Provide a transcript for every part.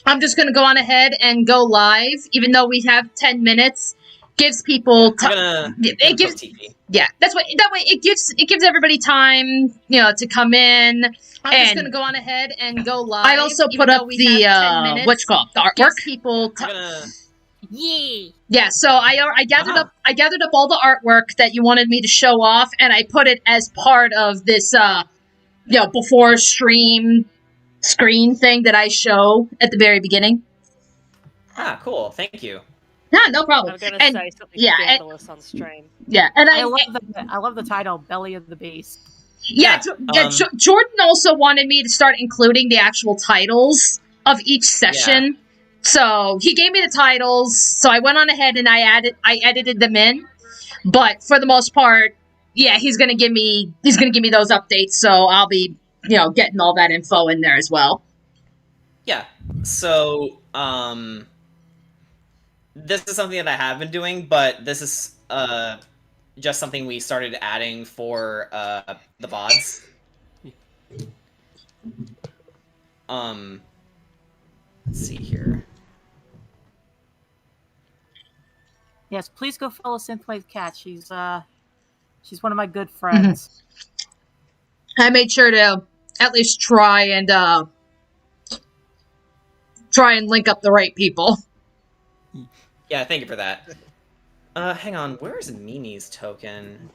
I'm just going to go on ahead and go live, even though we have 10 minutes. Gives people I'm it gives TP. Yeah, that way it gives everybody time, to come in. I'm just going to go on ahead and go live. I also put up the what's it called? The artwork. People Yeah, so I gathered up all the artwork that you wanted me to show off, and I put it as part of this before stream screen thing that I show at the very beginning. Ah, cool. Thank you. Yeah, no problem. I'm gonna say something scandalous on stream. Yeah, and I love the title, Belly of the Beast. Yeah, Jordan also wanted me to start including the actual titles of each session. Yeah. So he gave me the titles, so I went on ahead and I edited them in. But for the most part, yeah, he's gonna give me those updates, so I'll be, getting all that info in there as well. Yeah. So, this is something that I have been doing, but this is just something we started adding for the VODs. Let's see here. Yes, please go follow Synthwave Cat. She's one of my good friends. Mm-hmm. I made sure to at least try and link up the right people. Yeah, thank you for that. Hang on, where is Mimi's token?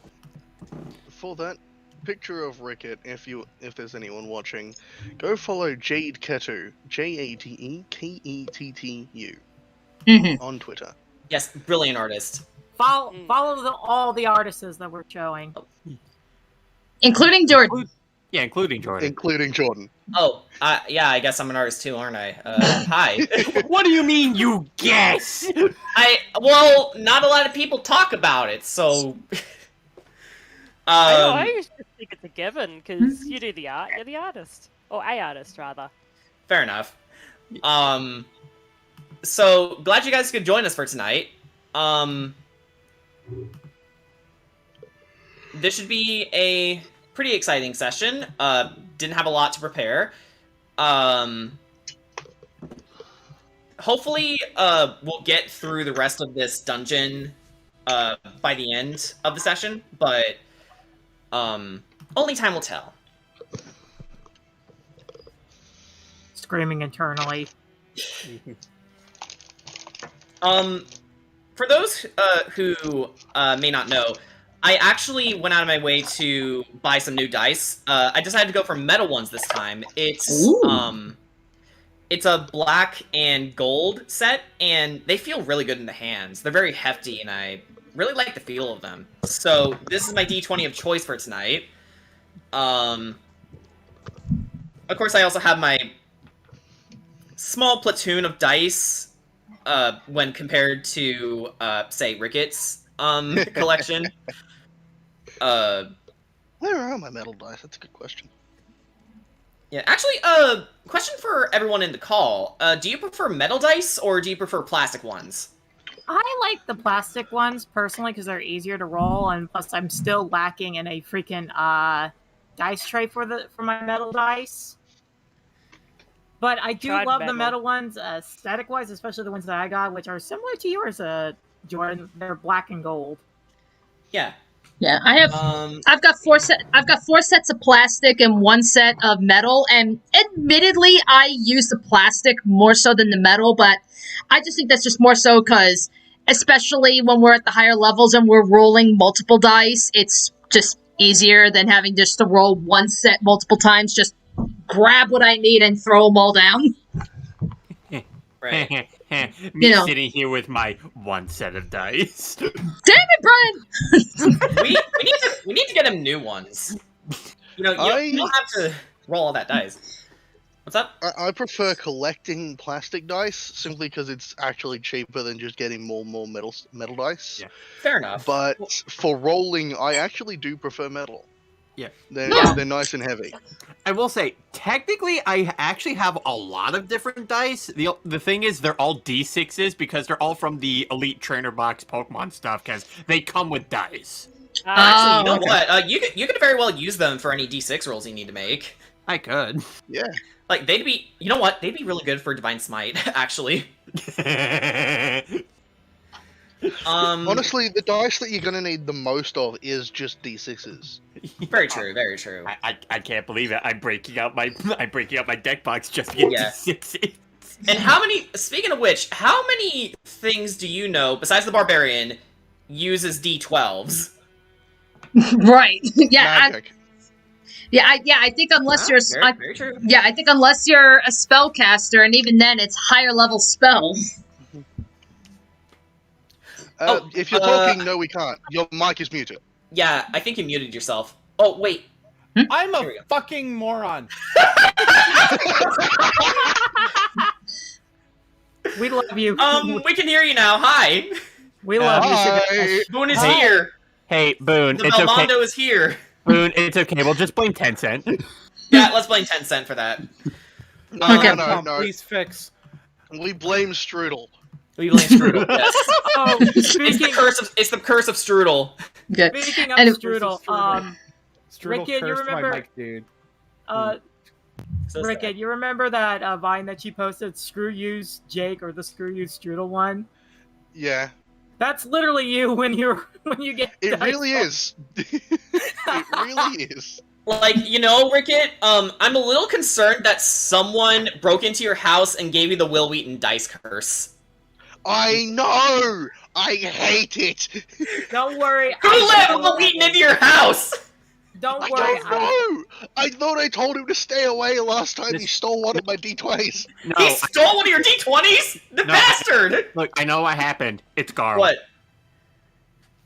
For that picture of Ricket, if there's anyone watching, go follow Jade Ketu, JadeKettu, on Twitter. Yes, brilliant artist. Follow all the artists that we're showing. Including Jordan. Yeah, including Jordan. Including Jordan. Oh, yeah, I guess I'm an artist too, aren't I? Hi. What do you mean, you guess? Well, not a lot of people talk about it, so... I used to think it's a given, because you do the art, you're the artist. Or a artist, rather. Fair enough. So, glad you guys could join us for tonight. This should be a pretty exciting session. Didn't have a lot to prepare. Hopefully, we'll get through the rest of this dungeon by the end of the session, but only time will tell. Screaming internally. For those who may not know, I actually went out of my way to buy some new dice. I decided to go for metal ones this time. It's a black and gold set, and they feel really good in the hands. They're very hefty, and I really like the feel of them. So this is my D20 of choice for tonight. Of course, I also have my small platoon of dice when compared to, say, Ricketts' collection. Where are my metal dice? That's a good question. Yeah, actually, question for everyone in the call. Do you prefer metal dice, or do you prefer plastic ones? I like the plastic ones, personally, because they're easier to roll, and plus I'm still lacking in a freaking dice tray for my metal dice. But I do love the metal ones, aesthetic-wise, especially the ones that I got, which are similar to yours, Jordan. They're black and gold. Yeah. Yeah, I've got four sets of plastic and one set of metal, and admittedly, I use the plastic more so than the metal, but I just think that's just more so because, especially when we're at the higher levels and we're rolling multiple dice, it's just easier than having just to roll one set multiple times. Just grab what I need and throw them all down. Right. Me sitting here with my one set of dice. Damn it, Brian! we need to get him new ones. You don't have to roll all that dice. What's up? I prefer collecting plastic dice simply because it's actually cheaper than just getting more metal dice. Yeah. Fair enough. But for rolling, I actually do prefer metal. Yeah. They're nice and heavy. I will say, technically, I actually have a lot of different dice. The thing is, they're all D6s because they're all from the Elite Trainer Box Pokemon stuff, because they come with dice. Actually, you know what? You could very well use them for any D6 rolls you need to make. I could. Yeah. Like, they'd be... You know what? They'd be really good for Divine Smite, actually. Honestly, the dice that you're gonna need the most of is just d6s. Very true, very true. I can't believe it. I'm breaking out my deck box just to get Yeah. D6s. And how many... Speaking of which, how many things do you know, besides the Barbarian, uses D12s? Right. Yeah. Magic. I think unless you're Very true. yeah, I think unless you're a spellcaster, and even then, it's higher level spells. If you're talking, no, we can't. Your mic is muted. Yeah, I think you muted yourself. Oh, wait. I'm Here a we go. fucking moron. We love you. We can hear you now. Hi. We love you. Hi. Boone is Hi. here. Hey, Boone, The it's okay. Belmondo is here. Boone, it's okay. We'll just blame Tencent. Yeah, let's blame 10 cent for that. No, Okay. no, Tom, no. please fix. We blame Strudel. We blame Strudel. Yes. Oh, It's speaking, the curse of Strudel. Okay. speaking of And- Strudel, Strudel Rickett, you cursed my remember- mic, dude. So Rickett, you remember that Vine that she posted, "Screw you, Jake," or the "Screw you, Strudel" one? Yeah, That's literally you when you get. it dice really rolled. is. It really is. Like, you know, Rickett, I'm a little concerned that someone broke into your house and gave you the Will Wheaton dice curse. I know. I hate it. Don't worry. Who let Will Wheaton into your house? Don't I worry. don't know. I thought I told him to stay away last time he stole one of my d20s. No, He stole one of your D20s? The No. bastard! look, I know what happened. It's Garl. What?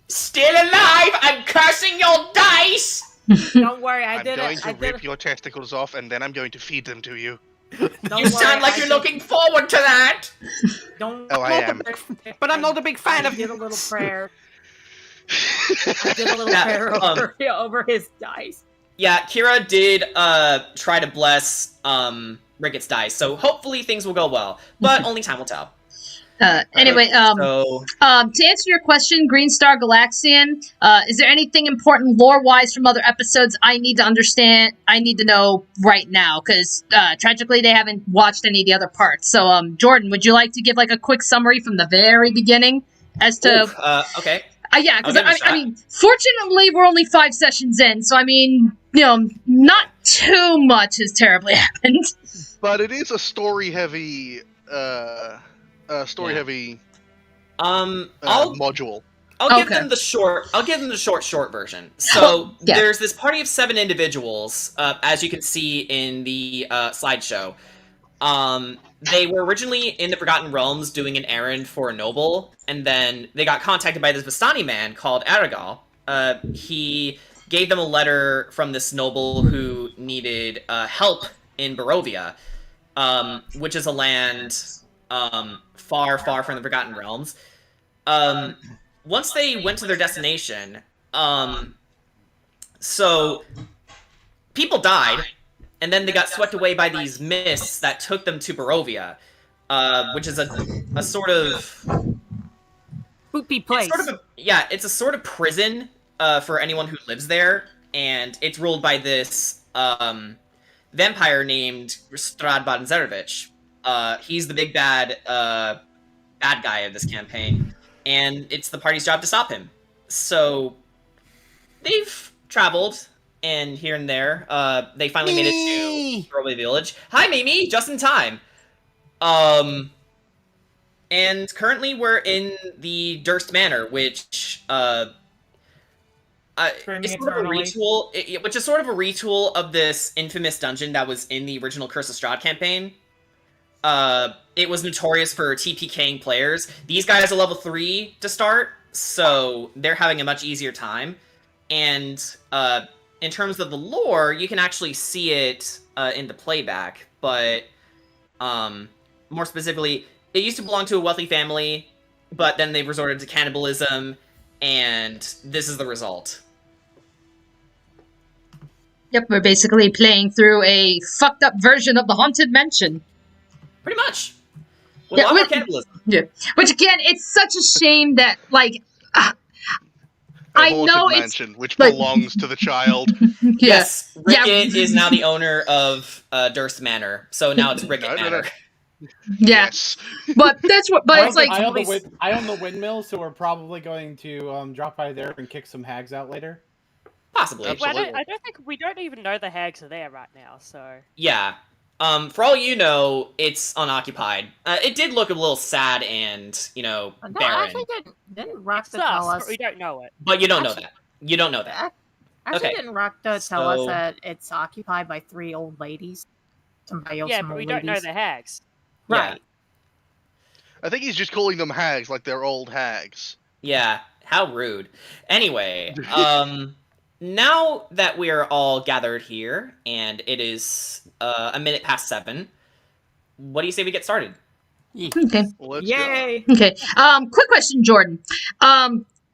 Still alive? I'm cursing your dice! Don't worry. I I'm did going it. to I did rip it. your testicles off, and then I'm going to feed them to you. Don't You worry, sound like I you're did- looking forward to that! Don't. Oh, I am. But I'm not a big fan I of did a little prayer. I did a little Yeah, prayer over his dice. Yeah, Kira did try to bless Rickett's dice, so hopefully things will go well. But only time will tell. Anyway, So to answer your question, Green Star Galaxian, is there anything important lore-wise from other episodes I need to understand? I need to know right now, because tragically they haven't watched any of the other parts. So, Jordan, would you like to give like a quick summary from the very beginning as to? okay. Yeah, because I'll give it a I shot. mean, fortunately, we're only 5 sessions in, so I mean, you know, not too much has terribly happened. But it is a story-heavy, I'll module. give Okay. them the short. I'll give them the short version. So Yeah. there's this party of 7 individuals, as you can see in the slideshow. They were originally in the Forgotten Realms doing an errand for a noble, and then they got contacted by this Vistani man called Aragal. He gave them a letter from this noble who needed help in Barovia, which is a land far, far from the Forgotten Realms. Once they went to their destination, so people died, and then they got swept away by these mists that took them to Barovia, which is a sort of Poopy place. it's a sort of prison for anyone who lives there, and it's ruled by this vampire named Strahd Banzerevich. He's the big bad guy of this campaign, and it's the party's job to stop him. So they've traveled, and here and there, they finally made it to Barovia Village. Hi, Mimi! Just in time. And currently we're in the Durst Manor, which is sort of a retool, which is sort of a retool of this infamous dungeon that was in the original Curse of Strahd campaign. It was notorious for TPKing players. These guys are level 3 to start, so they're having a much easier time. And in terms of the lore, you can actually see it in the playback, but more specifically, it used to belong to a wealthy family, but then they resorted to cannibalism, and this is the result. Yep, we're basically playing through a fucked up version of the Haunted Mansion. Pretty much. With Yeah, a lot more with- cannibalism. Yeah. Which again, it's such a shame that like I haunted know it's mansion, which like- belongs to the child. yeah. Yes, Yeah. Rickett is now the owner of Durst Manor, so now it's Rickett No. Manor. Yeah, Yes. but that's what. But it's like I own the windmill, so we're probably going to drop by there and kick some hags out later. Possibly. Well, Absolutely. I don't think we don't even know the hags are there right now. So Yeah. For all you know, it's unoccupied. It did look a little sad and, No, barren. actually didn't Rakta it's tell us, us? but we don't know it. But you don't know Actually- that. You don't know that. Actually, Okay, didn't Rakta tell us so- that it's occupied by 3 old ladies? Somebody else, Yeah, some but old we don't know ladies. the hags. Right. I think he's just calling them hags like they're old hags. Yeah, how rude. Anyway, now that we're all gathered here, and it is a minute past 7, what do you say we get started? okay. Let's Yay! Okay. Quick question, Jordan.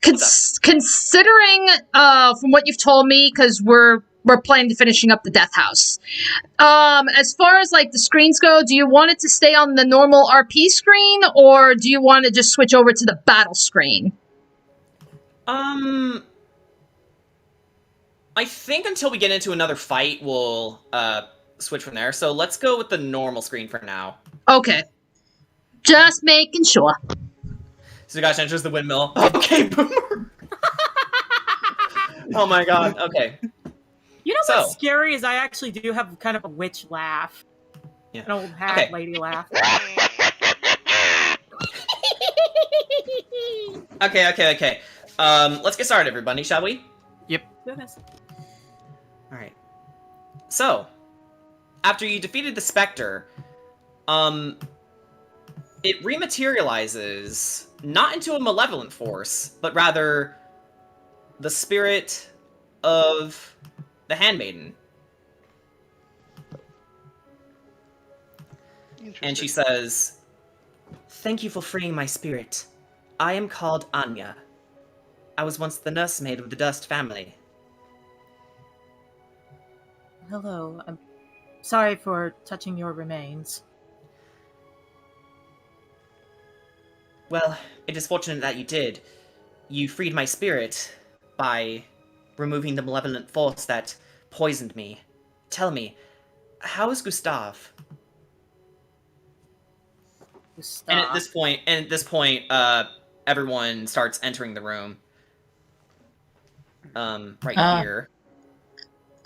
Considering from what you've told me, because we're planning to finishing up the Death House. As far as like the screens go, do you want it to stay on the normal RP screen, or do you want to just switch over to the battle screen? I think until we get into another fight, we'll switch from there. So let's go with the normal screen for now. Okay. Just making sure. So Sugash enters the windmill. Okay, boomer. Oh my god. Okay. You know So- what's scary is I actually do have kind of a witch laugh. Yeah. An old hag Okay. lady laugh. Okay. Let's get started, everybody, shall we? Goodness. Alright. So, after you defeated the Spectre, it rematerializes not into a malevolent force, but rather the spirit of the Handmaiden. And she says, "Thank you for freeing my spirit. I am called Anya. I was once the nursemaid of the Dust family." Hello. I'm sorry for touching your remains. Well, it is fortunate that you did. You freed my spirit by removing the malevolent force that poisoned me. Tell me, how is Gustav? Stop. And at this point, everyone starts entering the room. Right here.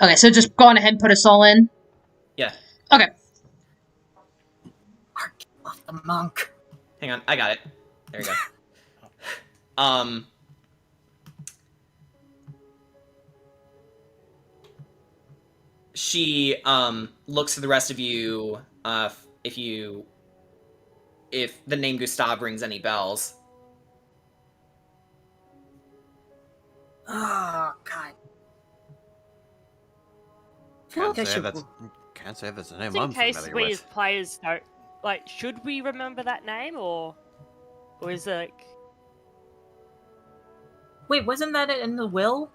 Okay, so just go on ahead and put us all in. Yeah. Okay. Mark off the monk. Hang on, I got it. There you go. She looks to the rest of you, if the name Gustav rings any bells. Oh God. I feel like I should. Can't say that's a name Just in I'm case familiar we with. as players don't like, should we remember that name or is it like? Wait, wasn't that in the will?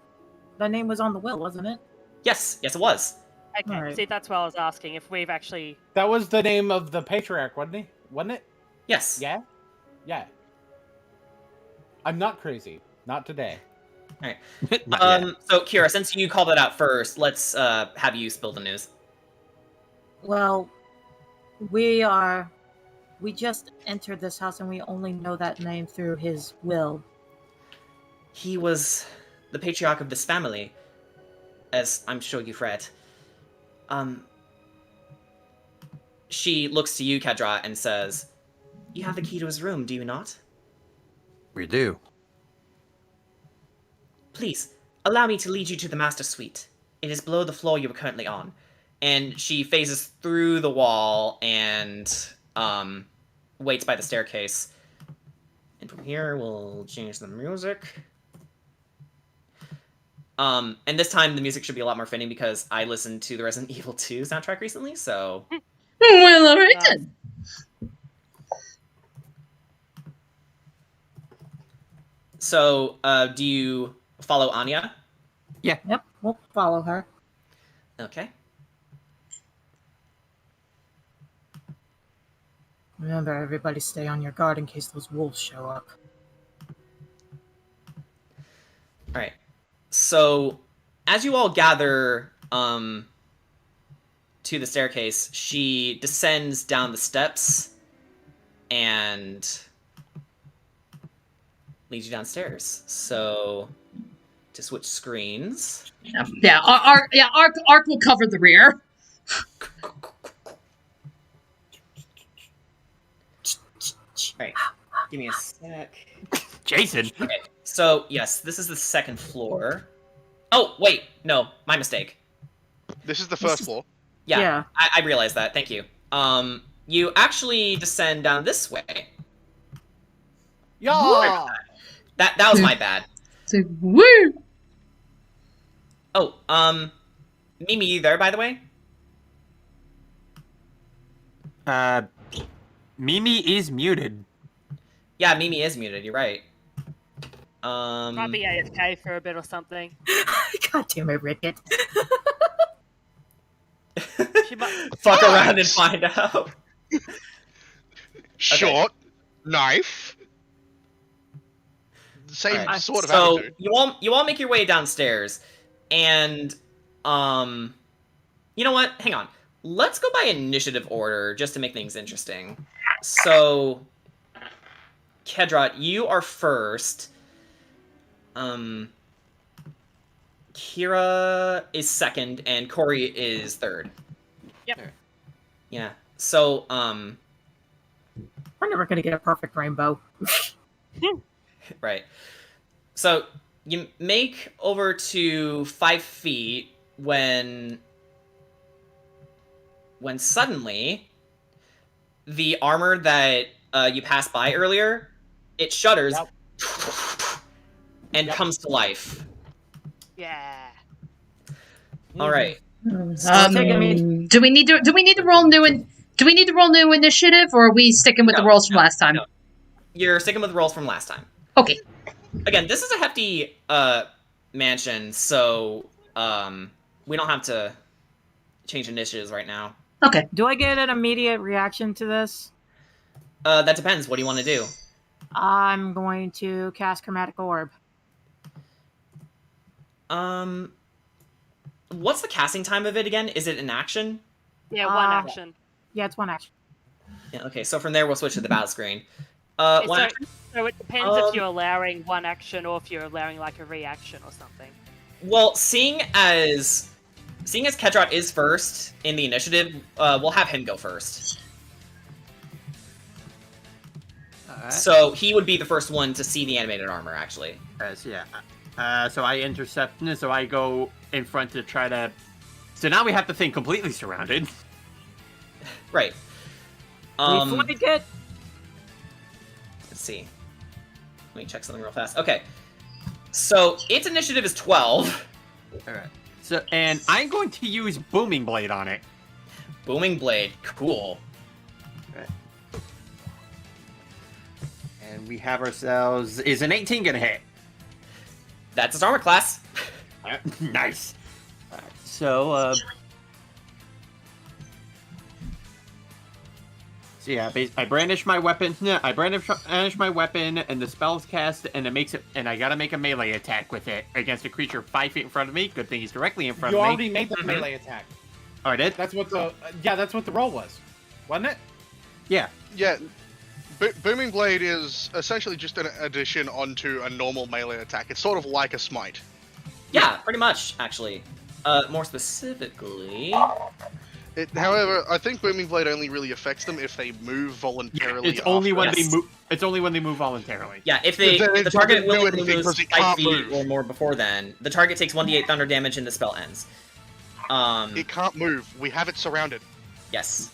That name was on the will, wasn't it? Yes, it was. Okay, Alright. see, that's what I was asking if we've actually. That was the name of the patriarch, wasn't he? Wasn't it? Yes. Yeah? Yeah. I'm not crazy. Not today. Not yet. So Kira, since you called it out first, let's have you spill the news. Well, we just entered this house and we only know that name through his will. He was the patriarch of this family, as I'm sure you've read. She looks to you, Kedra, and says, "You have the key to his room, do you not? We do. Please, allow me to lead you to the master suite. It is below the floor you are currently on." And she phases through the wall and waits by the staircase. And from here, we'll change the music. And this time the music should be a lot more fitting because I listened to the Resident Evil 2 soundtrack recently, so... Well, alright then. So, do you follow Anya? Yep, we'll follow her. Okay. Remember, everybody stay on your guard in case those wolves show up. Alright. So, as you all gather to the staircase, she descends down the steps and leads you downstairs. So, to switch screens. Yeah, Ark will cover the rear. Alright, give me a sec. Jason. Okay, so yes, this is the second floor. Oh, wait, no, my mistake. This is the first floor. Yeah, Yeah. I realized that, thank you. You actually descend down this way. Yeah. That was my bad. So, woo! Oh, Mimi, you there, by the way? Mimi is muted. Yeah, Mimi is muted, you're right. Might be AFK for a bit or something. God damn it, Ricket. She might... Fuck around and find out. Short, knife. Same Alright, sort of so attitude. you all make your way downstairs, and you know what? Hang on. Let's go by initiative order just to make things interesting. So, Kedrot, you are first. Kira is second, and Corey is third. Yep. Yeah. So, We're never gonna get a perfect rainbow. right. So you make over to 5 feet when suddenly the armor that you passed by earlier, it shudders and comes to life. Yeah. All right. Do we need to roll new initiative, or are we sticking with the rolls from last time? No. You're sticking with the rolls from last time. Okay. Again, this is a hefty mansion, so we don't have to change initiatives right now. Okay. Do I get an immediate reaction to this? That depends. What do you want to do? I'm going to cast Chromatic Orb. What's the casting time of it again? Is it an action? Yeah, one action. Yeah, it's one action. Yeah, okay, so from there we'll switch to the battle screen. One action? So it depends if you're allowing one action or if you're allowing like a reaction or something. Well, seeing as Kedrot is first in the initiative, we'll have him go first. Alright. So he would be the first one to see the animated armor, actually. So yeah. So I intercept, so I go in front to try to... So now we have the thing completely surrounded. Right. We flank it. Let's see. Let me check something real fast. Okay. So its initiative is 12. Alright. So, and I'm going to use Booming Blade on it. Booming Blade. Cool. Right. And we have ourselves... Is an 18 gonna hit? That's its armor class. Nice. Alright, so, So yeah, I brandish my weapon. Yeah, I brandish my weapon, and the spell's cast, and it makes it. And I gotta make a melee attack with it against a creature 5 feet in front of me. Good thing he's directly in front You of me. already made the melee attack. Oh, I did. That's what the that's what the roll was, wasn't it? Yeah. Yeah, Booming Blade is essentially just an addition onto a normal melee attack. It's sort of like a smite. Yeah, pretty much, actually. More specifically... However, I think Booming Blade only really affects them if they move voluntarily. It's only when Yes. they move. It's only when they move voluntarily. Yeah, if they Then if it the target doesn't do willingly anything moves because it 5 can't feet move. or more before then, the target takes 1d8 thunder damage and the spell ends. It can't move. We have it surrounded. Yes.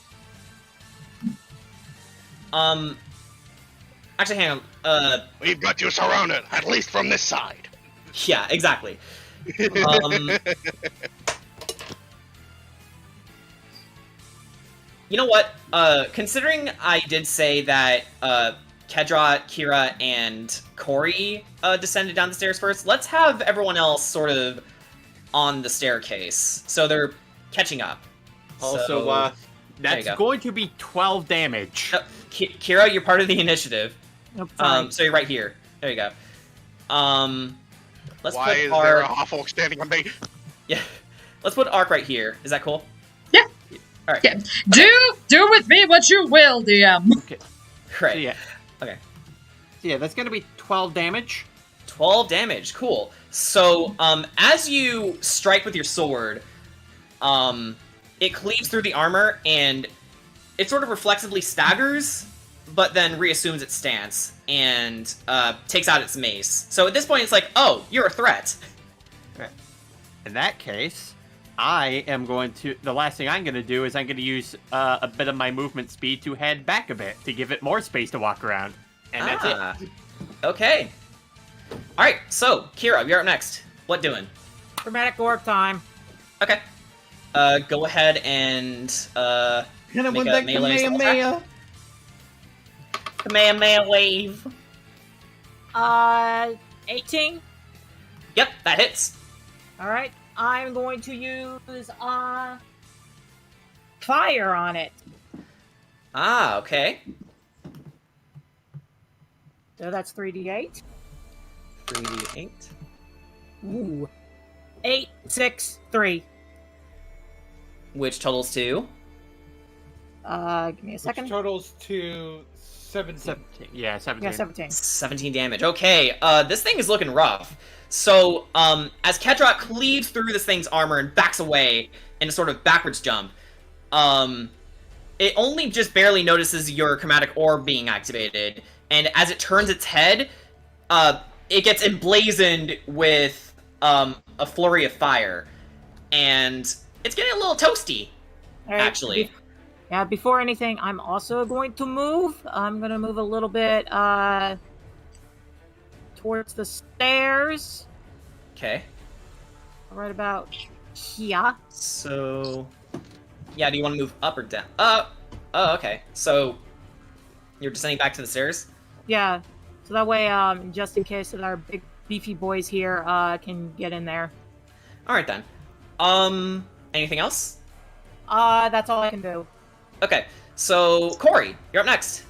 Actually, hang on. We've got you surrounded, at least from this side. Yeah, exactly. You know what? Considering I did say that Kedrot, Kira, and Corey descended down the stairs first, let's have everyone else sort of on the staircase, so they're catching up. Also, So, that's go. going to be 12 damage. Kira, you're part of the initiative. Nope, sorry. So you're right here. There you go. let's Why put is there a Ark. half-orc standing on me? Yeah, let's put Ark right here. Is that cool? Yeah. All right. Yeah. Do with me what you will, DM. Okay. Right. So yeah. Okay. So yeah, that's gonna be 12 damage. 12 damage. Cool. So, as you strike with your sword, it cleaves through the armor and it sort of reflexively staggers, but then reassumes its stance and takes out its mace. So at this point, it's like, oh, you're a threat. Okay. In that case, I am going to. The last thing I'm going to do is I'm going to use a bit of my movement speed to head back a bit to give it more space to walk around. And that's it. Okay. All right. So Kira, you're up next. What doing? Dramatic orb time. Okay. Go ahead and Can I make win a that melee Kamehameha? Kamehameha wave. 18. Yep, that hits. All right. I'm going to use fire on it. Ah, okay. So that's 3d8. 3d8. Ooh. 8, 6, 3. Which totals to? Give me a second. Which totals to 17. 17. Yeah, 17. Yeah, 17. 17 damage. Okay, this thing is looking rough. So, as Kedrot cleaves through this thing's armor and backs away in a sort of backwards jump, it only just barely notices your chromatic orb being activated, and as it turns its head, it gets emblazoned with a flurry of fire, and it's getting a little toasty, All right, actually. Yeah, before anything, I'm also going to move. I'm going to move a little bit towards the stairs. Okay. Right about here. So, yeah, do you want to move up or down? Oh, okay. So, you're descending back to the stairs? Yeah. So that way, just in case that our big beefy boys here can get in there. Alright then. Anything else? That's all I can do. Okay, so, Corey, you're up next.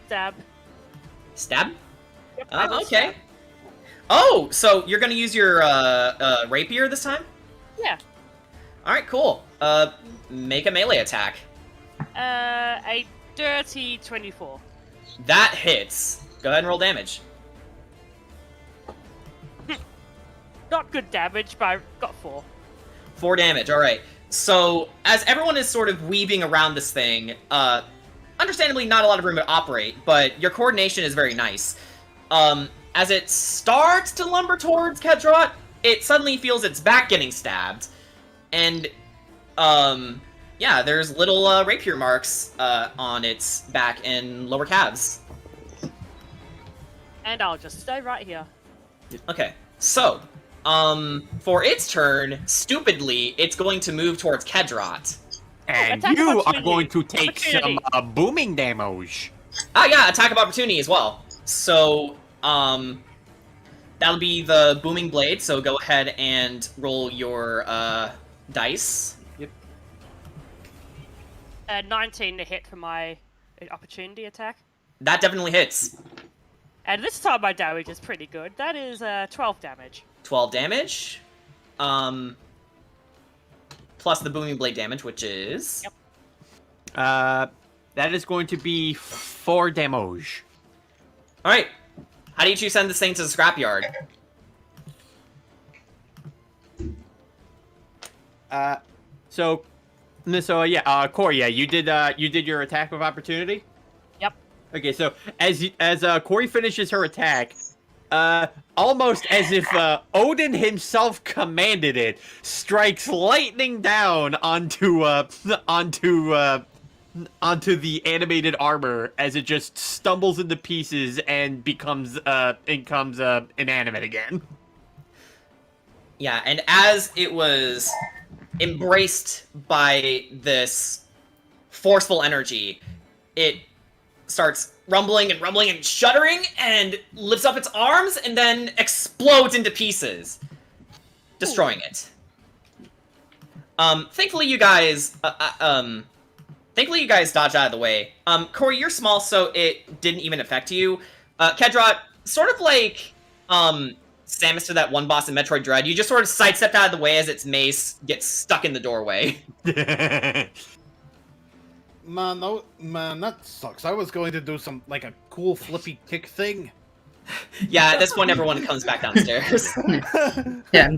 Stab. Stab? Yep, I will Okay. stab. Oh, so you're gonna use your, rapier this time? Yeah. Alright, cool. Make a melee attack. A dirty 24. That hits. Go ahead and roll damage. Not good damage, but I got 4. 4 damage, alright. So, as everyone is sort of weaving around this thing, understandably not a lot of room to operate, but your coordination is very nice. As it starts to lumber towards Kedrot, it suddenly feels its back getting stabbed. And, yeah, there's little rapier marks on its back and lower calves. And I'll just stay right here. Okay, so, for its turn, stupidly, it's going to move towards Kedrot. And attack you are opportunity. going to take some Opportunity. booming damage. Ah, yeah, attack of opportunity as well. So, that'll be the booming blade, so go ahead and roll your, dice. 19 to hit for my opportunity attack. That definitely hits. And this time my damage is pretty good. That is 12 damage. 12 damage. Plus the booming blade damage, which is... Yep. That is going to be 4 damage. Alright. How do you choose send this thing to the scrapyard? Corey, yeah, you did your attack of opportunity? Yep. Okay, so as Corey finishes her attack, almost as if Odin himself commanded it, strikes lightning down onto the animated armor as it just stumbles into pieces and becomes inanimate again. Yeah, and as it was embraced by this forceful energy, it starts rumbling and shuddering and lifts up its arms and then explodes into pieces, destroying it. Thankfully you guys dodged out of the way. Corey, you're small, so it didn't even affect you. Kedrot sort of like Samus to that one boss in Metroid Dread, you just sort of sidestep out of the way as its mace gets stuck in the doorway. Man, that sucks. I was going to do some, like, a cool flippy kick thing. Yeah, at this point, everyone comes back downstairs. Yeah,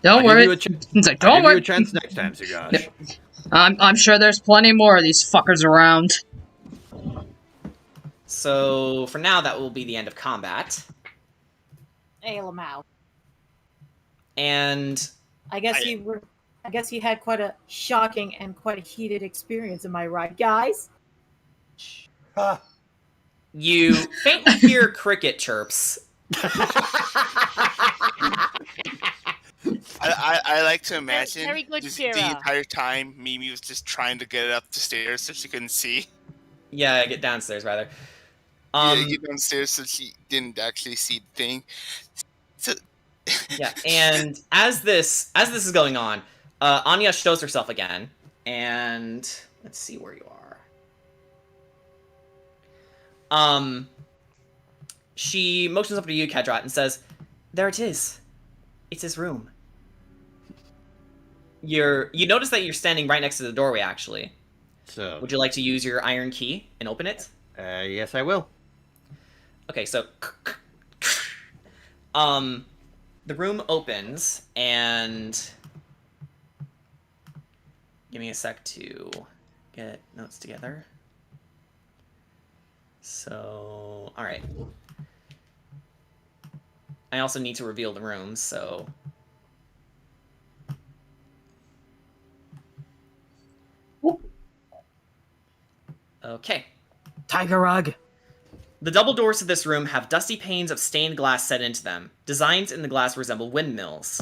don't worry. It's like, don't I'll give worry. you a chance next time, Cigosh. I'm sure there's plenty more of these fuckers around. So, for now, that will be the end of combat. Hey, Lamau. And I guess you had quite a shocking and quite a heated experience. Am I right, guys? you faintly hear cricket chirps. I like to imagine Very good, just Kira. the entire time Mimi was just trying to get up the stairs so she couldn't see. Yeah, get downstairs, rather. Get downstairs so she didn't actually see the thing. So... Yeah, and as this is going on, Anya shows herself again, and let's see where you are. She motions over to you, Kadrat, and says, "There it is. It's his room." You notice that you're standing right next to the doorway, actually. So, Would you like to use your iron key and open it? yes, I will. Okay, so the room opens, and give me a sec to get notes together. So, all right. I also need to reveal the room, so okay. Tiger Rug. The double doors to this room have dusty panes of stained glass set into them. Designs in the glass resemble windmills.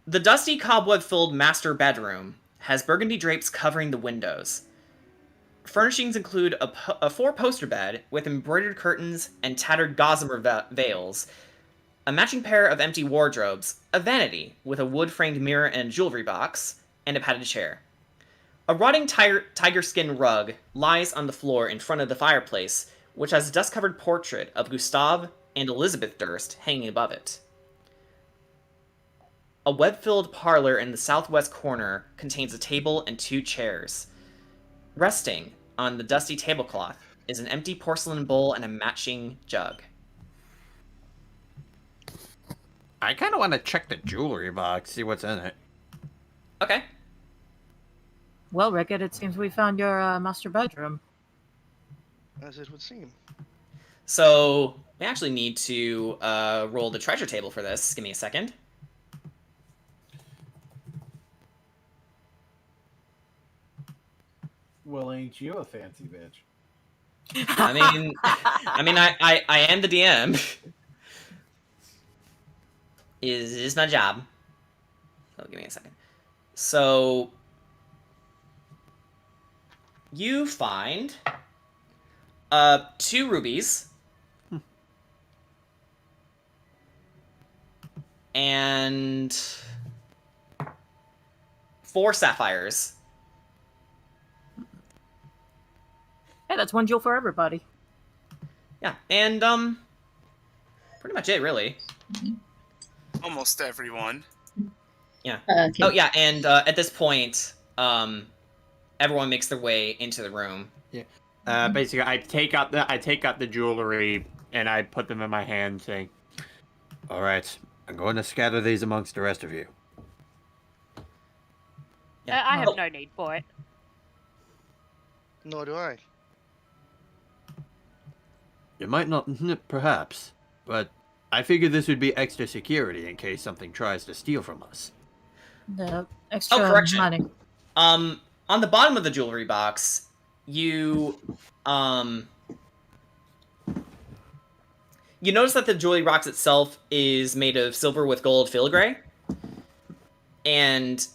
The dusty, cobweb-filled master bedroom has burgundy drapes covering the windows. Furnishings include a four-poster bed with embroidered curtains and tattered gossamer veils, a matching pair of empty wardrobes, a vanity with a wood-framed mirror and jewelry box, and a padded chair. A rotting tiger skin rug lies on the floor in front of the fireplace, which has a dust-covered portrait of Gustav and Elizabeth Durst hanging above it. A web-filled parlor in the southwest corner contains a table and two chairs. Resting on the dusty tablecloth is an empty porcelain bowl and a matching jug. I kind of want to check the jewelry box, see what's in it. Okay. Well, Rickett, it seems we found your master bedroom. As it would seem. So, we actually need to roll the treasure table for this. Give me a second. Well, ain't you a fancy bitch? I am the DM. Is my job. So, give me a second. So, you find 2 rubies and 4 sapphires. Hey, that's one jewel for everybody. Yeah, and pretty much it, really. Almost everyone. Yeah. Okay. Oh yeah, and at this point, everyone makes their way into the room. Basically, I take out the jewelry and I put them in my hand, saying, "All right, I'm going to scatter these amongst the rest of you." Yeah. I have no need for it. Nor do I. You might not, perhaps, but I figured this would be extra security in case something tries to steal from us. The extra correction. money. On the bottom of the jewelry box, you notice that the jewelry box itself is made of silver with gold filigree, and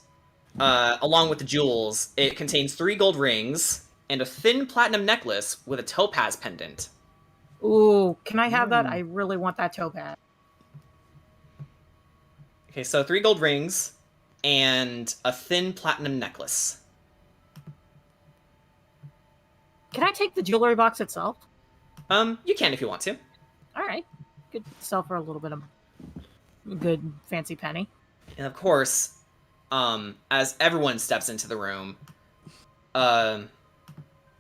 along with the jewels, it contains 3 gold rings and a thin platinum necklace with a topaz pendant. Ooh, can I have that? I really want that topaz. Okay, so 3 gold rings and a thin platinum necklace. Can I take the jewelry box itself? You can if you want to. All right. Could sell for a little bit of Good fancy penny. And of course, as everyone steps into the room,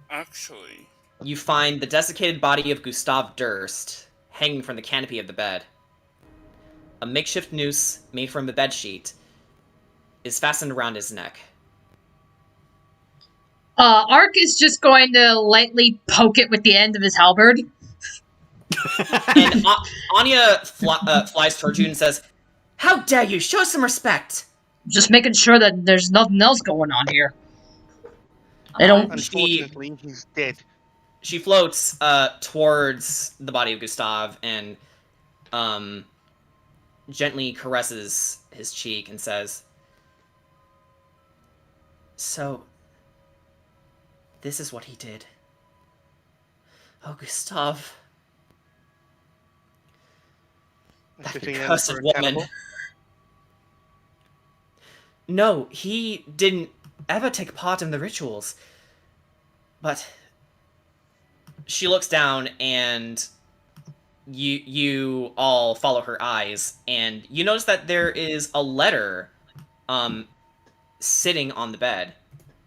Actually, you find the desiccated body of Gustav Durst hanging from the canopy of the bed. A makeshift noose made from a bedsheet is fastened around his neck. Ark is just going to lightly poke it with the end of his halberd. And Anya flies towards you and says, "How dare you! Show some respect!" Just making sure that there's nothing else going on here. They don't. Unfortunately, he's dead. She floats towards the body of Gustav and gently caresses his cheek and says, "So, this is what he did. Oh, Gustav. That Sitting in cursed for a woman. cannibal? No, he didn't ever take part in the rituals. But she looks down and you all follow her eyes, and you notice that there is a letter sitting on the bed.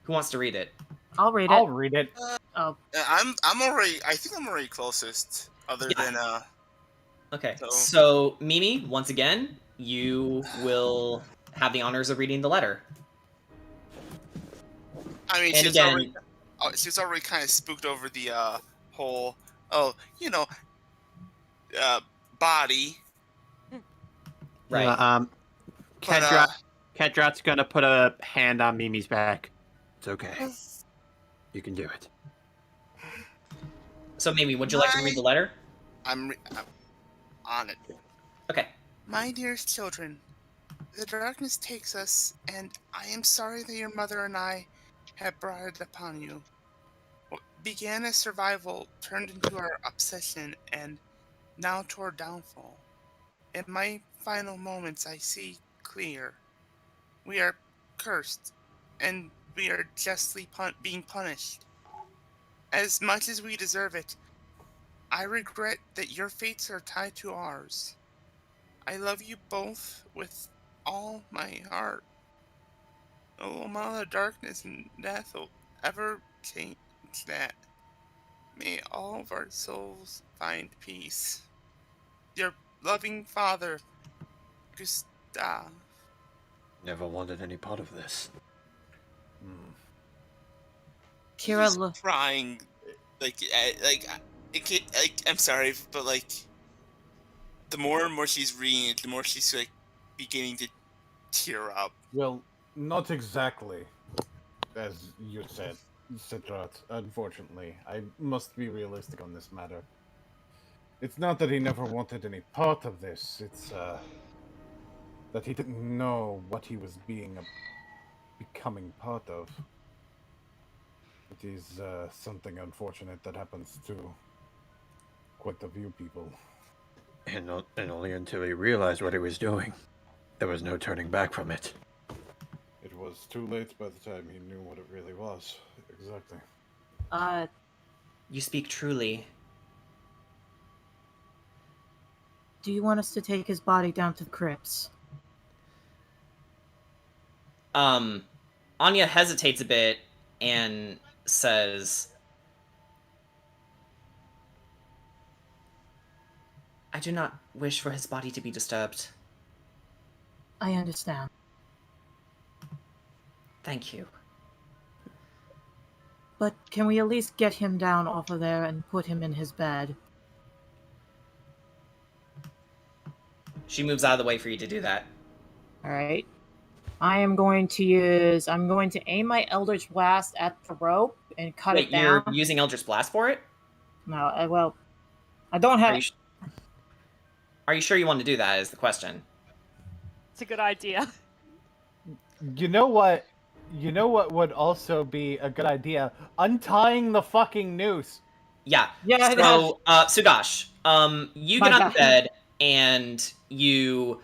Who wants to read it? I'll read it. I'll read it. Oh, I'm already. I think I'm already closest. Other Yeah. than Okay, So- so Mimi, once again, you will have the honors of reading the letter. I mean, And again, she was already kind of spooked over the whole body. right. But, Kedrat's gonna put a hand on Mimi's back. It's okay. You can do it. So Mimi, would you like to read the letter? I'm on it. Okay. My dearest children, the darkness takes us, and I am sorry that your mother and I have brought it upon you. What began as survival turned into our obsession, and now to our downfall. In my final moments, I see clear. We are cursed, and we are justly being punished. As much as we deserve it, I regret that your fates are tied to ours. I love you both with all my heart. No amount of darkness and death will ever change that. May all of our souls find peace. Your loving father, Gustav. Never wanted any part of this. Kira, He's crying, I'm sorry, but the more and more she's reading it, the more she's beginning to tear up. Well, not exactly, as you said, Citrat. Unfortunately, I must be realistic on this matter. It's not that he never wanted any part of this. It's that he didn't know what he was becoming part of. It is something unfortunate that happens to quite a few people. And only until he realized what he was doing, there was no turning back from it. It was too late by the time he knew what it really was. Exactly. You speak truly. do you want us to take his body down to the crypts? Anya hesitates a bit and says, I do not wish for his body to be disturbed. I understand. Thank you. But can we at least get him down off of there and put him in his bed? She moves out of the way for you to do that. Alright. I'm going to aim my Eldritch Blast at the rope and cut Wait, it down. you're using Eldritch Blast for it? No, well, I don't have... Are you sure you want to do that is the question. It's a good idea. You know what? You know what would also be a good idea? Untying the fucking noose. Yeah. Yeah, So, Sugash, you My get on bad. the bed and you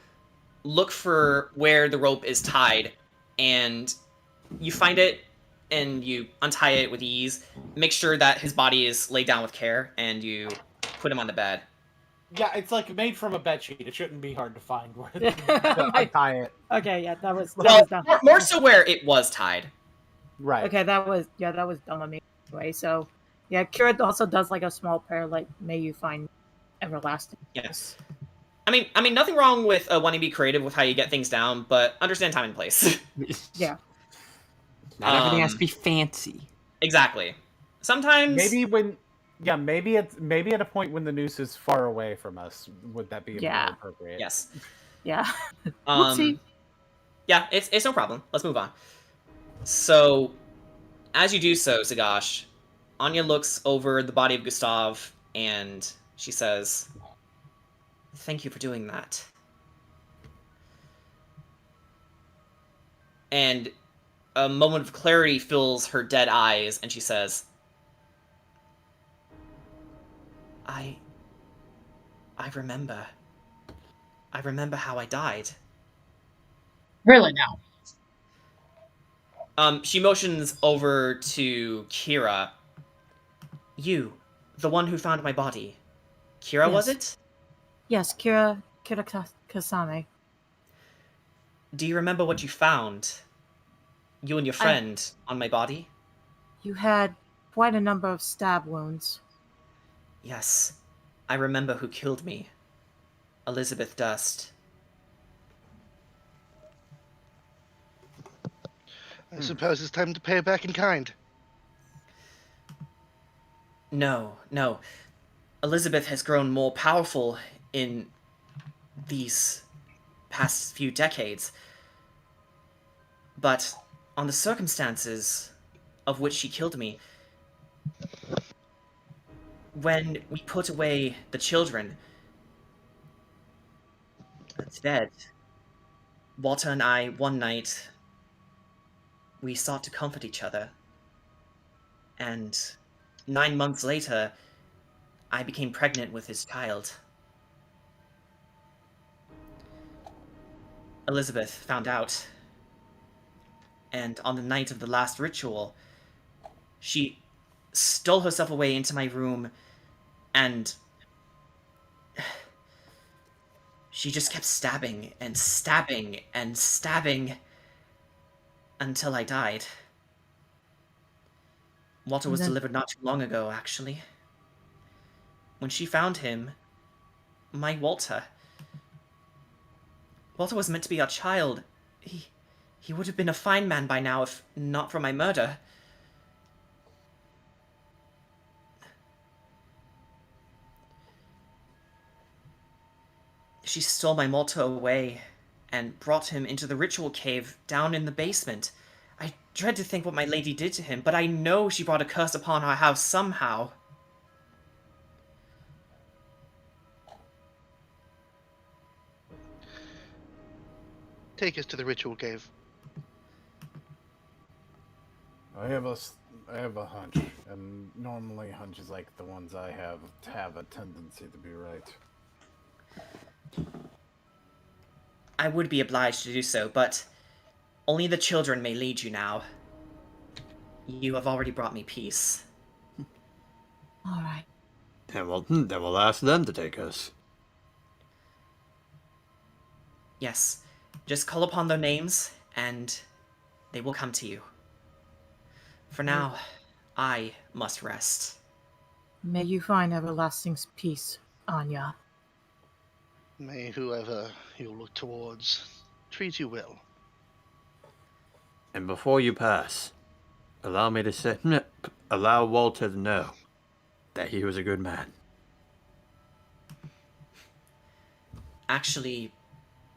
look for where the rope is tied, and you find it and you untie it with ease. Make sure that his body is laid down with care, and you put him on the bed. Yeah, it's like made from a bedsheet. It shouldn't be hard to find where My- Untie it. Okay, yeah, that was Well, dumb. more so where it was tied. Right. Okay, that was dumb of me anyway. So yeah, Kira also does like a small prayer, like "May you find everlasting." Yes. I mean, nothing wrong with wanting to be creative with how you get things down, but understand time and place. Yeah. Not everything has to be fancy. Exactly. Sometimes maybe at a point when the noose is far away from us, would that be more appropriate? Yes. Yeah. Whoopsie. Yeah, it's no problem. Let's move on. So, as you do so, Zagash, Anya looks over the body of Gustav and she says, "Thank you for doing that." And a moment of clarity fills her dead eyes, and she says, I remember. I remember how I died. Really now. She motions over to Kira. You, the one who found my body. Kira, was it? Yes, Kira Kasame. Do you remember what you found? You and your friend on my body? You had quite a number of stab wounds. Yes. I remember who killed me. Elizabeth Dust. I suppose it's time to pay it back in kind. No. Elizabeth has grown more powerful in these past few decades. But on the circumstances of which she killed me, when we put away the children to bed, Walter and I, one night, we sought to comfort each other. And 9 months later, I became pregnant with his child. Elizabeth found out. And on the night of the last ritual, she stole herself away into my room, and she just kept stabbing and stabbing and stabbing until I died. Walter was delivered not too long ago, actually. When she found him, my Walter was meant to be our child. He would have been a fine man by now if not for my murder. She stole my Walter away and brought him into the ritual cave down in the basement. I dread to think what my lady did to him, but I know she brought a curse upon our house somehow. Take us to the ritual cave. I have a hunch, and normally hunches like the ones I have a tendency to be right. I would be obliged to do so, but only the children may lead you now. You have already brought me peace. All right. And then we'll ask them to take us. Yes, just call upon their names, and they will come to you. For now, I must rest. May you find everlasting peace, Anya. May whoever you look towards treat you well. And before you pass, allow me to say, allow Walter to know that he was a good man. Actually,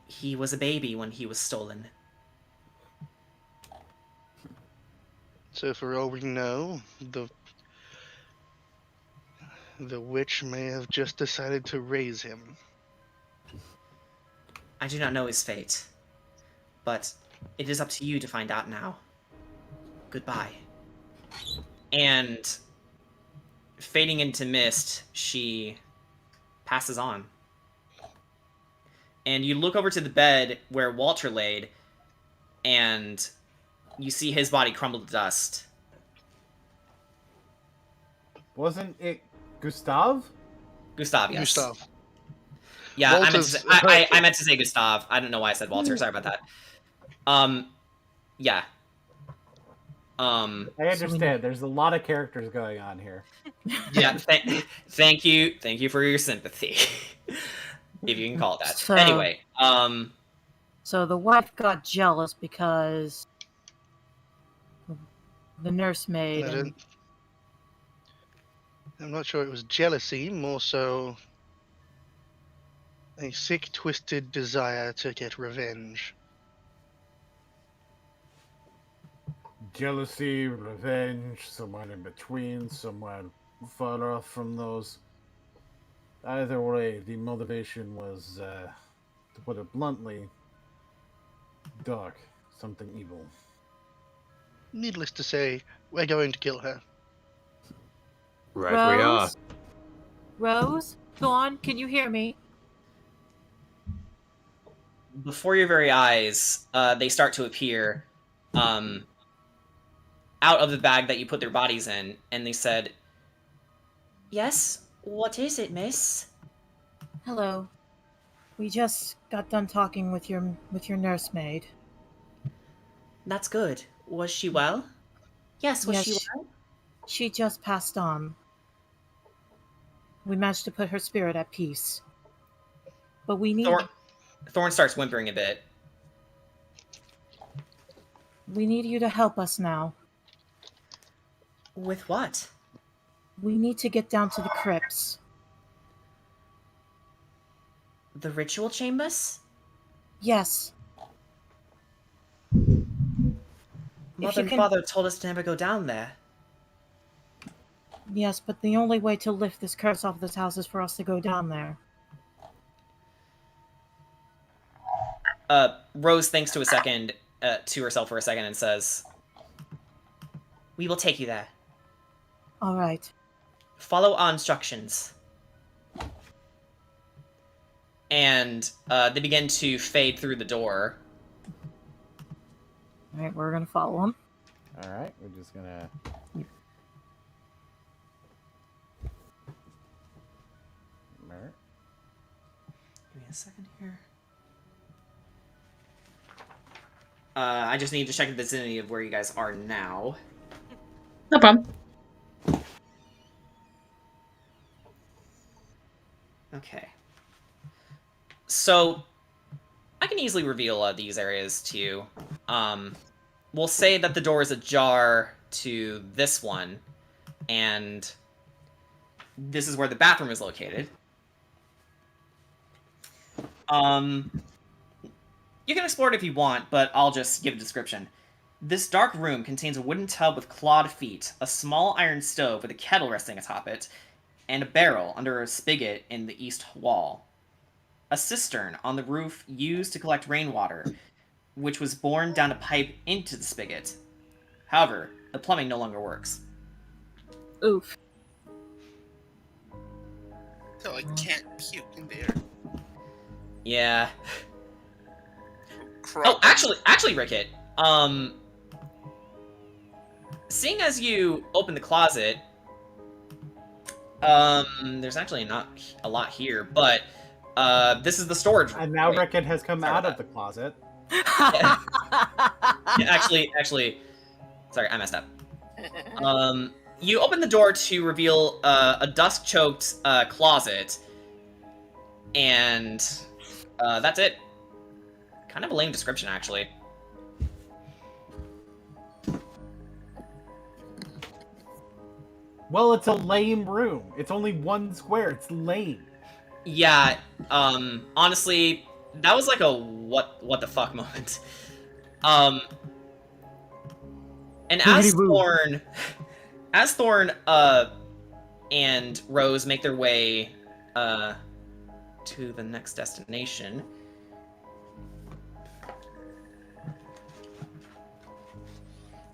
he was a baby when he was stolen. So for all we know, the witch may have just decided to raise him. I do not know his fate, but it is up to you to find out now. Goodbye. And fading into mist, she passes on. And you look over to the bed where Walter laid, and you see his body crumble to dust. Wasn't it Gustav? Gustav, yes. Gustav. Yeah, Walter's- I meant to say Gustav. I don't know why I said Walter. Sorry about that. Yeah. I understand. There's a lot of characters going on here. Yeah. Thank you for your sympathy, if you can call it that. So- Anyway. So the wife got jealous because the nursemaid. I'm not sure it was jealousy, more so a sick, twisted desire to get revenge. Jealousy, revenge, somewhere in between, somewhere far off from those. Either way, the motivation was, to put it bluntly, dark, something evil. Needless to say, we're going to kill her. Right, we are. Rose? Dawn, can you hear me? Before your very eyes, they start to appear out of the bag that you put their bodies in, and they said, "Yes, what is it, miss?" Hello. We just got done talking with your nursemaid. That's good. Was she well? Yes, was Yes, she well? She just passed on. We managed to put her spirit at peace. But we need Thorn starts whimpering a bit. we need you to help us now. With what? We need to get down to the crypts. The ritual chambers? Yes. Mother and father told us to never go down there. Yes, but the only way to lift this curse off this house is for us to go down there. Rose thinks to herself for a second and says, "We will take you there. All right. Follow our instructions." And they begin to fade through the door. All right, we're gonna follow him. All right, we're just gonna. Give me a second here. I just need to check the vicinity of where you guys are now. No problem. Okay. So, I can easily reveal these areas to you. We'll say that the door is ajar to this one, and this is where the bathroom is located. You can explore it if you want, but I'll just give a description. This dark room contains a wooden tub with clawed feet, a small iron stove with a kettle resting atop it, and a barrel under a spigot in the east wall. A cistern on the roof used to collect rainwater, which was borne down a pipe into the spigot. However, the plumbing no longer works. Oof. So I can't puke in there. Yeah. Oh, actually, Rickett, seeing as you open the closet, there's actually not a lot here, but, this is the storage room. And now right? Rickett has come out of the closet. Yeah. Yeah, actually, sorry, I messed up. You open the door to reveal, a dust-choked, closet, and, that's it. Kind of a lame description, actually. Well, it's a lame room. It's only one square. It's lame. Yeah, honestly, that was like a what the fuck moment. And as Thorn, and Rose make their way, to the next destination,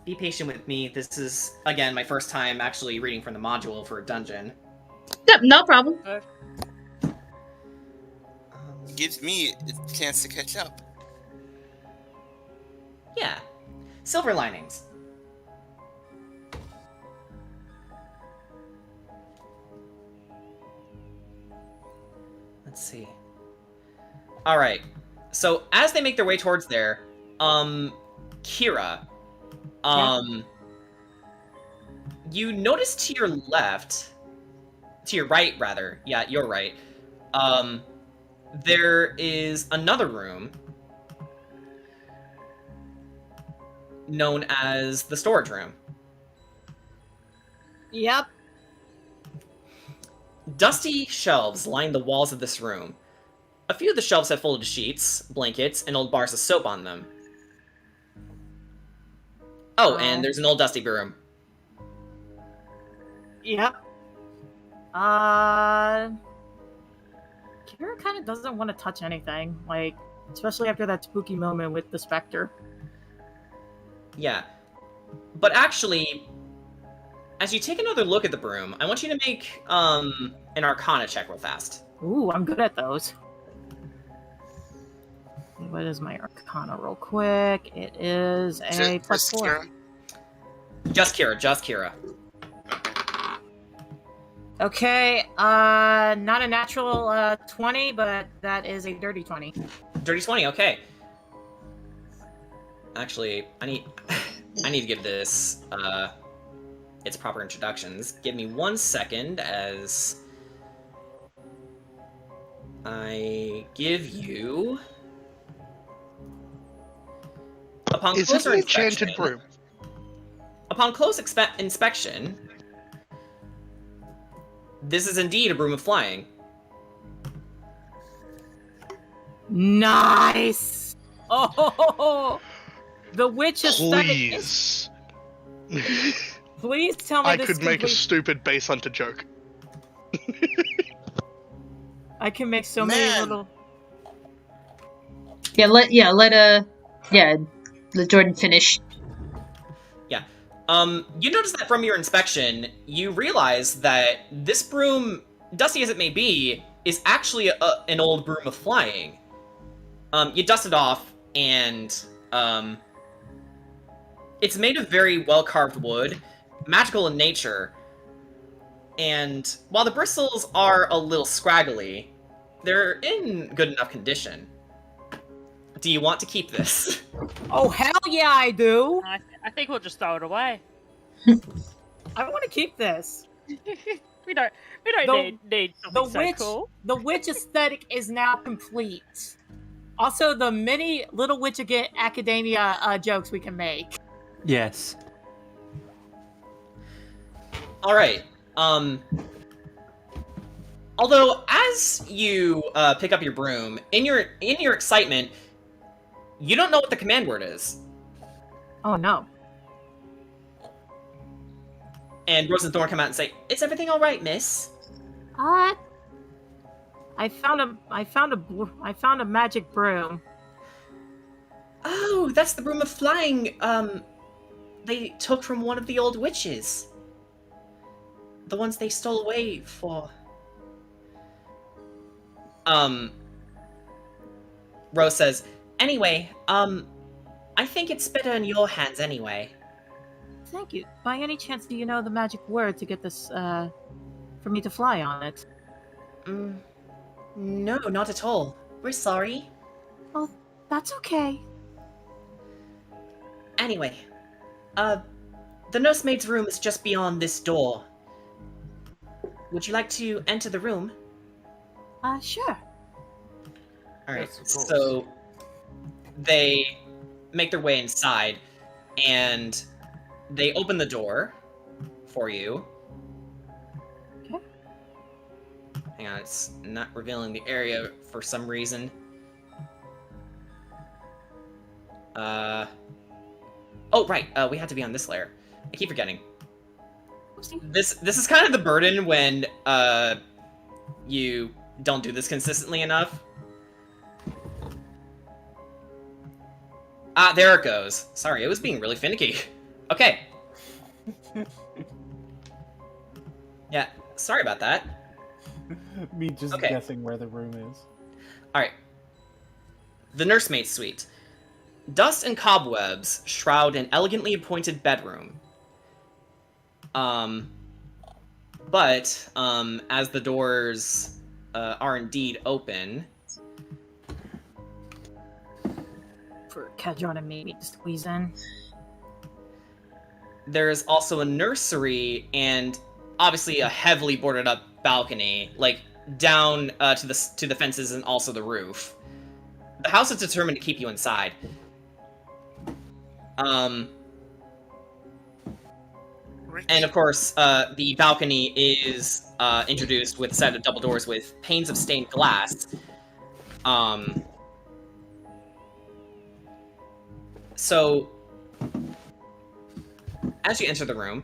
be patient with me. This is, again, my first time actually reading from the module for a dungeon. Yep, no problem. It gives me a chance to catch up. Yeah. Silver linings. Let's see. Alright. So, as they make their way towards there, Kira, you notice to your left, to your right, rather, yeah, your right, there is another room known as the storage room. Yep. Dusty shelves line the walls of this room. A few of the shelves have folded sheets, blankets, and old bars of soap on them. Oh, and there's an old dusty broom. Yep. Kira kind of doesn't want to touch anything, like, especially after that spooky moment with the specter. Yeah. But actually, as you take another look at the broom, I want you to make an Arcana check real fast. Ooh, I'm good at those. What is my Arcana real quick? It is a +4. Just Kira. Okay, not a natural 20, but that is a dirty 20. Dirty 20, okay. Actually, I need to give this its proper introductions. Give me 1 second as I give you upon Is closer it an inspection. enchanted broom? Upon close inspection, this is indeed a broom of flying. Nice! Oh, the witch aesthetic. Please. Please tell me I this could make a stupid base hunter joke. I can make so many little. Let Jordan finish. Yeah. You notice that from your inspection, you realize that this broom, dusty as it may be, is actually an old broom of flying. You dust it off, and it's made of very well-carved wood, magical in nature, and while the bristles are a little scraggly, they're in good enough condition. Do you want to keep this? Oh, hell yeah, I do! I think we'll just throw it away. I want to keep this. we don't need something so cool. The witch aesthetic is now complete. Also, the many Little Witch Academia jokes we can make. Yes. All right. Although, as you pick up your broom, in your excitement, you don't know what the command word is. Oh no. And Rose and Thorn come out and say, "Is everything all right, miss?" I found a magic broom. Oh, that's the broom of flying. They took from one of the old witches. The ones they stole away for. Rose says, "Anyway, I think it's better in your hands anyway." Thank you. By any chance, do you know the magic word to get this, for me to fly on it? No, not at all. We're sorry. Oh, that's okay. Anyway, the nursemaid's room is just beyond this door. Would you like to enter the room? Sure. Alright, Yes, of course. so they make their way inside, and they open the door for you. Okay. Hang on, it's not revealing the area for some reason. Oh, right, we have to be on this layer. I keep forgetting. This is kind of the burden when, you don't do this consistently enough. Ah, there it goes. Sorry, it was being really finicky. Okay. Yeah, sorry about that. Me just Okay. guessing where the room is. Alright. The nursemaid's suite. Dust and cobwebs shroud an elegantly appointed bedroom. But, as the doors are indeed open, for Kedron and maybe to squeeze in. There's also a nursery and obviously a heavily boarded up balcony, like down to the fences and also the roof. The house is determined to keep you inside. And of course, the balcony is introduced with a set of double doors with panes of stained glass. So, as you enter the room,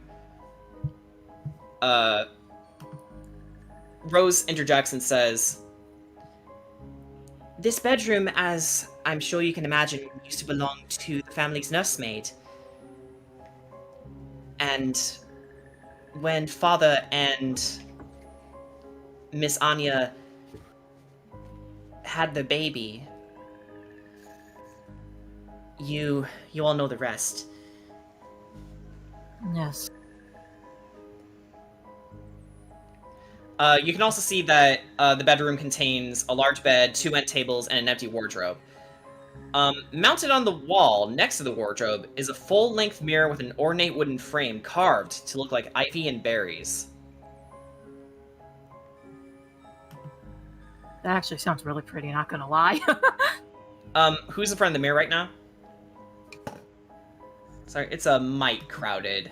Rose interjects and says, "This bedroom, as I'm sure you can imagine, used to belong to the family's nursemaid. And when Father and Miss Anya had the baby, you all know the rest." Yes. You can also see that the bedroom contains a large bed, 2 end tables, and an empty wardrobe. Mounted on the wall next to the wardrobe is a full-length mirror with an ornate wooden frame carved to look like ivy and berries. That actually sounds really pretty, not gonna lie. Who's in front of the mirror right now? Sorry, it's a mite crowded.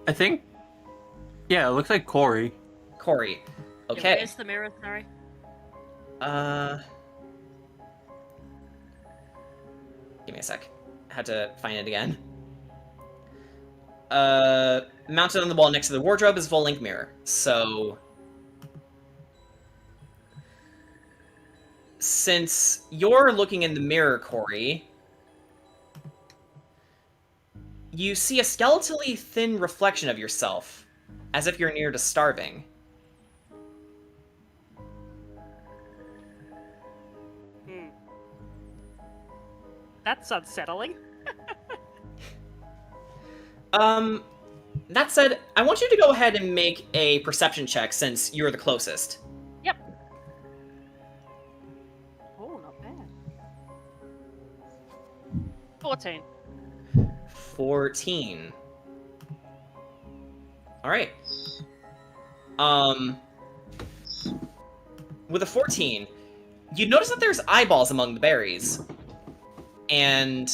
I think... Yeah, it looks like Corey. Corey. Yeah, Okay. where's the mirror, sorry? Give me a sec. I had to find it again. Mounted on the wall next to the wardrobe is a full-length mirror. So, since you're looking in the mirror, Corey, you see a skeletally thin reflection of yourself, as if you're near to starving. That's unsettling. That said, I want you to go ahead and make a perception check since you're the closest. Yep. Oh, not bad. 14. 14. Alright. With a 14, you notice that there's eyeballs among the berries. And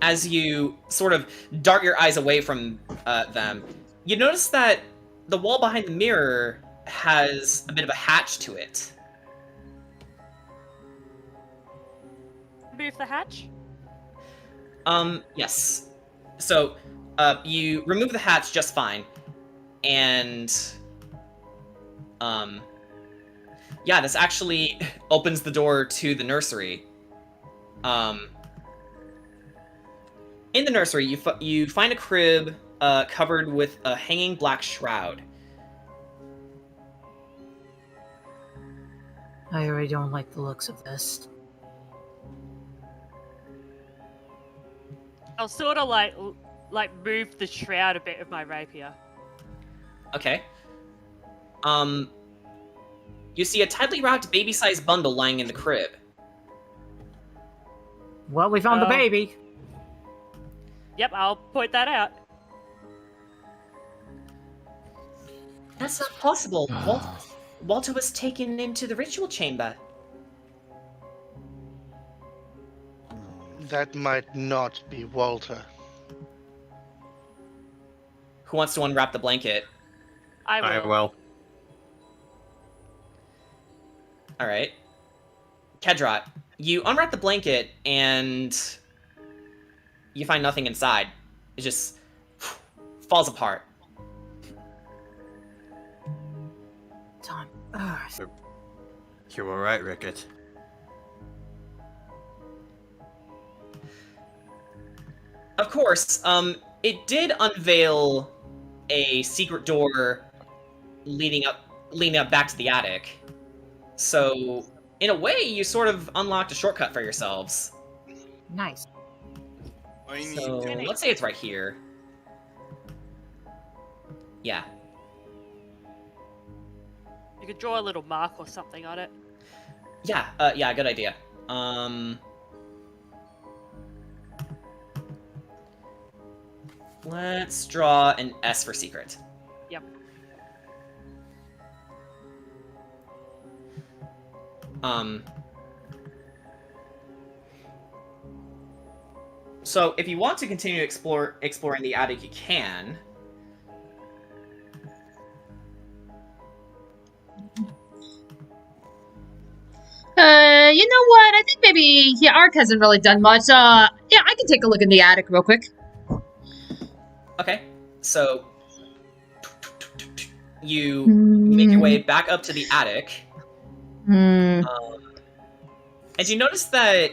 as you sort of dart your eyes away from them, you notice that the wall behind the mirror has a bit of a hatch to it. Move the hatch? Yes. So, you remove the hatch just fine. And, yeah, this actually opens the door to the nursery. In the nursery, you find a crib covered with a hanging black shroud. I really don't like the looks of this. I'll sort of like move the shroud a bit with my rapier. Okay. You see a tightly wrapped baby-sized bundle lying in the crib. Well, we found the baby. Yep, I'll point that out. That's not possible. Walter was taken into the ritual chamber. That might not be Walter. Who wants to unwrap the blanket? I will. I will. Alright. Kedrot, you unwrap the blanket and you find nothing inside. It just falls apart. Tom. You're alright, Rickett. Of course, it did unveil a secret door leading up back to the attic. So, in a way, you sort of unlocked a shortcut for yourselves. Nice. So, let's say it's right here. Yeah. You could draw a little mark or something on it. Yeah, yeah, good idea. Let's draw an S for secret. Yep. So if you want to continue exploring the attic, you can. You know what? I think maybe Ark hasn't really done much. Yeah, I can take a look in the attic real quick. Okay, so you make your way back up to the attic. And you notice that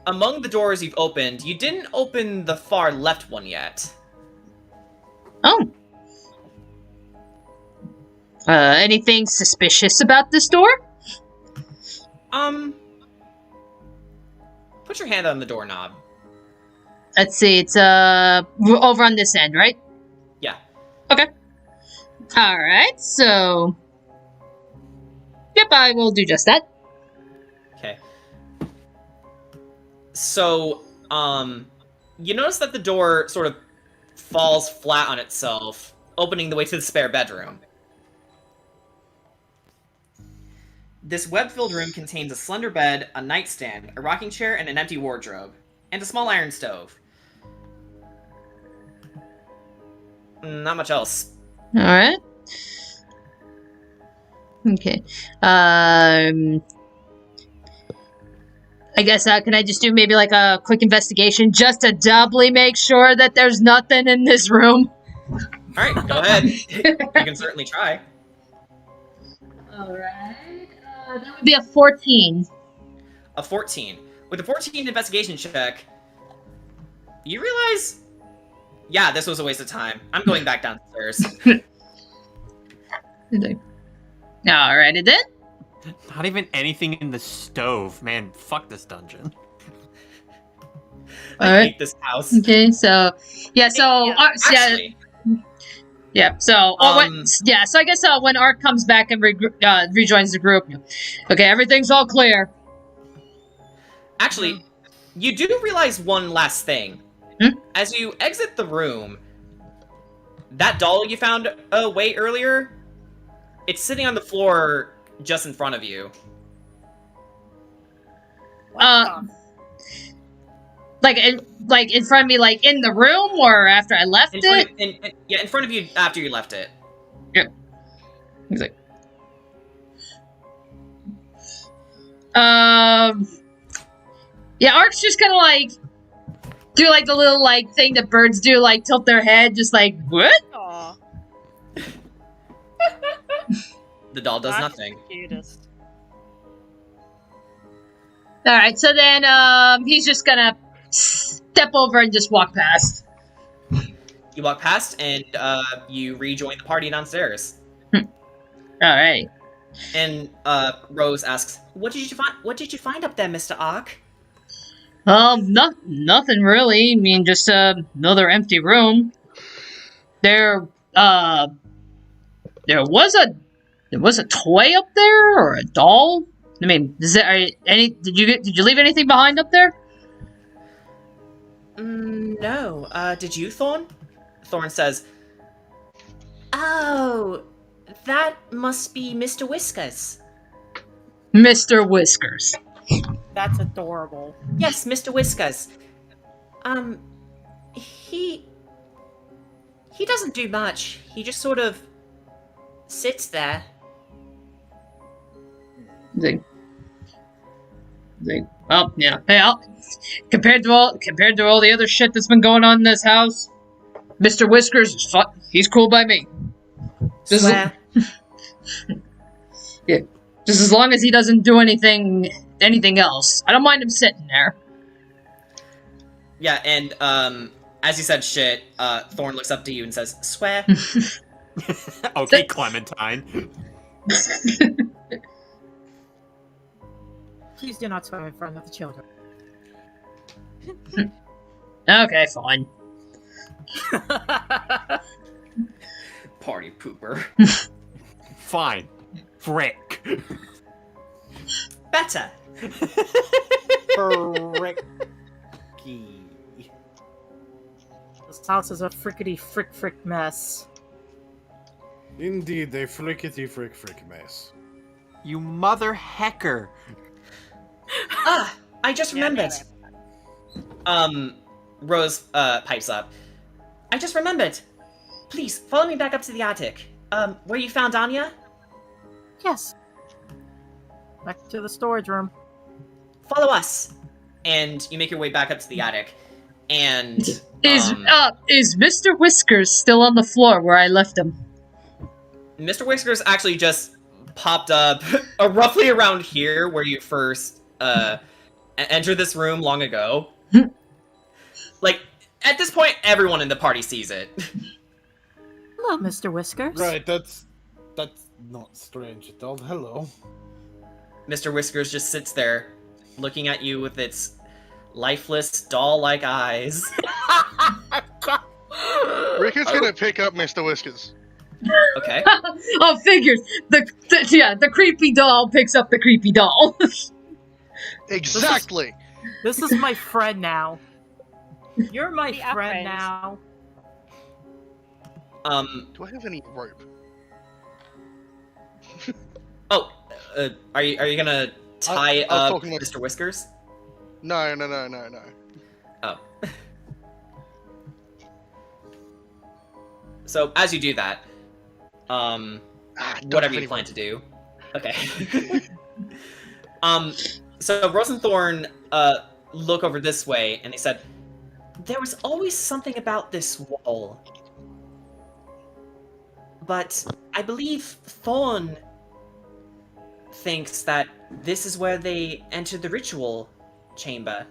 among the doors you've opened, you didn't open the far left one yet. Oh. Anything suspicious about this door? Put your hand on the doorknob. Let's see, it's over on this end, right? Yeah. Okay. Alright, so... Yep, I will do just that. Okay. So, you notice that the door sort of falls flat on itself, opening the way to the spare bedroom. This web-filled room contains a slender bed, a nightstand, a rocking chair, and an empty wardrobe, and a small iron stove. Not much else. Alright. Okay. I guess, can I just do maybe like a quick investigation just to doubly make sure that there's nothing in this room? Alright, go ahead. You can certainly try. Alright. That would be a 14. A 14. With a 14 investigation check, you realize... Yeah, this was a waste of time. I'm going back downstairs. Alrighty then. Not even anything in the stove. Man, fuck this dungeon. I hate this house. Okay, so... Yeah, so... Actually... Yeah, so so I guess when Art comes back and rejoins the group, okay, everything's all clear. Actually, you do realize one last thing. As you exit the room, that doll you found way earlier, it's sitting on the floor just in front of you. Like in front of me, like in the room, or after I left it? In front of you after you left it. Yeah. He's like, yeah, Art's just kind of like do like the little like thing that birds do, like tilt their head, just like what? Aww. The doll does nothing. Cutest. All right, so then he's just gonna step over and just walk past. You walk past, and you rejoin the party downstairs. All right. And Rose asks, "What did you find? What did you find up there, Mr. Ark?" Nothing really. I mean, just another empty room. There was a toy up there, or a doll. I mean, did you leave anything behind up there? No. Did you, Thorn? Thorn says, "Oh, that must be Mr. Whiskers." Mr. Whiskers. That's adorable. Yes, Mr. Whiskers. He doesn't do much. He just sort of sits there. Well, yeah. Hey, compared to all the other shit that's been going on in this house, Mr. Whiskers, he's cool by me. Swear. Yeah, just as long as he doesn't do anything else, I don't mind him sitting there. Yeah, and as you said shit, Thorn looks up to you and says, "Swear." Okay, Clementine. Please do not swear in front of the children. Okay, fine. Party pooper. Fine. Frick. Better. Fricky. This house is a frickety frick mess. Indeed, a frickety frick mess. You mother hecker. I just remembered. Rose pipes up. I just remembered. Please, follow me back up to the attic. Where you found Anya? Yes. Back to the storage room. Follow us. And you make your way back up to the attic. And Is Mr. Whiskers still on the floor where I left him? Mr. Whiskers actually just popped up roughly around here where you first entered this room long ago. Like, at this point, everyone in the party sees it. Hello, Mr. Whiskers. Right, that's not strange at all. Hello. Mr. Whiskers just sits there, looking at you with its lifeless, doll-like eyes. Ricket's gonna pick up Mr. Whiskers. Okay. Oh, figures. The creepy doll picks up the creepy doll. Exactly. This is my friend now. You're my We are friend friends. now. Do I have any rope? Are you gonna tie I'll up talk Mr. Whiskers? No. Oh. So, as you do that, Don't whatever have you any plan rope. to do. Okay. So Rosenthorn, look over this way, and they said, there was always something about this wall. But I believe Thorn thinks that this is where they entered the ritual chamber.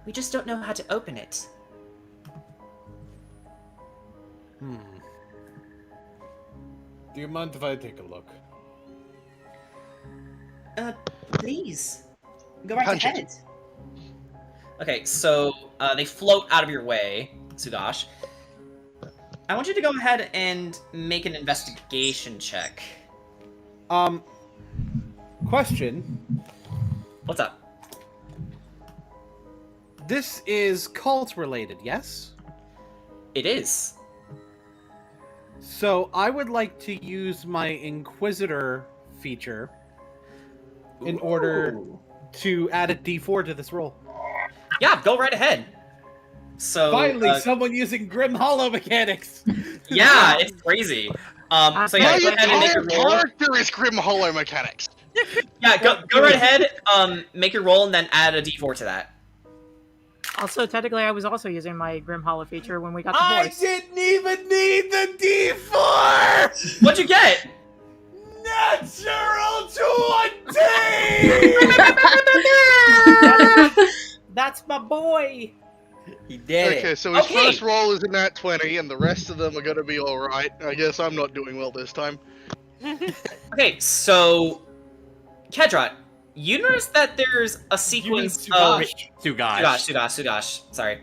We just don't know how to open it. Do you mind if I take a look? Please. Go right Punch it. ahead. Okay, so they float out of your way, Sugash. I want you to go ahead and make an investigation check. Question. What's up? This is cult related, yes? It is. So I would like to use my Inquisitor feature in order to add a D4 to this roll. Yeah, go right ahead. So Finally, someone using Grim Hollow mechanics. yeah, it's crazy. So yeah, My go ahead and make your entire roll. character is Grim Hollow mechanics. Yeah, go right ahead. Make your roll and then add a D4 to that. Also, technically, I was also using my Grim Hollow feature when we got the I voice. didn't even need the D4! What'd you get? Natural 20! That's my boy! He did Okay, it. so his Okay. first roll is a nat 20, and the rest of them are gonna be alright. I guess I'm not doing well this time. Okay, so Kedrot, you notice that there's a sequence of Sugash. Sorry,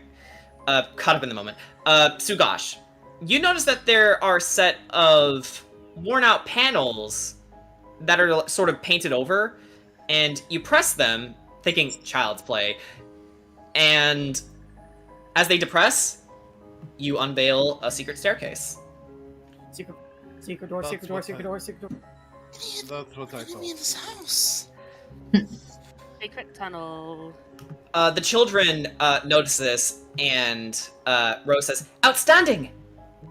caught up in the moment. Sugash, you notice that there are a set of worn-out panels that are sort of painted over, and you press them, thinking child's play, and as they depress, you unveil a secret staircase. Secret door, secret door, secret door, secret door. That's what I What do you thought. mean this house? Secret tunnel. The children notice this, and Rose says, "Outstanding!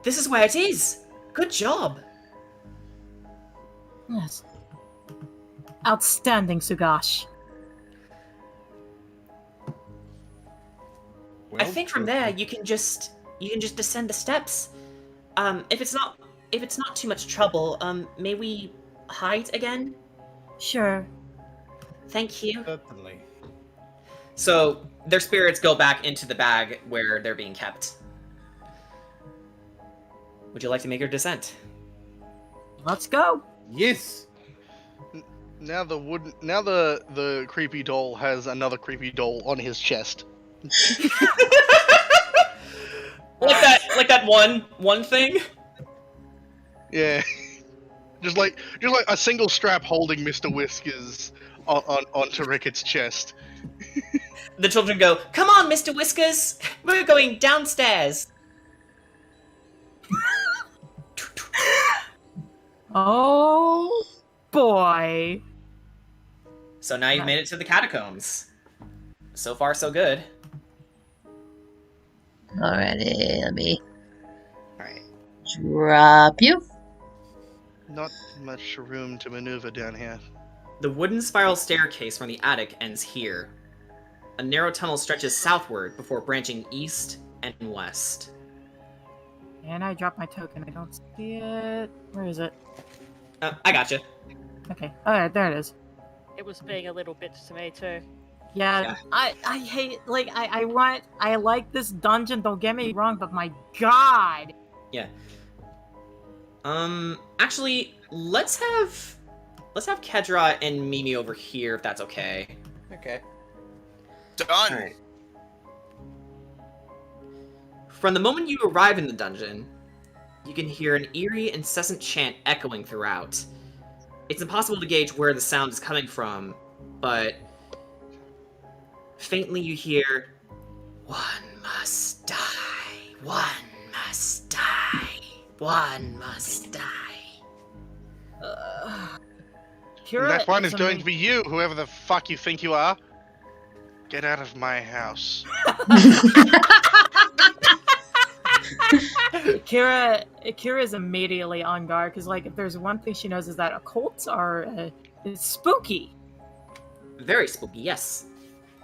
This is where it is. Good job." Yes. Outstanding, Sugash. I think from there you can just descend the steps. If it's not too much trouble, may we hide again? Sure. Thank you. Certainly. So their spirits go back into the bag where they're being kept. Would you like to make your descent? Let's go. Yes. Now the creepy doll has another creepy doll on his chest. like that one thing. Yeah. just like a single strap holding Mr. Whiskers onto Ricket's chest. The children go, "Come on, Mr. Whiskers! We're going downstairs!" Oh boy. So now you've made it to the catacombs. So far, so good. Alrighty, let me Alright. drop you. Not much room to maneuver down here. The wooden spiral staircase from the attic ends here. A narrow tunnel stretches southward before branching east and west. And I dropped my token. I don't see it. Where is it? I gotcha. Okay. Alright, there it is. It was being a little bitch to me too. Yeah, I hate, like, I like this dungeon, don't get me wrong, but my god! Yeah. Actually, let's have Kedra and Mimi over here, if that's okay. Okay. Done. Alright. From the moment you arrive in the dungeon, you can hear an eerie, incessant chant echoing throughout. It's impossible to gauge where the sound is coming from, but faintly you hear, "One must die, one must die, one must die." That one is going to be you, whoever the fuck you think you are. Get out of my house. Kira is immediately on guard, because, like, if there's one thing she knows is that occults are it's spooky. Very spooky, yes.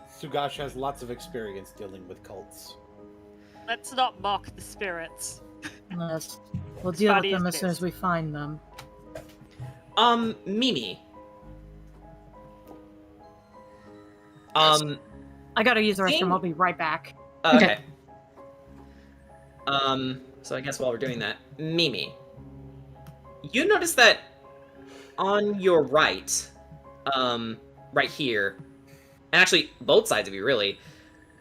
Sugash has lots of experience dealing with cults. Let's not mock the spirits. Yes. We'll deal with funny them as as soon this. as we find them. Mimi. I gotta use the restroom, Thing- I'll be right back. Okay. So I guess while we're doing that, Mimi, you notice that on your right, right here, and actually both sides of you, really,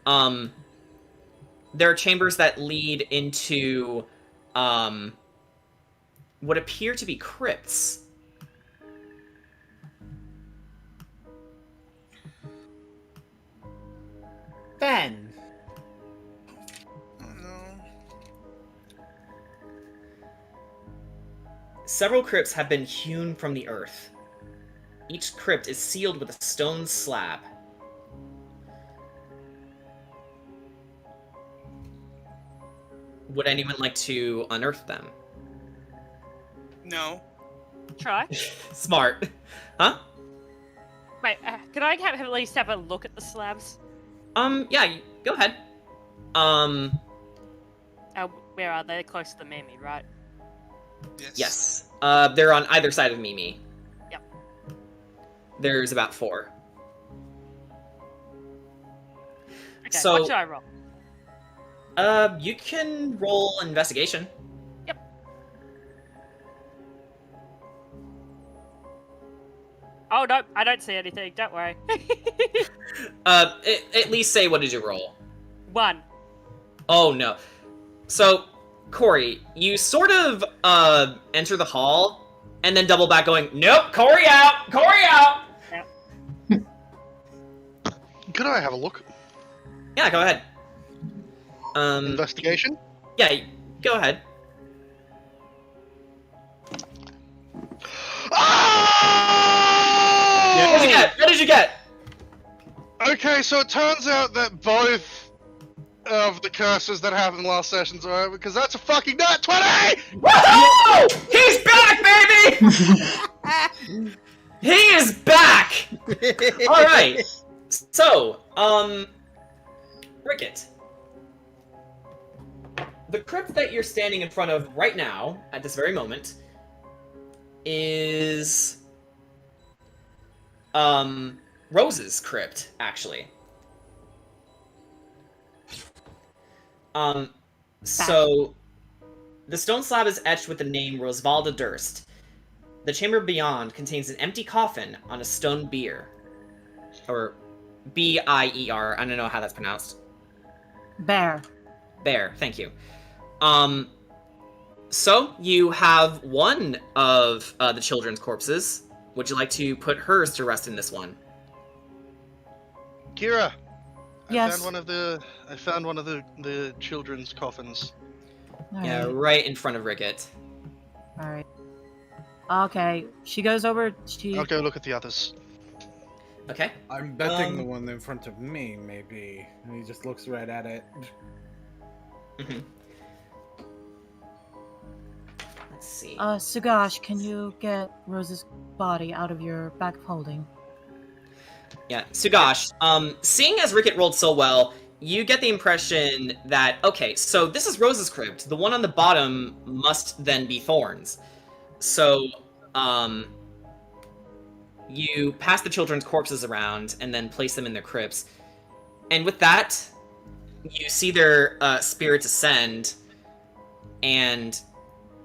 there are chambers that lead into, what appear to be crypts. Ben! Oh no. Several crypts have been hewn from the earth. Each crypt is sealed with a stone slab. Would anyone like to unearth them? No. Try. Smart. Huh? Wait, can I at least have a look at the slabs? Yeah, go ahead. Where are they? Close to Mimi, right? Yes. They're on either side of Mimi. Yep. There's about 4. Okay, So- what should I roll? You can roll investigation. Yep. Oh, no, I don't see anything. Don't worry. At least say what did you roll? 1. Oh, no. So, Corey, you sort of, enter the hall, and then double back going, "Nope, Corey out! Corey out!" Could I have a look? Yeah, go ahead. Investigation? Yeah, go ahead. Ah! What did you get? What did you get? Okay, so it turns out that both of the curses that happened in last sessions are over, because that's a fucking nat 20! Woohoo! He's back, baby! He is back! Alright. So, Rickett. The crypt that you're standing in front of right now, at this very moment, is Rose's crypt, actually. So the stone slab is etched with the name Rosvalda Durst. The chamber beyond contains an empty coffin on a stone bier. Or B-I-E-R, I don't know how that's pronounced. Bear. There, thank you. So you have one of the children's corpses. Would you like to put hers to rest in this one? Kira, Yes. I found one of the children's coffins. Yeah, Alright. right in front of Ricket. Alright. Okay, she goes over. I'll go look at the others. Okay. I'm betting the one in front of me, maybe. And he just looks right at it. Mm-hmm. Let's see. Sugash, can you get Rose's body out of your bag of holding? Yeah, Sugash, seeing as Ricket rolled so well, you get the impression that, okay, so this is Rose's crypt. The one on the bottom must then be Thorn's. So, you pass the children's corpses around and then place them in their crypts. And with that, you see their spirits ascend, and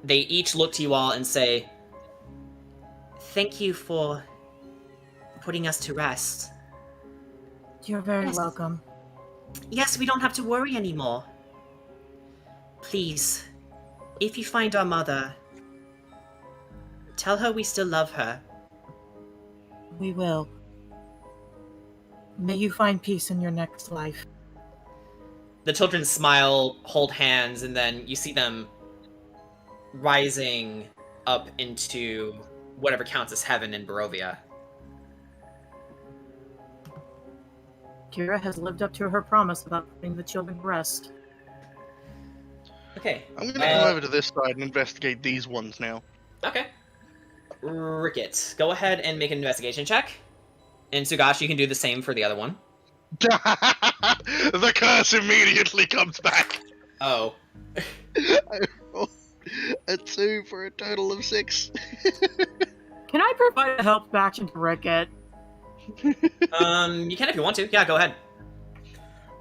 they each look to you all and say, "Thank you for putting us to rest." You're very welcome. Yes, we don't have to worry anymore. Please, if you find our mother, tell her we still love her. We will. May you find peace in your next life. The children smile, hold hands, and then you see them rising up into whatever counts as heaven in Barovia. Kira has lived up to her promise about putting the children to rest. Okay. I'm gonna come over to this side and investigate these ones now. Okay. Ricket, go ahead and make an investigation check. And Sugash, you can do the same for the other one. The curse immediately comes back. Oh. I rolled a 2 for a total of 6. Can I provide a help action to Ricket? You can if you want to. Yeah, go ahead.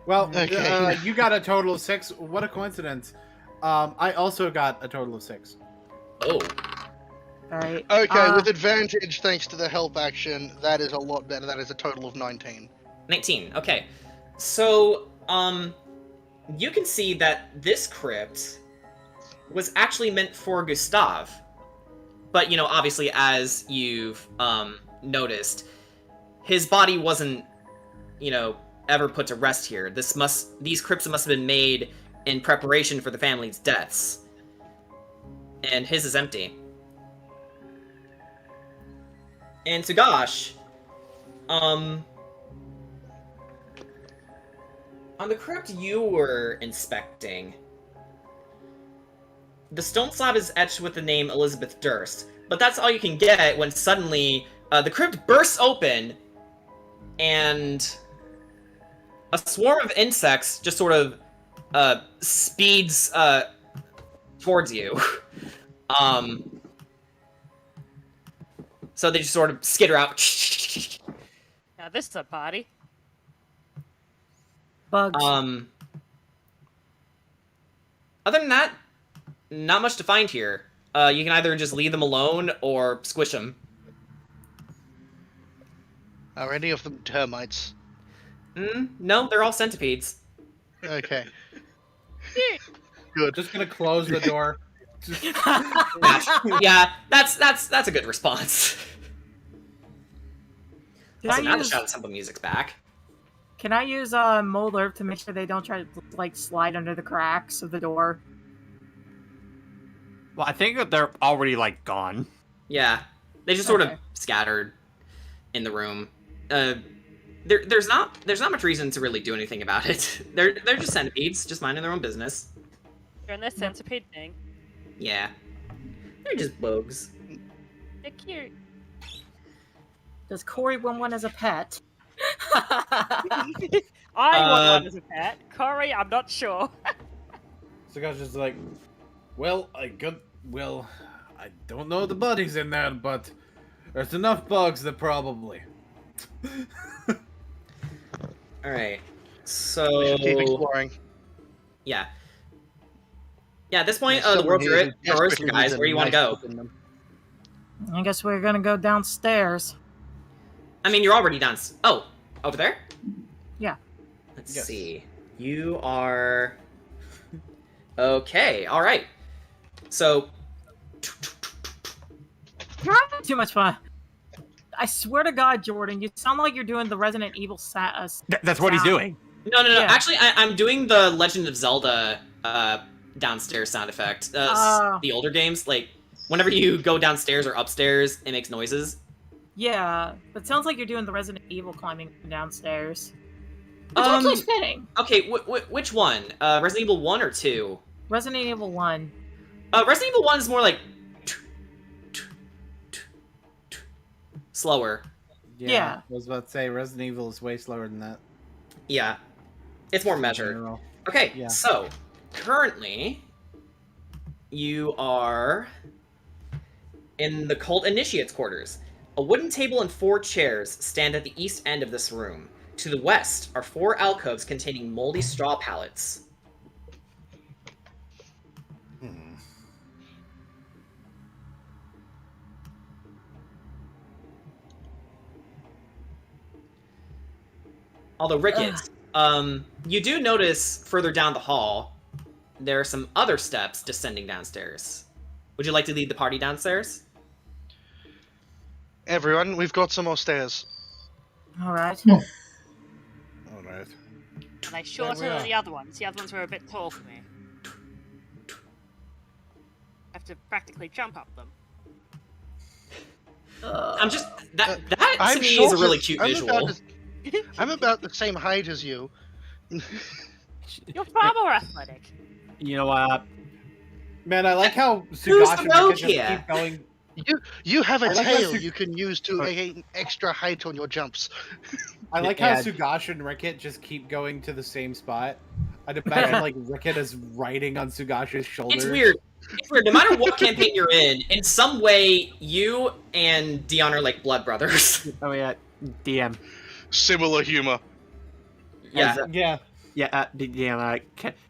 Well, Okay. you got a total of 6. What a coincidence. I also got a total of 6. Oh. Alright. Okay, with advantage thanks to the help action, that is a lot better. That is a total of 19. 19. Okay. So, you can see that this crypt was actually meant for Gustav. But, you know, obviously, as you've, noticed, his body wasn't, you know, ever put to rest here. These crypts must have been made in preparation for the family's deaths. And his is empty. And Sugash, on the crypt you were inspecting, the stone slab is etched with the name Elizabeth Durst, but that's all you can get when suddenly the crypt bursts open, and a swarm of insects just sort of speeds towards you. So they just sort of skitter out. Now this is a party. Bugs. Other than that, not much to find here. You can either just leave them alone or squish them. Are any of them termites? No, they're all centipedes. Okay. Good. Just gonna close the door. Yeah, that's a good response. Also, now the Shout at Simple music's back. Can I use mold herb to make sure they don't try to like slide under the cracks of the door? Well, I think that they're already like gone. Yeah, they just sort of scattered in the room. There's not much reason to really do anything about it. They're just centipedes, just minding their own business. Doing their centipede thing. Yeah, they're just bugs. They're cute. Does Corey want one as a pet? I want one as a pet. Corey, I'm not sure. So guy's just like, well, I don't know the bodies in there, but there's enough bugs that probably. Alright, so... We should keep exploring. Yeah. Yeah, at this point, the world's yours, guys. Where do you want to go? I guess we're gonna go downstairs. I mean, you're already down. Oh, over there? Yeah. Let's see. You are... Okay, alright. So... You're having too much fun. I swear to God, Jordan, you sound like you're doing the Resident Evil That's what he's doing. No. Yeah. Actually, I'm doing the Legend of Zelda downstairs sound effect. The older games, like whenever you go downstairs or upstairs, it makes noises. Yeah, but it sounds like you're doing the Resident Evil climbing downstairs. Which actually is fitting. Okay, which one? Resident Evil 1 or 2? Resident Evil 1. Resident Evil 1 is more like slower. Yeah. I was about to say Resident Evil is way slower than that. Yeah. It's more measured. General. Okay, Yeah. so currently you are in the Cult Initiate's quarters. A wooden table and 4 chairs stand at the east end of this room. To the west are 4 alcoves containing moldy straw pallets. Although, Ricket, you do notice further down the hall, there are some other steps descending downstairs. Would you like to lead the party downstairs? Everyone, we've got some more stairs. Alright. All right. Are they shorter than the other ones? The other ones were a bit tall for me. I have to practically jump up them. I'm just... That I'm to me short is a really as- cute I'm visual. I'm about the same height as you. You're far more athletic. You know what? Man, I like how Who's Sugash the and rogue Ricket just here? keep going. You have a I like tail that you can use to gain extra height on your jumps. I like Yeah. how Sugash and Ricket just keep going to the same spot. I'd imagine like Ricket is riding on Sugash's shoulder. It's weird. It's weird. No matter what campaign you're in some way, you and Dion are like blood brothers. Oh yeah, DM. Similar humor. Yeah. Yeah. Yeah, DM.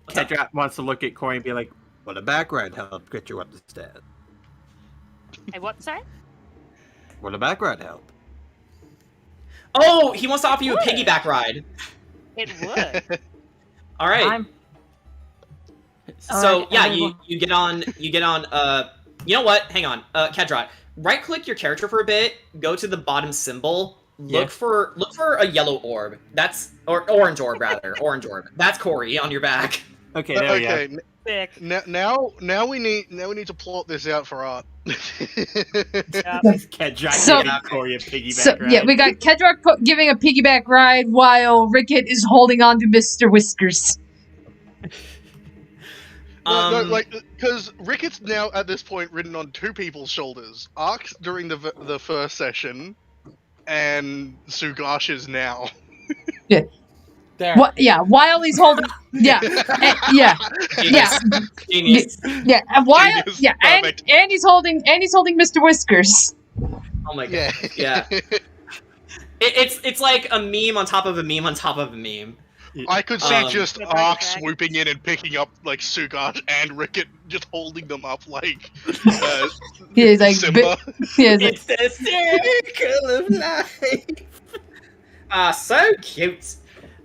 Kedra wants to look at Corey and be like, "Well, the background helped get you up the stairs. Hey, what say? Well, the background helped." Oh, he wants to offer you a piggyback ride. It would. All right. So Alright, yeah, everyone. you get on. You know what? Hang on, Kedra. Right click your character for a bit. Go to the bottom symbol. Look for a yellow orb. That's or orange orb rather. Orange orb. That's Corey on your back. Okay, there we go. Okay, Sick. now we need to plot this out for art. Kedra So- giving Corey a piggyback So ride. yeah, we got Kedrock giving a piggyback ride while Ricket is holding on to Mr. Whiskers. No, like, because Ricket's now at this point ridden on 2 people's shoulders. Ark during the first session, and Sugash is now. There. What? Yeah, while he's holding. Yeah, yeah, yeah, Genius. yeah. And while, Genius, yeah, perfect. and he's holding Oh Mr. Whiskers. my god. Yeah. Yeah. It's like a meme on top of a meme on top of a meme. I could see just Yeah, Ark dragons. swooping in and picking up like Sugash and Ricket, just holding them up like He's like, Simba. yeah, he's like, It's the circle of life. So cute.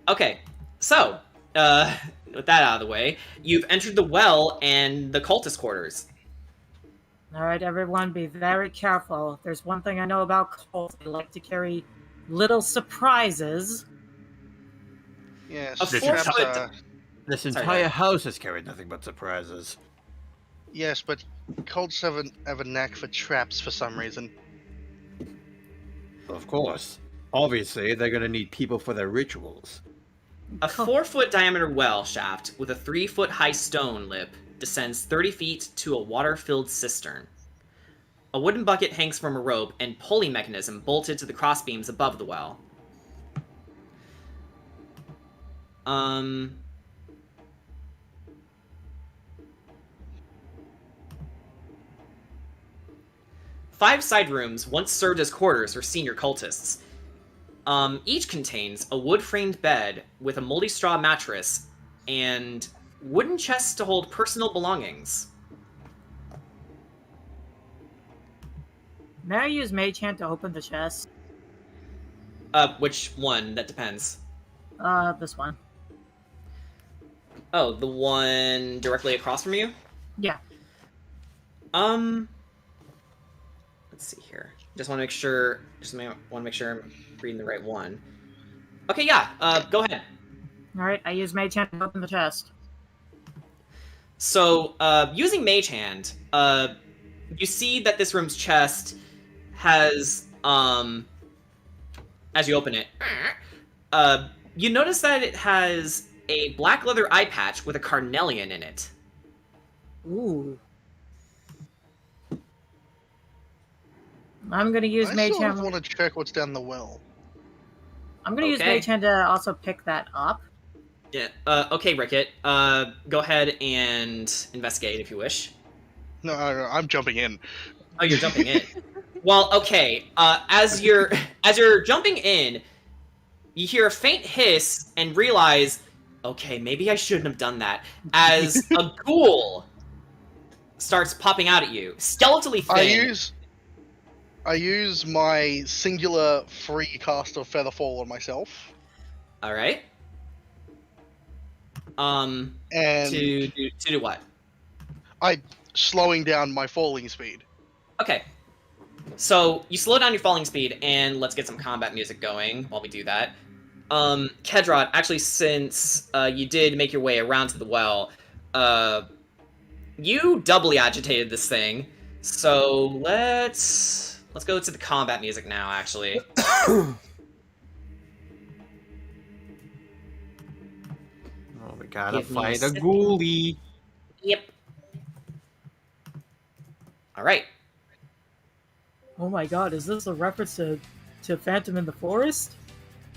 Okay, so with that out of the way, you've entered the well and the cultist quarters. Alright, everyone, be very careful. There's one thing I know about cults. They like to carry little surprises. Yes, A traps 4-foot are- This Sorry, entire Dad. house has carried nothing but surprises. yes, but cults have a knack for traps for some reason. Of course. Obviously, they're gonna need people for their rituals. A 4-foot diameter well shaft with a 3-foot high stone lip descends 30 feet to a water-filled cistern. A wooden bucket hangs from a rope and pulley mechanism bolted to the crossbeams above the well. Five side rooms once served as quarters for senior cultists. Each contains a wood-framed bed with a moldy straw mattress and wooden chests to hold personal belongings. May I use Mage Hand to open the chest? Which one? That depends. This one. Oh, the one directly across from you? Yeah. Let's see here. Just want to make sure. Want to make sure I'm reading the right one. Okay, yeah. Go ahead. Alright, I use Mage Hand to open the chest. So, using Mage Hand, you see that this room's chest has, as you open it, you notice that it has a black leather eye patch with a carnelian in it. Ooh. I'm gonna use I Mage sort of Hand. want to check what's down the well. I'm gonna use Okay. Mage Hand to also pick that up. Yeah. Okay, Ricket. Go ahead and investigate if you wish. No, I'm jumping in. Oh, you're jumping in. Well, okay. As you're jumping in, you hear a faint hiss and realize, okay, maybe I shouldn't have done that. As a ghoul starts popping out at you, skeletally thin. I use my singular free cast of Featherfall on myself. All right. And to do what? Slowing down my falling speed. Okay. So you slow down your falling speed, and let's get some combat music going while we do that. Kedrot, actually, since you did make your way around to the well, you doubly agitated this thing. So let's go to the combat music now, actually. Oh, we gotta Give me fight a second. ghoulie. Yep. All right. Oh my god, is this a reference to Phantom in the Forest?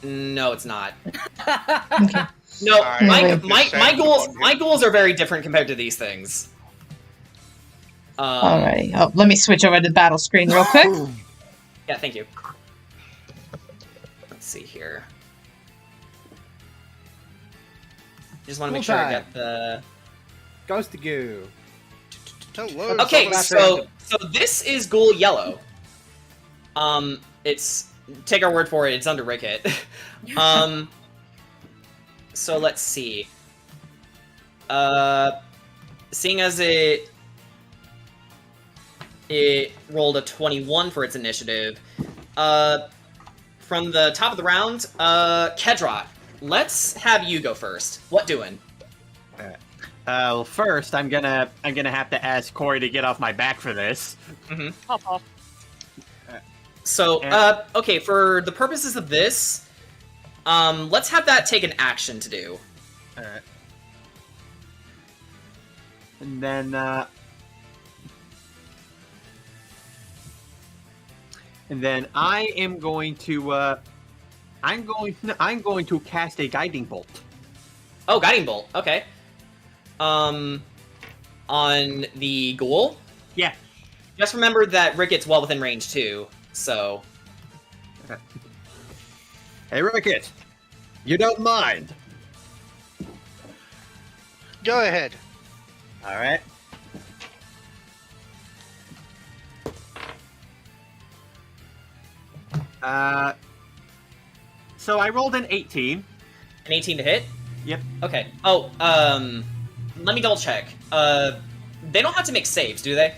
No, it's not. Okay. No, I my goals are very different compared to these things. Alright, let me switch over to the battle screen real quick. Yeah, thank you. Let's see here. Just want to make sure I get the. Goes to goo. Hello. Okay, someone- so this is Ghoul Yellow. It's take our word for it. It's under Ricket. So let's see. Seeing as it rolled a 21 for its initiative, from the top of the round, Kedrot, let's have you go first. What doing? Well, first I'm gonna have to ask Corey to get off my back for this. Mm-hmm. Hop off. So, okay, for the purposes of this, let's have that take an action to do. Alright. And then, I am going to, I'm going to cast a guiding bolt. Oh, guiding bolt. Okay. On the ghoul. Yeah. Just remember that Ricket's well within range too. So. Okay. Hey, Ricket, you don't mind? Go ahead. All right. So I rolled an 18. An 18 to hit? Yep. Okay. Oh, let me double check. They don't have to make saves, do they?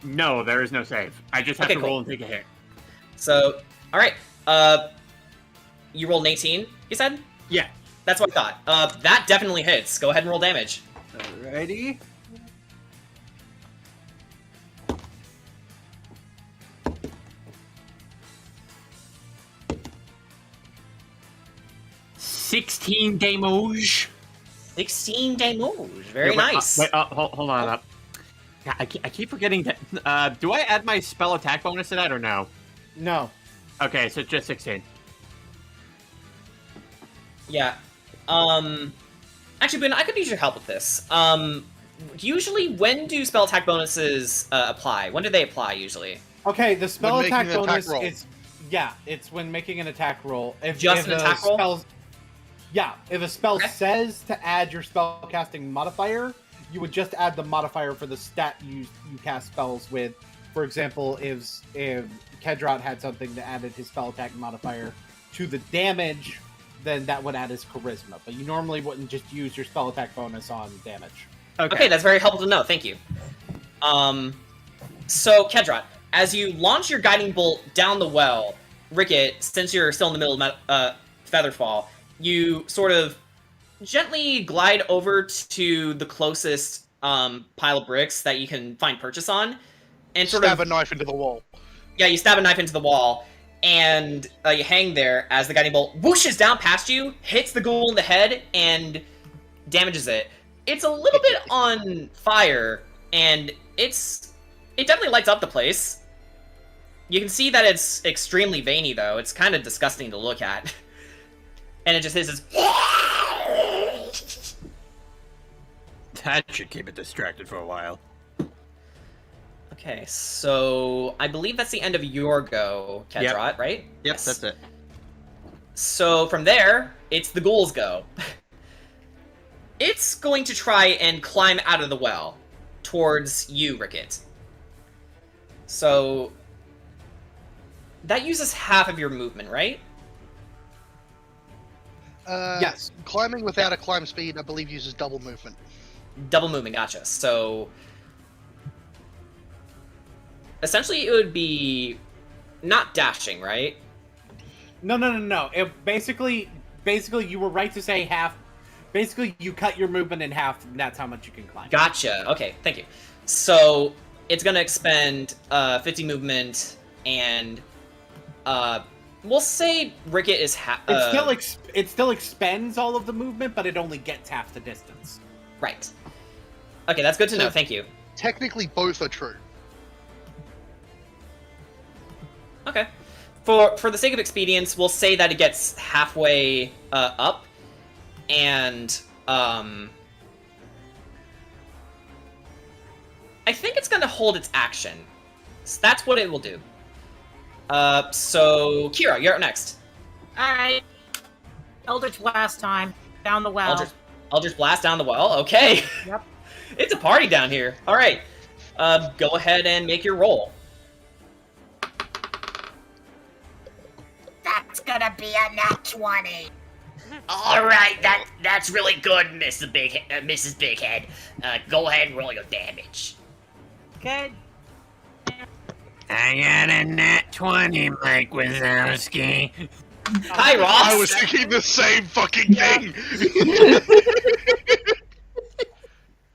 No, there is no save. I just have Okay, to cool. roll and take a hit. So, alright. You rolled an 18, you said? Yeah. That's what I thought. That definitely hits. Go ahead and roll damage. Alrighty. $16 damage. 16 damage. Very Yeah, wait, nice. Hold on up. Yeah, I keep forgetting that. Do I add my spell attack bonus to that or no? No. Okay, so just 16. Yeah. Actually, Ben, I could use your help with this. Usually, when do spell attack bonuses apply? When do they apply, usually? Okay, the spell When attack making an attack bonus roll. is it's when making an attack roll. If Just an a attack roll? spell- Yeah, if a spell Okay. says to add your spell casting modifier, you would just add the modifier for the stat you cast spells with. For example, if Kedrot had something that added his spell attack modifier to the damage, then that would add his charisma. But you normally wouldn't just use your spell attack bonus on damage. Okay, that's very helpful to know. Thank you. So, Kedrot, as you launch your guiding bolt down the well, Ricket, since you're still in the middle of Featherfall, you sort of gently glide over to the closest pile of bricks that you can find purchase on, and sort Stab of a knife into the wall. Yeah, you stab a knife into the wall, and you hang there as the guiding bolt whooshes down past you, hits the ghoul in the head, and damages it. It's a little bit on fire, and it definitely lights up the place. You can see that it's extremely veiny, though. It's kind of disgusting to look at. And it just hisses. That should keep it distracted for a while. Okay, so I believe that's the end of your go, Kedrot, right? Yep, Yes. that's it. So from there, it's the ghoul's go. It's going to try and climb out of the well towards you, Ricket. So that uses half of your movement, right? Yes. Climbing without a climb speed, I believe, uses double movement. Double movement, gotcha. So essentially it would be not dashing, right? No. It basically, you were right to say half. Basically, you cut your movement in half, and that's how much you can climb. Gotcha. Okay, thank you. So it's gonna expend 50 movement, and we'll say Ricket is It still expends all of the movement, but it only gets half the distance. right. Okay, that's good to know. Thank you. Technically, both are true. Okay. For the sake of expedience, we'll say that it gets halfway up, and I think it's gonna hold its action. So that's what it will do. So Kira, you're up next. Alright. Eldritch Blast time. Down the well. Eldritch Blast down the well. Okay. Yep. It's a party down here. All right. Go ahead and make your roll. That's gonna be a nat 20. All right, that's really good, Mrs. Bighead. Go ahead and roll your damage. Okay. I got a nat 20, Mike Wazowski. Hi, Ross. I was thinking the same fucking thing.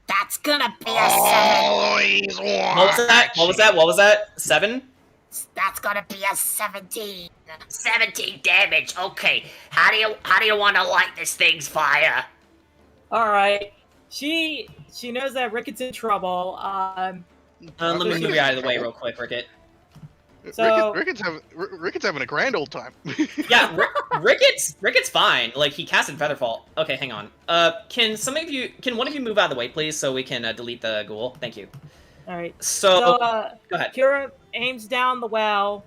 That's gonna be a 7. Always What was that? 7? That's gonna be a 17. 17 damage. Okay. How do you want to light this thing's fire? Alright. She knows that Ricket's in trouble. Let me move you out of the way real quick, Ricket. So Ricket's having a grand old time. Yeah, Ricket's fine. Like, he casted Featherfall. Okay, hang on. Can one of you move out of the way, please, so we can delete the ghoul? Thank you. Alright. So go ahead. Kira aims down the well.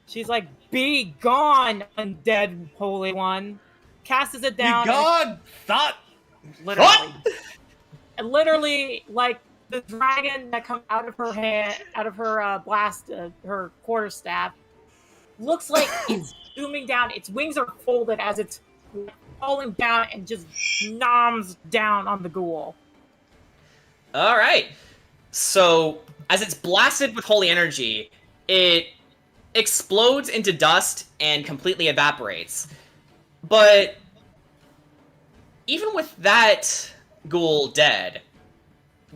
She's like, "Be gone, undead holy one." Casts it down. Be gone! Thought! Literally. And literally, like, the dragon that comes out of her hand, out of her blast, her quarterstaff, looks like it's zooming down. Its wings are folded as it's falling down and just noms down on the ghoul. All right. So, as it's blasted with holy energy, it explodes into dust and completely evaporates. But even with that ghoul dead,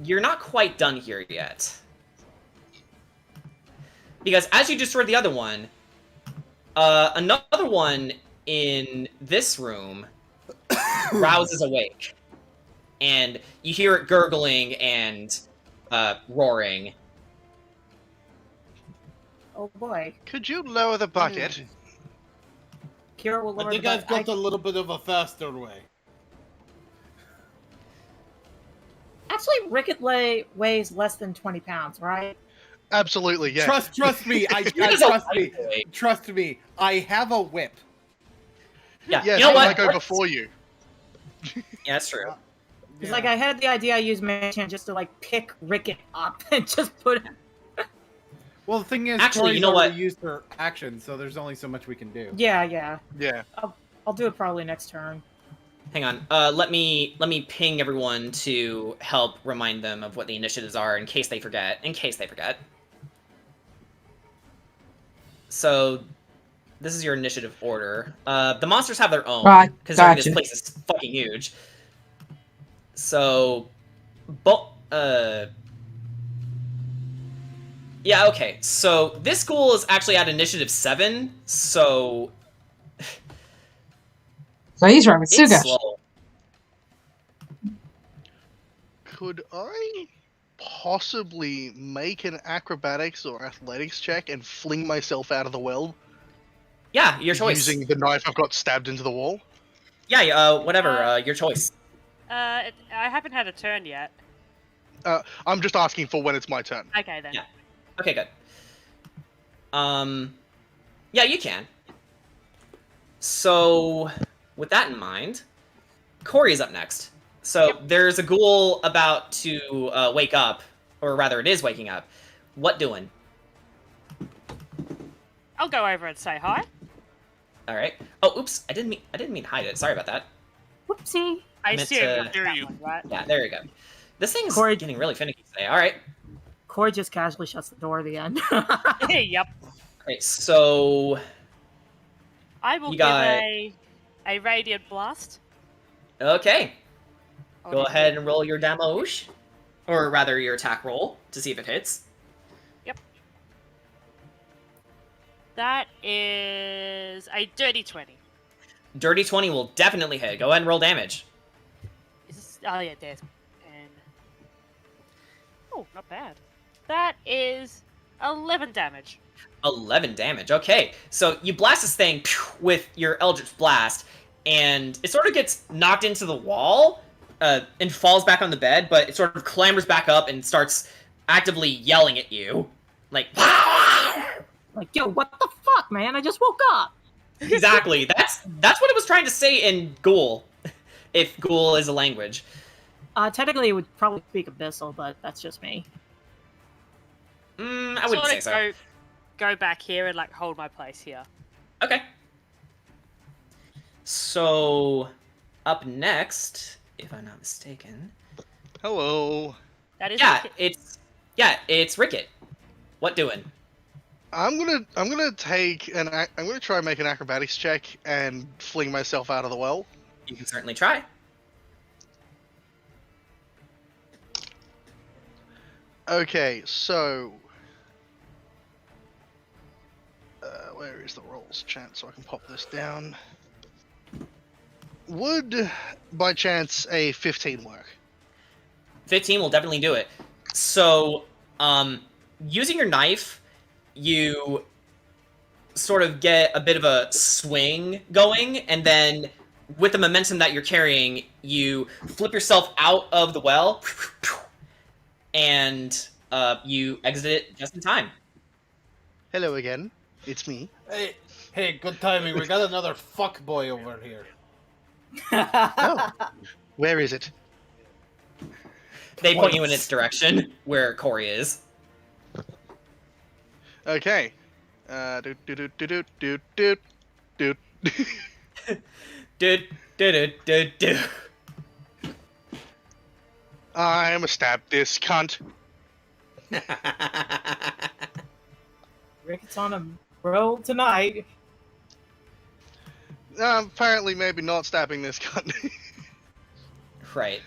you're not quite done here yet. Because as you destroyed the other one, another one in this room rouses awake. And you hear it gurgling and roaring. Oh boy. Could you lower the bucket? Kira will lower I think the I've bucket. got a little bit of a faster way. Actually, Ricket weighs less than 20 pounds, right? Absolutely, yeah. Trust me. Trust me. I have a whip. Yeah, Yes, you know I what? might go before you. Yeah, that's true. It's like I had the idea I used Machan just to like pick Ricket up and just put him. Well, the thing is, Actually, Tori's you know already what? used her action, so there's only so much we can do. Yeah. Yeah. I'll do it probably next turn. Hang on. Let me ping everyone to help remind them of what the initiatives are in case they forget. So, this is your initiative order. The monsters have their own, Right, considering this gotcha. place is fucking huge. So, yeah, okay. So this ghoul is actually at initiative 7, so So he's right with it's Sugash. slow. Could I possibly make an acrobatics or athletics check and fling myself out of the well? Yeah, your choice. Using the knife I've got stabbed into the wall? Yeah, whatever, your choice. I haven't had a turn yet. I'm just asking for when it's my turn. Okay then. Yeah. Okay, good. Yeah, you can. So, with that in mind, Corey's up next. So, there's a ghoul about to wake up, or rather, it is waking up. What doing? I'll go over and say hi. All right. Oh, oops! I didn't mean to hide it. Sorry about that. Whoopsie. I Meant assume to- you'll hear you. One, right? Yeah, there you go. This thing is Corey- getting really finicky today. All right. Corey just casually shuts the door at the end. Yep. Okay, so I will You give got- a radiant blast. okay, Oh, go no. ahead and roll your damage, or rather your attack roll to see if it hits. That is a dirty 20. Dirty 20 will definitely hit. Go ahead and roll damage. Is this... Oh yeah, there's... And... Oh, not bad. That is 11 damage. 11 damage. Okay, so you blast this thing with your Eldritch Blast, and it sort of gets knocked into the wall and falls back on the bed, but it sort of clambers back up and starts actively yelling at you. Like, Like, yo, what the fuck, man? I just woke up. exactly. That's what it was trying to say in Ghoul, if Ghoul is a language. Technically, it would probably speak Abyssal, but that's just me. I wouldn't say so. Go back here and like hold my place here. Okay. So, up next, if I'm not mistaken. Hello. That is it's Ricket. What doing? I'm gonna try and make an acrobatics check and fling myself out of the well. You can certainly try. Okay, so where is the rolls chat so I can pop this down? Would by chance a 15 work? 15 will definitely do it. So, using your knife, you sort of get a bit of a swing going, and then with the momentum that you're carrying, you flip yourself out of the well, and you exit it just in time. Hello again, it's me. Hey, good timing. We got another fuck boy over here. Oh, where is it? They point you in its direction, where Corey is. Okay. Do do do do do do do Do, do, do, do. I'm a stab this cunt. Ricket's on a roll tonight. Apparently, maybe not stabbing this cunt. Right.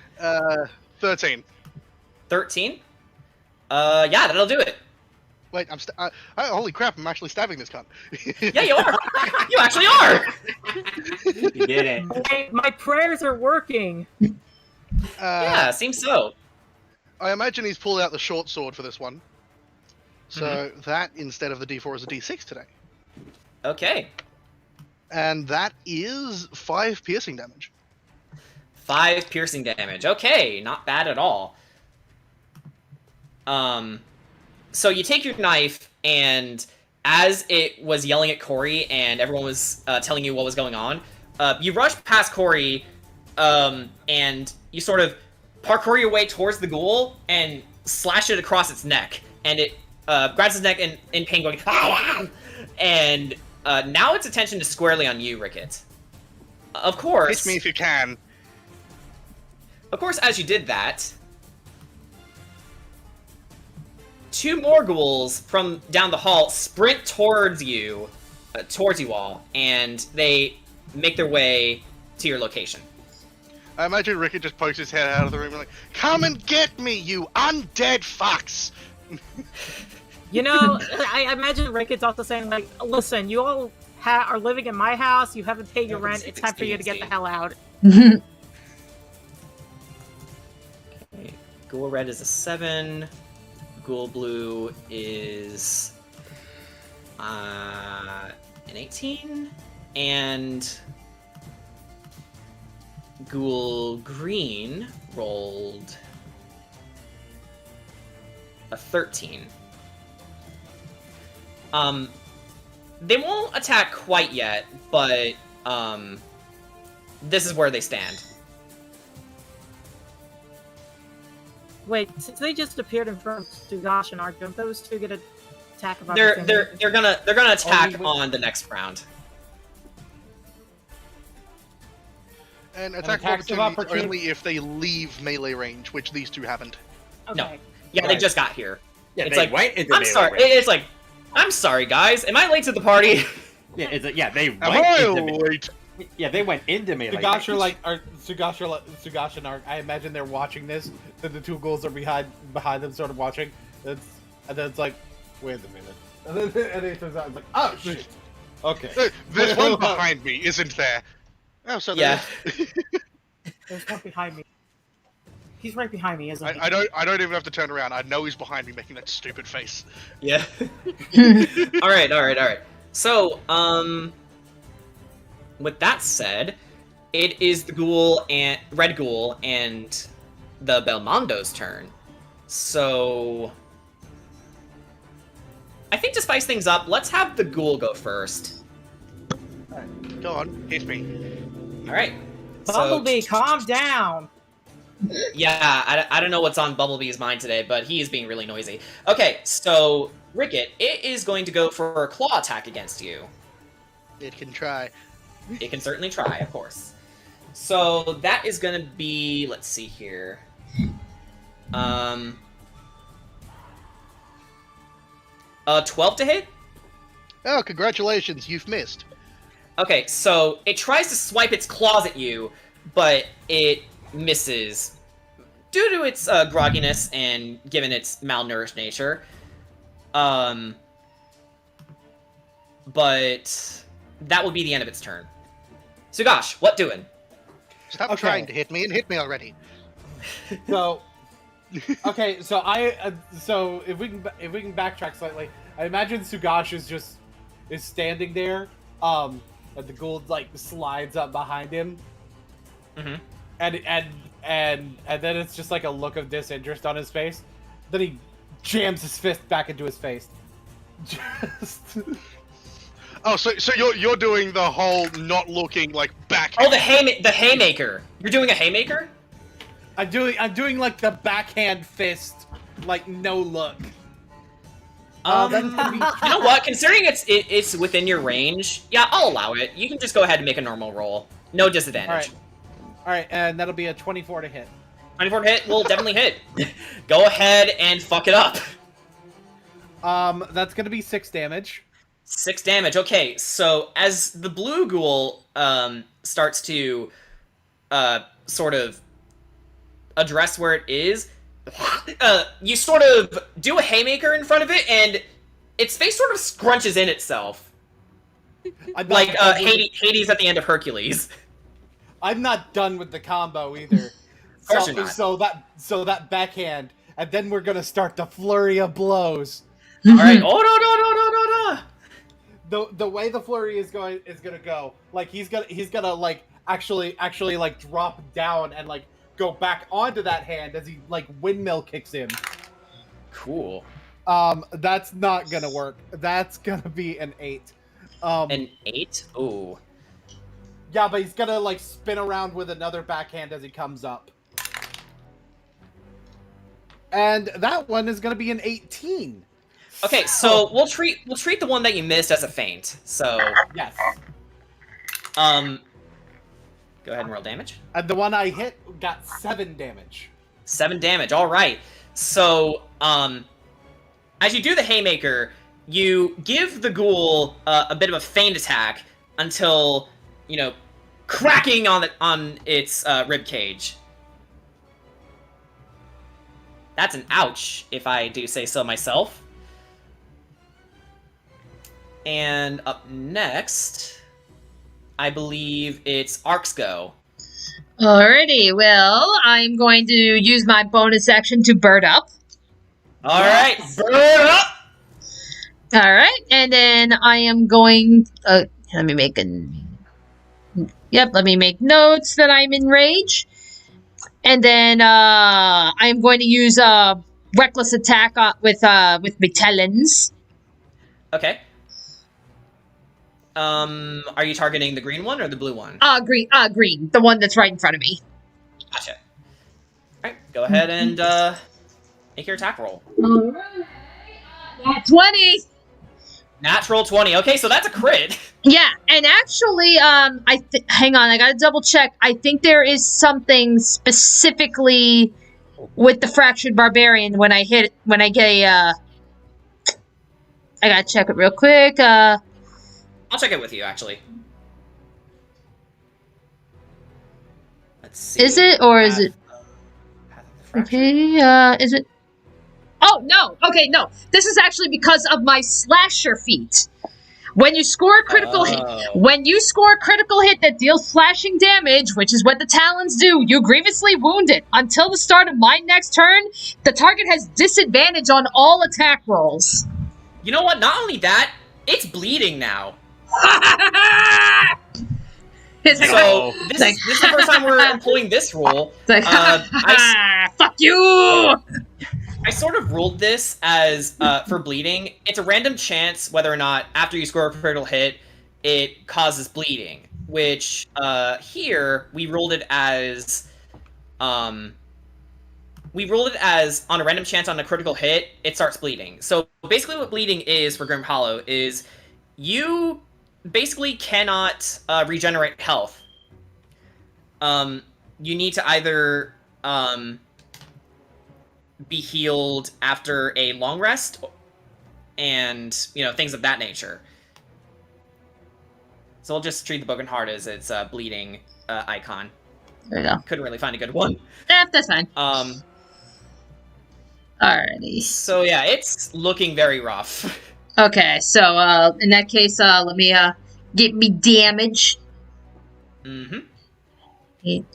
13. 13? Yeah, that'll do it. Wait, holy crap! I'm actually stabbing this cunt. Yeah, you are. You actually are. You did it. My prayers are working. Yeah, seems so. I imagine he's pulled out the short sword for this one. So that instead of the D4 is a D6 today, Okay. and that is 5 piercing damage. 5 piercing damage. Okay, not bad at all. So you take your knife, and as it was yelling at Corey and everyone was telling you what was going on, you rush past Corey, and you sort of parkour your way towards the ghoul and slash it across its neck. And it grabs its neck in pain, going, and now its attention is squarely on you, Ricket. Of course. Hit me if you can. Of course, as you did that, 2 more ghouls from down the hall sprint towards you towards you all, and they make their way to your location. I imagine Ricky just pokes his head out of the room and like, "Come and get me, you undead fucks!" You know, I imagine Ricketts also saying, like, listen, you all are living in my house, you haven't paid your rent, it's time for you to get the hell out. Okay. Ghoul red is a 7. Ghoul blue is an 18. And Ghoul green rolled a 13. They won't attack quite yet, but this is where they stand. Wait, since they just appeared in front of Sugash and Ark, don't those two get an attack of They're opportunity? they're gonna attack on the next round. And attack of opportunity only if they leave melee range, which these two haven't. Okay. No. Yeah, they just got here. Yeah, it's they like, went into I'm melee sorry. range. It's like, I'm sorry, guys. Am I late to the party? Yeah, they Am I late? Yeah, they went into melee. Sugash and Ark. I imagine they're watching this. Then the two ghouls are behind them, sort of watching. And then it's like, wait a minute. And then it turns out it's like, oh shit. Okay. There's one behind me, isn't there? Oh, so Yeah. There's one behind me. He's right behind me, isn't he? I don't even have to turn around. I know he's behind me making that stupid face. Yeah. All right. So, with that said, it is the ghoul and red ghoul and the Belmondo's turn. So, I think to spice things up, let's have the ghoul go first. Alright, go on, hit me. All right. Bumblebee, calm down. Yeah, I don't know what's on Bumblebee's mind today, but he is being really noisy. Okay, so Ricket, it is going to go for a claw attack against you. It can try. It can certainly try, of course. So that is going to be, let's see here. 12 to hit? Oh, congratulations, you've missed. Okay, so it tries to swipe its claws at you, but it misses due to its grogginess and given its malnourished nature. But that will be the end of its turn. Sugash, what doing? Stop trying to hit me and hit me already. So, okay, so so if we can backtrack slightly, I imagine Sugash is standing there, and the ghoul like slides up behind him, and then it's just like a look of disinterest on his face. Then he jams his fist back into his face. Just. Oh, so you're doing the whole not looking like back. Oh, the haymaker. You're doing a haymaker? I'm doing like the backhand fist, like no look. You know what? Considering it's within your range, yeah, I'll allow it. You can just go ahead and make a normal roll. No disadvantage. All right, and that'll be a 24 to hit. 24 to hit will definitely hit. Go ahead and fuck it up. That's gonna be 6 damage. 6 damage. Okay, so as the blue ghoul starts to sort of address where it is, you sort of do a haymaker in front of it, and its face sort of scrunches in itself. Like Hades at the end of Hercules. I'm not done with the combo either. Of course you're not. So that backhand, and then we're gonna start the flurry of blows. All right. Oh no. The way the flurry is gonna go, like he's gonna like actually like drop down and like go back onto that hand as he like windmill kicks him. Cool. That's not gonna work. That's gonna be an 8. An 8? Ooh. Yeah, but he's gonna like spin around with another backhand as he comes up. And that one is gonna be an 18. Okay, so we'll treat the one that you missed as a feint. So yes. Go ahead and roll damage. And the one I hit got 7 damage. 7 damage. All right. So as you do the haymaker, you give the ghoul a bit of a feint attack until, cracking on its rib cage. That's an ouch, if I do say so myself. And up next, I believe it's Ark's go. Alrighty, well, I'm going to use my bonus action to bird up. Alright, bird up! Alright, and then I am going... let me make notes that I'm in rage. And then I'm going to use reckless attack with my talons. Okay. Are you targeting the green one or the blue one? Green. The one that's right in front of me. Gotcha. Alright, go ahead and make your attack roll. Alright. 20! Natural 20. Okay, so that's a crit. Yeah, and actually, hang on, I gotta double check. I think there is something specifically with the fractured barbarian when I get a, I gotta check it real quick. I'll check it with you, actually. Let's see. Is it, or is it? Okay, is it? Oh, no! Okay, no. This is actually because of my slasher feat. When you score a critical hit, that deals slashing damage, which is what the talons do, you grievously wound it. Until the start of my next turn, the target has disadvantage on all attack rolls. You know what? Not only that, it's bleeding now. This is the first time we're employing this rule. Fuck you! I sort of ruled this as, for bleeding, it's a random chance whether or not, after you score a critical hit, it causes bleeding. Which, here, we ruled it as, on a random chance on a critical hit, it starts bleeding. So, basically what bleeding is for Grim Hollow is, you basically cannot, regenerate health. You need to either, be healed after a long rest, and, things of that nature. So we'll just treat the broken heart as its bleeding icon. There you go. Couldn't really find a good one. That's fine. Alrighty. So yeah, it's looking very rough. Okay, so in that case, let me get me damage. Mm-hmm. 8, 9,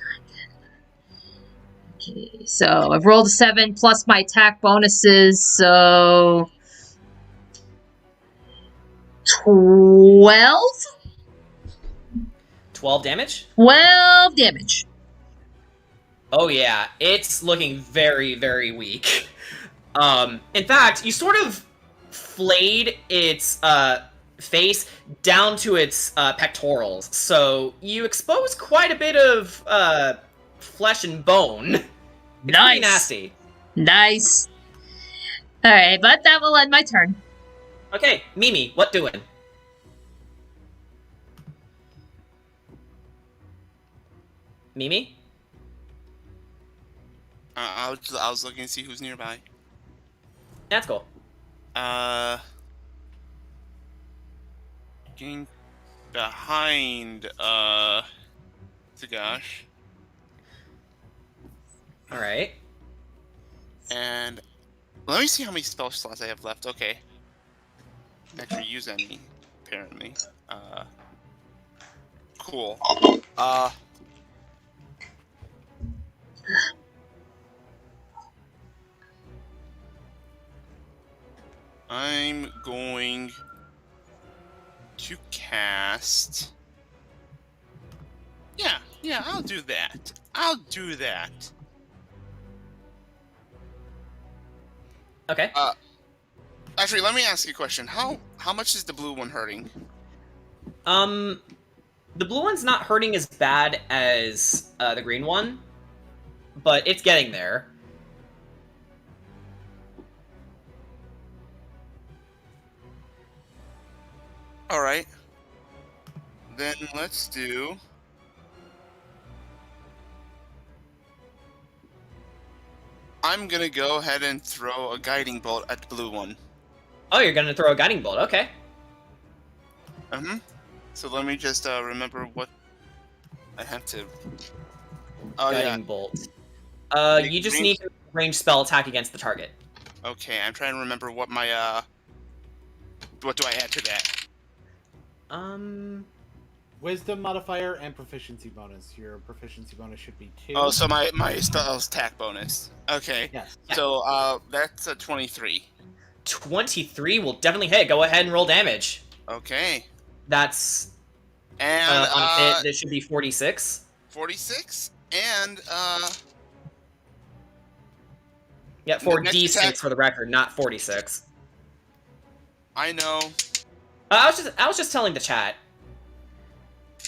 10. Okay, so I've rolled a 7 plus my attack bonuses, so 12? 12 damage? 12 damage. Oh yeah, it's looking very, very weak. In fact, you sort of flayed its face down to its pectorals, so you expose quite a bit of flesh and bone. It's pretty nasty. Nice. Alright, but that will end my turn. Okay, Mimi, what doing? Mimi? I was looking to see who's nearby. That's cool. Getting behind, Tagash. Alright. And let me see how many spell slots I have left. Okay. Can't actually use any, apparently. Cool. I'm going to cast... Yeah, I'll do that. Okay. Actually, let me ask you a question. How much is the blue one hurting? The blue one's not hurting as bad as the green one, but it's getting there. Alright. Then let's do... I'm gonna go ahead and throw a guiding bolt at the blue one. Oh, you're gonna throw a guiding bolt. Okay. So let me just remember what I have to. Oh Guiding yeah. bolt. You just need to range spell attack against the target. Okay, I'm trying to remember what my what do I add to that? Wisdom modifier and proficiency bonus. Your proficiency bonus should be 2. Oh, so my spell's attack bonus. Okay. Yes. So that's a 23. 23 will definitely hit. Go ahead and roll damage. Okay. That's And on a hit. This should be 46. 46 and Yeah, for next D6 attack- for the record, not 46. I know. I was just telling the chat.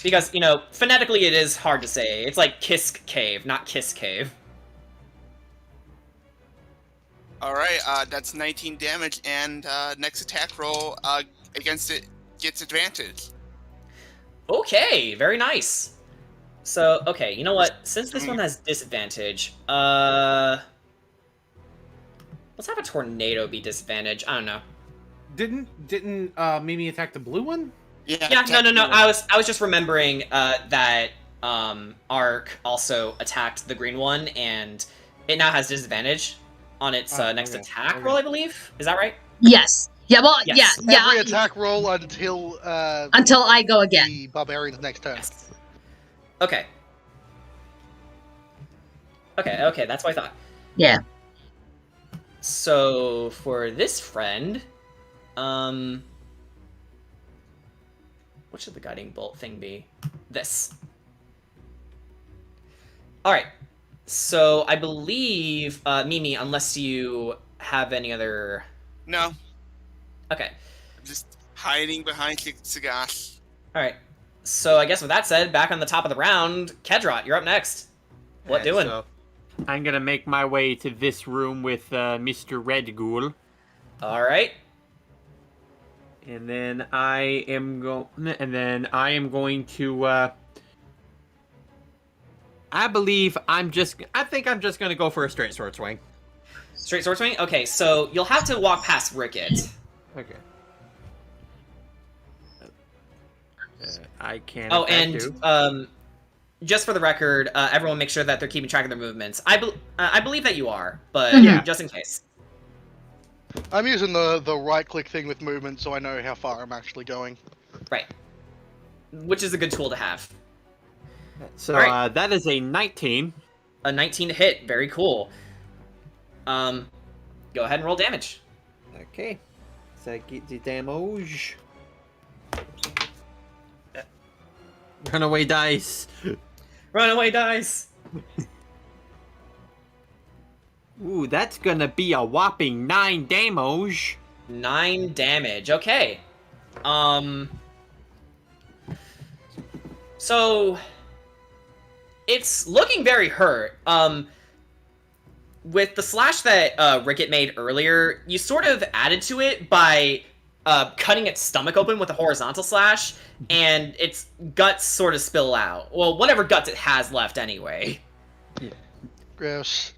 Because, you know, phonetically it is hard to say. It's like Kisk Cave, not Kiss Cave. All right, that's 19 damage, and next attack roll against it gets advantage. Okay, very nice. So, okay, you know what? Since this one has disadvantage, let's have a tornado be disadvantage. I don't know. Didn't Mimi attack the blue one? Yeah, no. I was just remembering that Ark also attacked the green one, and it now has disadvantage on its next attack roll, I believe. Is that right? Yes. Yeah. Well. Yes. Yeah. Every attack roll until I go again. The barbarian's next turn. Yes. Okay. Okay. That's what I thought. Yeah. So for this friend, what should the guiding bolt thing be? This. Alright. So I believe, Mimi, unless you have any other... No. Okay. I'm just hiding behind Sagash. Alright. So I guess with that said, back on the top of the round, Kedrot, you're up next. What doing? So I'm gonna make my way to this room with Mr. Red Ghoul. Alright. And then I am going to I think I'm just gonna go for a straight sword swing. Straight sword swing? Okay, so you'll have to walk past Ricket. Okay. I can. Oh, and just for the record, everyone make sure that they're keeping track of their movements. I believe that you are, but just in case. I'm using the right-click thing with movement, so I know how far I'm actually going. Right. Which is a good tool to have. So right. That is a 19. A 19 to hit. Very cool. Go ahead and roll damage. Okay. So I get the damage. Runaway dice. Runaway dice. Ooh, that's gonna be a whopping 9 damage. 9 damage. Okay. So it's looking very hurt. With the slash that Ricket made earlier, you sort of added to it by cutting its stomach open with a horizontal slash, and its guts sort of spill out. Well, whatever guts it has left anyway. Yeah. Gross.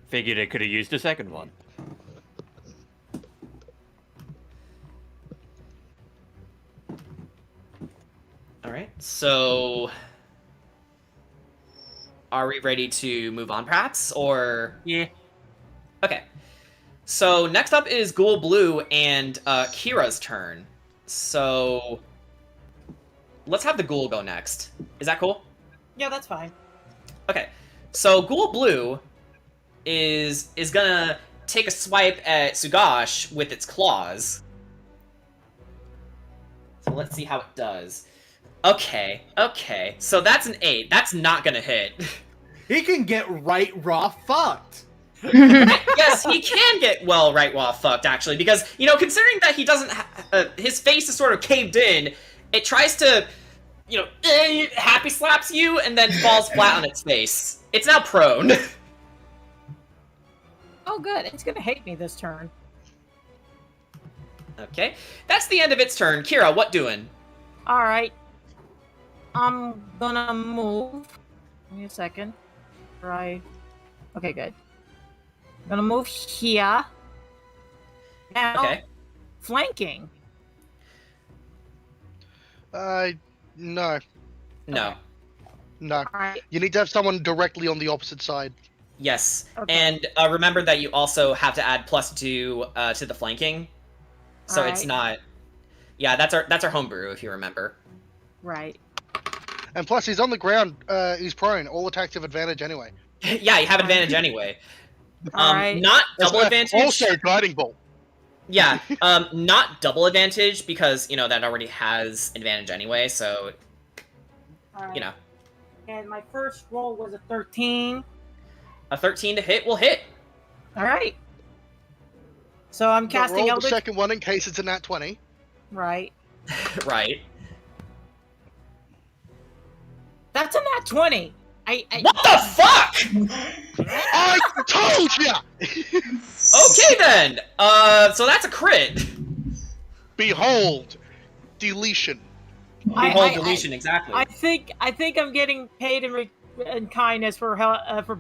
Figured it could have used a second one. Alright, so... Are we ready to move on, perhaps? Or... Yeah. Okay. So, next up is Ghoul Blue and Kira's turn. So... Let's have the Ghoul go next. Is that cool? Yeah, that's fine. Okay. So, Ghoul Blue is gonna take a swipe at Sugash with its claws. So let's see how it does. Okay. So that's an 8. That's not gonna hit. He can get right raw fucked. Yes, he can get right while fucked, actually, because, you know, considering that he doesn't his face is sort of caved in, it tries to, you know, happy slaps you and then falls flat on its face. It's now prone. Oh, good. It's gonna hate me this turn. Okay. That's the end of its turn. Kira, what doing? Alright. I'm gonna move. Give me a second. Right. Okay, good. I'm gonna move here. Now, Okay. flanking? No. No. Okay. No. All right. You need to have someone directly on the opposite side. Yes. Okay. And remember that you also have to add +2 to the flanking. So it's Alright. not... Yeah, that's our homebrew, if you remember. Right. And plus, he's on the ground. He's prone. All attacks have advantage anyway. Yeah, you have advantage anyway. Alright. Not double advantage. Also, guiding bolt. Yeah, not double advantage because, that already has advantage anyway, so, Alright. And my first roll was a 13. A 13 to hit will hit. Alright. So I'm casting roll the Eldritch... second one in case it's a nat 20. Right. Right. That's a nat 20! What the fuck?! I told ya! Okay then! So that's a crit! Behold! Deletion. Behold deletion, exactly. I think I'm getting paid in kindness for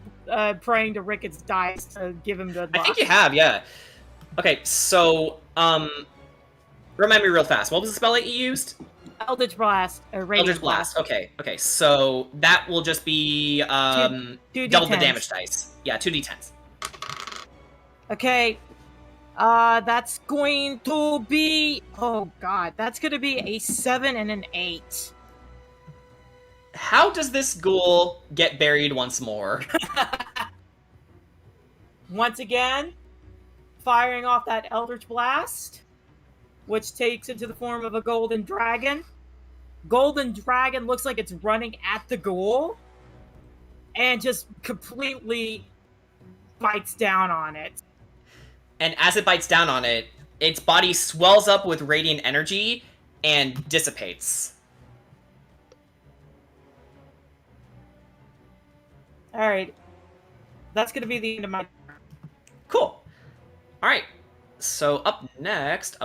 praying to Ricketts' dice to give him good luck. I think you have, yeah. Okay, so, remind me real fast, what was the spell that you used? Eldritch Blast, or Radiant Eldritch Blast, okay, so that will just be, two double the D10s. damage dice. Yeah, 2d10s. Okay, that's going to be... Oh god, that's going to be a 7 and an 8. How does this ghoul get buried once more? Once again, firing off that Eldritch Blast, which takes it to the form of a golden dragon. Golden dragon looks like it's running at the ghoul, and just completely bites down on it. And as it bites down on it, its body swells up with radiant energy and dissipates. Alright. That's gonna be the end of my... Cool. Alright. So up next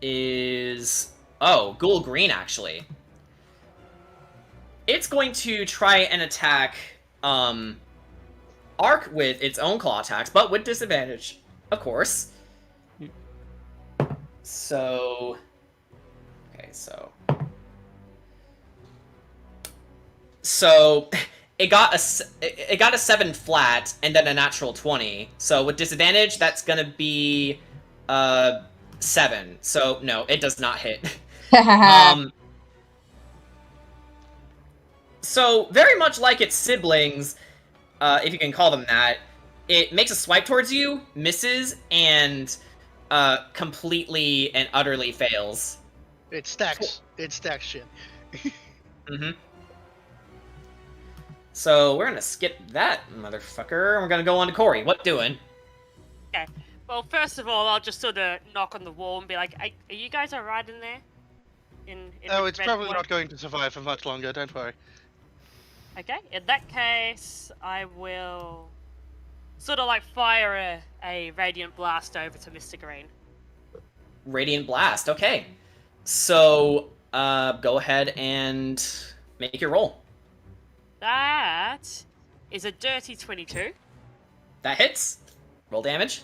is... Oh, Ghoul Green, actually. It's going to try and attack, Ark with its own claw attacks, but with disadvantage, of course. So... Okay, so... It got a 7 flat, and then a natural 20. So with disadvantage, that's gonna be 7. So no, it does not hit. So very much like its siblings, if you can call them that, it makes a swipe towards you, misses, and completely and utterly fails. It stacks. It stacks shit. Mm-hmm. So we're gonna skip that motherfucker, and we're gonna go on to Corey. What doing? Okay. Well, first of all, I'll just sort of knock on the wall and be like, "Are you guys alright in there?" Oh, the it's red probably one? not going to survive for much longer, don't worry. Okay, in that case, I will sort of like fire a Radiant Blast over to Mr. Green. Radiant Blast, okay. So, go ahead and make your roll. That is a dirty 22. That hits. Roll damage.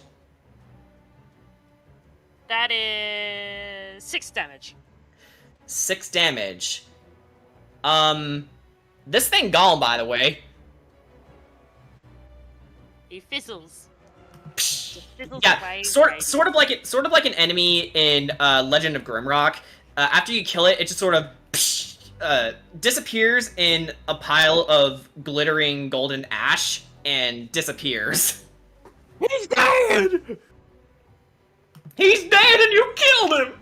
That is 6 damage. 6 damage. This thing gone, by the way. He fizzles. Just fizzles Yeah, away, sort of like an enemy in Legend of Grimrock. After you kill it, it just sort of disappears in a pile of glittering golden ash and disappears. He's dead! He's dead and you killed him!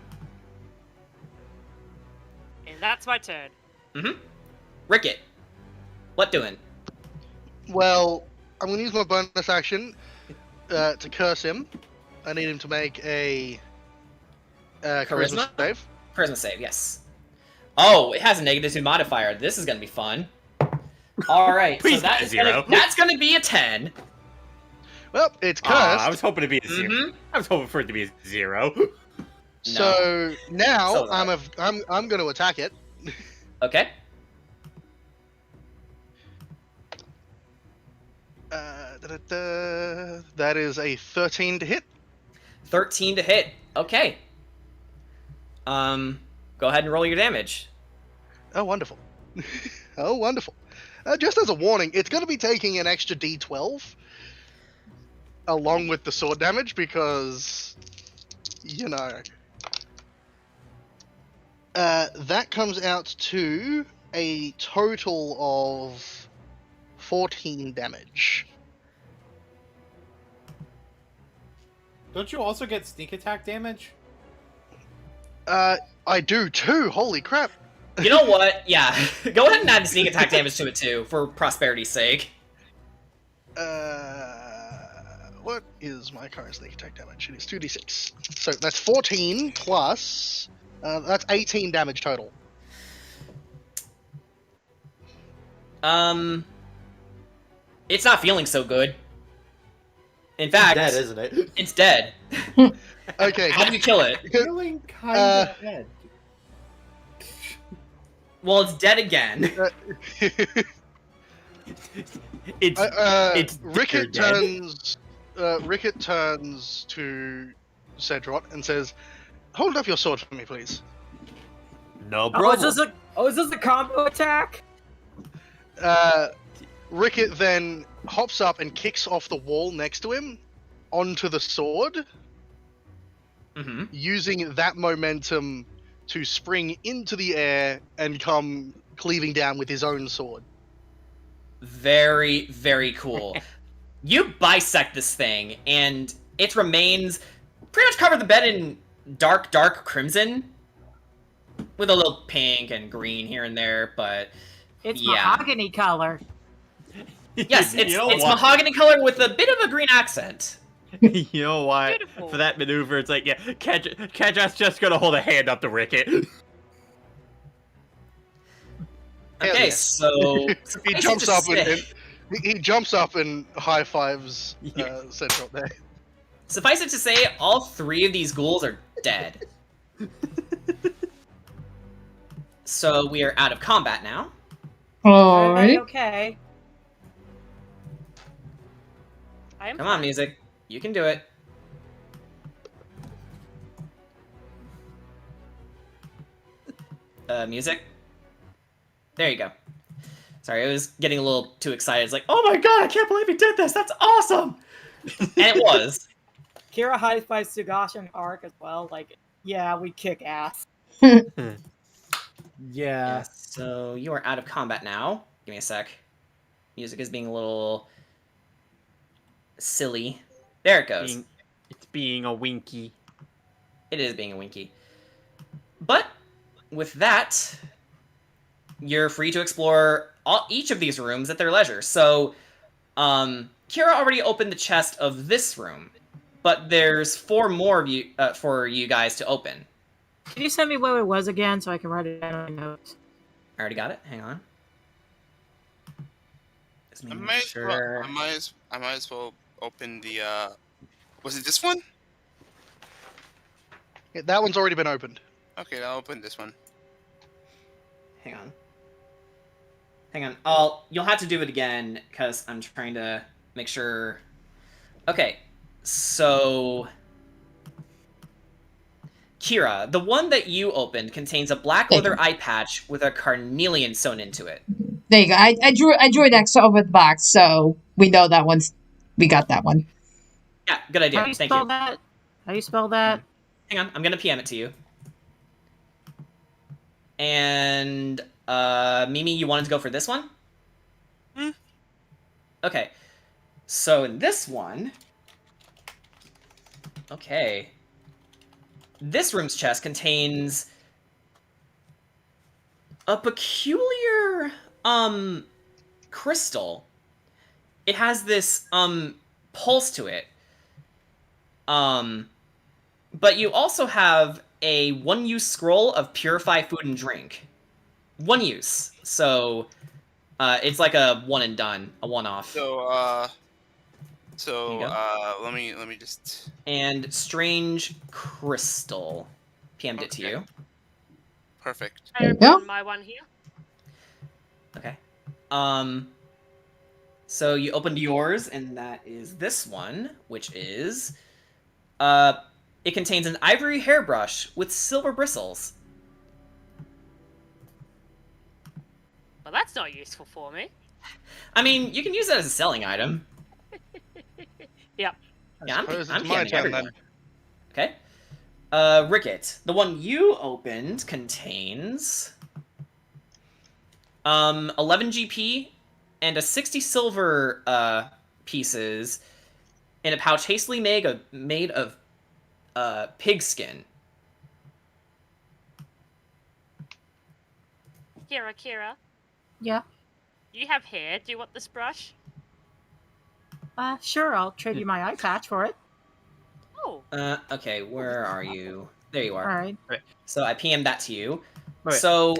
And that's my turn. Mm-hmm. Ricket, what doing? Well, I'm going to use my bonus action to curse him. I need him to make a charisma save. Charisma save, yes. Oh, it has a -2 modifier. This is gonna be fun. Alright, so Please not a 0. That's gonna be a 10. Well, it's cursed. I was hoping to be a 0. Mm-hmm. I was hoping for it to be a 0. So now So I'm going to attack it. Okay. That is a 13 to hit. 13 to hit. Okay. Go ahead and roll your damage. Oh, wonderful. Oh, wonderful. Just as a warning, it's going to be taking an extra d12 along with the sword damage because, you know, that comes out to a total of 14 damage. Don't you also get sneak attack damage? I do too. Holy crap. You know what? Yeah. Go ahead and add sneak attack damage to it too, for prosperity's sake. What is my current sneak attack damage? It is 2d6. So that's 14 plus... that's 18 damage total. It's not feeling so good. In fact... It's dead, isn't it? It's dead. Okay. How do you kill it? Feeling kind of dead. Well, it's dead again. It's Rickett dead. Rickett turns to Cedrot and says, "Hold up your sword for me, please." No, Oh, bro. is this a combo attack? Rickett then hops up and kicks off the wall next to him onto the sword, using that momentum to spring into the air and come cleaving down with his own sword. Very, very cool. You bisect this thing, and its remains pretty much cover the bed in dark, dark crimson, with a little pink and green here and there, but It's yeah. mahogany color. Yes, it's You know what? mahogany color with a bit of a green accent. You know what? Beautiful. For that maneuver, it's like, yeah, Kedrat's just gonna hold a hand up to Rickett. Okay, yeah. so He jumps up and he jumps up and high fives Cedrot there. suffice it to say, all three of these ghouls are dead. So we are out of combat now. Alright. Okay. I am Come on, music. You can do it. Music? There you go. Sorry, I was getting a little too excited. It's like, oh my god, I can't believe he did this! That's awesome! And it was. Kira high fives Sugash and Ark as well. Like, yeah, we kick ass. Yeah. So you are out of combat now. Give me a sec. Music is being a little silly. There it goes. It's being a winky. It is being a winky. But with that, you're free to explore each of these rooms at their leisure. So, Kira already opened the chest of this room, but there's 4 more of you for you guys to open. Can you send me where it was again so I can write it down in my notes? I already got it. Hang on. Just I making might, sure. I might as well open the. Was it this one? Yeah, that one's already been opened. Okay, I'll open this one. Hang on. Hang on. You'll have to do it again because I'm trying to make sure. Okay, so Kira, the one that you opened contains a black leather eye patch with a carnelian sewn into it. There you go. I drew an X over the box, so we know that one's. We got that one. Yeah, good idea. How do you Thank spell you. that? How do you spell that? Hang on, I'm gonna PM it to you. And Mimi, you wanted to go for this one? Okay. So in this one, okay. This room's chest contains a peculiar crystal. It has this pulse to it. But you also have a 1-use scroll of purify food and drink. 1 use. So it's like a one and done, a one-off. So let me just. And strange crystal. PM'd it to you. Perfect. I Yeah. open my one here. Okay. So you opened yours, and that is this one, which is It contains an ivory hairbrush with silver bristles. Well, that's not useful for me. I mean, you can use that as a selling item. Yep. Yeah, I'm Suppose it's PMing my turn everyone. then. Okay. Ricket, the one you opened contains 11 GP and a 60 silver pieces in a pouch hastily made of pig skin. Kira, Yeah. you have hair. Do you want this brush? Sure, I'll trade you my eye patch for it. Oh. Okay, where are you? There you are. Alright. So I PM'd that to you. Wait. So...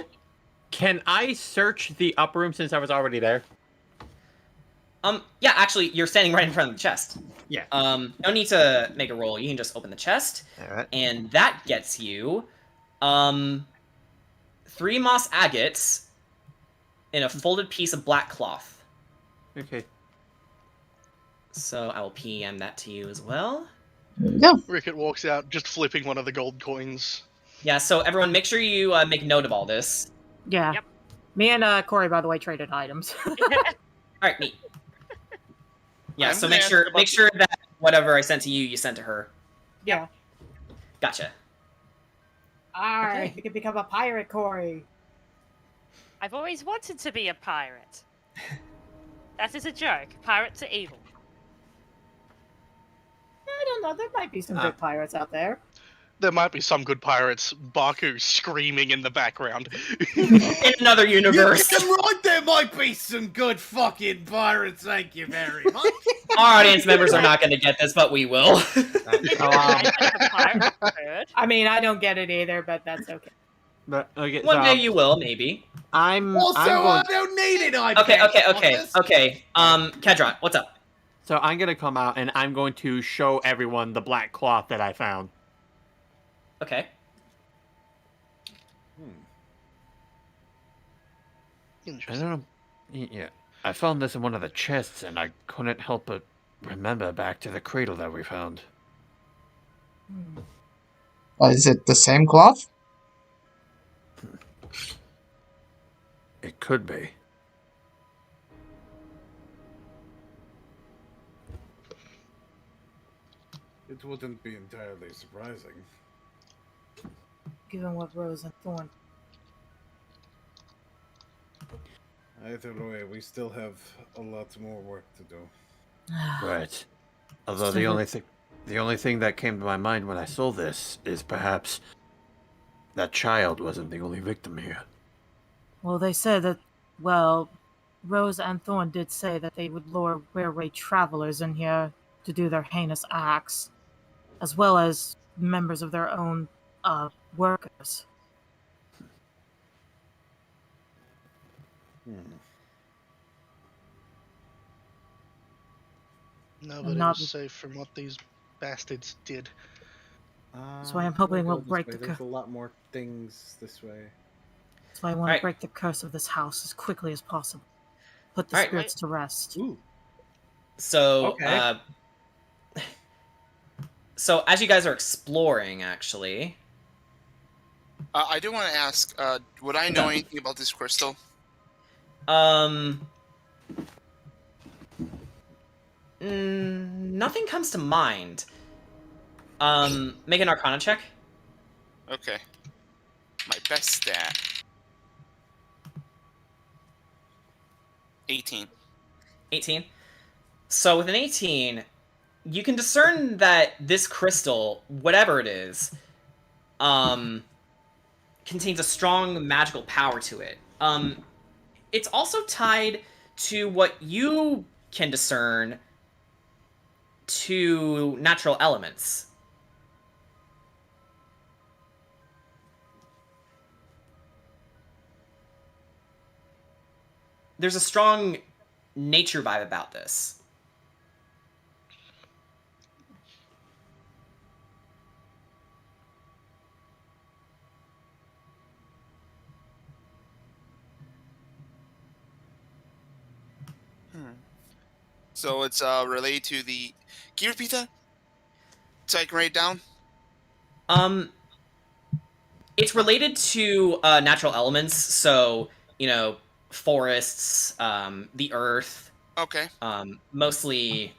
Can I search the upper room since I was already there? Yeah, actually, you're standing right in front of the chest. Yeah. No need to make a roll. You can just open the chest. Alright. And that gets you, 3 moss agates in a folded piece of black cloth. Okay. So I will PM that to you as well. Yeah. Ricket walks out, just flipping one of the gold coins. Yeah, so everyone, make sure you make note of all this. Yeah. Yep. Me and Corey, by the way, traded items. Alright, neat. Yeah, I'm so gonna make ask sure about that whatever I sent to you, you sent to her. Yeah. Gotcha. Alright, Okay. you can become a pirate, Corey. I've always wanted to be a pirate. That is a joke. Pirates are evil. I don't know, there might be some good pirates out there. There might be some good pirates. Baku screaming in the background. In another universe. You're right, there might be some good fucking pirates, thank you very much. Our audience members are not going to get this, but we will. I mean, I don't get it either, but that's okay. But okay, One so, day you will, maybe. I'm Also, going... I don't need it, I Okay. bet. Kedron, what's up? So I'm gonna come out and I'm going to show everyone the black cloth that I found. Okay. I don't know. Yeah, I found this in one of the chests, and I couldn't help but remember back to the cradle that we found. Is it the same cloth? It could be. It wouldn't be entirely surprising. Given what Rose and Thorn. Either way, we still have a lot more work to do. Right. Although the only thing that came to my mind when I saw this is perhaps that child wasn't the only victim here. Well, they said that, well, Rose and Thorn did say that they would lure railway travelers in here to do their heinous acts, as well as members of their own, workers. Nobody not- was safe from what these bastards did. That's why I'm hoping we'll go this break way. the There's a lot more things this way. That's why I want Alright. to break the curse of this house as quickly as possible. Put the Alright. spirits to rest. Ooh. So, Okay. So as you guys are exploring, actually, I do want to ask, would I know anything about this crystal? Nothing comes to mind. Make an Arcana check. Okay. My best stat. 18. 18. So with an 18, you can discern that this crystal, whatever it is, contains a strong magical power to it. It's also tied to what you can discern to natural elements. There's a strong nature vibe about this. So it's related to the. Can you repeat that? So I can write it down? It's related to natural elements, so forests, the earth. Okay. Mostly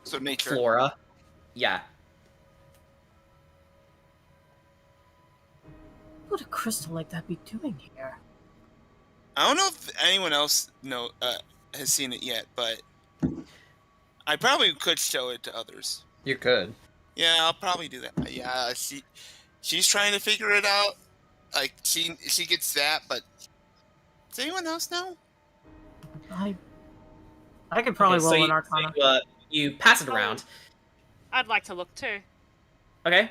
So nature. flora. Yeah. What would a crystal like that be doing here? I don't know if anyone else has seen it yet, but I probably could show it to others. You could. Yeah, I'll probably do that. Yeah, she's trying to figure it out. Like she gets that, but does anyone else know? I could probably roll an Arcana. So you pass it around. I'd like to look too. Okay.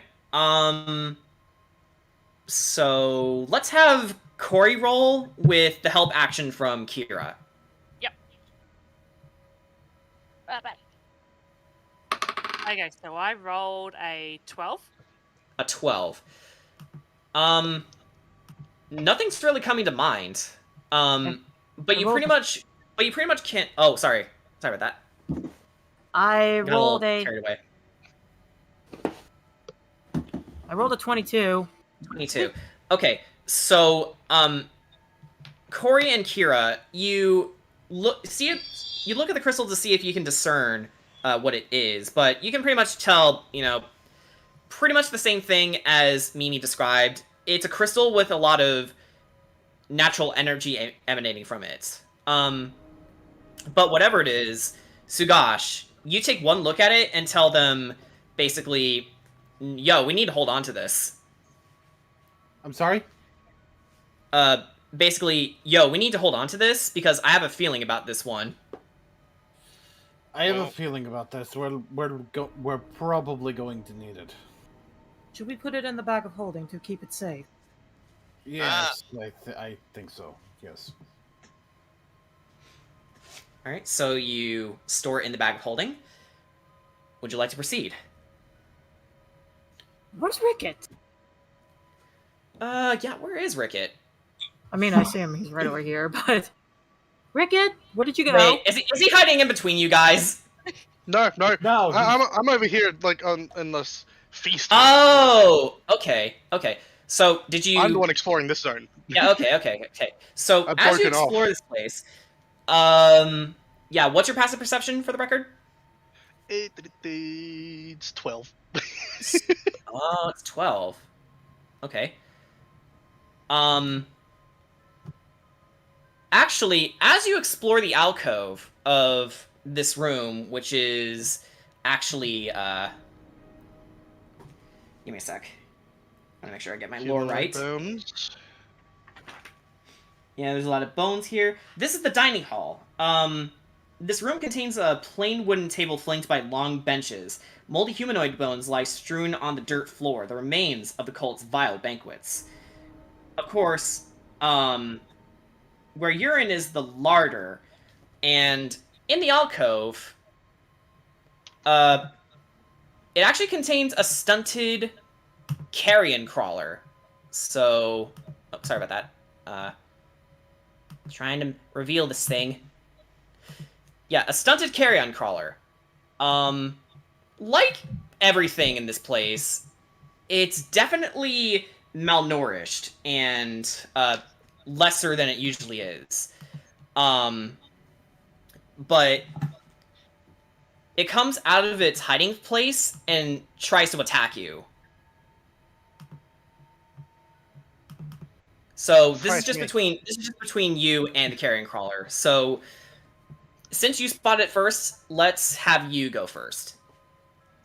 So let's have Corey roll with the help action from Kira. Yep. Okay, so I rolled a 12. A 12. Nothing's really coming to mind. But you pretty much can't. Oh, sorry about that. I rolled carried away. I rolled a 22. 22. Okay, so Corey and Kira, you look at the crystal to see if you can discern what it is, but you can pretty much tell, pretty much the same thing as Mimi described. It's a crystal with a lot of natural energy emanating from it. But whatever it is, Sugash, you take one look at it and tell them, basically, yo, we need to hold on to this. I'm sorry? Basically, yo, we need to hold on to this because I have a feeling about this one. I have a feeling about this. We're probably going to need it. Should we put it in the bag of holding to keep it safe? Yes, I think so. Yes. All right, so you store it in the bag of holding. Would you like to proceed? Where's Rickett? Yeah, where is Rickett? I mean, I see him. He's right over here, but... Rickett, where did you go? Wait, is he hiding in between you guys? No. No. I'm over here, like, in this feast. Oh, okay. So, did you... I'm the one exploring this zone. Yeah, okay. So, I've as you broken off. explore this place, yeah, what's your passive perception for the record? It's 12. Oh, it's 12. Okay. Actually, as you explore the alcove of this room, which is actually, give me a sec. I want to make sure I get my lore right. Bones. Yeah, there's a lot of bones here. This is the dining hall. This room contains a plain wooden table flanked by long benches. Moldy humanoid bones lie strewn on the dirt floor, the remains of the cult's vile banquets. Of course, where you're in is the larder, and in the alcove, it actually contains a stunted carrion crawler. So, oh, sorry about that. Trying to reveal this thing. Yeah, a stunted carrion crawler. Like everything in this place, it's definitely malnourished and lesser than it usually is. But it comes out of its hiding place and tries to attack you. So this is just between you and the carrion crawler. So since you spotted it first, let's have you go first.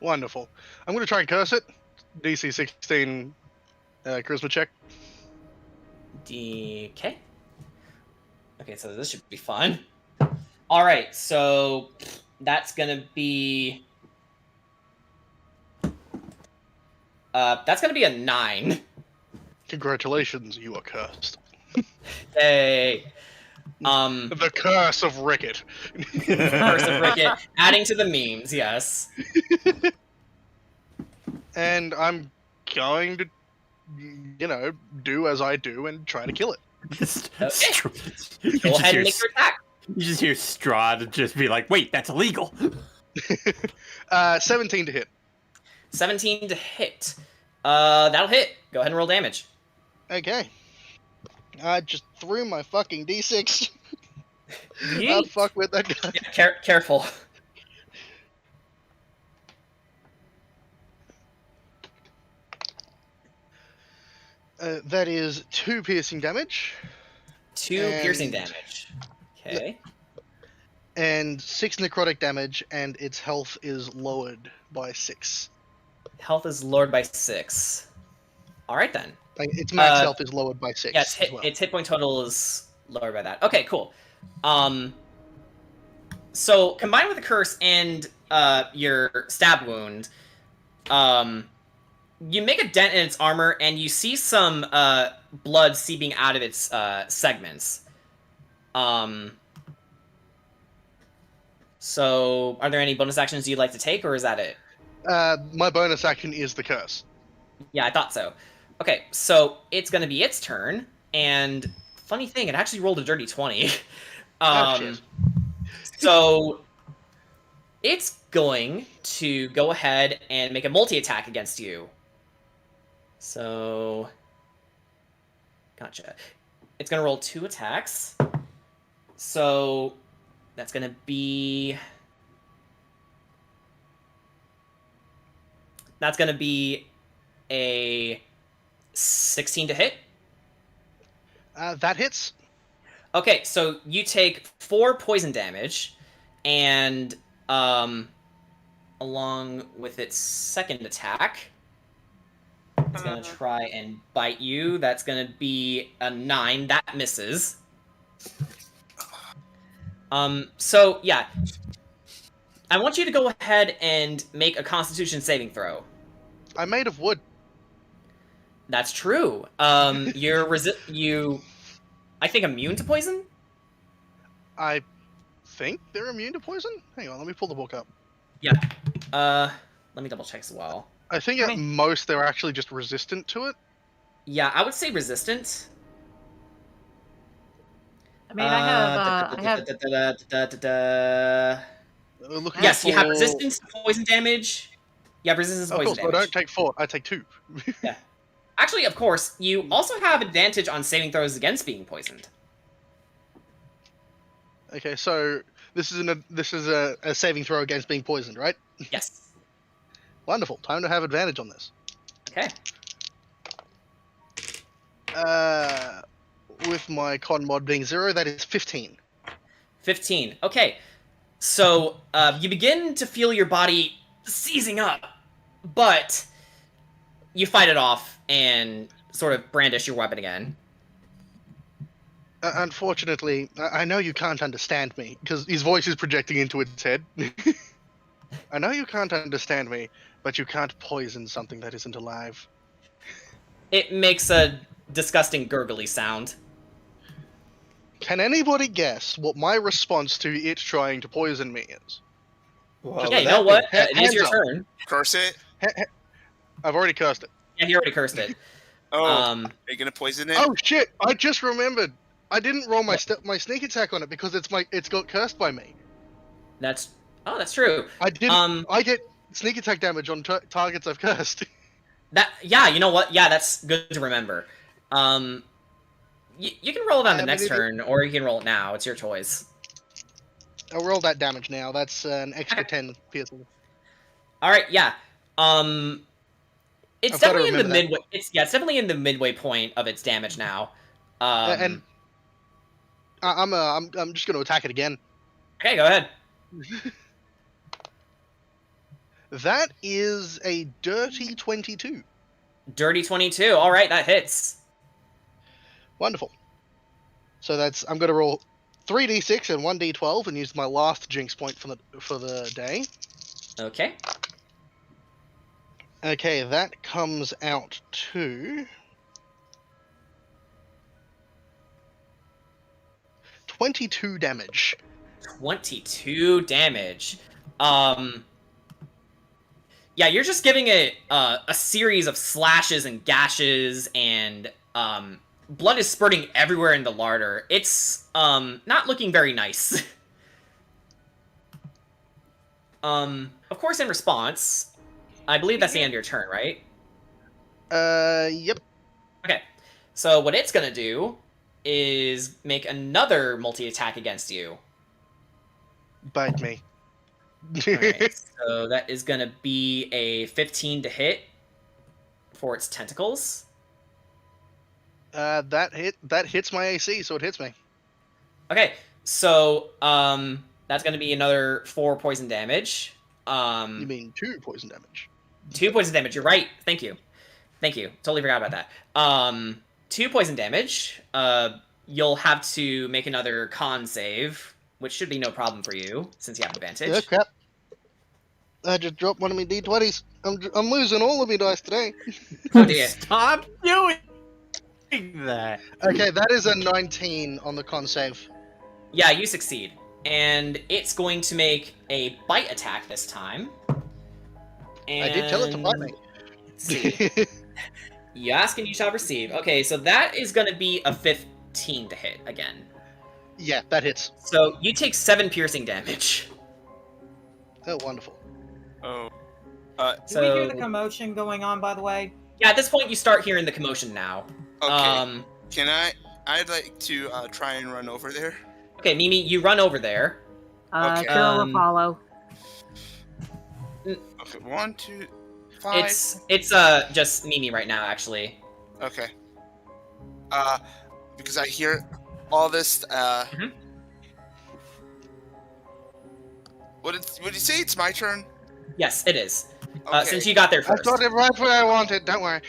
Wonderful. I'm going to try and curse it. DC 16 charisma check. DK. Okay, so this should be fun. All right, so that's gonna be a 9. Congratulations, you are cursed. Hey. The curse of Rickett. Curse of Rickett, adding to the memes, yes. And I'm going to, do as I do and try to kill it. Okay. Go ahead and make your attack. You just hear Strahd just be like, wait, that's illegal. 17 to hit. 17 to hit. That'll hit. Go ahead and roll damage. Okay. I just threw my fucking d6. Yeet. I'll fuck with that guy. Yeah, careful. That is 2 piercing damage. 2 piercing damage. Okay. And 6 necrotic damage, and its health is lowered by 6. Health is lowered by 6. Alright then. Like, its max health is lowered by 6. Yeah, its hit point total is lowered by that. Okay, cool. So, combined with the curse and your stab wound, you make a dent in its armor, and you see some blood seeping out of its segments. So, are there any bonus actions you'd like to take, or is that it? My bonus action is the curse. Yeah, I thought so. Okay, so it's going to be its turn, and funny thing, it actually rolled a dirty 20. Shit. So it's going to go ahead and make a multi-attack against you. So, gotcha. It's going to roll 2 attacks. So that's going to be... That's going to be a 16 to hit. That hits. Okay, so you take 4 poison damage, and along with its second attack, it's going to try and bite you. That's going to be a 9. That misses. So, yeah. I want you to go ahead and make a Constitution saving throw. I'm made of wood. That's true. You, I think, immune to poison? I think they're immune to poison? Hang on, let me pull the book up. Yeah. Let me double check as well. I think at most they're actually just resistant to it. Yeah, I would say resistant. I mean, I have. Yes, you have resistance to poison damage. You have resistance to poison damage. Of course, I don't take 4, I take 2. Yeah. Actually, of course, you also have advantage on saving throws against being poisoned. Okay, so this is a saving throw against being poisoned, right? Yes. Wonderful. Time to have advantage on this. Okay. With my con mod being 0, that is 15. 15. Okay. So, you begin to feel your body seizing up, but you fight it off and sort of brandish your weapon again. Unfortunately, I know you can't understand me, because his voice is projecting into its head. I know you can't understand me, but you can't poison something that isn't alive. It makes a disgusting gurgly sound. Can anybody guess what my response to it trying to poison me is? Well, yeah, you know what? It is your turn. Curse it? I've already cursed it. Yeah, he already cursed it. Oh, are you gonna poison it? Oh shit! I just remembered. I didn't roll my sneak attack on it because it's got cursed by me. That's true. I didn't. I get sneak attack damage on targets I've cursed. Yeah, you know what? Yeah, that's good to remember. You can roll it on the next turn, or you can roll it now. It's your choice. I'll roll that damage now. That's an extra 10 piercing. All right, yeah. It's definitely in the midway. It's definitely in the midway point of its damage now. And I'm just going to attack it again. Okay, go ahead. That is a dirty 22. Dirty 22. All right, that hits. Wonderful. So I'm going to roll 3d6 and 1d12 and use my last jinx point for the day. Okay. Okay, that comes out to 22 damage. 22 damage. Yeah, you're just giving it a series of slashes and gashes, and blood is spurting everywhere in the larder. It's not looking very nice. Of course, in response, I believe that's the end of your turn, right? Yep. Okay. So what it's gonna do is make another multi-attack against you. Bite me. Alright, so that is gonna be a 15 to hit for its tentacles. That hits my AC, so it hits me. Okay, so that's gonna be another 4 poison damage. You mean 2 poison damage? 2 poison damage. You're right. Thank you. Totally forgot about that. 2 poison damage. You'll have to make another con save, which should be no problem for you since you have advantage. Yeah, crap. I just dropped one of my d20s. I'm losing all of my dice today. Oh dear. Stop doing that. Okay, that is a 19 on the con save. Yeah, you succeed. And it's going to make a bite attack this time. And... I did tell it to bite me. Let's see. You ask and you shall receive. Okay, so that is going to be a 15 to hit again. Yeah, that hits. So you take 7 piercing damage. Oh, wonderful. Oh. Do we hear the commotion going on, by the way? Yeah, at this point you start hearing the commotion now. Okay. I'd like to try and run over there. Okay, Mimi, you run over there. Okay. Kirill will follow. Okay, 1, 2, 5. It's just Mimi right now, actually. Okay. Because I hear all this. What did you say? It's my turn. Yes, it is. Okay. Since you got there first. I got it right where I wanted. Don't worry.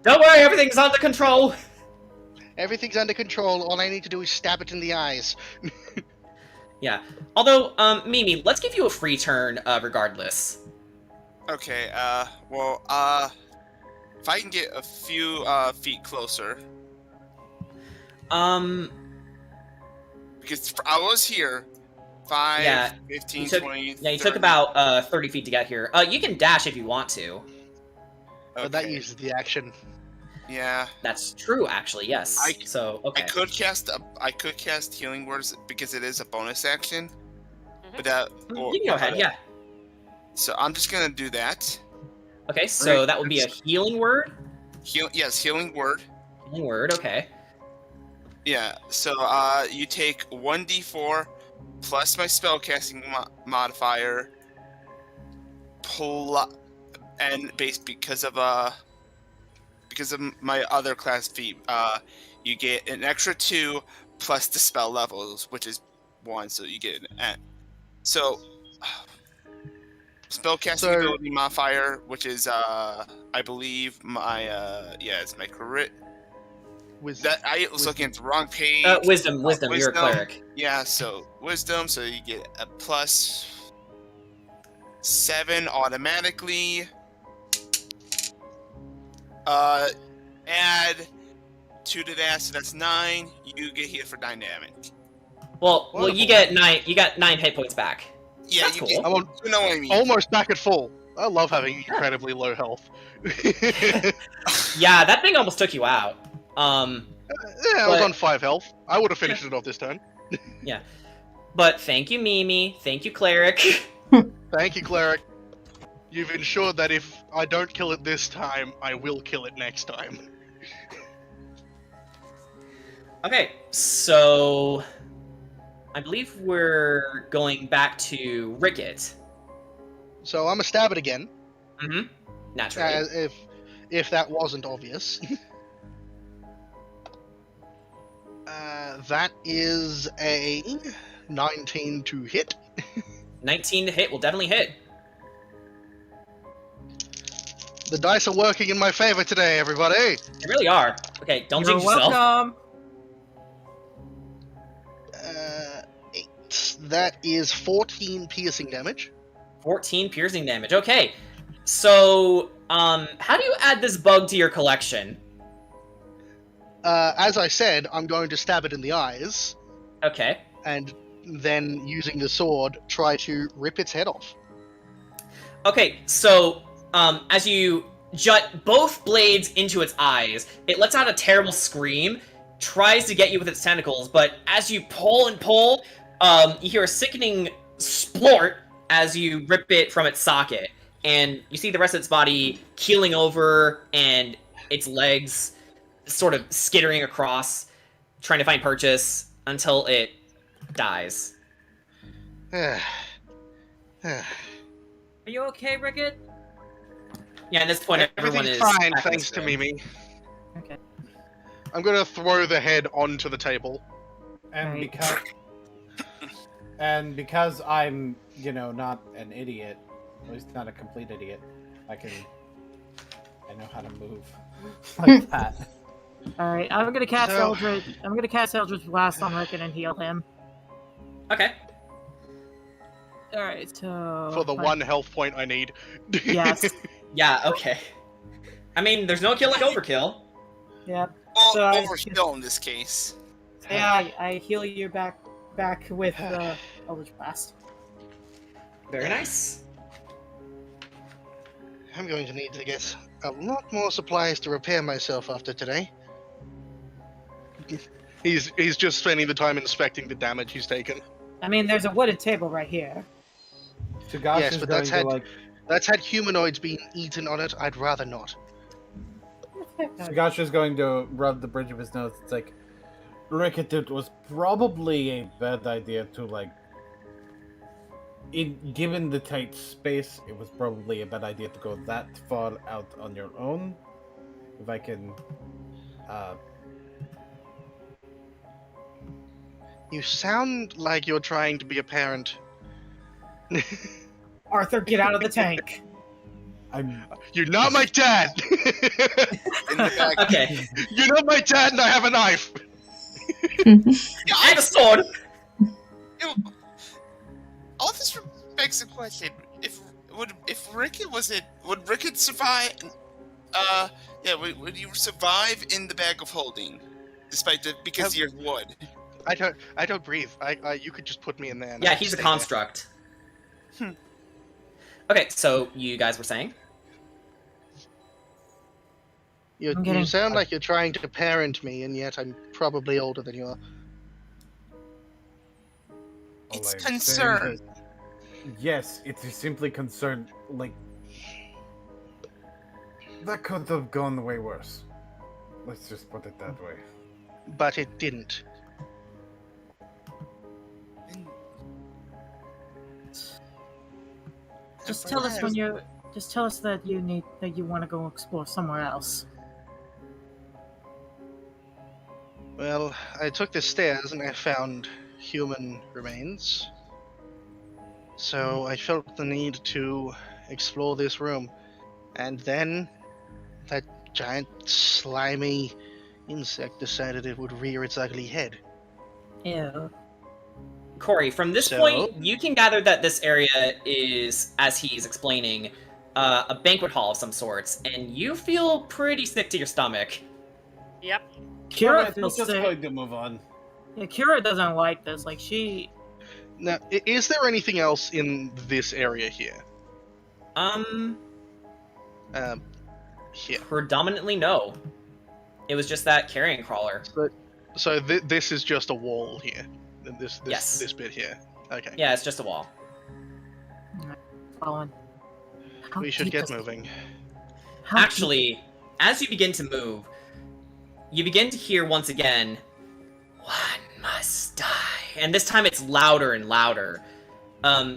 Don't worry, everything's under control. Everything's under control. All I need to do is stab it in the eyes. Yeah. Although, Mimi, let's give you a free turn, regardless. Okay. Well, if I can get a few feet closer. Because I was here. 5, yeah, 15, took, 20, Yeah, you 30. took about 30 feet to get here. You can dash if you want to. Okay. But that uses the action. Yeah. That's true, actually, yes. Okay. I could cast healing words because it is a bonus action. But you can go ahead, yeah. So I'm just gonna do that. Okay, so that would be a healing word? Yes, healing word. Healing word, okay. Yeah, so you take 1d4 plus my spellcasting modifier, and based because of my other class feat, you get an extra 2 plus the spell levels, which is 1, so you get an so spellcasting ability modifier, which is I believe my it's my crit. I was looking at the wrong page. Wisdom. You're a cleric. Yeah, so wisdom. So you get a plus 7 automatically. Add 2 to that, so that's 9. You get hit for 9 damage. Well, you get 9. You got 9 hit points back. Yeah, that's cool. you know what I mean. Almost back at full. I love having incredibly low health. Yeah, that thing almost took you out. I was on 5 health. I would have finished it off this turn. Yeah. But thank you, Mimi. Thank you, Cleric. Thank you, Cleric. You've ensured that if I don't kill it this time, I will kill it next time. Okay, so I believe we're going back to Ricket. So I'm gonna stab it again. Mm-hmm. Naturally. If that wasn't obvious. That is a 19 to hit. 19 to hit will definitely hit. The dice are working in my favor today, everybody. They really are. Okay, don't jinx yourself. Welcome. 8. That is 14 piercing damage. 14 piercing damage. Okay. So, how do you add this bug to your collection? As I said, I'm going to stab it in the eyes. Okay. And then, using the sword, try to rip its head off. Okay, so, as you jut both blades into its eyes, it lets out a terrible scream, tries to get you with its tentacles, but as you pull and pull, you hear a sickening splort as you rip it from its socket. and you see the rest of its body keeling over and its legs sort of skittering across, trying to find purchase until it dies. Are you okay, Rickett? Yeah, at this point, everyone Everything's is fine, back in thanks this to room. Mimi. Okay. I'm gonna throw the head onto the table. And Right. because I'm, not an idiot, at least not a complete idiot, I know how to move like that. All right, I'm gonna cast Eldritch. I'm gonna cast Eldritch Blast on Rickett and heal him. Okay. All right, so For the one health point I need. Yes. Yeah, okay. I mean, there's no kill like overkill. Yep. Well, So I- overkill in this case. Yeah, I heal you back with Eldritch Blast. Very nice. I'm going to need to get a lot more supplies to repair myself after today. He's just spending the time inspecting the damage he's taken. I mean, there's a wooden table right here. Tagash Yes, is but going that's had humanoids being eaten on it. I'd rather not. Tagash is going to rub the bridge of his nose. It's like, Rickett, it was probably a bad idea to, given the tight space, it was probably a bad idea to go that far out on your own. If I can, You sound like you're trying to be a parent. Arthur, get out of the tank. You're not my dad! In the back. Okay. You're not my dad and I have a knife! I have a sword! All this begs the question: if Rickett would Rickett survive? Would you survive in the bag of holding, because you're wood? I don't breathe. You could just put me in there. And Yeah, I'd he's a stay construct. Okay, so you guys were saying? there. You sound like you're trying to parent me, and yet I'm probably older than you are. It's I'm saying concern. that- Yes, it is simply concern. That could have gone way worse. Let's just put it that way. But it didn't. Just tell us when you're. Just tell us that you want to go explore somewhere else. Well, I took the stairs and I found human remains. So I felt the need to explore this room. And then that giant slimy insect decided it would rear its ugly head. Ew. Corey, from this point, you can gather that this area is, as he's explaining, a banquet hall of some sorts, and you feel pretty sick to your stomach. Yep. Kira Alright, feels we're just sick. going to move on. Yeah, Kira doesn't like this. She. Now, is there anything else in this area here? Here. Predominantly no. It was just that carrion crawler. So this is just a wall here. Yes. This bit here. Okay. Yeah, it's just a wall. Following. We should get moving. Actually, as you begin to move, you begin to hear once again, "One must die." And this time it's louder and louder.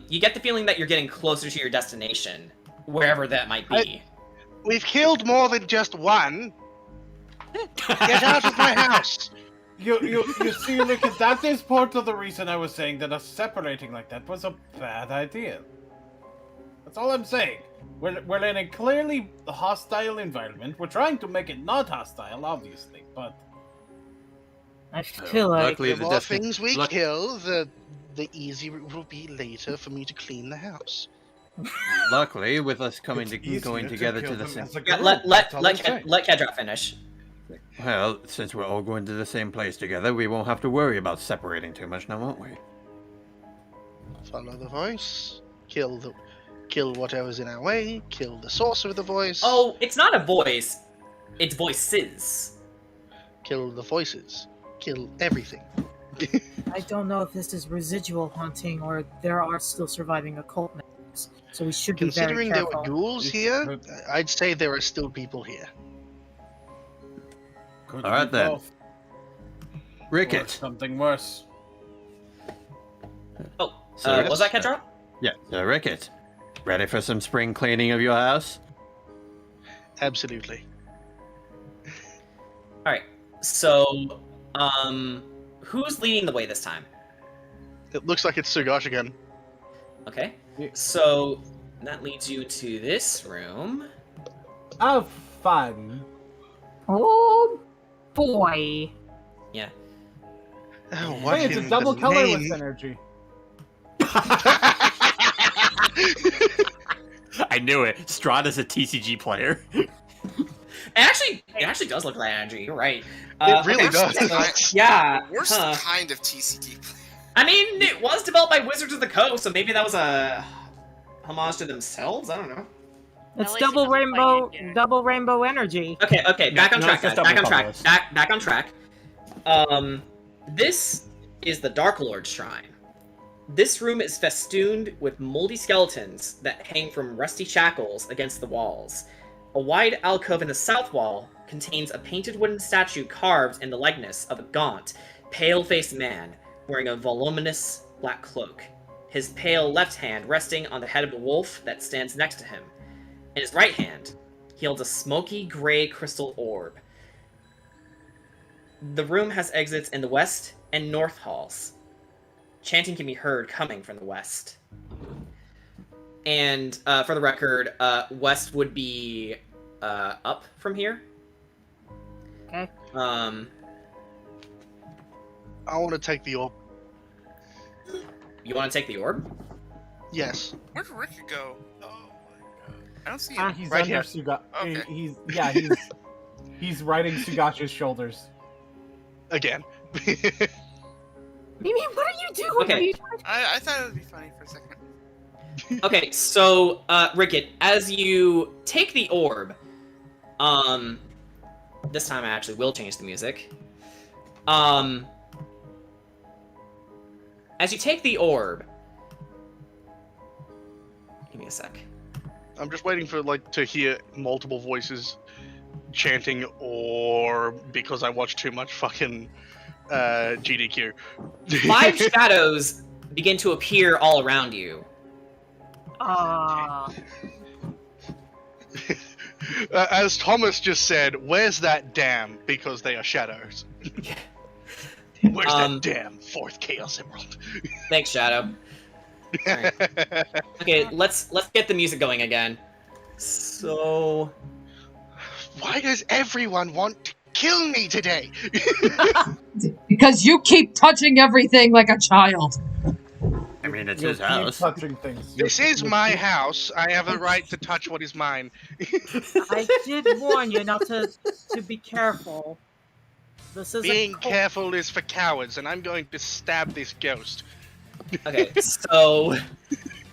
You get the feeling that you're getting closer to your destination, wherever that might be. We've killed more than just one. Get out of my house! You see, look, that is part of the reason I was saying that us separating like that was a bad idea. That's all I'm saying. We're in a clearly hostile environment. We're trying to make it not hostile, obviously, but I feel like The more things we kill, the easier it will be later for me to clean the house. Luckily, with us going easier together kill to the them same. as a Yeah, group, that's all I'm saying. let Kedra finish. Well, since we're all going to the same place together, we won't have to worry about separating too much now, won't we? Follow the voice. Kill whatever's in our way. Kill the source of the voice. Oh, it's not a voice. It's voices. Kill the voices. Kill everything. I don't know if this is residual haunting or there are still surviving occult catacombs, so we should be very Considering there careful. were ghouls here, I'd say there are still people here. Could All right, be then. both, or Ricket. something worse. Oh, So- was that Kedra? Yeah, so Ricket. Ready for some spring cleaning of your house? Absolutely. All right. So, who's leading the way this time? It looks like it's Sugash again. Okay. Yeah. So that leads you to this room. Oh, fun. Oh boy! Yeah. Oh, Hey, what Hey, it's a in double the colorless name? energy. I knew it. Strahd is a TCG player. It actually does look like energy. You're right. It really okay, does. so- yeah. Worst huh. kind of TCG player. I mean, it was developed by Wizards of the Coast, so maybe that was a homage to themselves. I don't know. It's least it double doesn't play rainbow, it here. double rainbow energy. Okay, back on No, track, it's guys. just Back on double track. colors. Back on track. This is the Dark Lord Shrine. This room is festooned with moldy skeletons that hang from rusty shackles against the walls. A wide alcove in the south wall contains a painted wooden statue carved in the likeness of a gaunt, pale-faced man wearing a voluminous black cloak, his pale left hand resting on the head of the wolf that stands next to him. In his right hand, he holds a smoky gray crystal orb. The room has exits in the west and north halls. Chanting can be heard coming from the west. And for the record, west would be up from here. Okay. I want to take the orb. You want to take the orb? Yes. Where'd Rick go? Oh my god. I don't see him. He's Right under here. Suga. Okay. He's riding Sugash's shoulders. Again. Mimi, what are you doing? Okay. Are you trying to- I thought it would be funny for a second. Okay, so, Ricket, as you take the orb, this time I actually will change the music. As you take the orb, give me a sec. I'm just waiting for to hear multiple voices chanting, or because I watched too much fucking GDQ. 5 shadows begin to appear all around you. As Thomas just said, where's that dam? Because they are shadows. Where's that damn fourth Chaos Emerald? Thanks, Shadow. Alright. Okay, let's get the music going again. So, Why does everyone want to kill me today? Because you keep touching everything like a child. I mean, it's You his keep house. touching things. This is my house. I have a right to touch what is mine. I did warn you not to be careful. This is Being a cult. careful is for cowards, and I'm going to stab this ghost. okay, so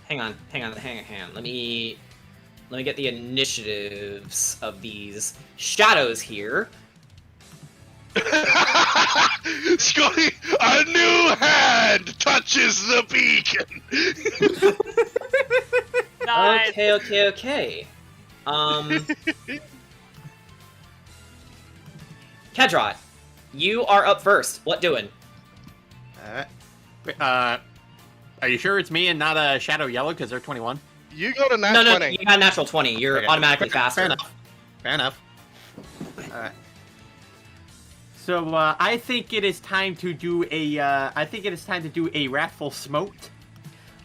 hang on. Let me get the initiatives of these shadows here. Scotty, a new hand touches the beacon. Nice. Okay. Kedrot, you are up first. What doing? Are you sure it's me and not a Shadow Yellow because they're 21? You got a nat No, 20. you got a natural 20. You're Okay. automatically faster. Fair enough. Alright. So I think it is time to do a Wrathful Smote.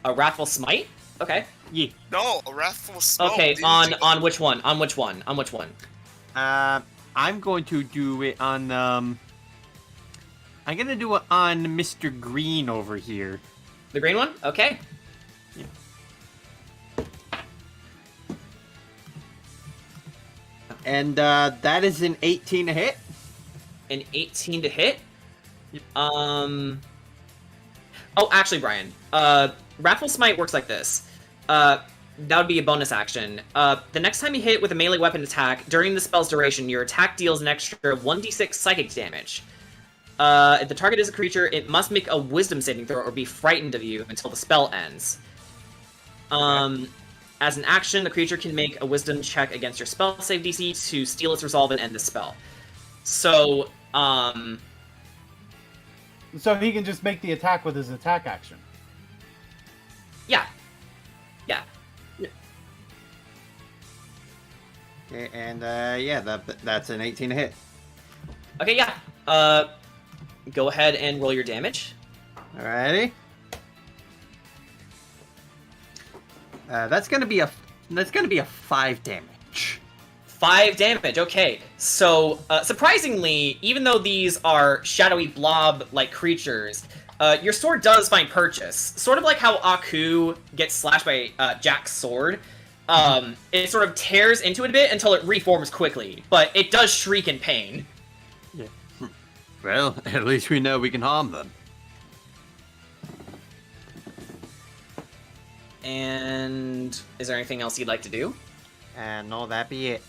A Wrathful Smite? Okay. Yeah. No, a wrathful smoke. Okay, dude. on which one? On which one? I'm going to do it on I'm gonna do it on Mr. Green over here. The green one? Okay. Yeah. And that is an 18 to hit. An 18 to hit? Yep. Oh, actually, Brian. Wrathful Smite works like this. That would be a bonus action. The next time you hit with a melee weapon attack, during the spell's duration, your attack deals an extra 1d6 psychic damage. If the target is a creature, it must make a wisdom saving throw or be frightened of you until the spell ends. As an action, the creature can make a wisdom check against your spell save DC to steal its resolve and end the spell. So, So he can just make the attack with his attack action. yeah. Okay, and yeah, that's an 18 to hit. Okay, yeah. Go ahead and roll your damage. Alrighty. That's gonna be a 5 damage. 5 damage, okay. So, surprisingly, even though these are shadowy blob-like creatures, your sword does find purchase. Sort of like how Aku gets slashed by Jack's sword. It sort of tears into it a bit until it reforms quickly, but it does shriek in pain. Yeah. Well, at least we know we can harm them. And is there anything else you'd like to do? And no, that be it.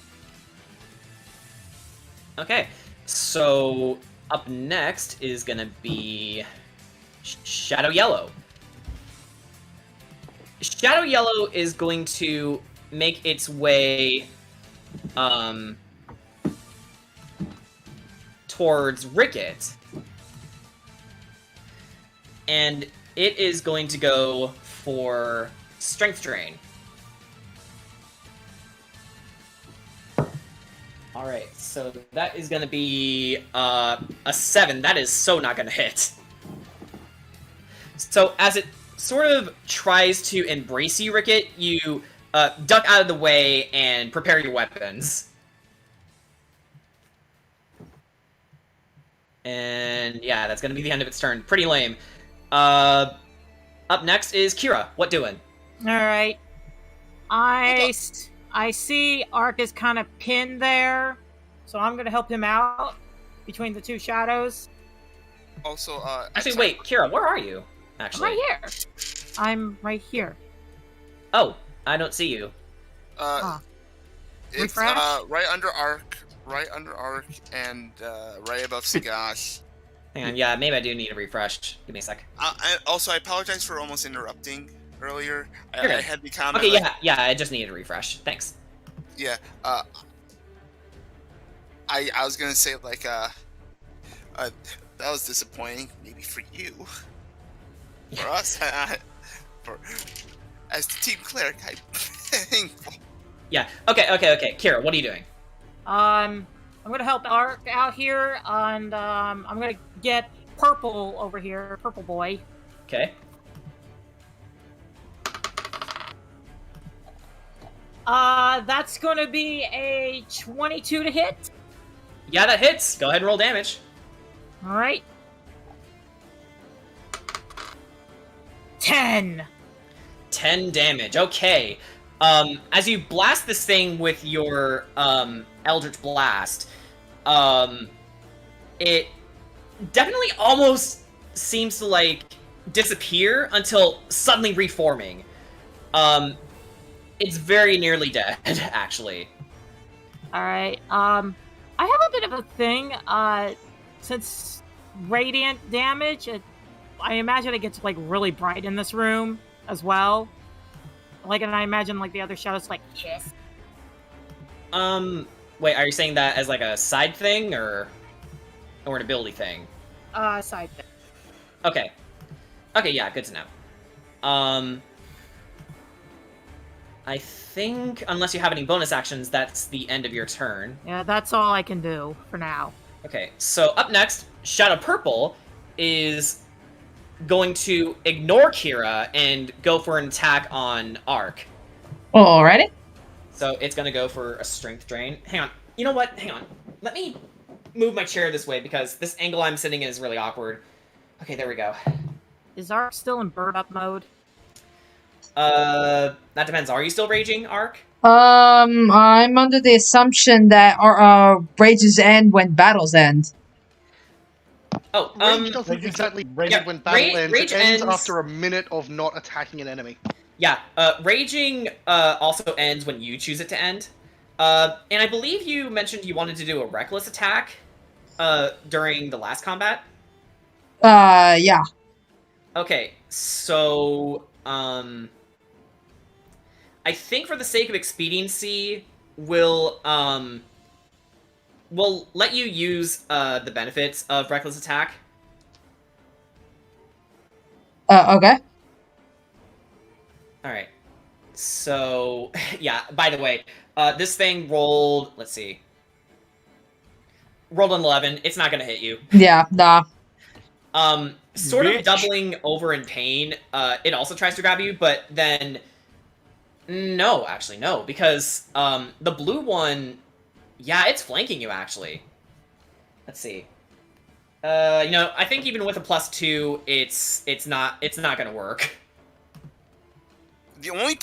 Okay, so up next is gonna be Shadow Yellow. Shadow Yellow is going to make its way towards Ricket. And it is going to go for Strength Drain. Alright, so that is going to be a 7. That is so not going to hit. So as it sort of tries to embrace you, Ricket, you duck out of the way and prepare your weapons. And yeah, that's going to be the end of its turn. Pretty lame. Up next is Kira. What doing? Alright. I see Ark is kind of pinned there, so I'm going to help him out between the two shadows. Also, actually, wait, Kira, where are you? Actually, I'm right here. I'm right here. Oh, I don't see you. It's Refresh? right under Ark, and right above Sagash. Hang on, yeah, maybe I do need a refresh. Give me a sec. I apologize for almost interrupting earlier. I had the comment. Okay, yeah, I just needed a refresh. Thanks. Yeah, I was gonna say like that was disappointing, maybe for you. For us, as the team cleric, I'm thankful. Yeah. Okay. Kira, what are you doing? I'm gonna help Ark out here, and I'm gonna get Purple over here, Purple Boy. Okay. That's gonna be a 22 to hit. Yeah, that hits. Go ahead and roll damage. All right. 10. 10 damage. Okay. As you blast this thing with your Eldritch Blast, it definitely almost seems to like disappear until suddenly reforming. It's very nearly dead, actually. All right. I have a bit of a thing. Since radiant damage, I imagine it gets like really bright in this room as well. Like, and I imagine like the other shadows like kiss. Wait, are you saying that as like a side thing or an ability thing? Side thing. Okay. Okay, yeah, good to know. I think, unless you have any bonus actions, that's the end of your turn. Yeah, that's all I can do for now. Okay, so up next, Shadow Purple is going to ignore Kira and go for an attack on Ark. Alrighty. So it's going to go for a Strength Drain. Hang on. You know what? Hang on. Let me move my chair this way because this angle I'm sitting in is really awkward. Okay, there we go. Is Ark still in bird up mode? That depends. Are you still raging, Ark? I'm under the assumption that our rages end when battles end. Oh, Rage doesn't exactly end when battle ends. Rage It ends ends after a minute of not attacking an enemy. Yeah, raging also ends when you choose it to end. And I believe you mentioned you wanted to do a reckless attack during the last combat. Yeah. Okay, so I think for the sake of expediency, we'll let you use the benefits of reckless attack. Okay. All right. So yeah. By the way, this thing rolled. Let's see. Rolled an 11. It's not gonna hit you. Yeah, nah. Sort of doubling over in pain. It also tries to grab you, but then no, actually no, because the blue one, yeah, it's flanking you actually. Let's see. I think even with a +2, it's not gonna work. The only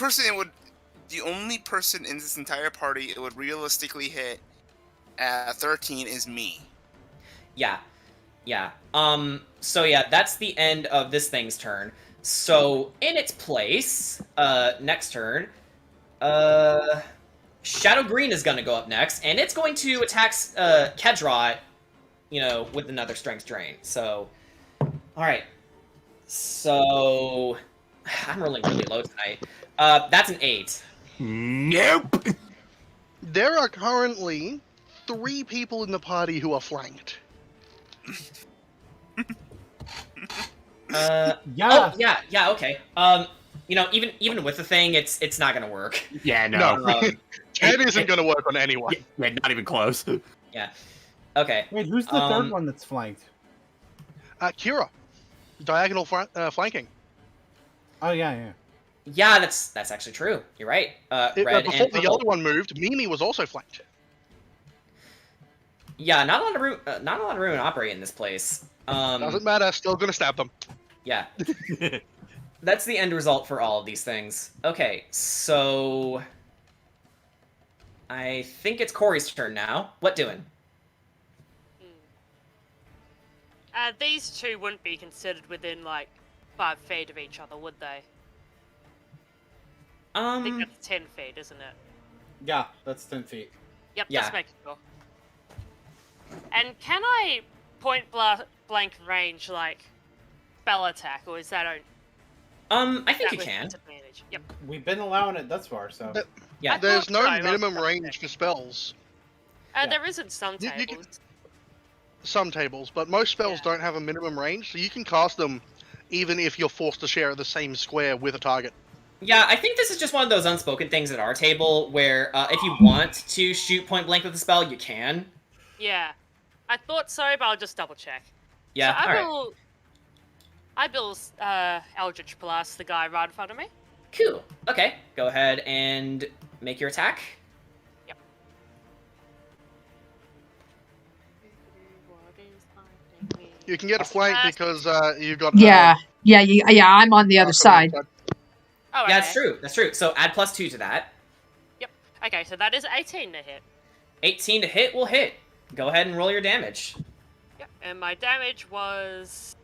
person in this entire party it would realistically hit at 13 is me. Yeah. Yeah. So yeah, that's the end of this thing's turn. So in its place, next turn, Shadow Green is gonna go up next, and it's going to attack Kedrot, with another Strength Drain. So, alright. So, I'm rolling really low tonight. That's an 8. Nope! There are currently 3 people in the party who are flanked. Yeah. Oh, yeah, okay. Even with the thing, it's not gonna work. Yeah, no. It isn't gonna work on anyone. Yeah, not even close. Yeah. Okay. Wait, who's the third one that's flanked? Kira. Diagonal flanking. Oh, yeah. Yeah, that's actually true. You're right. Red Before and the purple. other one moved, Mimi was also flanked. Yeah, not a lot of room to operate in this place. Doesn't matter, still gonna stab them. Yeah. That's the end result for all of these things. Okay, so I think it's Corey's turn now. What doing? These two wouldn't be considered within, 5 feet of each other, would they? I think that's 10 feet, isn't it? Yeah, that's 10 feet. Yep, Yeah. just making sure. And can I point blank range, spell attack, or is that I think you with can. disadvantage? Yep. We've been allowing it thus far, so. Yeah. There's no Sorry, minimum that's range for spells. There isn't some You can- tables. Some tables, but most spells don't have a minimum range, so you can cast them even if you're forced to share the same square with a target. Yeah, I think this is just one of those unspoken things at our table where if you want to shoot point blank with a spell, you can. Yeah. I thought so, but I'll just double check. Yeah, So alright. I build Eldritch Blast the guy right in front of me. Cool. Okay, go ahead and make your attack. Yep. You can get a flank because you've got. Yeah, I'm on the other side. Oh, okay. Yeah, that's true. That's true. So add +2 to that. Yep. Okay, so that is 18 to hit. 18 to hit will hit. Go ahead and roll your damage. Yep. And my damage was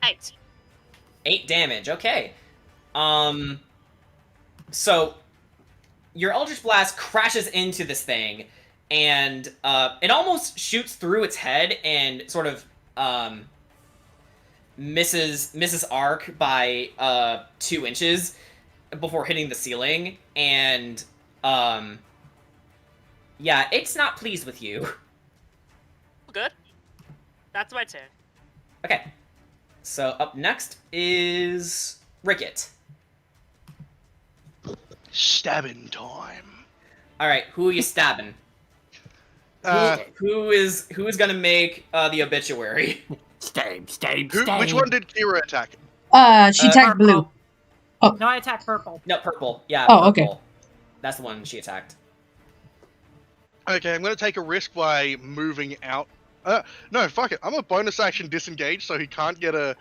8. 8 damage. Okay. So your Eldritch Blast crashes into this thing, and it almost shoots through its head and sort of misses arc by 2 inches before hitting the ceiling, and yeah, it's not pleased with you. Good. That's my turn. Okay. So up next is Ricket. Stabbing time. All right, who are you stabbing? Who is gonna make the obituary? Stab. Which one did Kira attack? She attacked blue. No, I attacked purple. No, purple. Yeah. Oh, purple. okay. That's the one she attacked. Okay, I'm gonna take a risk by moving out. No, fuck it. I'm a bonus action disengage, so he can't get a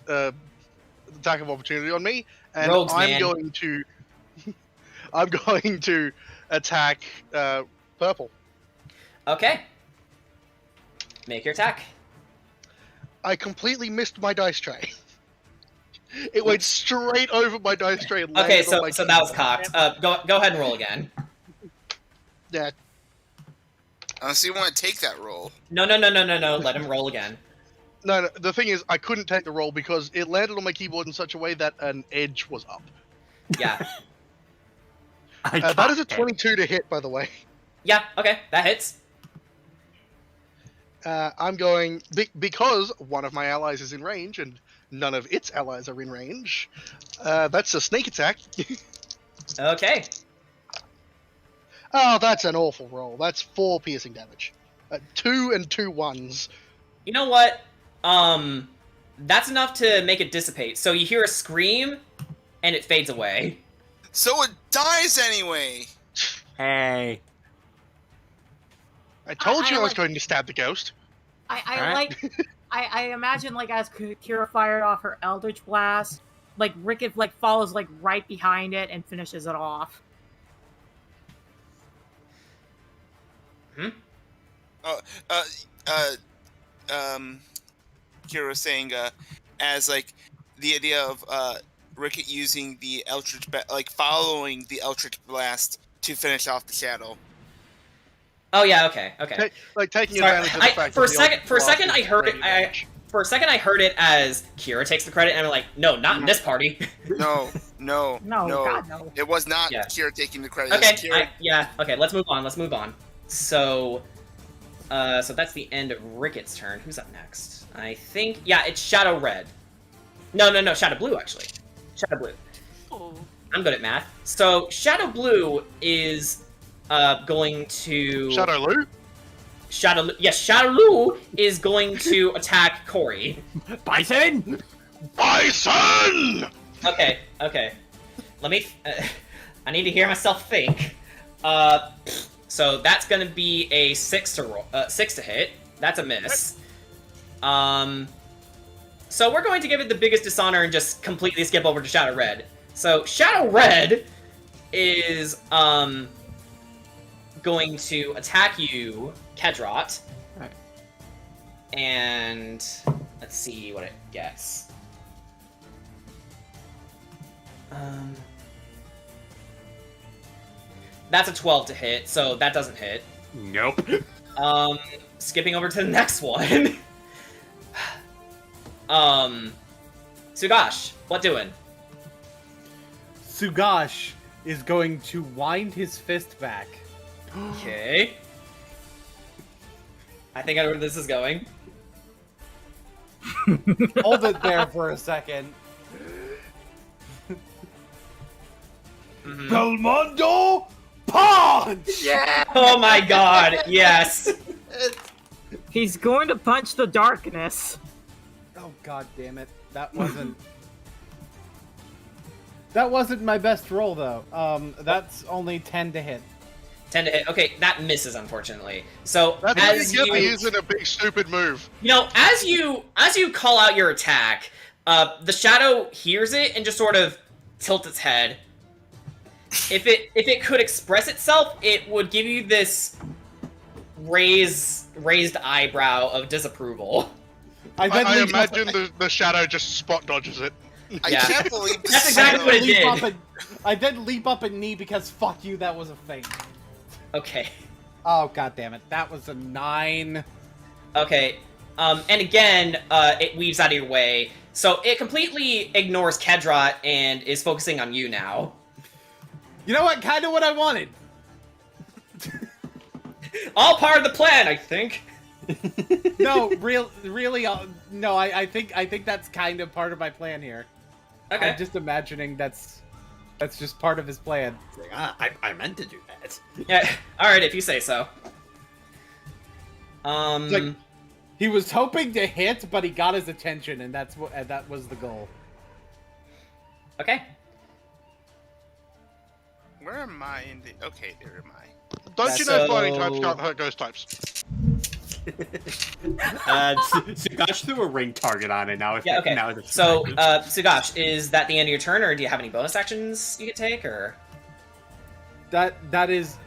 attack of opportunity on me, and Rogues, I'm man. going to. I'm going to attack purple. Okay. Make your attack. I completely missed my dice tray. It went straight over my dice tray. And Okay, landed on my so that was keyboard. cocked. Go ahead and roll again. Yeah. So you want to take that roll? No. Let him roll again. No, the thing is, I couldn't take the roll because it landed on my keyboard in such a way that an edge was up. Yeah. That is a 22 to hit, by the way. Yeah, okay, that hits. I'm going... because one of my allies is in range, and none of its allies are in range, that's a sneak attack. Okay. Oh, that's an awful roll. That's 4 piercing damage. 2 and 2 ones. You know what? That's enough to make it dissipate. So you hear a scream, and it fades away. So it dies anyway! Hey. I told you I was like- going to stab the ghost. I imagine like as Kira fired off her Eldritch Blast, like Rickett like follows like right behind it and finishes it off. Kira saying, as like the idea of Rickett using the Eldritch, following the Eldritch Blast to finish off the shadow. Oh yeah, okay. Taking Sorry, advantage of the fact for a that second I heard it. For a second I heard it as Kira takes the credit, and I'm like, no, not in this party. No. No, God, no. It was not Yeah. Kira taking the credit. Okay, Kira... okay, let's move on. So that's the end of Rickett's turn. Who's up next? I think, yeah, it's Shadow Red. No, Shadow Blue, actually. Shadow Blue. Oh. I'm good at math. So, Shadow Blue is going to... Shadow Lou? Shadow Lou is going to attack Corey. Bison! Bison! Okay. Let me... I need to hear myself think. So that's gonna be a 6 to hit. That's a miss. So we're going to give it the biggest dishonor and just completely skip over to Shadow Red. So Shadow Red is going to attack you, Kedrot. Right. And let's see what it gets. That's a 12 to hit, so that doesn't hit. Nope. Skipping over to the next one. Sugash, what doing? Sugash is going to wind his fist back. Okay. I think I know where this is going. Hold it there for a second. Belmondo punch! Yeah. Oh my god, yes. He's going to punch the darkness. Oh god damn it. That wasn't my best roll though. That's only 10 to hit. 10 to hit. Okay, that misses, unfortunately. So That's as what you get for using a big stupid move. You know, as you call out your attack, the shadow hears it and just sort of tilts its head. If it could express itself, it would give you this raised eyebrow of disapproval. I imagine the shadow just spot dodges it. I can't believe this. That's exactly what it did. I did leap up and knee because fuck you, that was a feint. Okay. Oh god damn it, that was a 9. Okay. And again, it weaves out of your way, so it completely ignores Kedrot and is focusing on you now. You know what? Kind of what I wanted. All part of the plan, I think. No, really, no. I think that's kind of part of my plan here. Okay. I'm just imagining that's just part of his plan. I meant to do that. Yeah. All right, if you say so. It's like, he was hoping to hit, but he got his attention, and that was the goal. Okay. Where am I in the... Okay, there am I. Don't you know fighting types can't hurt ghost types? Sugash threw a ring target on it now. Yeah, okay. Now it's So, Sugash, is that the end of your turn, or do you have any bonus actions you could take, or...? That is...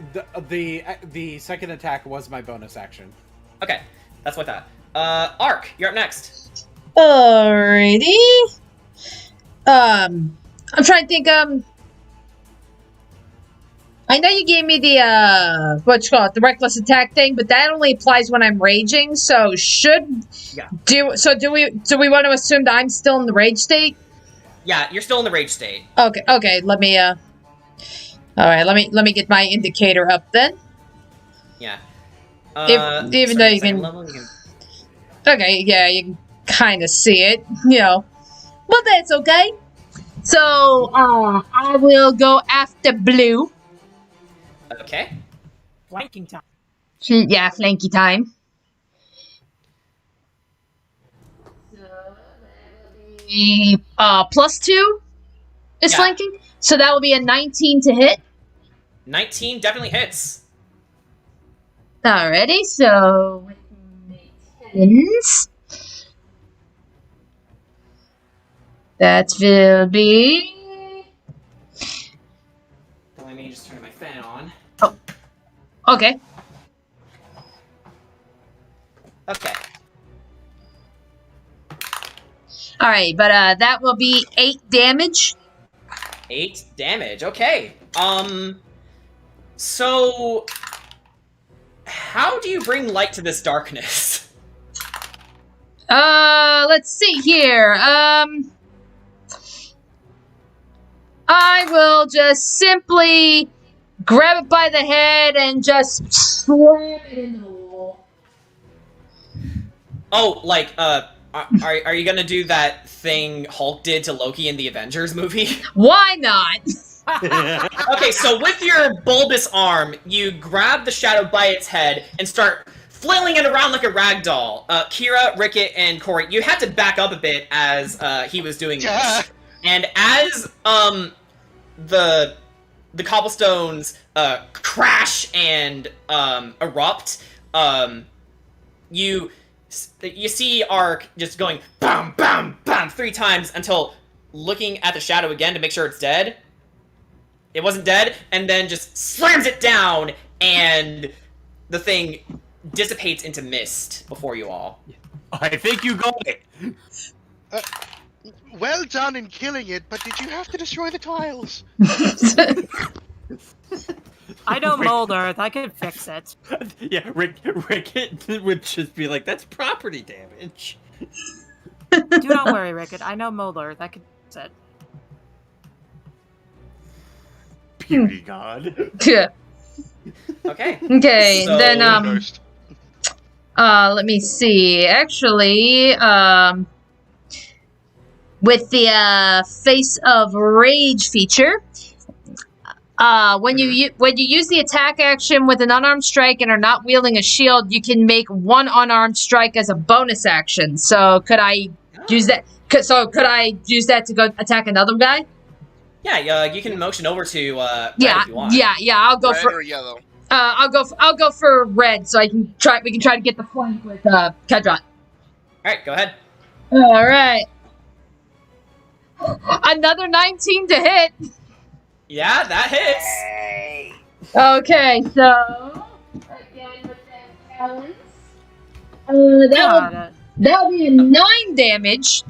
The second attack was my bonus action. Okay, that's what I thought. Ark, you're up next. Alrighty. I'm trying to think, I know you gave me the, what you call it, the reckless attack thing, but that only applies when I'm raging, so do we want to assume that I'm still in the rage state? Yeah, you're still in the rage state. Okay, let me, alright, let me get my indicator up then. Yeah. Even though you can... Okay, yeah, you can kind of see it, you know. But that's okay. So, I will go after blue. Okay. Flanking time. Yeah, flanky time. +2 is flanking. So that will be a 19 to hit. 19 definitely hits. Alrighty, so with tens, that will be... Let me just turn my fan on. Oh. Okay. Okay. Alright, but that will be 8 damage. 8 damage, okay. So... How do you bring light to this darkness? Let's see here. I will just simply grab it by the head and just slam it into the wall. Oh, like, are you gonna do that thing Hulk did to Loki in the Avengers movie? Why not? Okay, so with your bulbous arm, you grab the shadow by its head and start flailing it around like a rag doll. Kira, Ricket, and Corey, you had to back up a bit as he was doing this. And as the cobblestones crash and erupt, you see Ark just going bam, bam, bam 3 times until looking at the shadow again to make sure it's dead. It wasn't dead, and then just slams it down, and the thing dissipates into mist before you all. I think you got it. Well done in killing it, but did you have to destroy the tiles? I know Mold Earth. I could fix it. Yeah, Rick would just be like, "That's property damage." Do not worry, Ricket. I know Mold Earth. I could fix it. Beauty god. Yeah. Okay. Okay, So- then, let me see. Actually, with the Face of Rage feature, when you use the attack action with an unarmed strike and are not wielding a shield, you can make one unarmed strike as a bonus action. So could I use that? Could I use that to go attack another guy? Yeah, you can motion over to red Yeah, if you want. yeah. I'll go Red for or yellow? I'll go for red, so we can try to get the flank with Kedrot. Alright, go ahead. Alright. Another 19 to hit. Yeah, that hits. Okay, so again with that talents. That'll be 9 damage.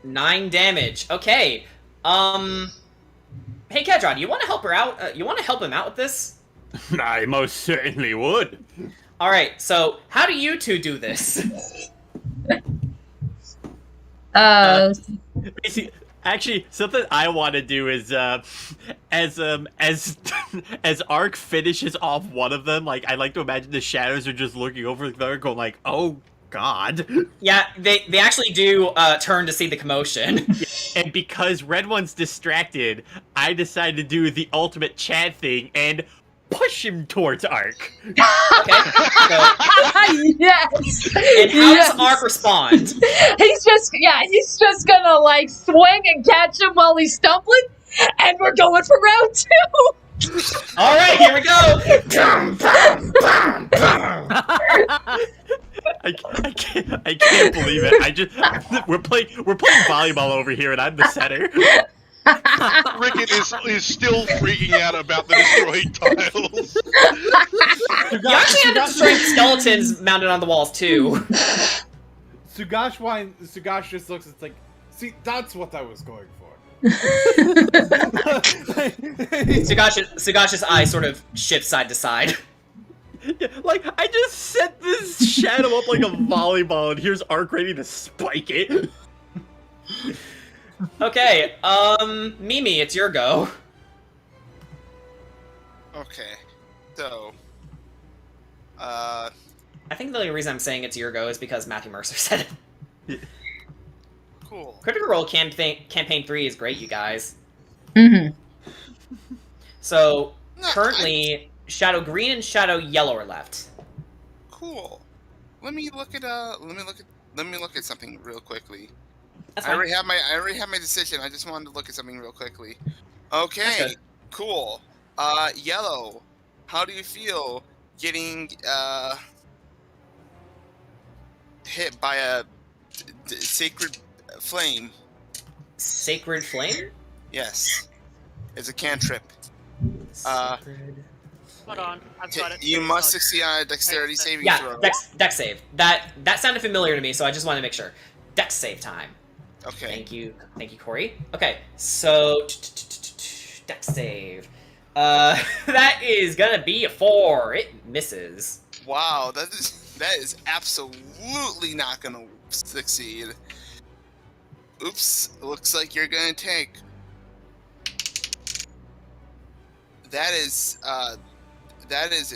9 damage. Okay. Hey Kedron, you want to help her out? You want to help him out with this? I most certainly would. Alright, so how do you two do this? Actually, something I want to do is, as Ark finishes off one of them, like, I like to imagine the shadows are just looking over the other, going like, "Oh God." Yeah, they actually do turn to see the commotion. And because Red One's distracted, I decide to do the ultimate Chad thing and push him towards Ark. Okay. So, Yes. and how does Ark respond? He's just gonna like swing and catch him while he's stumbling, and we're going for round 2. All right, here we go. I can't believe it. We're playing volleyball over here, and I'm the center. Ricket is still freaking out about the destroyed tiles. You actually have destroyed skeletons mounted on the walls too. Sugash just looks. It's like, see, that's what I was going for. Sagash's eye sort of shifts side to side. Yeah, like, I just set this shadow up like a volleyball, and here's Ark ready to spike it. Okay, Mimi, it's your go. Okay, so, I think the only reason I'm saying it's your go is because Matthew Mercer said it. cool. Critical Role Campaign 3 is great, you guys. Mm-hmm. So, currently, Shadow Green and Shadow Yellow are left. Cool. Let me look at something real quickly. That's I fine. already have my decision. I just wanted to look at something real quickly. Okay, cool. Yellow, how do you feel getting hit by a sacred flame? Sacred Flame? Yes, it's a cantrip. Sacred... Hold on, I've got it. You must succeed on a dexterity saving throw. Dex save. That sounded familiar to me, so I just wanted to make sure. Dex save time. Okay. Thank you, Corey. Okay, so Dex save. That is gonna be a 4. It misses. Wow, that is absolutely not gonna succeed. Oops, looks like you're gonna take. That is a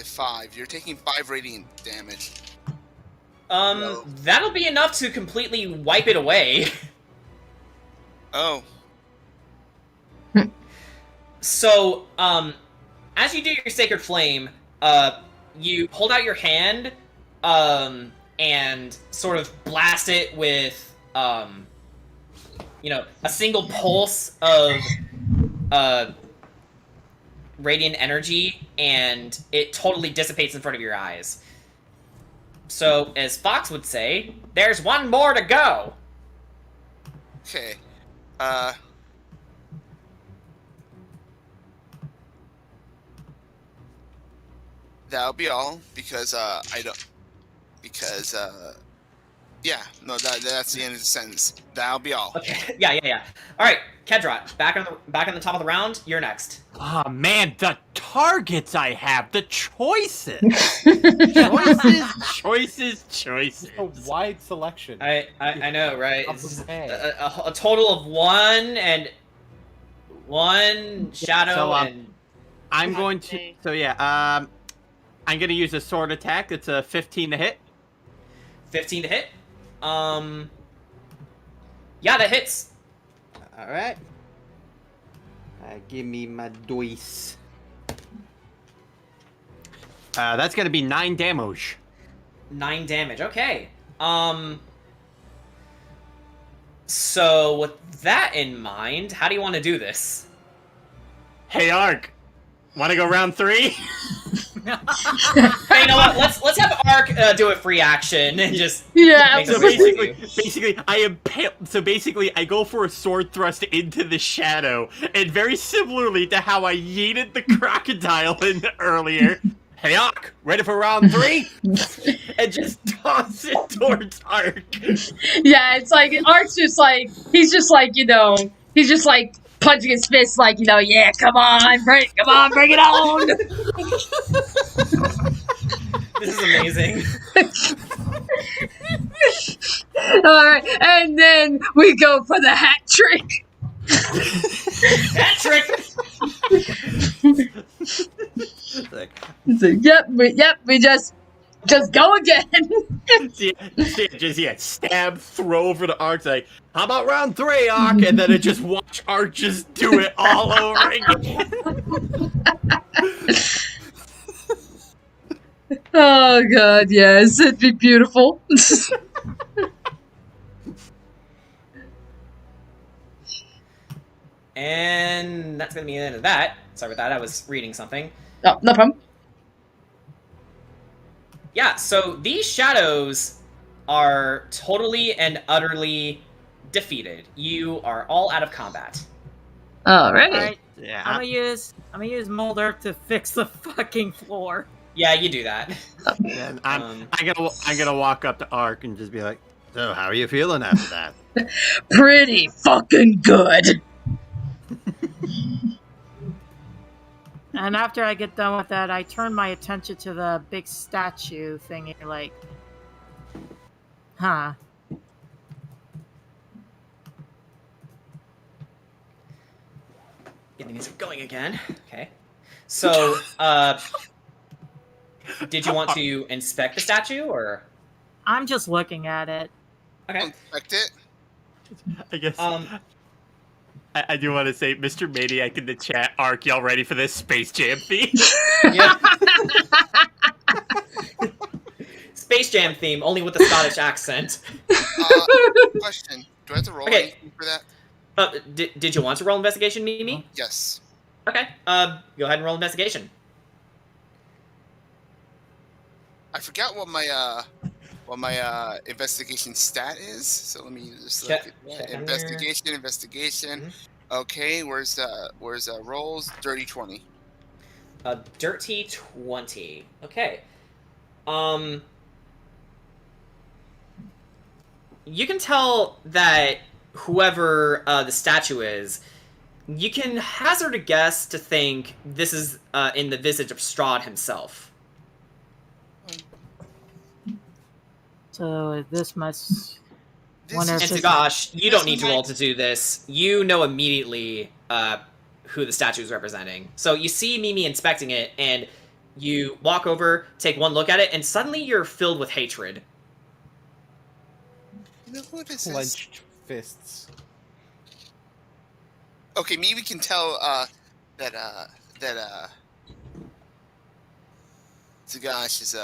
5. You're taking 5 radiant damage. That'll be enough to completely wipe it away. Oh. So, as you do your Sacred Flame, you hold out your hand, and sort of blast it with, a single pulse of, radiant energy, and it totally dissipates in front of your eyes. So, as Fox would say, there's one more to go! Okay. That'll be all, because, yeah, no, that's the end of the sentence. That'll be all. Okay, yeah. Alright, Kedrot, back on the top of the round, you're next. Oh man, the targets I have, the choices! choices. A wide selection. I know, right? It's a total of 1 shadow So, and... I'm going to... So yeah, I'm going to use a sword attack. It's a 15 to hit. 15 to hit? Yeah, that hits. Alright. Give me my dice. That's going to be 9 damage. 9 damage, okay. So, with that in mind, how do you want to do this? Hey, Ark. Want to go round 3? Hey, you know what? Let's have Ark do a free action and just So basically, I go for a sword thrust into the shadow, and very similarly to how I yeeted the crocodile in earlier. Hey, Ark, ready for round 3? And just toss it towards Ark. Yeah, it's like Ark's just like he's just like punching his fist like, yeah, come on, bring it on. This is amazing. Alright, and then we go for the hat trick. Hat trick! We just go again. Stab, throw over to Ark, like, how about round 3, Ark? And then just watch Ark just do it all over again. Oh god, yes, it'd be beautiful. And that's gonna be the end of that. Sorry about that, I was reading something. Oh, no problem. Yeah, so these shadows are totally and utterly defeated. You are all out of combat. Alright. Yeah. I'm gonna use Mold Earth to fix the fucking floor. Yeah, you do that. And I'm gonna walk up to Ark and just be like, so how are you feeling after that? Pretty fucking good. And after I get done with that, I turn my attention to the big statue thingy, like, huh. Get the music going again. Okay. So, did you want to inspect the statue, or? I'm just looking at it. Okay. Inspect it. I guess. I do want to say, Mr. Maniac in the chat, Ark, y'all ready for this Space Jam theme? Yeah. Space Jam theme, only with the Scottish accent. Question: do I have to roll Okay. anything for that? Did you want to roll investigation, Mimi? Yes. Okay. Go ahead and roll investigation. I forgot what my investigation stat is. So let me just look at investigation. Mm-hmm. Okay, where's rolls? Dirty 20. Dirty 20. Okay. You can tell that whoever the statue is, you can hazard a guess to think this is in the visage of Strahd himself. So this must... And Gosh, you don't need to roll to do this. You know immediately who the statue is representing. So you see Mimi inspecting it, and you walk over, take one look at it, and suddenly you're filled with hatred. You know what is Clenched fists. Okay, maybe we can tell that Zagash is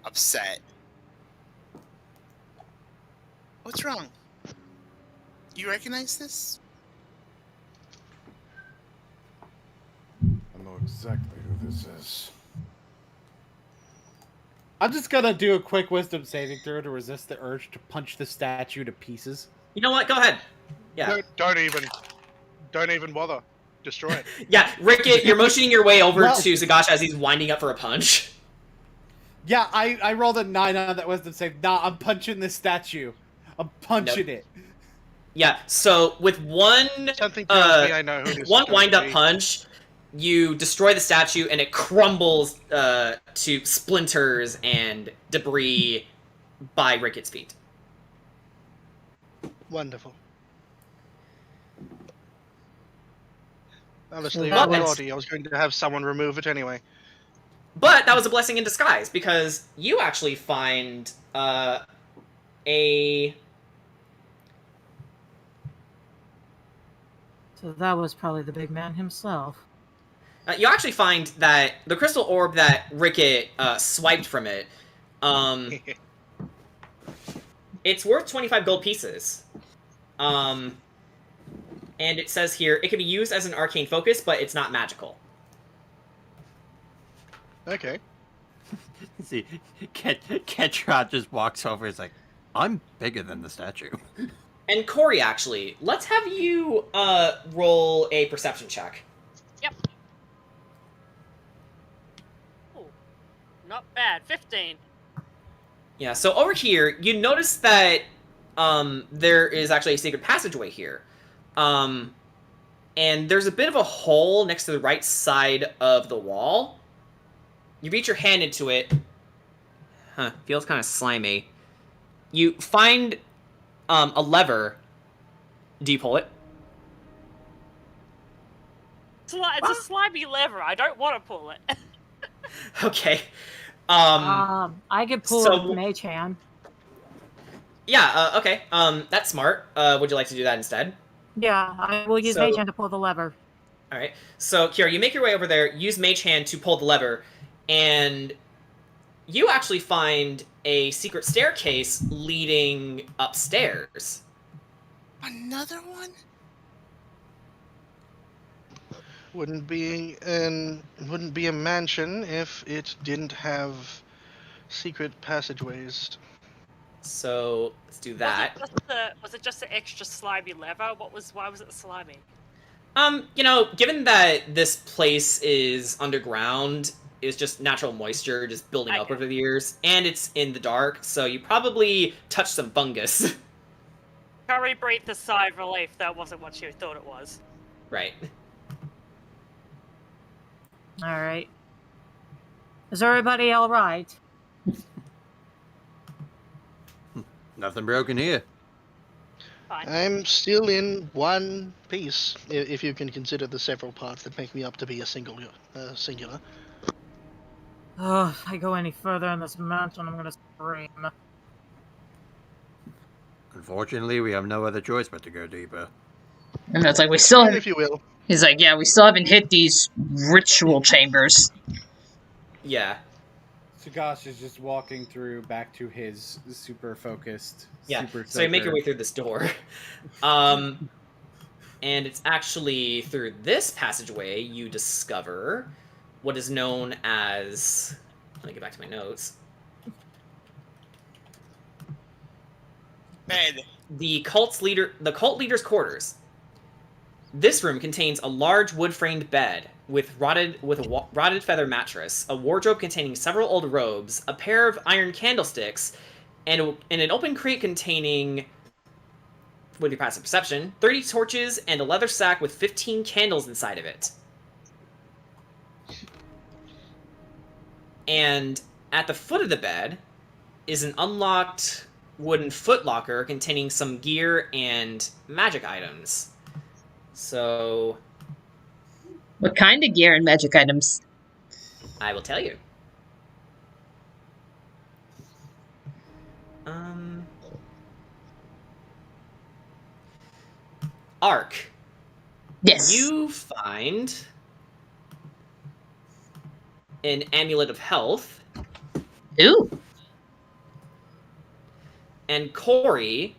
upset. What's wrong? You recognize this? I know exactly who this is. I'm just gonna do a quick wisdom saving throw to resist the urge to punch the statue to pieces. You know what? Go ahead. Yeah. Don't even bother. Destroy it. Yeah, Rickett, you're motioning your way over to Zagash as he's winding up for a punch. Yeah, I rolled a 9 on that wisdom save. Nah, I'm punching this statue. I'm punching it. Yeah, so with one wind-up punch, you destroy the statue, and it crumbles to splinters and debris by Rickett's feet. Wonderful. Honestly, Well, I was going to have someone remove it anyway. But that was a blessing in disguise, because you actually find a... So that was probably the big man himself. You actually find that the crystal orb that Rickett swiped from it, it's worth 25 gold pieces. And it says here, it can be used as an arcane focus, but it's not magical. Okay. See, Ketrot just walks over, he's like, I'm bigger than the statue. And Corey, actually, let's have you roll a perception check. Yep. Ooh, not bad. 15. Yeah, so over here, you notice that there is actually a secret passageway here. And there's a bit of a hole next to the right side of the wall. You reach your hand into it. Feels kind of slimy. You find a lever. Do you pull it? It's a slimy lever. I don't want to pull it. Okay. I could pull it with Mage Hand. Yeah, okay. That's smart. Would you like to do that instead? Yeah, I will use Mage Hand to pull the lever. Alright. So, Kira, you make your way over there, use Mage Hand to pull the lever, and you actually find a secret staircase leading upstairs. Another one? Wouldn't be a mansion if it didn't have secret passageways. So let's do that. Was it just the extra slimy lever? Why was it slimy? You know, given that this place is underground, it's just natural moisture just building up over the years, and it's in the dark, so you probably touched some fungus. Curry breathed a sigh of relief. That wasn't what you thought it was. Right. Alright. Is everybody alright? Nothing broken here. Fine. I'm still in one piece, if you can consider the several parts that make me up to be a singular. Oh, if I go any further in this mountain, I'm gonna scream. Unfortunately, we have no other choice but to go deeper. And it's like we still. If you will. He's like, yeah, we still haven't hit these ritual chambers. Yeah. Sugash is just walking through back to his super focused. Yeah. Super So you make your soaker. way through this door. And it's actually through this passageway you discover what is known as... Let me get back to my notes. Bed. The cult leader's quarters. This room contains a large wood-framed bed with a rotted feather mattress, a wardrobe containing several old robes, a pair of iron candlesticks, and an open crate containing, with your passive perception, 30 torches and a leather sack with 15 candles inside of it. And at the foot of the bed is an unlocked wooden footlocker containing some gear and magic items. So... What kind of gear and magic items? I will tell you. Ark. Yes. You find an amulet of health. Ooh. And Corey...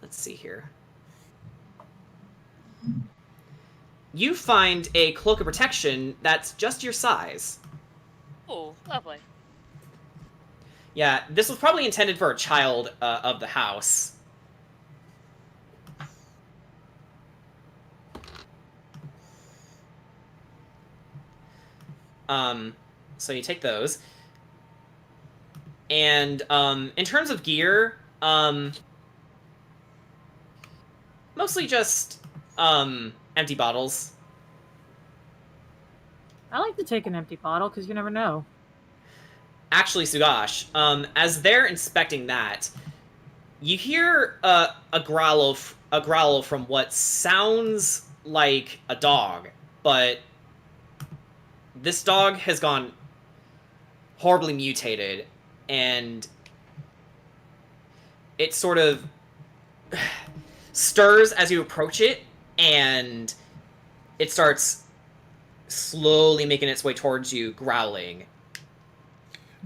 Let's see here. You find a cloak of protection that's just your size. Oh, lovely. Yeah, this was probably intended for a child of the house. So you take those. And in terms of gear, mostly just empty bottles. I like to take an empty bottle because you never know. Actually, Sugash, as they're inspecting that, you hear a growl from what sounds like a dog, but this dog has gone horribly mutated, and it sort of stirs as you approach it, and it starts slowly making its way towards you, growling.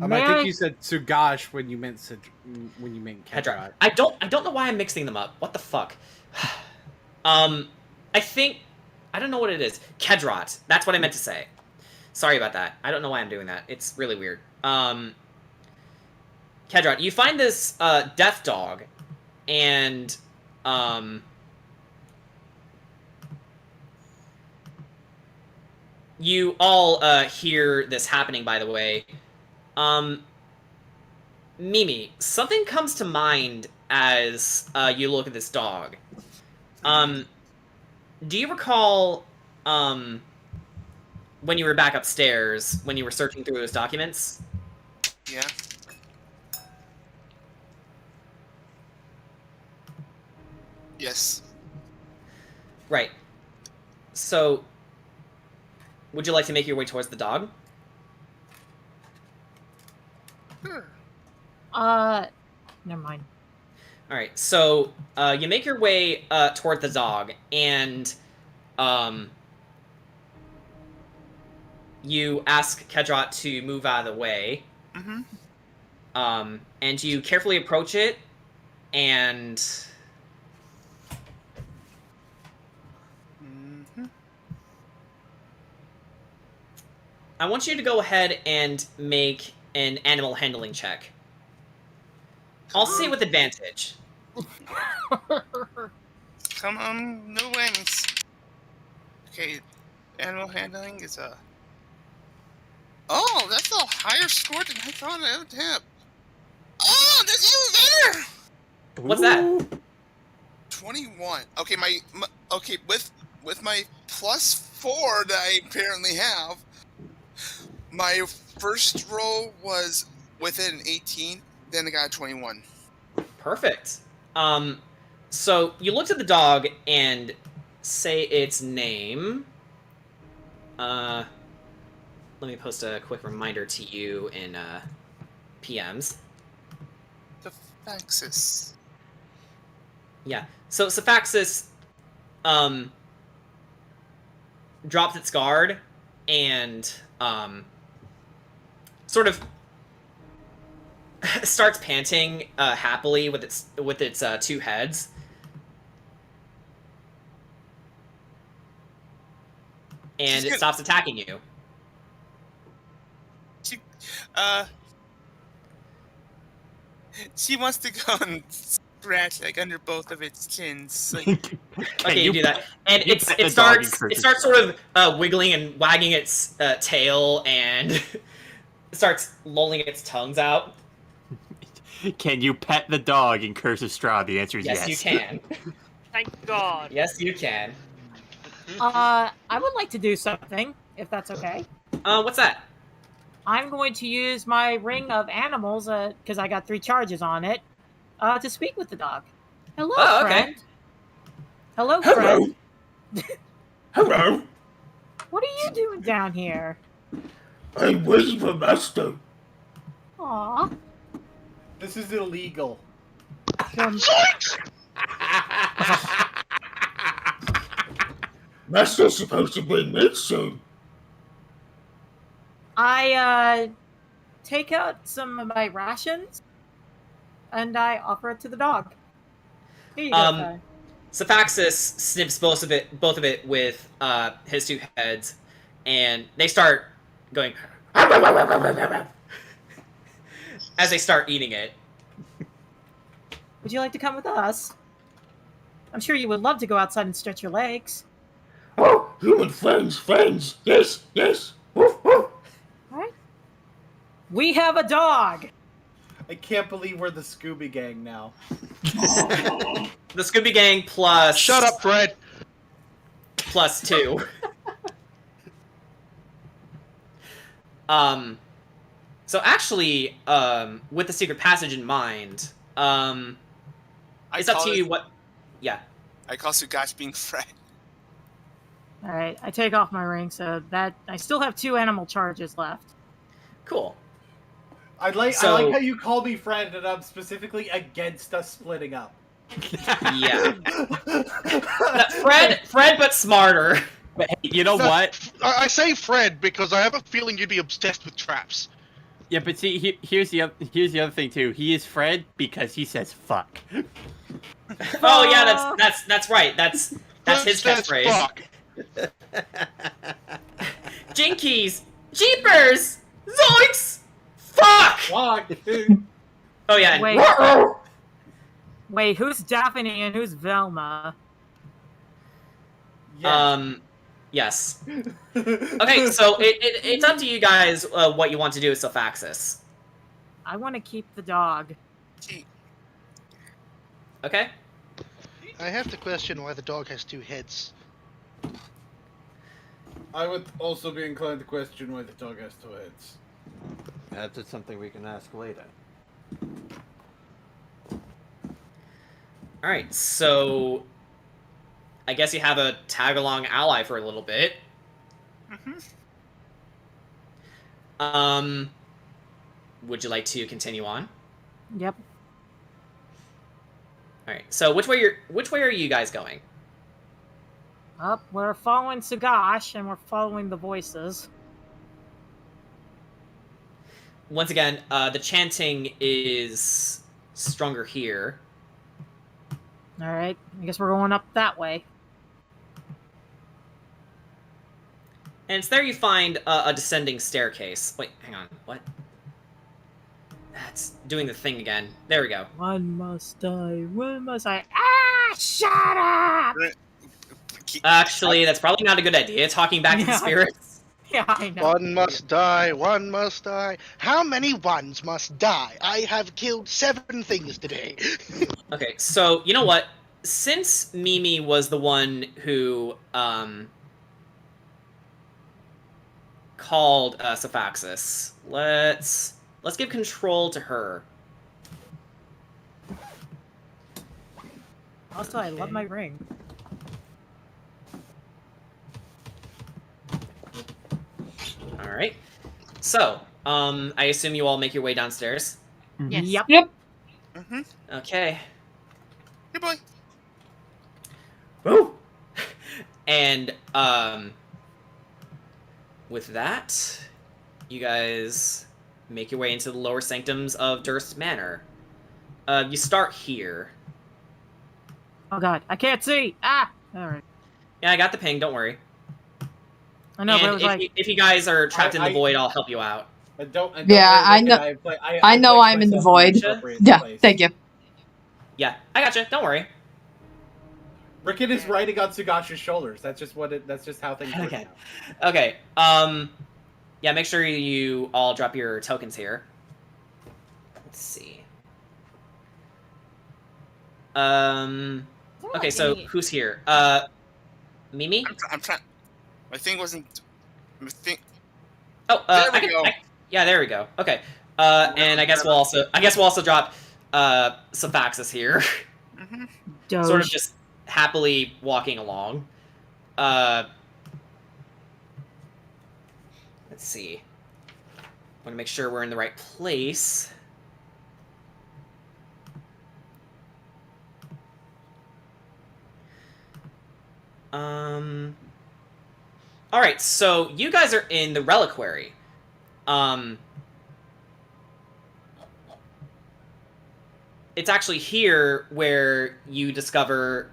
I think you said Sugash when you meant Kedrat. I don't know why I'm mixing them up. What the fuck? I don't know what it is. Kedrat. That's what I meant to say. Sorry about that. I don't know why I'm doing that. It's really weird. Kedrat, you find this death dog, and you all hear this happening, by the way. Mimi, something comes to mind as you look at this dog. Do you recall when you were back upstairs, when you were searching through those documents? Yeah. Yes. Right. So, would you like to make your way towards the dog? Sure. Never mind. Alright, so you make your way toward the dog, and you ask Kedrat to move out of the way. Mm-hmm. And you carefully approach it, and... Mm-hmm. I want you to go ahead and make an animal handling check. I'll say with advantage. Come on, no whammies. Okay, animal handling is a... Oh, that's a higher score than I thought I would have. Oh, that's even better! What's that? 21. Okay, my okay, with my +4 that I apparently have. My first roll was within an 18, then I got a 21. Perfect. So you looked at the dog and say its name. Let me post a quick reminder to you in PMs. Sephaxis. Yeah. So Sephaxis drops its guard and sort of starts panting happily with its two heads. And it stops attacking you. She wants to go and scratch like under both of its chins. Like, okay, you do that, and it starts sort of wiggling and wagging its tail, and it starts lolling its tongues out. Can you pet the dog in Curse of Strahd? The answer is yes. Yes, you can. Thank God. Yes, you can. I would like to do something, if that's okay. What's that? I'm going to use my Ring of Animals, because I got 3 charges on it, to speak with the dog. Hello, friend. Okay. Hello, friend. Hello. What are you doing down here? I'm waiting for Master. Aww. This is illegal. Master's supposed to bring meat soon. I take out some of my rations and I offer it to the dog. Here you go, friend. Sephaxis snips both of it with his 2 heads, and they start going as they start eating it. Would you like to come with us? I'm sure you would love to go outside and stretch your legs. Oh, human friends, yes. Woof, woof. Alright. We have a dog! I can't believe we're the Scooby Gang now. The Scooby Gang plus... Shut up, Fred! Plus 2. So actually, with the secret passage in mind, it's up to you what... Yeah. I call Sugash being Fred. Alright, I take off my ring, so that... I still have 2 animal charges left. Cool. I like how you call me friend, and I'm specifically against us splitting up. Yeah. Fred, but smarter. But hey, you know what? I say Fred because I have a feeling you'd be obsessed with traps. Yeah, but see, here's the other thing too. He is Fred because he says fuck. Oh yeah, that's right. That's his catchphrase. Fuck. Jinkies, jeepers, zoinks, fuck. Fuck. Oh yeah. Wait, who's Daphne and who's Velma? Yes. Okay, so it's up to you guys what you want to do with Sephaxis. I want to keep the dog. Okay. I have to question why the dog has 2 heads. I would also be inclined to question why the dog has 2 heads. That's something we can ask later. Alright, so... I guess you have a tag-along ally for a little bit. Would you like to continue on? Yep. Alright, so which way are you guys going? Up, we're following Sugash, and we're following the voices. Once again, the chanting is stronger here. Alright, I guess we're going up that way. And it's there you find a descending staircase. Wait, hang on, what? That's doing the thing again. There we go. One must die, one must I... Ah, shut up! Actually, that's probably not a good idea, talking back to the spirits. Yeah, I know. One must die, one must die. How many ones must die? I have killed 7 things today. Okay, so, you know what? Since Mimi was the one who, called Sephaxis. Let's give control to her. Also, I love my ring. All right. So, I assume you all make your way downstairs. Yes. Yep. Mm-hmm. Okay. Here, boy. Oh, And with that, you guys make your way into the lower sanctums of Durst Manor. You start here. Oh god, I can't see! Ah! Alright. Yeah, I got the ping, don't worry. I know, but it And was like... if you guys are trapped in the void, I'll help you out. Don't Yeah, worry, I know. I know placed I'm in the myself void. the appropriate Yeah, place. thank you. Yeah, I gotcha, don't worry. Rickett is riding on Sugasha's shoulders. That's just that's just how things work Okay. now. Okay, yeah, make sure you all drop your tokens here. Let's see. Okay, so who's here? Mimi? I'm trying. My thing wasn't. My thing. Oh, There we go. Yeah, there we go. Okay. And I guess we'll also drop Sephaxis here. Mm-hmm. Doge. Sort of just happily walking along. Let's see. Want to make sure we're in the right place. All right, so you guys are in the reliquary. It's actually here where you discover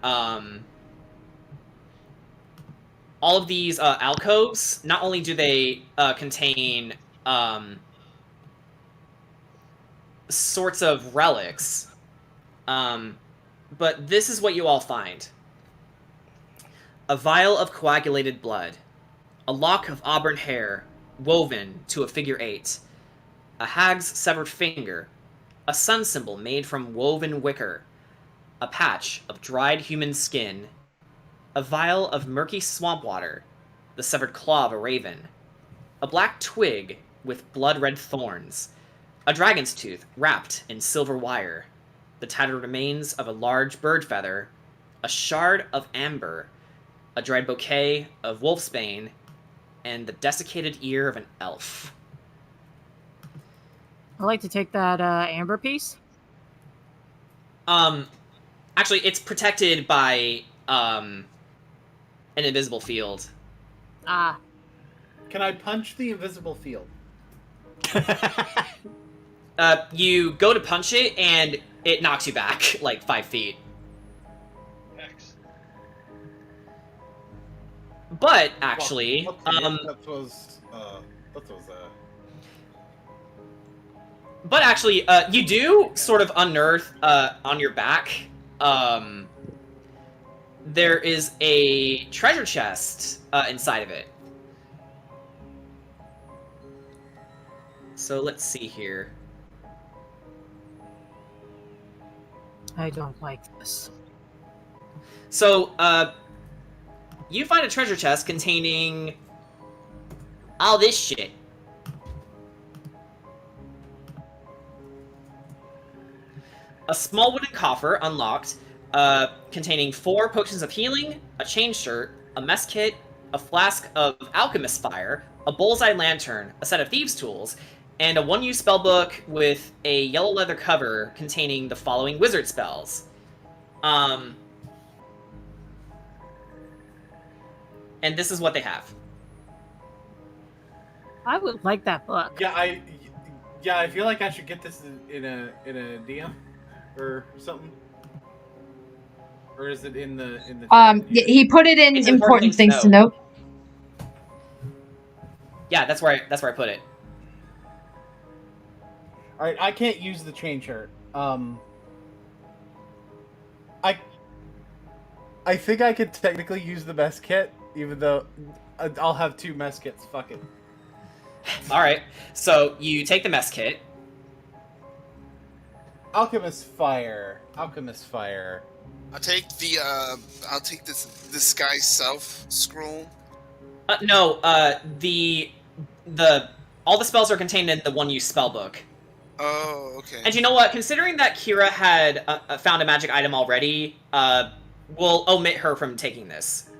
all of these alcoves. Not only do they contain sorts of relics, but this is what you all find. A vial of coagulated blood. A lock of auburn hair, woven to a figure 8. A hag's severed finger. A sun symbol made from woven wicker. A patch of dried human skin. A vial of murky swamp water. The severed claw of a raven. A black twig with blood-red thorns. A dragon's tooth wrapped in silver wire. The tattered remains of a large bird feather. A shard of amber. A dried bouquet of wolfsbane. And the desiccated ear of an elf. I'd like to take that amber piece. Actually, it's protected by an invisible field. Ah. Can I punch the invisible field? You go to punch it, and it knocks you back like 5 feet. But actually, but actually, you do sort of unearth on your back. There is a treasure chest inside of it. So let's see here. I don't like this. So, you find a treasure chest containing all this shit. A small wooden coffer unlocked, containing 4 potions of healing, a chain shirt, a mess kit, a flask of alchemist fire, a bullseye lantern, a set of thieves' tools, and a one-use spellbook with a yellow leather cover containing the following wizard spells. And this is what they have. I would like that book. Yeah, I feel like I should get this in a DM or something. Or is it in the he put it in It's important things to note. Yeah, that's where I put it. All right, I can't use the chain shirt. I think I could technically use the mess kit, even though I'll have 2 mess kits. Fuck it. All right, so you take the mess kit. Alchemist fire. Alchemist fire. I'll take the I'll take this disguise self scroll. No, the all the spells are contained in the one-use spellbook. Oh, okay. And you know what? Considering that Kira had found a magic item already, we'll omit her from taking this.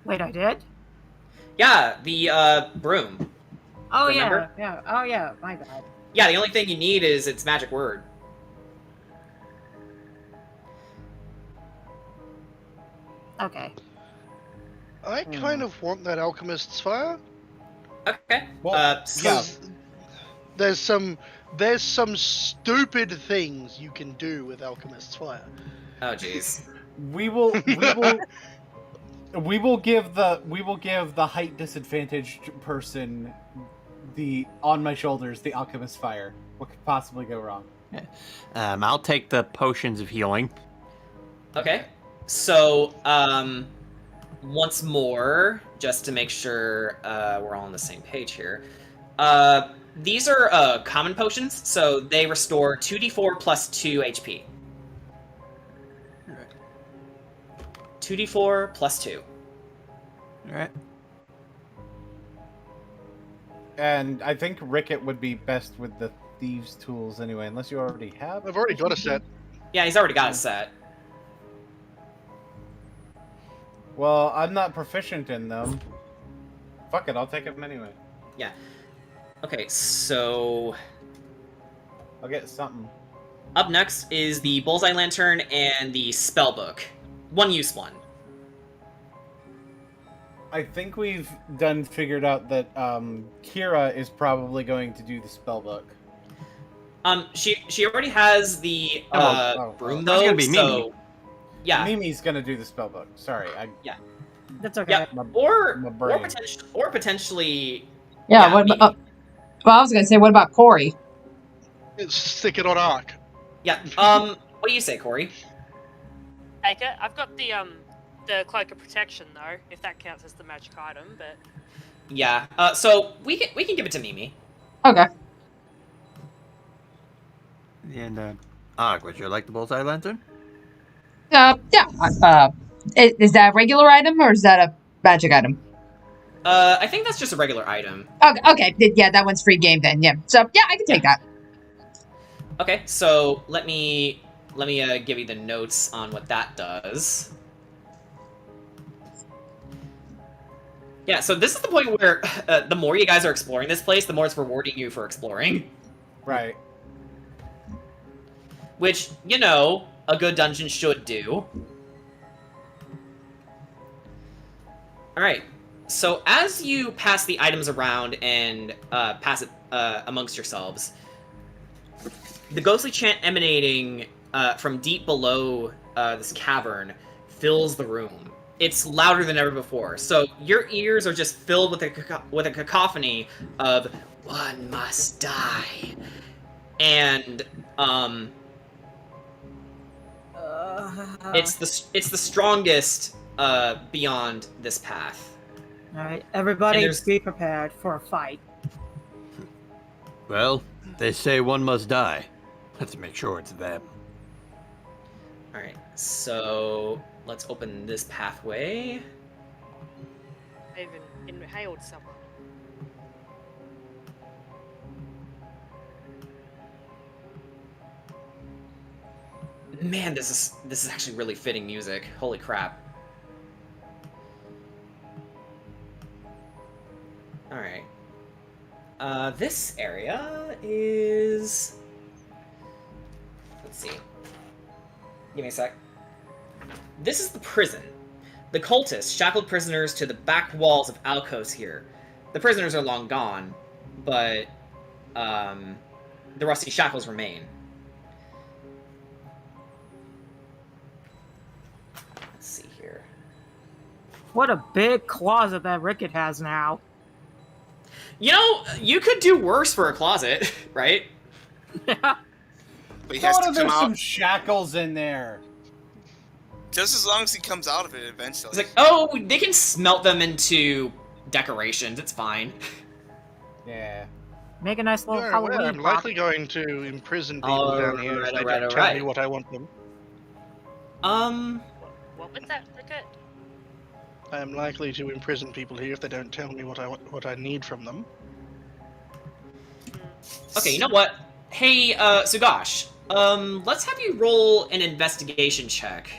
Wait, I did? Yeah, the broom. Oh, Remember? yeah. Oh, yeah. My bad. Yeah, the only thing you need is its magic word. Okay. I kind of want that alchemist's fire. Okay. Well, There's some stupid things you can do with alchemist's fire. Oh jeez. We will give the height disadvantaged person the on my shoulders the alchemist's fire. What could possibly go wrong? I'll take the potions of healing. Okay. So, once more, just to make sure we're all on the same page here. These are common potions, so they restore 2d4 plus 2 HP. 2d4 plus 2. Alright. And I think Ricket would be best with the thieves' tools anyway, unless you already have. I've already got a set. Yeah, he's already got a set. Well, I'm not proficient in them. Fuck it, I'll take them anyway. Yeah. Okay, so... I'll get something. Up next is the Bullseye Lantern and the Spellbook. One-use one. I think we've figured out that Kira is probably going to do the spellbook. She already has the broom though. It's gonna be so Mimi. yeah, Mimi's gonna do the spellbook. Sorry, yeah, That's okay. yeah, My or brain. potentially. Yeah, what Mimi. about, well, I was gonna say, what about Corey? Stick it on arc. Yeah. What do you say, Corey? Take it. I've got the cloak of protection though, if that counts as the magic item. But Yeah. So we can give it to Mimi. Okay. And would you like the bullseye lantern? Yeah. Is that a regular item or is that a magic item? I think that's just a regular item. Okay. Yeah, that one's free game then. Yeah. So yeah, I can take that. Okay. So let me give you the notes on what that does. Yeah, so this is the point where the more you guys are exploring this place, the more it's rewarding you for exploring. Right. Which, you know, a good dungeon should do. Alright, so as you pass the items around and pass it amongst yourselves, the ghostly chant emanating from deep below this cavern fills the room. It's louder than ever before, so your ears are just filled with a cacophony of "one must die," and it's the strongest beyond this path. All right, everybody, be prepared for a fight. Well, they say one must die. Let's make sure it's them. All right, so let's open this pathway. I even inhaled someone. Man, this is actually really fitting music. Holy crap. All right. This area is... Let's see. Give me a sec. This is the prison. The cultists shackled prisoners to the back walls of alcoves here. The prisoners are long gone, but the rusty shackles remain. Let's see here. What a big closet that Ricket has now. You know, you could do worse for a closet, right? Yeah. But he has to There's come some out shackles in there. just as long as he comes out of it eventually. It's like, oh, they can smelt them into decorations. It's fine. Yeah. Make a nice little Very Halloween well, I'm pop. likely going to imprison people down here if they don't tell me what I want them. What was that, Ricket? I am likely to imprison people here if they don't tell me what I need from them. Okay, you know what? Hey, Sugash, let's have you roll an investigation check.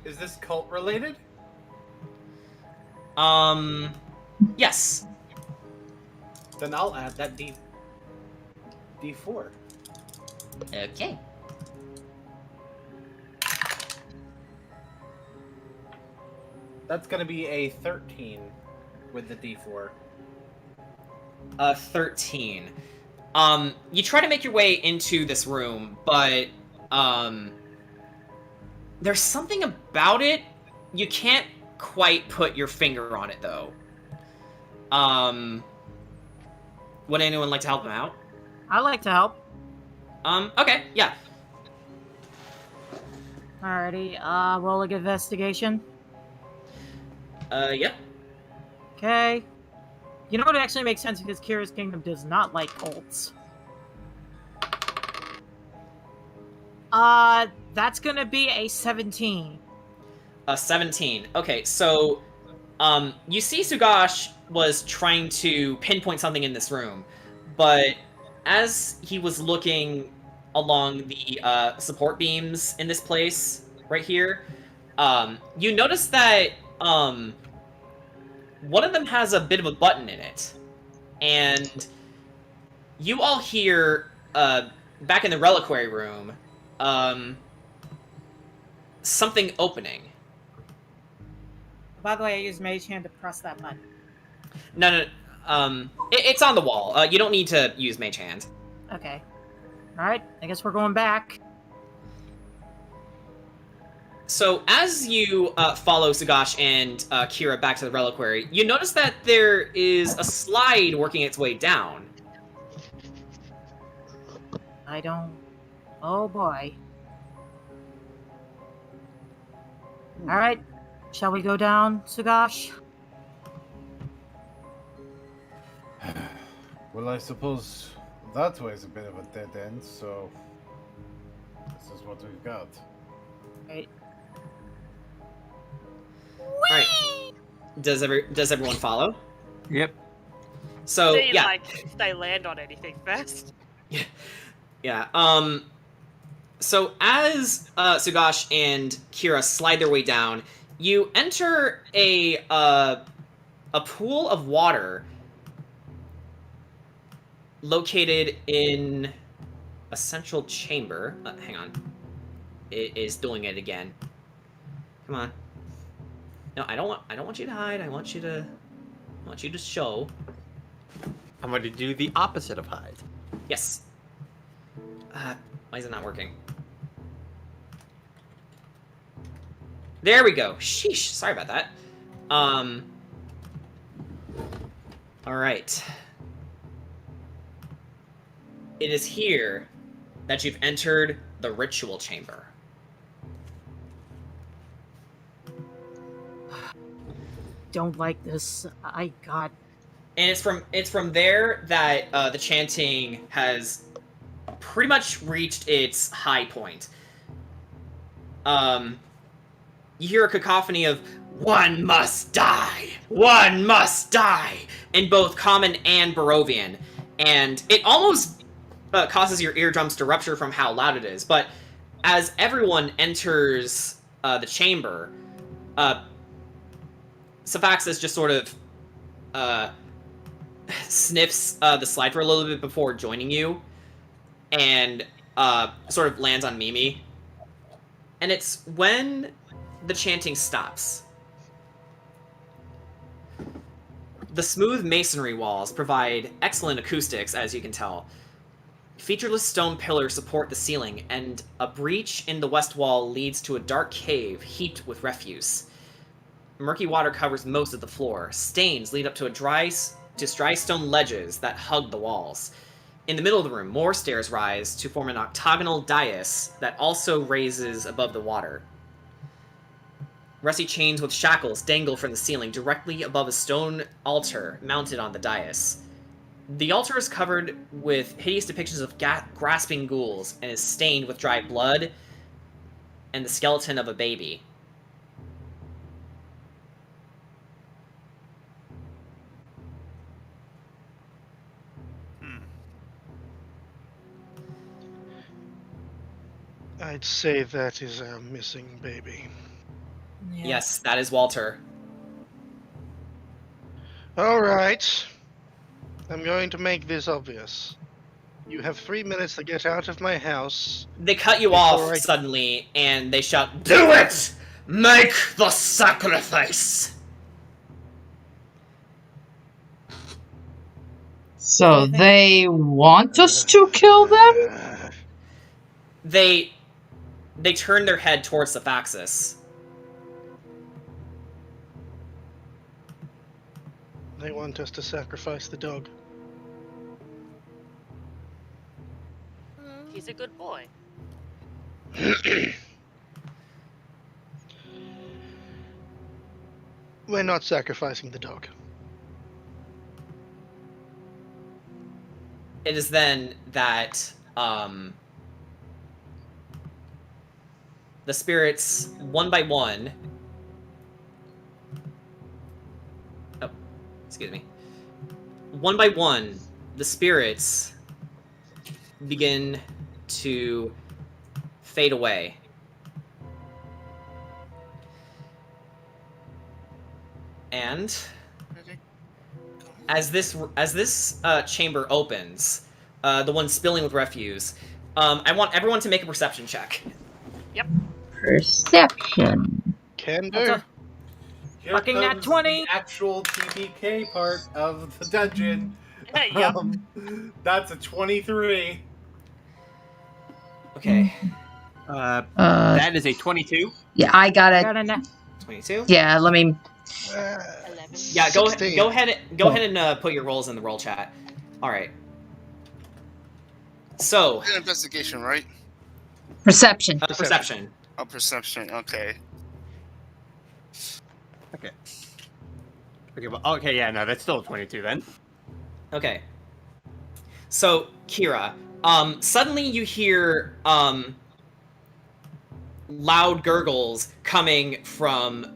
Is this cult related? Yes. Then I'll add that D4. Okay. That's gonna be a 13 with the D4. 13. You try to make your way into this room, but, there's something about it, you can't quite put your finger on it, though. Would anyone like to help him out? I'd like to help. Okay, yeah. Alrighty, roll a investigation. Yep. Okay. You know what actually makes sense because Kira's kingdom does not like cults. That's gonna be a 17. 17. Okay, so, you see Sugash was trying to pinpoint something in this room, but as he was looking along the, support beams in this place, right here, you notice that, one of them has a bit of a button in it, and you all hear, back in the reliquary room, something opening. By the way, I used Mage Hand to press that button. No, it's on the wall. You don't need to use Mage Hand. Okay. Alright, I guess we're going back. So, as you follow Sugash and Kira back to the reliquary, you notice that there is a slide working its way down. I don't... Oh boy. Alright, shall we go down, Sugash? Well, I suppose that way's a bit of a dead end, so this is what we've got. Right. Alright. Does everyone follow? Yep. So, yeah. If they land on anything first. Yeah, so as Sugash and Kira slide their way down, you enter a pool of water located in a central chamber. Hang on. It is doing it again. Come on. No, I don't want you to hide. I want you to show. I'm going to do the opposite of hide. Yes. Why is it not working? There we go. Sheesh. Sorry about that. Alright. It is here that you've entered the ritual chamber. Don't like this. God. And it's from there that the chanting has pretty much reached its high point. You hear a cacophony of "One must die! One must die!" in both Common and Barovian, and it almost causes your eardrums to rupture from how loud it is. But as everyone enters the chamber, Sephaxis just sort of sniffs the slide for a little bit before joining you, and sort of lands on Mimi. And it's when the chanting stops. The smooth masonry walls provide excellent acoustics, as you can tell. Featureless stone pillars support the ceiling, and a breach in the west wall leads to a dark cave heaped with refuse. Murky water covers most of the floor. Stains lead up to dry stone ledges that hug the walls. In the middle of the room, more stairs rise to form an octagonal dais that also raises above the water. Rusty chains with shackles dangle from the ceiling directly above a stone altar mounted on the dais. The altar is covered with hideous depictions of grasping ghouls and is stained with dried blood and the skeleton of a baby. I'd say that is our missing baby. Yeah. Yes, that is Walter. Alright. I'm going to make this obvious. You have 3 minutes to get out of my house. They cut you off suddenly, and they shout, Do it! Make the sacrifice! So they want us to kill them? They turn their head towards the Faxis. They want us to sacrifice the dog. He's a good boy. We're not sacrificing the dog. It is then that, the spirits, one by one... Oh, excuse me. One by one, the spirits begin to fade away. And as this chamber opens, the one spilling with refuse, I want everyone to make a perception check. Yep. Perception. Can do. Here Fucking nat comes 20. the actual TPK part of the dungeon. Yep. That's a 23. Okay. That is a 22. Yeah, I got it. 22? Yeah, let me. Yeah, go 16. ahead and put your rolls in the roll chat. All right. So, An investigation, right? Perception. Perception. Oh, perception. Okay. Okay. Okay, well, okay, yeah, no, that's still a 22 then. Okay. So, Kira, suddenly you hear loud gurgles coming from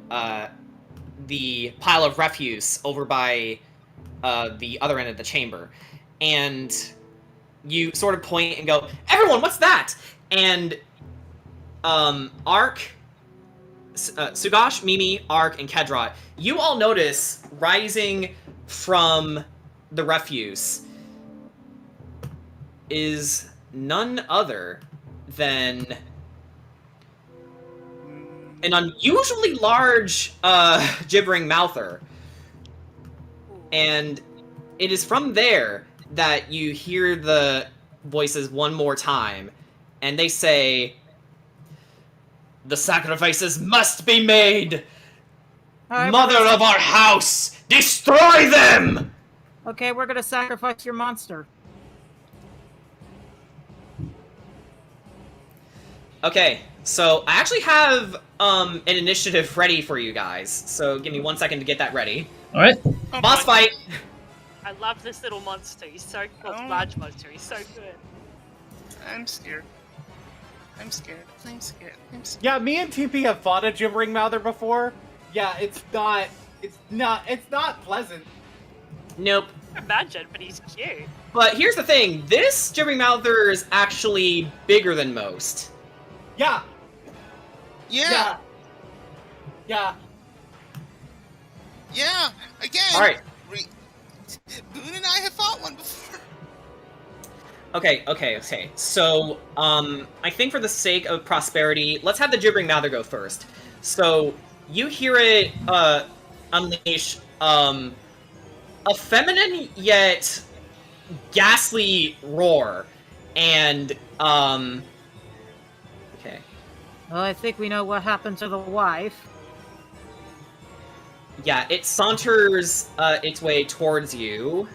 the pile of refuse over by the other end of the chamber. And you sort of point and go, "Everyone, what's that?" And Ark, Sugash, Mimi, Ark, and Kedrot, you all notice rising from the refuse is none other than an unusually large gibbering mouther. And it is from there that you hear the voices one more time, and they say, "The sacrifices must be made! Alright, Mother of our house, destroy them!" Okay, we're gonna sacrifice your monster. Okay, so I actually have an initiative ready for you guys, so give me 1 second to get that ready. Alright. Oh Boss my fight! I love this little monster. He's so Oh. large monster. He's so good. I'm scared. I'm scared. I'm scared. I'm scared. Yeah, me and TP have fought a gibbering mouther before. Yeah, it's not pleasant. Nope. Imagine, but he's cute. But here's the thing, this gibbering mouther is actually bigger than most. Yeah. Yeah. Yeah. Yeah. Again. Alright. Boone and I have fought one before. Okay. So, I think for the sake of prosperity, let's have the gibbering mouther go first. So, you hear it, unleash, a feminine yet ghastly roar, and, okay. Well, I think we know what happened to the wife. Yeah, it saunters, its way towards you,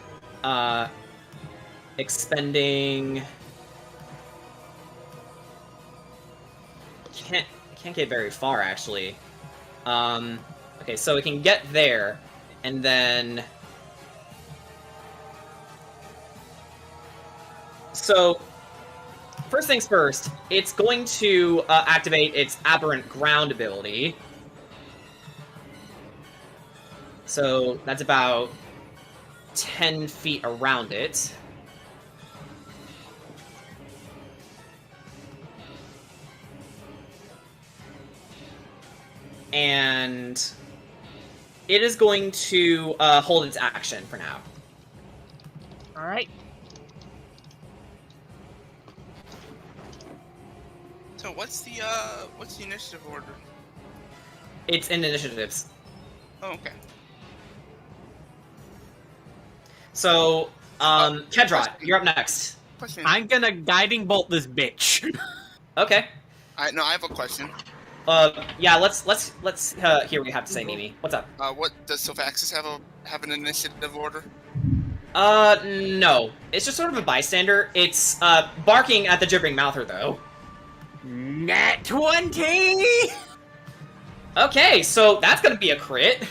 expending... Can't get very far, actually. Okay, so it can get there, and then... So, first things first, it's going to activate its Aberrant Ground ability. So, that's about 10 feet around it. and it is going to hold its action for now. All right. So what's the initiative order? It's in initiatives. Oh, okay. So, Kedrot, you're up next. Question. I'm gonna guiding bolt this bitch. Okay. I have a question. Yeah, let's hear what you have to say, Mimi. What's up? What does Sophaxis have an initiative order? No. It's just sort of a bystander. It's barking at the gibbering mouther, though. Nat 20. Okay, so that's gonna be a crit.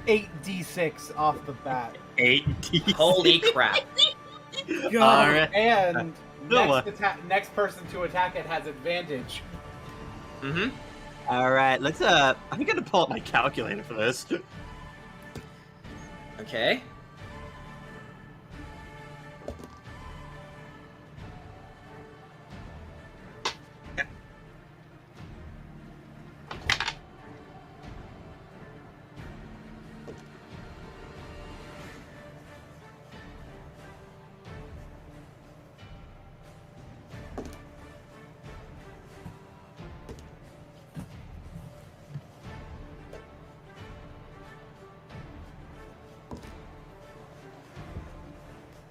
8d6 off the bat. 8d6. Holy crap. Alright. And next person to attack it has advantage. Mm-hmm. Alright, let's I'm gonna pull up my calculator for this. Okay.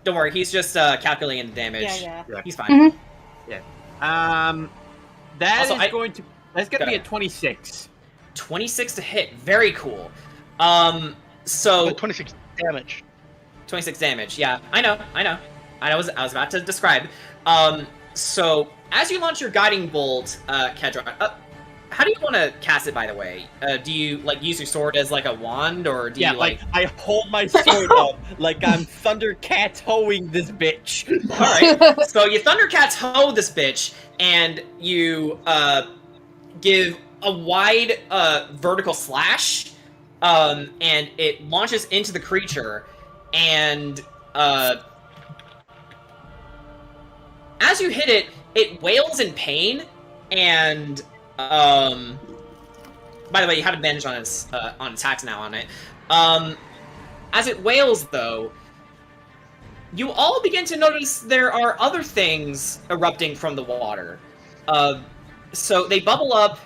Don't worry, he's just calculating the damage. Yeah. He's fine. Yeah. That's gonna be a 26. 26 to hit. Very cool. So 26 damage. 26 damage. Yeah, I know. I was about to describe. So as you launch your guiding bolt, Kedron, how do you want to cast it? By the way, do you use your sword as a wand, or do you I hold my sword up like I'm Thundercat hoeing this bitch. All right. So you Thundercats hoe this bitch, and you give a wide vertical slash, and it launches into the creature, and as you hit it, it wails in pain, and by the way, you have advantage on its on attacks now on it. As it wails, though, you all begin to notice there are other things erupting from the water. So they bubble up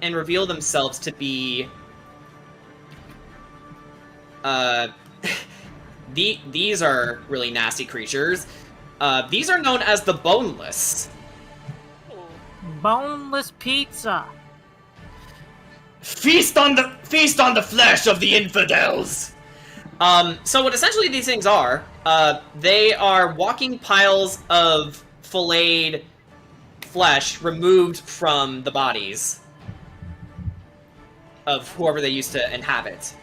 and reveal themselves to be these are really nasty creatures. These are known as the Boneless. Boneless pizza. Feast on the flesh of the infidels. So what essentially these things are, they are walking piles of filleted flesh removed from the bodies of whoever they used to inhabit.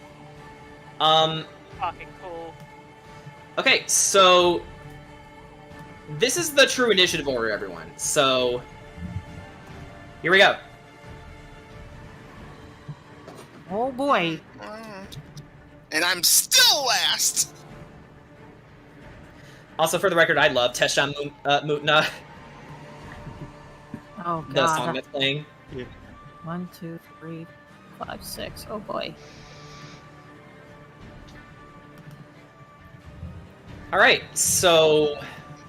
Fucking cool. Okay, so this is the true initiative order, everyone. So here we go. Oh boy. And I'm still last! Also, for the record, I love Teshan Mutna, Oh god. the song that's playing. 1, 2, 3, 5, 6. Oh boy. Alright, so,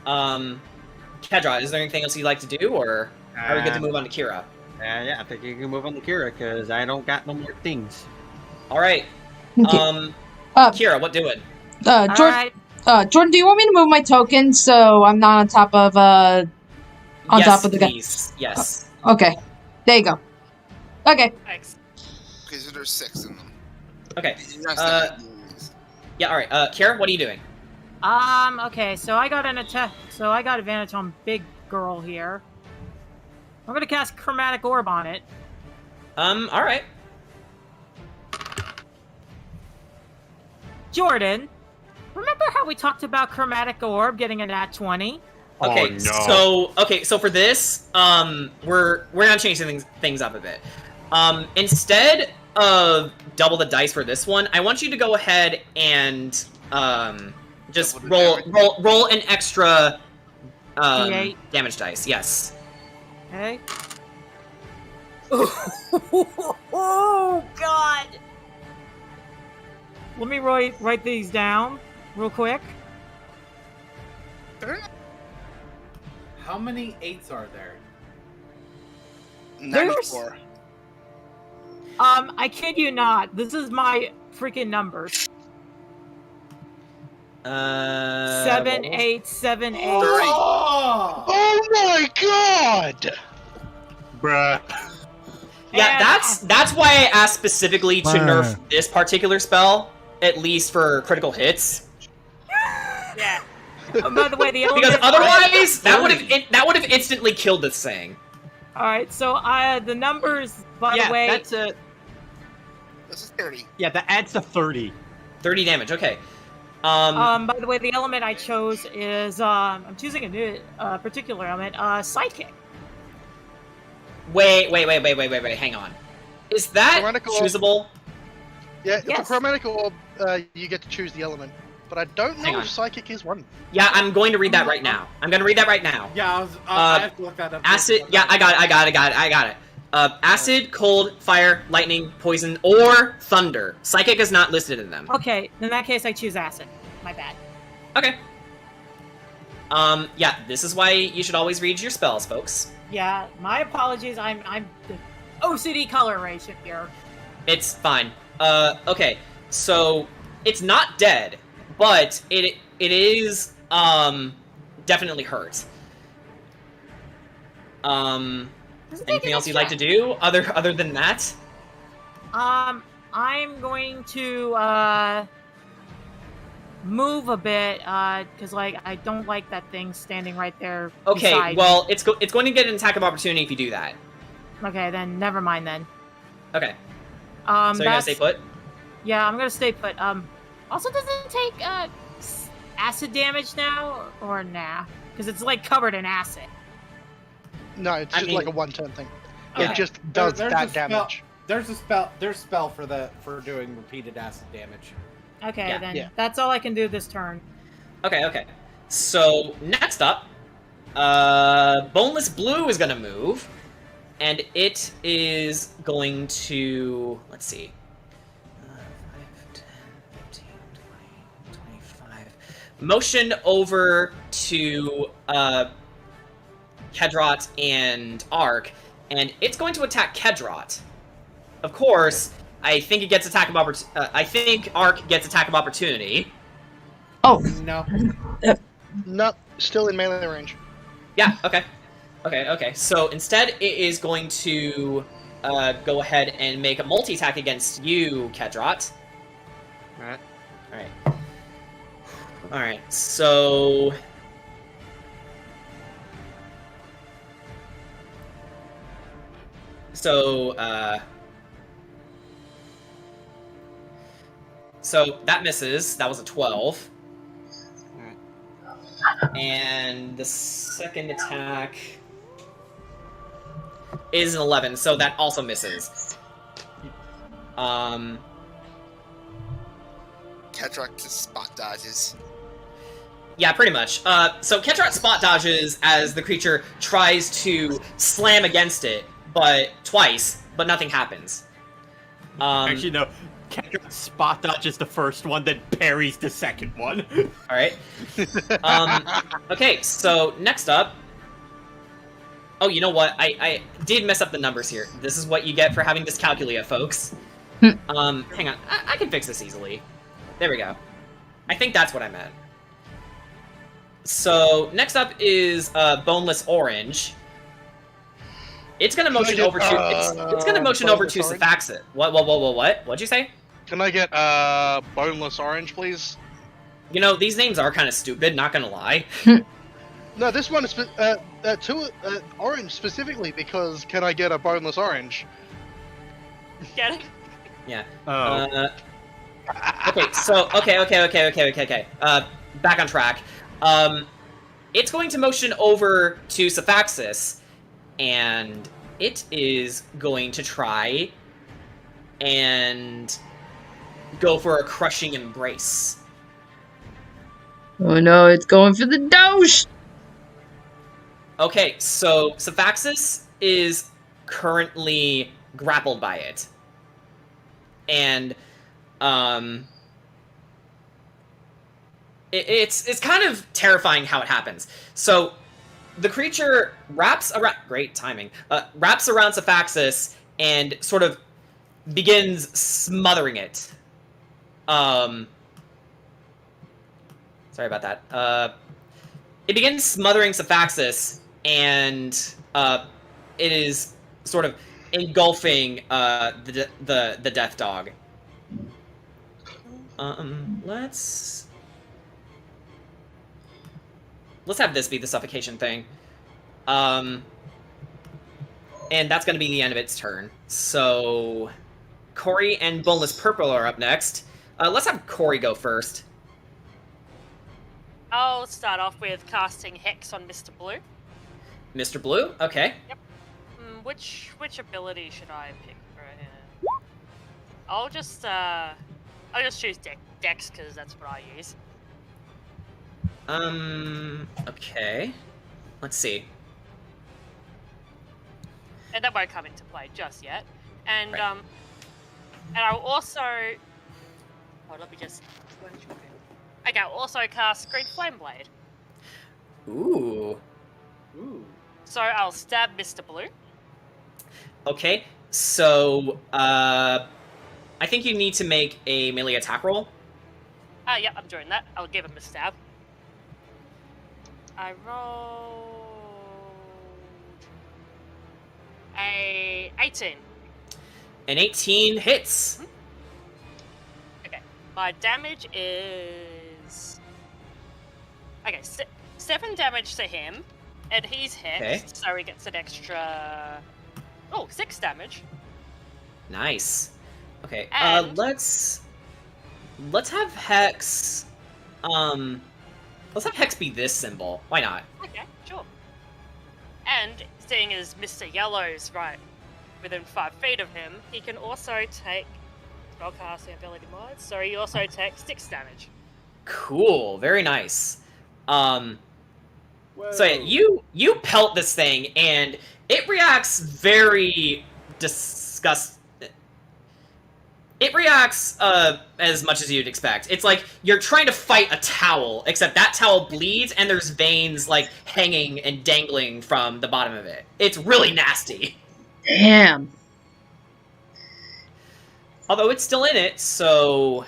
Kedra, is there anything else you'd like to do, or are we good to move on to Kira? Yeah, I think you can move on to Kira, because I don't got no more things. Alright, Okay. Kira, what do it? Jordan, Jordan, do you want me to move my token so I'm not on top of top of the guy? Please. Yes. Okay. There you go. Okay. Thanks. Okay, so there's 6 in them. Okay. That's not Yeah, alright, Kira, what are you doing? Okay, so I got an attack. So I got advantage on big girl here. I'm gonna cast Chromatic Orb on it. Alright. Jordan, remember how we talked about Chromatic Orb getting a nat 20? Okay, Oh, no. so for this, we're gonna change things up a bit. Instead of double the dice for this one, I want you to go ahead and just roll an extra D8. damage dice. Yes. Okay. Oh God! Let me write these down real quick. How many 8s are there? 94. I kid you not. This is my freaking numbers. 7, 8, 7, 8. Oh my god! Bruh. Yeah, that's why I asked specifically to nerf this particular spell, at least for critical hits. Yeah. By the way, the element because otherwise that would have instantly killed this thing. All right, so the numbers. By the way, that's a. This is 30. Yeah, that adds to 30. 30 damage. Okay. By the way, the element I chose is I'm choosing a new particular element, sidekick. Wait, hang on. Is that choosable? Yeah, for chromatic orb, you get to choose the element. But I don't know if psychic is one. Yeah, I'm going to read that right now. Yeah, I have to look that up. Acid, yeah, I got it. Acid, cold, fire, lightning, poison, or thunder. Psychic is not listed in them. Okay, in that case, I choose acid. My bad. Okay. Yeah, this is why you should always read your spells, folks. Yeah, my apologies. I'm the OCD coloration here. It's fine. Okay, so it's not dead, but it is definitely hurt. Anything else you'd like to do other than that? I'm going to move a bit because I don't like that thing standing right there. Okay, well it's going to get an attack of opportunity if you do that. Okay, then never mind then. Okay. So you're gonna stay put? Yeah, I'm gonna stay put. Also, does it take acid damage now or nah? Because it's like covered in acid. No, it's just like a one-turn thing. Okay. It just does There's that a spell- damage. There's spell for doing repeated acid damage. Okay, Yeah. then Yeah. that's all I can do this turn. Okay. So next up, Boneless Blue is gonna move, and it is going to let's see. 5, 10, 15, 20, 25. Motion over to Kedrot and Ark, and it's going to attack Kedrot. Of course, I think it gets attack of I think Ark gets attack of opportunity. Oh no. No, still in melee range. Yeah. Okay. So instead, it is going to go ahead and make a multi-attack against you, Kedrot. All right. So. So that misses. That was a 12. And the second attack is an 11, so that also misses. Kedrot just spot dodges. Yeah, pretty much. So Kedrot spot dodges as the creature tries to slam against it, but twice, but nothing happens. Actually, no. Kedrot spot dodges the first one, then parries the second one. Alright. Okay, so next up... Oh, you know what? I did mess up the numbers here. This is what you get for having dyscalculia, folks. Hang on. I can fix this easily. There we go. I think that's what I meant. So, next up is Boneless Orange. It's gonna motion over to... It's gonna motion over to Sephaxit. What? What'd you say? Can I get boneless orange, please? You know, these names are kind of stupid, not gonna lie. No, this one is orange specifically because can I get a boneless orange? Get it? Yeah. Oh. Okay, so... Okay. Back on track. It's going to motion over to Sephaxis, and it is going to try and go for a crushing embrace. Oh no, it's going for the doge! Okay, so Sephaxis is currently grappled by it. And it's kind of terrifying how it happens. So the creature wraps around wraps around Sephaxis and sort of begins smothering it. Sorry about that. It begins smothering Sephaxis, and it is sort of engulfing the death dog. Let's have this be the suffocation thing. And that's going to be the end of its turn. So Corey and Boneless Purple are up next. Let's have Corey go first. I'll start off with casting Hex on Mr. Blue. Mr. Blue? Okay. Yep. Which ability should I pick for him? I'll just choose Dex because that's what I use. Okay. Let's see. And that won't come into play just yet. And right. And I'll also let me just. Okay, I'll also cast Green Flame Blade. Ooh. So I'll stab Mr. Blue. Okay. So I think you need to make a melee attack roll. Yeah, I'm doing that. I'll give him a stab. I rolled a 18. An 18 hits. Okay, my damage is... Okay, 7 damage to him, and he's hexed, so he gets an extra... 6 damage. Nice. Okay, And... let's have Hex... Let's have Hex be this symbol. Why not? Okay, sure. And seeing as Mr. Yellow's right within 5 feet of him, he can also take spellcasting ability mods, so he also takes 6 damage. Cool. Very nice. So yeah, you pelt this thing, and it reacts very It reacts as much as you'd expect. It's like you're trying to fight a towel, except that towel bleeds and there's veins like hanging and dangling from the bottom of it. It's really nasty. Damn. Although it's still in it, so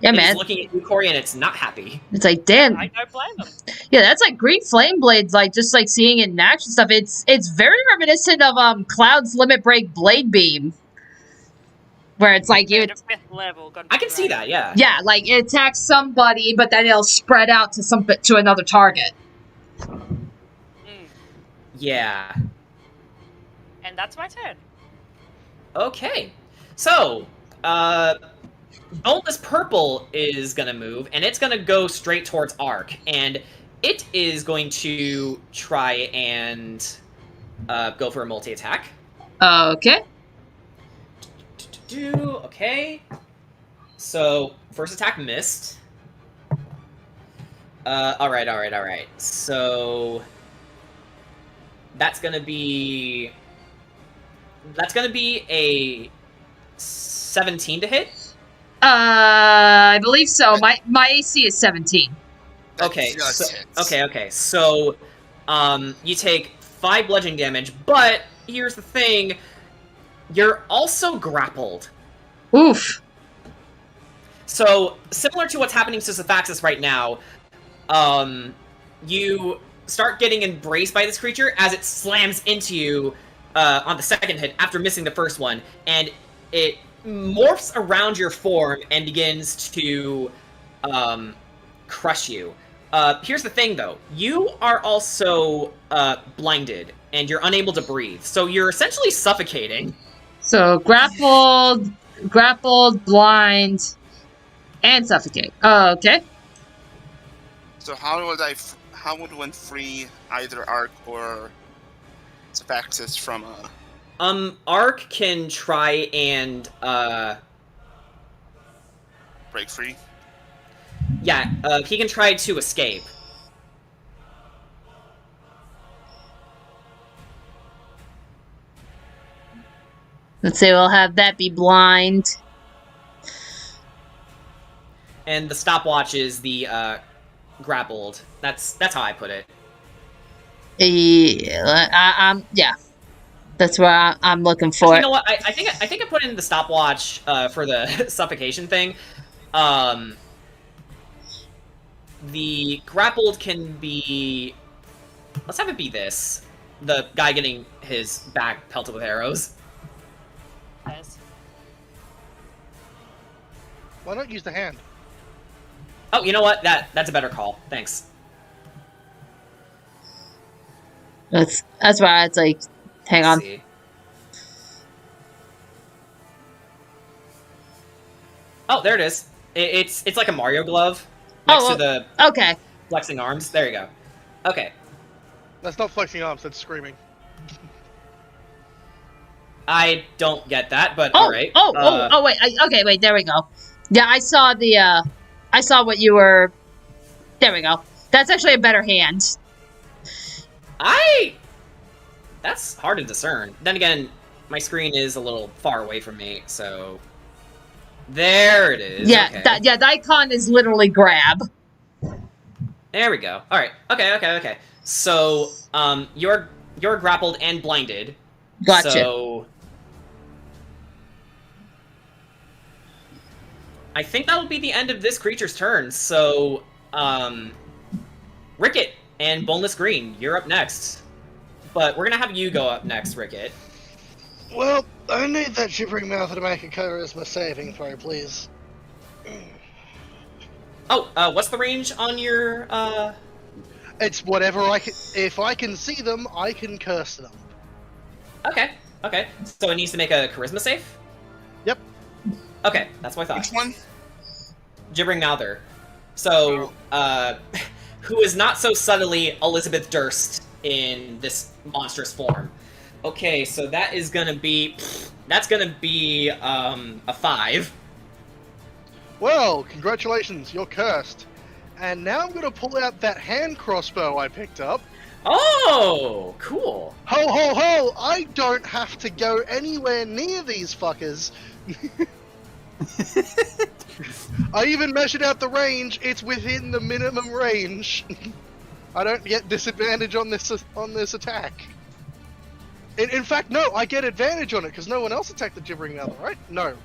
yeah, it's man. looking at you, Corey, and it's not happy. It's like, damn. I don't blame them. Yeah, that's like Green Flame Blades, like just like seeing it in action stuff. It's very reminiscent of Cloud's Limit Break Blade Beam. Where it's like you... I can see that, yeah. Yeah, like it attacks somebody, but then it'll spread out to another target. Yeah. And that's my turn. Okay. So, Boneless Purple is gonna move, and it's gonna go straight towards Ark, and it is going to try and go for a multi-attack. Okay. Okay. So, first attack missed. Alright. So, that's gonna be a 17 to hit? I believe so. My AC is 17. Okay, so, you take 5 bludgeoning damage, but here's the thing, you're also grappled. Oof. So, similar to what's happening to Sephaxis right now, you start getting embraced by this creature as it slams into you on the second hit after missing the first one, and it morphs around your form and begins to crush you. Here's the thing, though. You are also blinded, and you're unable to breathe, so you're essentially suffocating. So, grappled, blind, and suffocate. Okay. So how would one free either Ark or Sephaxis from a... Ark can try and, break free? Yeah, he can try to escape. Let's say we'll have that be blind. And the stopwatch is the grappled. That's how I put it. Yeah, yeah. That's what I'm looking for. Actually, you know what? I think I put in the stopwatch for the suffocation thing. The grappled can be. Let's have it be this: the guy getting his back pelted with arrows. Yes. Why not use the hand? Oh, you know what? That's a better call. Thanks. That's why it's like, hang on. See. Oh, there it is. It's like a Mario glove next to the okay. flexing arms. There you go. Okay. That's not flexing arms. That's screaming. I don't get that, but all right. Wait. Okay, wait. There we go. Yeah, I saw the. I saw what you were. There we go. That's actually a better hand. That's hard to discern. Then again, my screen is a little far away from me, so there it is. Yeah, okay. the icon is literally grab. There we go. All right. Okay. So, you're grappled and blinded. Gotcha. So, I think that'll be the end of this creature's turn. So, Ricket and Boneless Green, you're up next. But we're gonna have you go up next, Ricket. Well, I need that gibbering mouth to make a charisma saving throw, please. Oh, what's the range on your, It's whatever I can. If I can see them, I can curse them. Okay. So it needs to make a charisma save? Yep. Okay, that's what I thought. Which one? Gibbering Mouther. So, who is not so subtly Elizabeth Durst in this monstrous form. Okay, so that is gonna be... That's gonna be, a 5. Well, congratulations, you're cursed. And now I'm gonna pull out that hand crossbow I picked up. Oh, cool. Ho ho ho! I don't have to go anywhere near these fuckers. I even measured out the range. It's within the minimum range. I don't get disadvantage on this attack. In fact, no, I get advantage on it because no one else attacked the gibbering mouth, right? No.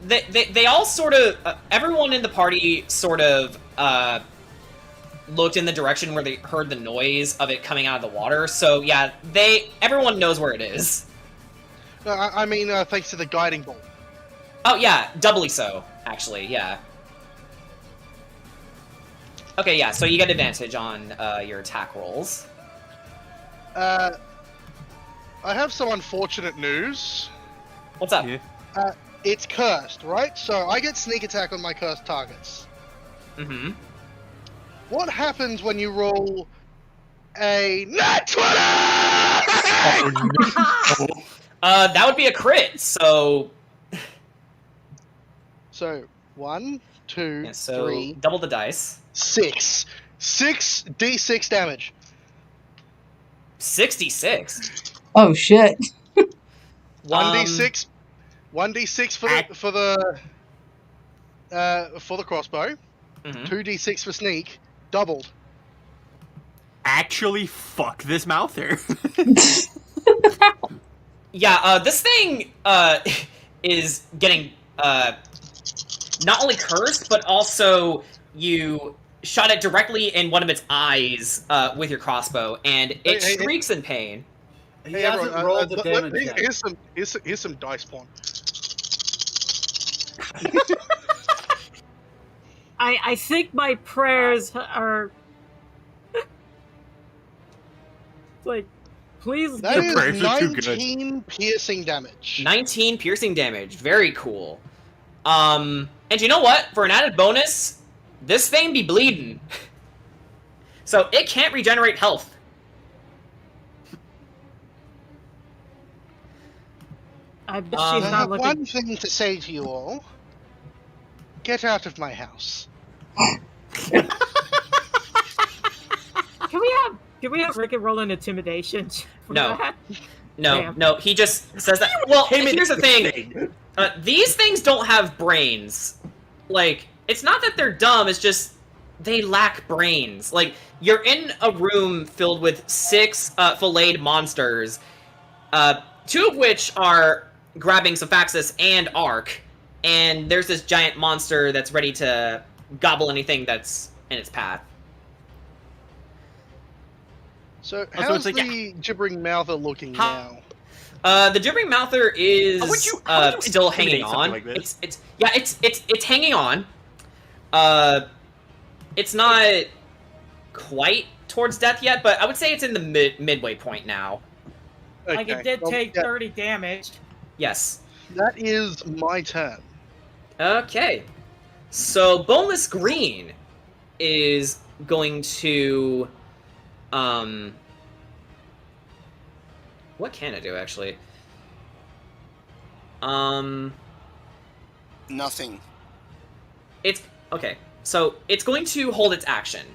They all sort of everyone in the party sort of looked in the direction where they heard the noise of it coming out of the water. So yeah, everyone knows where it is. I mean, thanks to the guiding bolt. Oh yeah, doubly so, actually. Yeah. Okay, yeah. So you get advantage on your attack rolls. I have some unfortunate news. What's up? It's cursed, right? So I get sneak attack on my cursed targets. Mm-hmm. What happens when you roll a nat 20? That would be a crit. So 1, 2, yeah, so 3. Double the dice. 6 d6 damage. 66. Oh shit. 1d6 for the crossbow. 2d6 for sneak, doubled. Actually, fuck this mouther. Yeah, this thing is getting not only cursed, but also you shot it directly in one of its eyes with your crossbow, and it shrieks in pain. He hasn't rolled the damage yet. Here's some dice spawn. I think my prayers are like, please. That is 19 piercing damage. 19 piercing damage. Very cool. And you know what? For an added bonus, this thing be bleeding. So it can't regenerate health. I bet she's I not have looking. one thing to say to you all. Get out of my house. Can we have Ricket roll an intimidation? For No. that? No, he just says that. Well, here's the thing. These things don't have brains. Like, it's not that they're dumb, it's just they lack brains. Like, you're in a room filled with 6 filleted monsters, 2 of which are grabbing Sephaxis and Ark, and there's this giant monster that's ready to gobble anything that's in its path. So, how's the gibbering mouther looking now? The gibbering mouther is still hanging on. Like it's hanging on. It's not quite towards death yet, but I would say it's in the midway point now. Okay. Like, it did take 30 damage. Yes. That is my turn. Okay. So, Boneless Green is going to... What can it do, actually? Nothing. It's... Okay. So, it's going to hold its action.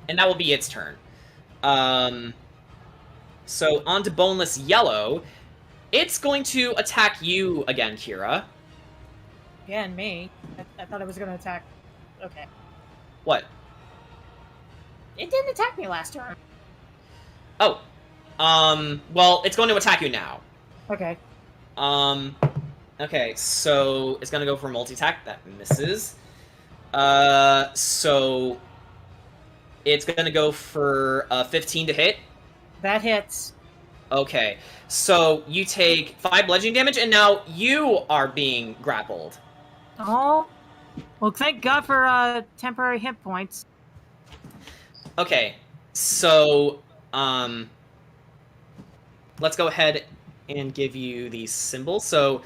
And that will be its turn. So, on to Boneless Yellow. It's going to attack you again, Kira. Yeah, and me. I thought it was going to attack... Okay. What? It didn't attack me last turn. Oh. Well, it's going to attack you now. Okay. Okay, so it's gonna go for multi-attack. That misses. So it's gonna go for 15 to hit. That hits. Okay, so you take 5 bludgeoning damage, and now you are being grappled. Oh. Well, thank God for temporary hit points. Okay, so let's go ahead and give you these symbols. So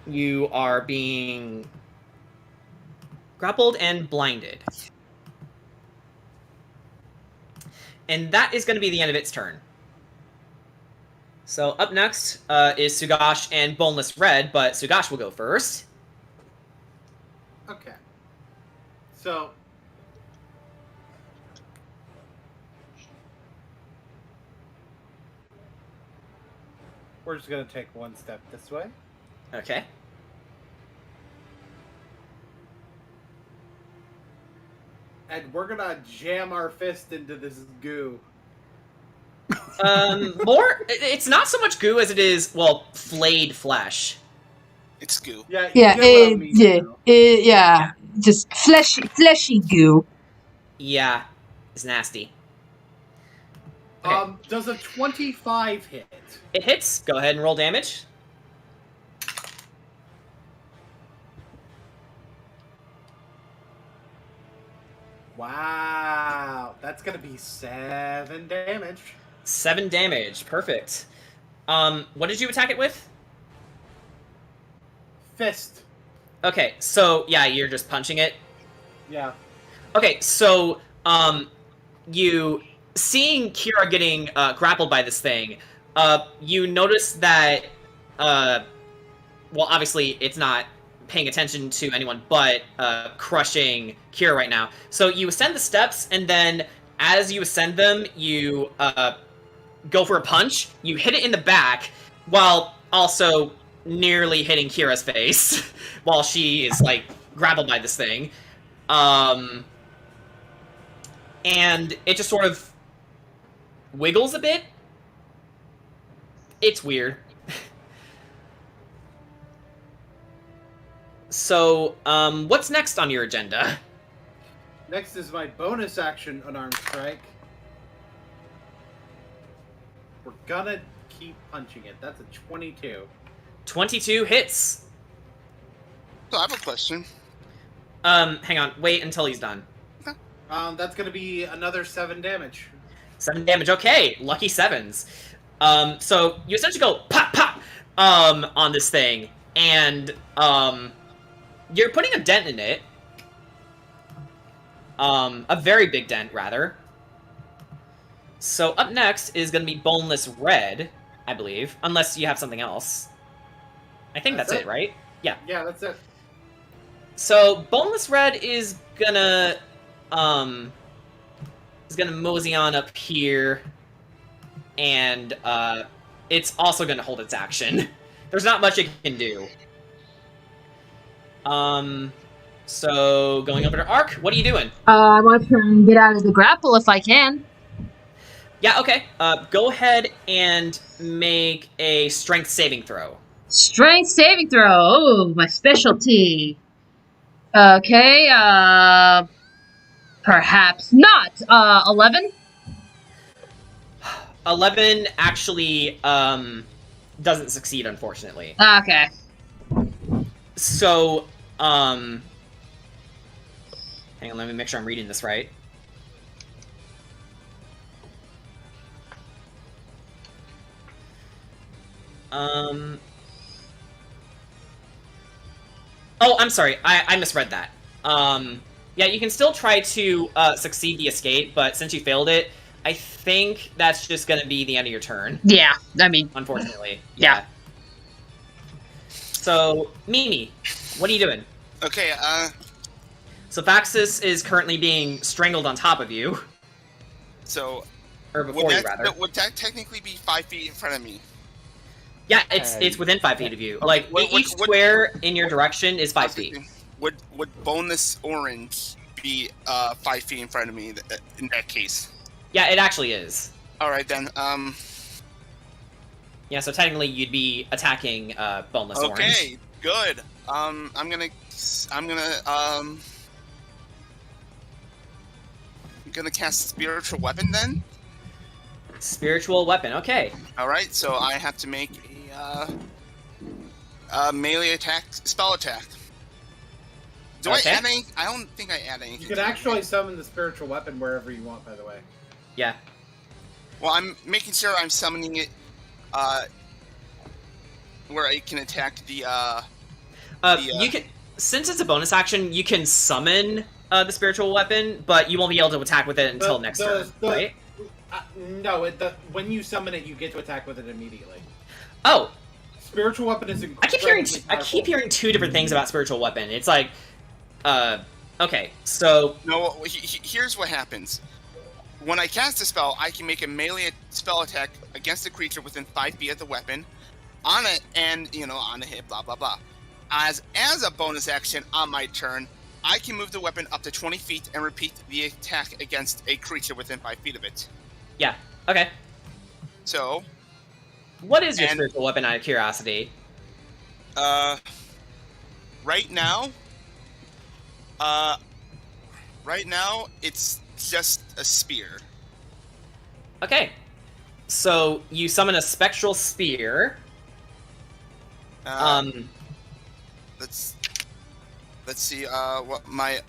you are being grappled and blinded. And that is going to be the end of its turn. So up next is Sugash and Boneless Red, but Sugash will go first. Okay. So... we're just going to take one step this way. Okay. And we're going to jam our fist into this goo. It's not so much goo as it is, well, flayed flesh. It's goo. Yeah, just fleshy goo. Yeah, it's nasty. Okay. Does a 25 hit? It hits. Go ahead and roll damage. Wow, that's gonna be 7 damage. 7 damage. Perfect. What did you attack it with? Fist. Okay, so yeah, you're just punching it. Yeah. Okay, so you seeing Kira getting grappled by this thing, you notice that well, obviously it's not paying attention to anyone but crushing Kira right now. So you ascend the steps, and then as you ascend them, you go for a punch. You hit it in the back, while also nearly hitting Kira's face, while she is, like, grappled by this thing. And it just sort of wiggles a bit. It's weird. So, what's next on your agenda? Next is my bonus action unarmed strike. We're gonna keep punching it. That's a 22. 22 hits. So I have a question. Hang on. Wait until he's done. That's gonna be another 7 damage. 7 damage. Okay, lucky 7s. So you essentially go pop pop on this thing, and you're putting a dent in it. A very big dent, rather. So up next is going to be Boneless Red, I believe, unless you have something else. I think that's it, right? Yeah. Yeah, that's it. So Boneless Red is gonna mosey on up here and it's also going to hold its action. There's not much it can do. So going over to Ark, what are you doing? I want to try and get out of the grapple if I can. Yeah, okay. Go ahead and make a strength saving throw. Strength saving throw. Oh, my specialty. Okay, perhaps not. 11? 11 actually, doesn't succeed, unfortunately. Okay. So, hang on, let me make sure I'm reading this right. Oh, I'm sorry. I misread that. Yeah, you can still try to succeed the escape, but since you failed it, I think that's just going to be the end of your turn. Yeah, I mean... Unfortunately. Yeah. So, Mimi, what are you doing? Okay, So Vaxis is currently being strangled on top of you. So... Or before you, rather. Would that technically be 5 feet in front of me? Yeah, it's within 5 feet of you. Like, each square in your direction is 5 feet. Would bonus orange be 5 feet in front of me in that case? Yeah, it actually is. Alright then, Yeah, so technically you'd be attacking boneless orange. Okay, good. I'm gonna cast spiritual weapon then. Spiritual weapon, okay. Alright, so I have to make a melee attack, spell attack. Do I add any? I don't think I add anything. You could actually summon the spiritual weapon wherever you want, by the way. Yeah. Well, I'm making sure I'm summoning it where I can attack the you can, since it's a bonus action, you can summon the spiritual weapon, but you won't be able to attack with it until next turn, right? No, when you summon it, you get to attack with it immediately. Oh. Spiritual weapon is incredibly I keep hearing two different things about spiritual weapon. It's like, okay, so... No, here's what happens. When I cast a spell, I can make a melee spell attack against a creature within 5 feet of the weapon, on it, and, on the hit, blah, blah, blah. As a bonus action on my turn, I can move the weapon up to 20 feet and repeat the attack against a creature within 5 feet of it. Yeah, okay. So... What is your spiritual weapon, out of curiosity? Right now, it's just a spear. Okay. So, you summon a spectral spear. Let's see, what my...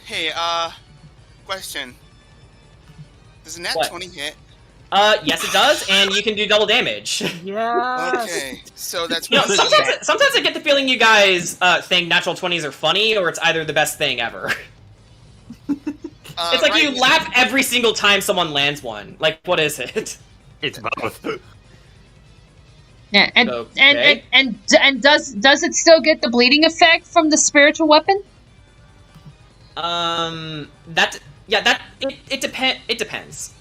Hey, question. Does a nat 20 hit? Yes it does, and you can do double damage. Yes. Okay, so that's... sometimes I get the feeling you guys think natural 20s are funny, or it's either the best thing ever. It's like you laugh every single time someone lands one. Like, what is it? It's both. Yeah, and does it still get the bleeding effect from the spiritual weapon? It depends.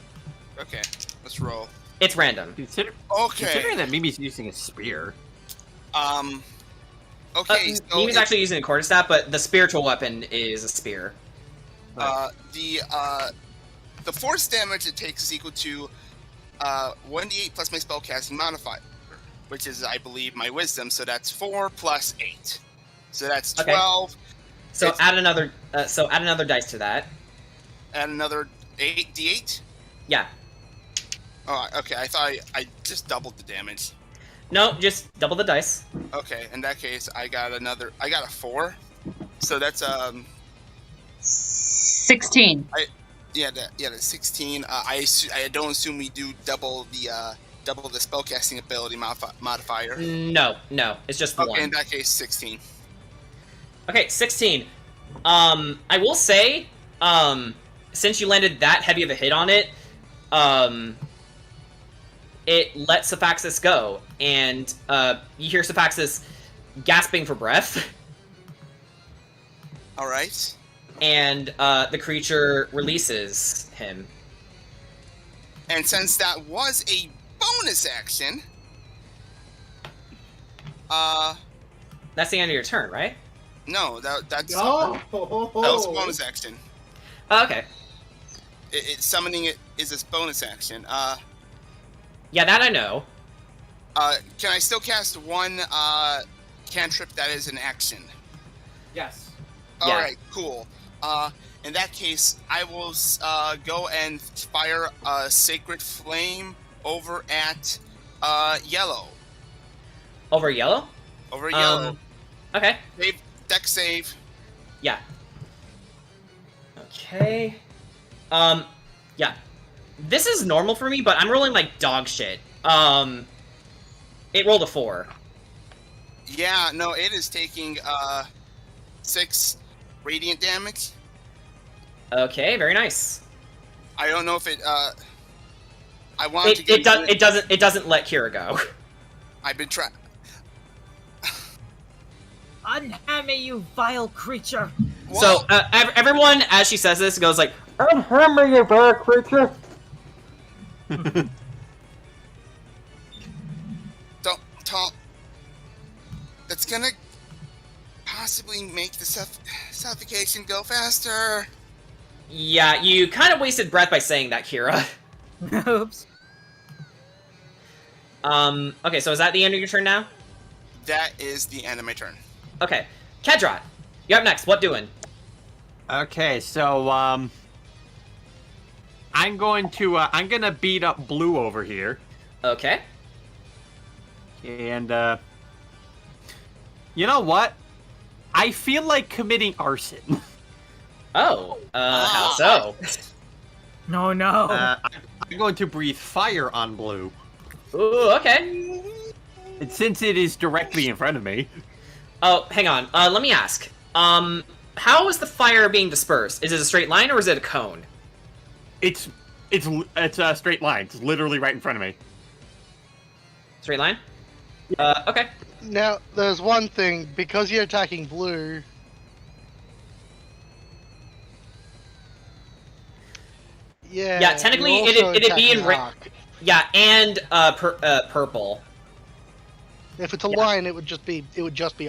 Okay, let's roll. It's random. Considering that Mimi's using a spear. Okay, so Mimi's actually using a quarterstaff, but the spiritual weapon is a spear. The force damage it takes is equal to 1d8 plus my spellcasting modifier, which is, I believe, my wisdom. So that's 4 plus 8. So that's 12. Okay. So add another. Add another dice to that. Add another 8d8. Yeah. Oh, okay. I thought I just doubled the damage. No, just double the dice. Okay. In that case, I got a 4. So that's 16. That's 16. I don't assume we do double the spellcasting ability modifier. No, it's just the one. Okay, in that case, 16. Okay, 16. I will say, since you landed that heavy of a hit on it, it lets Sephaxis go, and you hear Sephaxis gasping for breath. All right. And the creature releases him. And since that was a bonus action, that's the end of your turn, right? No, that's that Oh. was a bonus action. Okay. Summoning it is a bonus action. Yeah, that I know. Can I still cast one cantrip that is an action? Yes. All right, cool. In that case, I will go and fire a sacred flame over at yellow. Over yellow? Over yellow. Okay. Dex save. Yeah. Okay. Yeah. This is normal for me, but I'm rolling like dog shit. It rolled a 4. Yeah, no, it is taking 6 radiant damage. Okay, very nice. I don't know if it I wanted to get it doesn't let Kira go. I've been trying. Unhand me, you vile creature! So everyone, as she says this, goes like, Unhand me, you vile creature! Don't talk. That's gonna possibly make the suffocation go faster. Yeah, you kind of wasted breath by saying that, Kira. Oops. Okay, so is that the end of your turn now? That is the end of my turn. Okay. Kedrot, you're up next. What doing? Okay, so, I'm gonna beat up Blue over here. Okay. And, you know what? I feel like committing arson. Oh, how so? No. I'm going to breathe fire on Blue. Ooh, okay. And since it is directly in front of me. Oh, hang on. Let me ask. How is the fire being dispersed? Is it a straight line or is it a cone? It's a straight line. It's literally right in front of me. Straight line? Okay. Now, there's one thing. Because you're attacking Blue... Yeah, technically it'd be in yeah, and purple. If it's a line, it would just be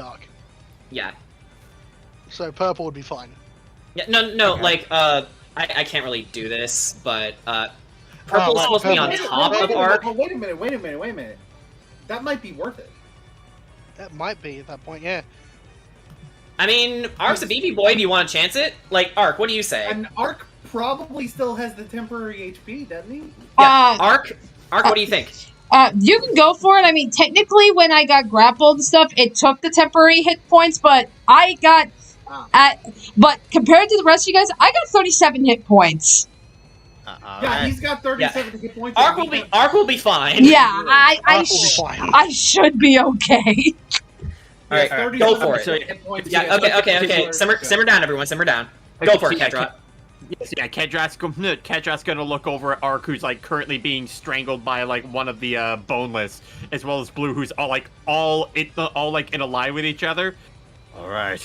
arc. Yeah. So purple would be fine. Yeah, no, okay. Like I can't really do this, but purple's supposed to be on top of arc. Wait a minute. That might be worth it. That might be at that point, yeah. I mean, Arc's a BB boy. Do you want to chance it? Like, Arc, what do you say? And Arc probably still has the temporary HP, doesn't he? Yeah, Arc, what do you think? You can go for it. I mean, technically, when I got grappled and stuff, it took the temporary hit points, but I got... but compared to the rest of you guys, I got 37 hit points. Yeah, he's got 37 hit points. Arc will be fine. Yeah, I should be okay. Alright, go for it. Yeah, okay. Simmer down, everyone. Simmer down. Go for it, Kedrot. Yes, yeah, Kedrat's gonna look over at Arc, who's like currently being strangled by like one of the boneless, as well as Blue, who's all in a line with each other. All right,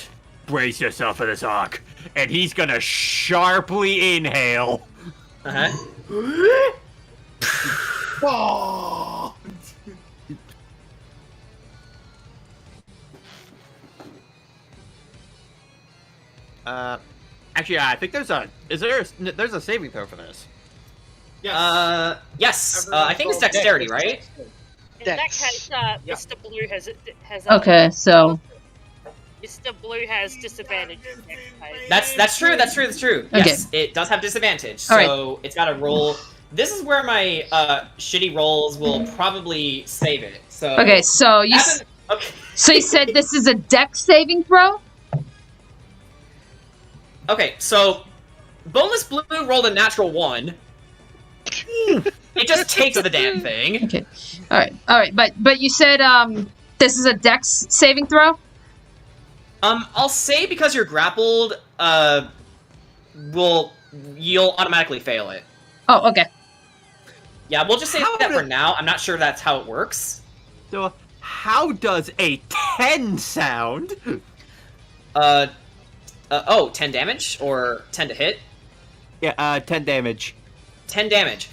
brace yourself for this, Arc, and he's gonna sharply inhale. Oh! Actually, I think there's a saving throw for this. Yes. Yes. I think it's dexterity, right? In that case, Mr. Blue has okay, so Mr. Blue has disadvantage. That's true. Okay. Yes, it does have disadvantage. So it's got to roll. This is where my shitty rolls will probably save it. So okay, so you so you said this is a dex saving throw? Okay, so Boneless Blue rolled a natural 1. It just takes the damn thing. Okay. All right. But you said this is a dex saving throw? I'll say because you're grappled, you'll automatically fail it. Oh, okay. Yeah, we'll just say that for now. I'm not sure that's how it works. So, how does a 10 sound? 10 damage? Or 10 to hit? Yeah, 10 damage. 10 damage.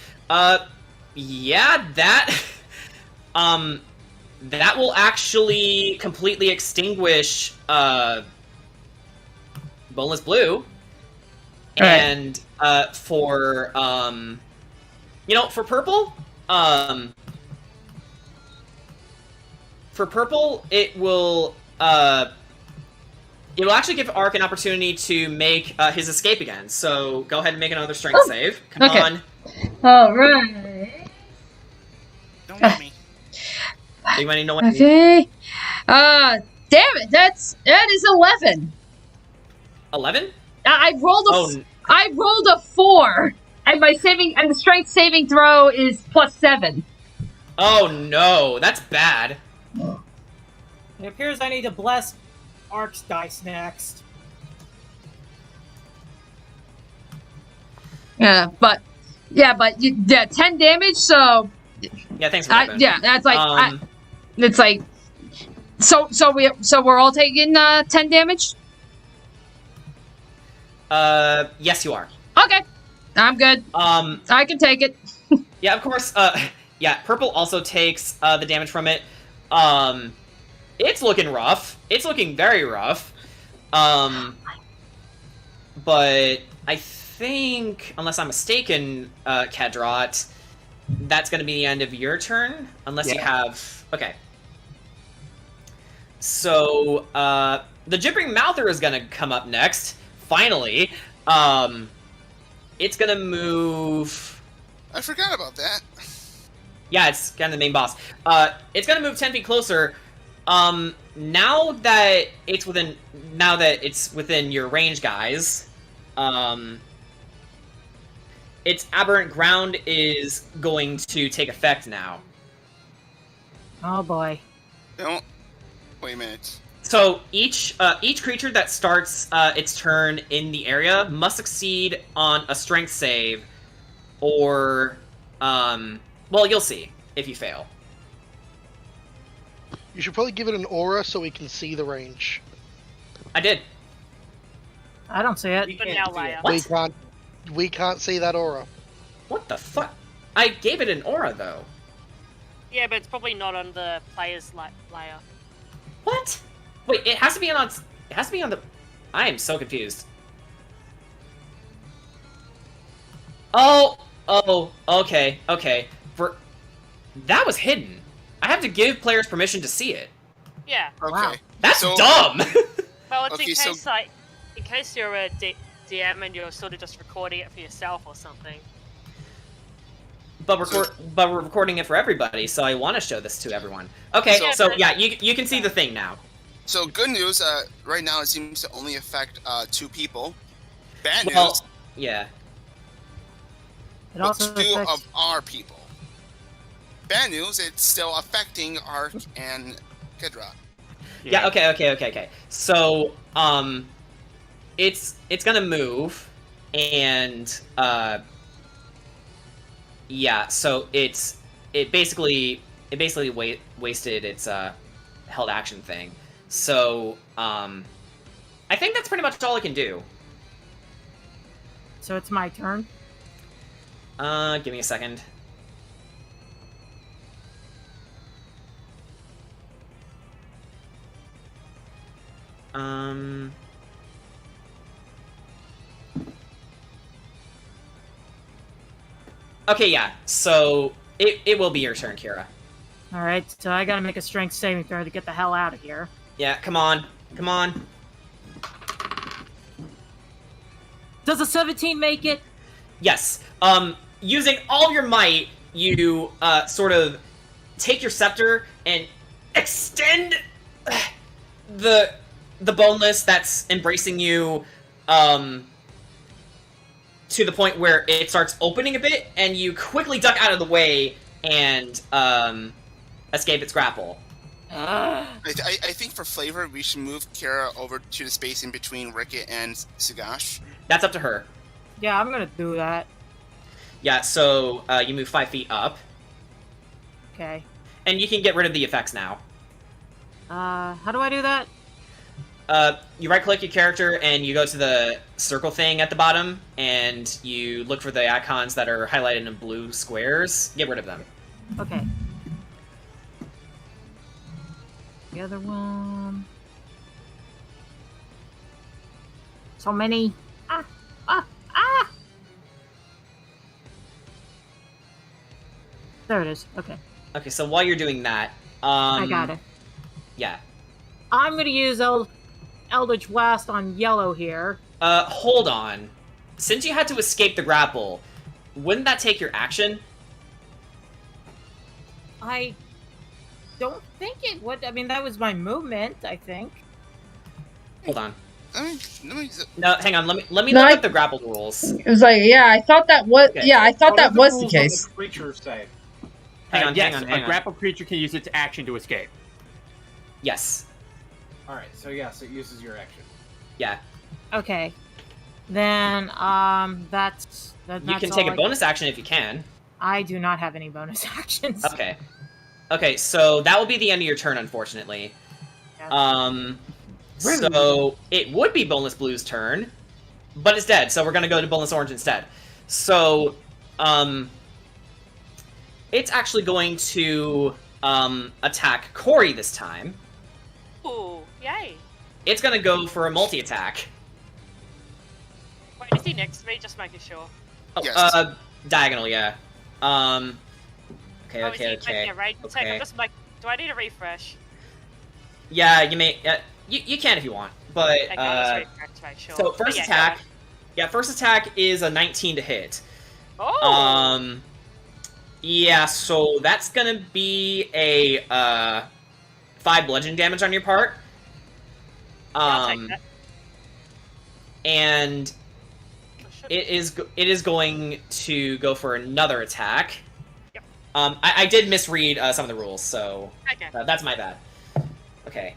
Yeah, that... that will actually completely extinguish, Boneless Blue. And, for, for purple, it will actually give Ark an opportunity to make his escape again. So go ahead and make another strength save. Come on. All right. Don't let me. Big money, no one. Okay. Damn it! That is 11. 11? I rolled a 4, and the strength saving throw is +7. Oh no, that's bad. It appears I need to bless Ark's dice next. But 10 damage. So yeah, thanks for that. That's like it's like so we're all taking 10 damage. Yes, you are. Okay, I'm good. I can take it. Yeah, of course. Yeah, purple also takes the damage from it. It's looking rough. It's looking very rough. But I think, unless I'm mistaken, Kadrot, that's going to be the end of your turn, unless you have... Okay. So, the Gibbering Mouther is going to come up next. Finally. It's going to move... I forgot about that. Yeah, it's kind of the main boss. It's going to move 10 feet closer. Now that it's within your range, guys, its aberrant ground is going to take effect now. Oh boy. Don't wait a minute. So each creature that starts its turn in the area must succeed on a strength save, or well, you'll see if you fail. You should probably give it an aura so we can see the range. I did. I don't see it. We can't see that aura. What the fuck? I gave it an aura though. Yeah, but it's probably not on the player's layer. What? Wait, it has to be on. It has to be on the. I am so confused. Oh, okay. That was hidden. I have to give players permission to see it. Yeah. Okay. Wow. That's dumb. Well, it's in case you're a DM and you're sort of just recording it for yourself or something. But we're recording it for everybody, so I want to show this to everyone. Okay, so yeah, you can see the thing now. So good news, right now it seems to only affect 2 people. Bad news. Yeah. It also two affects... of our people. Bad news, it's still affecting Ark and Kedra. Yeah. Okay. So it's gonna move, and yeah. So it basically wasted its held action thing. So I think that's pretty much all it can do. So it's my turn. Give me a second. Okay, yeah. So it will be your turn, Kira. All right. So I gotta make a strength saving throw to get the hell out of here. Yeah, come on. Does a 17 make it? Yes. Using all your might, you sort of take your scepter and extend the boneless that's embracing you to the point where it starts opening a bit, and you quickly duck out of the way and escape its grapple. I think for flavor, we should move Kira over to the space in between Ricket and Sagash. That's up to her. Yeah, I'm gonna do that. Yeah, so you move 5 feet up. Okay. And you can get rid of the effects now. How do I do that? You right-click your character, and you go to the circle thing at the bottom, and you look for the icons that are highlighted in blue squares. Get rid of them. Okay. The other one. So many. There it is. Okay. Okay, so while you're doing that, I got it. Yeah. I'm gonna use Eldritch Blast on yellow here. Hold on. Since you had to escape the grapple, wouldn't that take your action? I don't think it would. I mean, that was my movement, I think. Hold on. Let me No, hang on. Let me look up the grapple rules. It was like, yeah, I thought that was, Okay. yeah, I thought that was the rules on case. the creatures say? Hang on, yes, hang on. a grapple creature can use its action to escape. Yes. Alright, so yes, it uses your action. Yeah. Okay. Then, that's You can take a bonus action if you can. I do not have any bonus actions. Okay. Okay, so that will be the end of your turn, unfortunately. Yeah. So it would be Boneless Blue's turn, but it's dead, so we're gonna go to Boneless Orange instead. So, it's actually going to, attack Corey this time. Ooh, yay. It's gonna go for a multi-attack. Wait, is he next to me? Just making sure. Oh, Yes. diagonal, yeah. Okay, Oh, is he okay, making okay. a range attack? Okay. I'm just like, do I need a refresh? Yeah, you may, you can if you want, but, Okay, just refresh to make sure. so But first yeah, attack, go on. yeah, first attack is a 19 to hit. Oh! Yeah, so that's gonna be a, 5 bludgeoning damage on your part. I'll take that. And it is going to go for another attack. Yep. I did misread some of the rules, so Okay. that's my bad. Okay.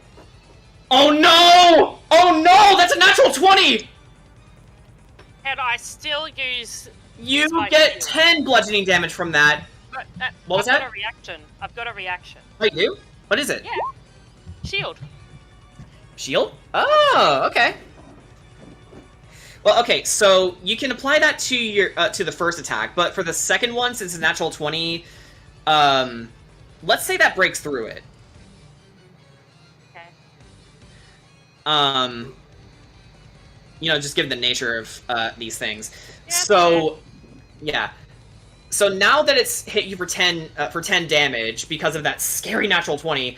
Oh no! Oh no! That's a natural 20! Can I still use... You my get shield? 10 bludgeoning damage from that. But, What was I've that? got a reaction. I've got a reaction. Oh, you do? What is it? Yeah. Shield. Shield? Oh, okay. Well, okay, so you can apply that to your to the first attack, but for the second one, since it's a natural 20, let's say that breaks through it. Okay. You know, just given the nature of these things. Yeah, So, yeah. So now that it's hit you for 10 damage because of that scary natural 20,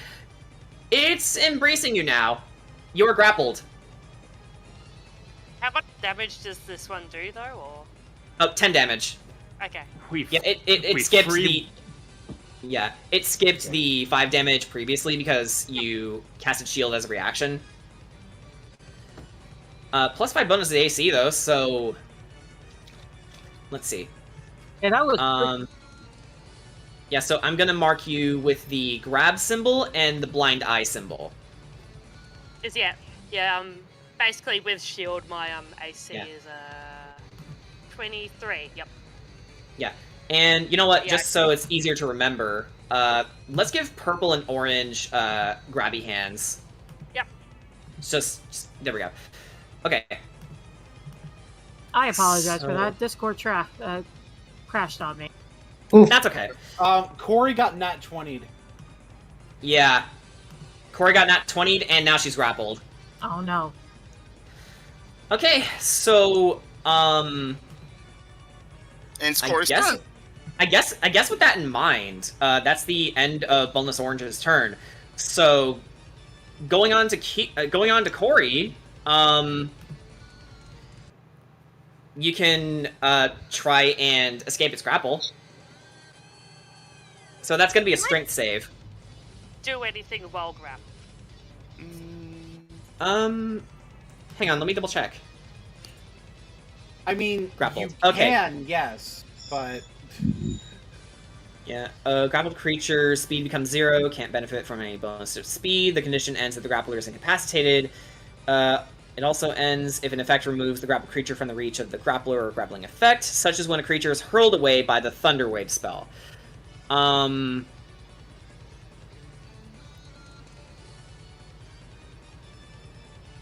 it's embracing you now. You're grappled. How much damage does this one do, though, or...? Oh, 10 damage. Okay. Yeah, it skipped the... Yeah, it skipped the 5 damage previously because you casted shield as a reaction. Plus 5 bonus to AC, though, so... Let's see. Yeah, that was... Yeah, so I'm gonna mark you with the grab symbol and the blind eye symbol. Basically with shield, my AC Yeah. is 23. Yep. Yeah, and you know what? Yeah. Just so it's easier to remember, let's give purple and orange grabby hands. Yep. Just there we go. Okay. I apologize for So- that. Discord crashed on me. That's okay. Corey got nat 20'd. Yeah. Corey got nat 20'd and now she's grappled. Oh no. Okay, so And it's Corey's turn. I guess with that in mind, that's the end of Boneless Orange's turn. So going on to Corey, you can try and escape its grapple. So that's gonna be a strength save. Do anything while grab. Hang on, let me double check. I mean, Grappled. you Okay. can, yes, but... Yeah, grappled creature, speed becomes 0, can't benefit from any bonus of speed. The condition ends if the grappler is incapacitated. It also ends if an effect removes the grappled creature from the reach of the grappler or grappling effect, such as when a creature is hurled away by the Thunder Wave spell.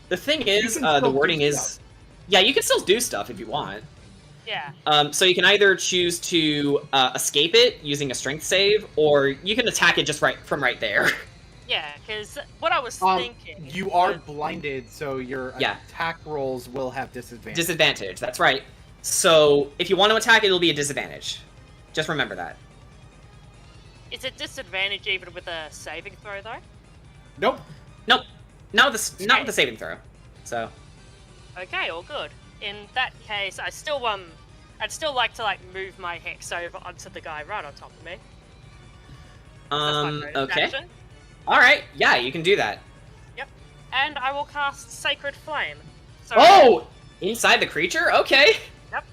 The thing is, the wording is... Yeah, you can still do stuff if you want. Yeah. So you can either choose to escape it using a strength save, or you can attack it just from right there. Yeah, because what I was thinking... You are blinded, so your attack rolls will have disadvantage. Disadvantage, that's right. So if you want to attack, it'll be a disadvantage. Just remember that. Is it disadvantage even with a saving throw, though? Nope. Nope. Not with the saving throw. So. Okay, all good. In that case, I'd still like to move my hex over onto the guy right on top of me. Okay. Alright, yeah, you can do that. Yep. And I will cast Sacred Flame. So, oh! Inside the creature? Okay. Yep.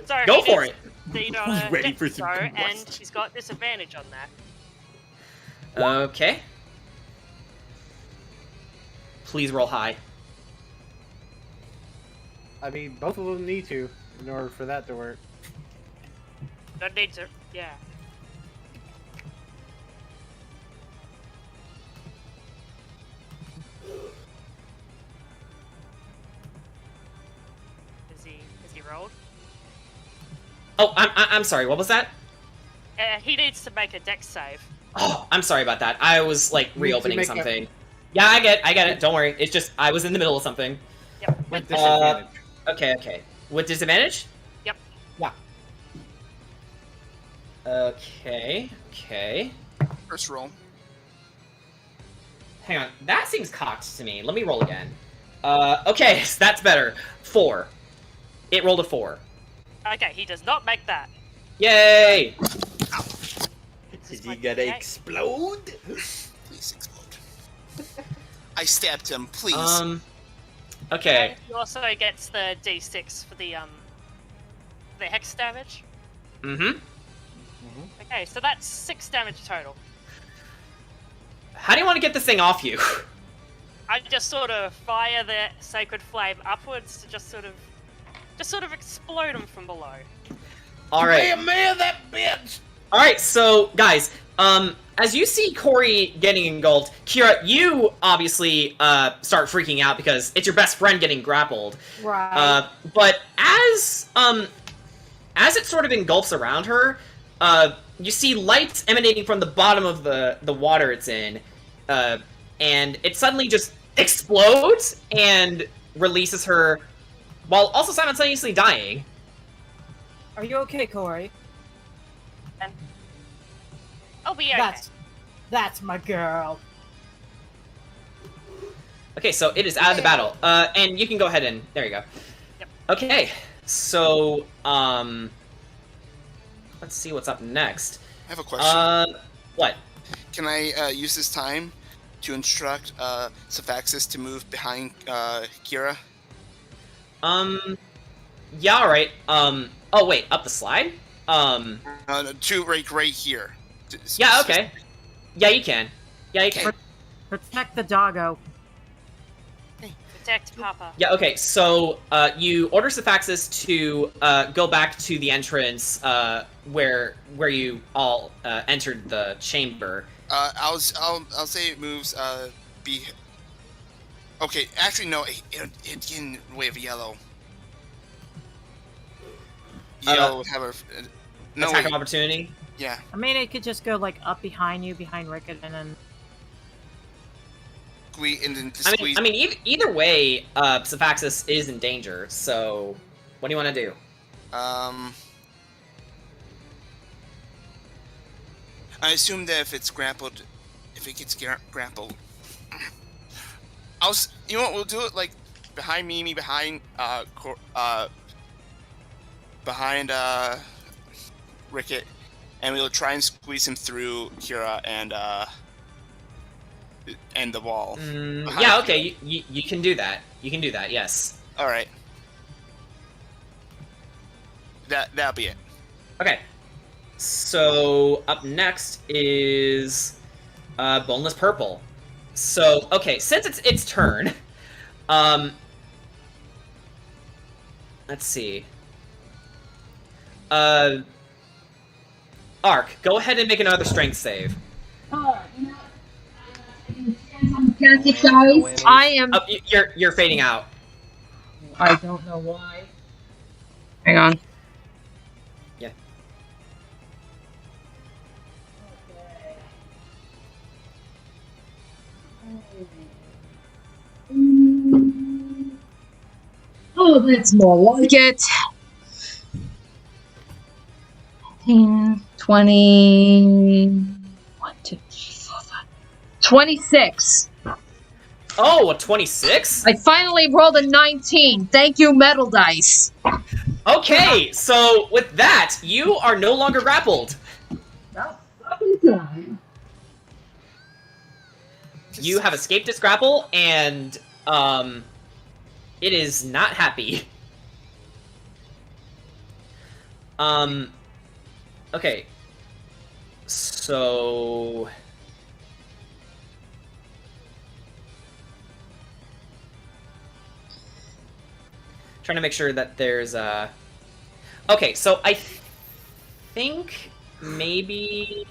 So go for it. Who's ready for some and he's got disadvantage on that. Okay. Please roll high. I mean, both of them need to in order for that to work. Don't need to, yeah. Is he rolled? Oh, I'm sorry. What was that? He needs to make a dex save. Oh, I'm sorry about that. I was reopening something. Yeah, I get it. Don't worry. It's just I was in the middle of something. Yep. With disadvantage. Okay. With disadvantage? Yep. Yeah. Okay. First roll. Hang on. That seems cocked to me. Let me roll again. Okay, so that's better. 4. It rolled a 4. Okay, he does not make that. Yay! Is he gonna explode? Please explode. I stabbed him, please. Okay. And he also gets the d6 for the hex damage. Mm-hmm. Okay, so that's 6 damage total. How do you want to get this thing off you? I just sort of fire the Sacred Flame upwards to just sort of explode him from below. Alright. Man, that bitch! Alright, so, guys, as you see Corey getting engulfed, Kira, you obviously start freaking out because it's your best friend getting grappled. Right. But as it sort of engulfs around her, you see lights emanating from the bottom of the water it's in, and it suddenly just explodes and releases her, while also simultaneously dying. Are you okay, Corey? I'll be okay. That's my girl. Okay, so it is out of the battle. And you can go ahead and... There you go. Yep. Okay, so, let's see what's up next. I have a question. What? Can I use this time to instruct Sephaxis to move behind Kira? Yeah, alright. Oh, wait, up the slide? To right here. Yeah, okay. Yeah, you can. Yeah, you can. Protect the doggo. Protect Papa. Yeah, okay, so, you order Sephaxis to, go back to the entrance, where you all, entered the chamber. I'll say it moves, Okay, actually, no, it in the way of yellow. Yellow would have a... No, attack of opportunity? Yeah. I mean, it could just go, up behind you, behind Rickett, and then... Squeeze. I mean, either way, Sephaxis is in danger, so... What do you want to do? I assume that if it gets grappled... You know what, we'll do it, behind Mimi, behind Rickett, and we'll try and squeeze him through Kira and the wall. Yeah, okay, you can do that. You can do that, yes. Alright. That'll be it. Okay. So, up next is Boneless Purple. So, okay, since it's its turn, let's see. Ark, go ahead and make another strength save. Guys, I am. Oh, you're fading out. I don't know why. Hang on. Yeah. Oh, that's more like it. 10, 20... 1, 2, 26. Oh, a 26? I finally rolled a 19. Thank you, metal dice. Okay, so with that, you are no longer grappled. You have escaped its grapple, and it is not happy. Okay. So trying to make sure that there's okay, so I think maybe...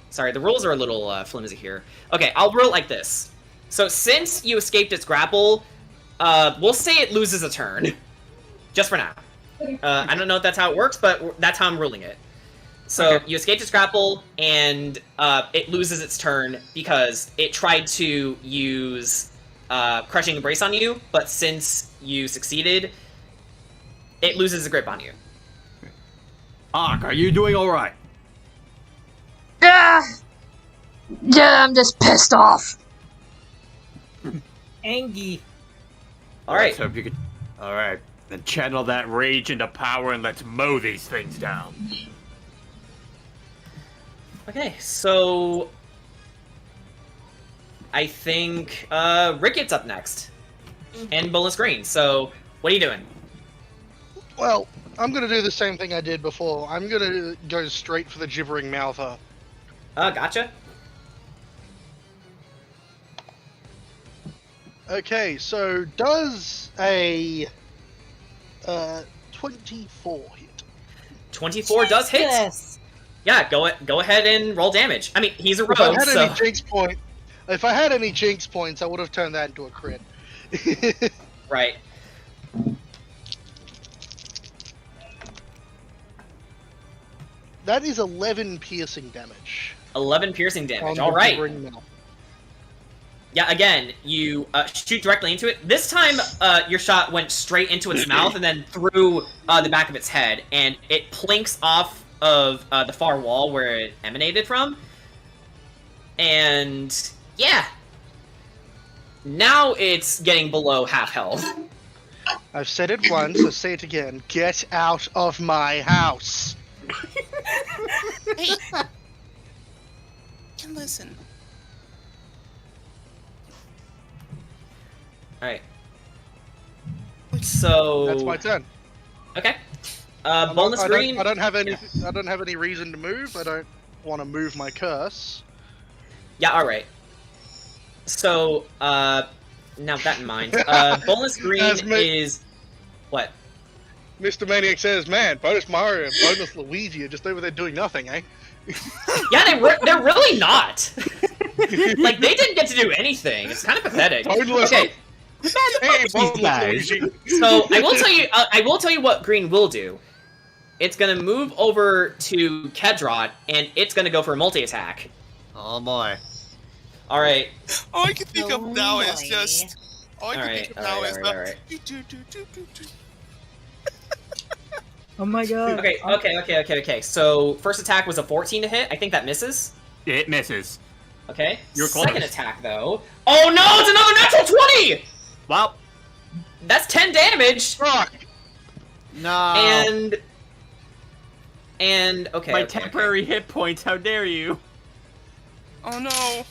Sorry, the rules are a little flimsy here. Okay, I'll rule it like this. So since you escaped its grapple, we'll say it loses a turn. Just for now. I don't know if that's how it works, but that's how I'm ruling it. So you escaped its grapple, and it loses its turn because it tried to use Crushing Embrace on you, but since you succeeded, it loses a grip on you. Ark, are you doing alright? Yeah, I'm just pissed off. Angie. Alright. So if you could... Alright. Then channel that rage into power and let's mow these things down. Okay, so... I think Ricket's up next. And Boneless Green, so what are you doing? Well, I'm gonna do the same thing I did before. I'm gonna go straight for the gibbering mouther. Gotcha. Okay, so does a 24 hit? 24 does hit. Yes. Yeah, go ahead and roll damage. I mean, he's a rogue, If I had any jinx points, I would have turned that into a crit. Right. That is 11 piercing damage. 11 piercing damage. On All the right. gibbering mouth. Yeah, again, you shoot directly into it. This time, your shot went straight into its mouth and then through the back of its head, and it plinks off of the far wall where it emanated from. And yeah, now it's getting below half health. I've said it once, I'll say it again. Get out of my house! Hey! Can listen. Alright. So... That's my turn. Okay. Boneless Green... I don't have any reason to move. I don't want to move my curse. Yeah, alright. So, now with that in mind, Boneless Green is... What? Mr. Maniac says, man, bonus Mario and bonus Luigi are just over there doing nothing, eh? Yeah, they're really not. Like, they didn't get to do anything. It's kind of pathetic. Okay. Hey, boneless Luigi. So, I will tell you what Green will do. It's gonna move over to Kedrot, and it's gonna go for a multi-attack. Oh boy. Alright. All I can think of now is just... Alright. Oh my god. Okay. So, first attack was a 14 to hit. I think that misses. It misses. Okay. You're close. Second attack, though. Oh no! It's another natural 20! Well. That's 10 damage! Fuck! No. And okay. My temporary hit points, how dare you? Oh no.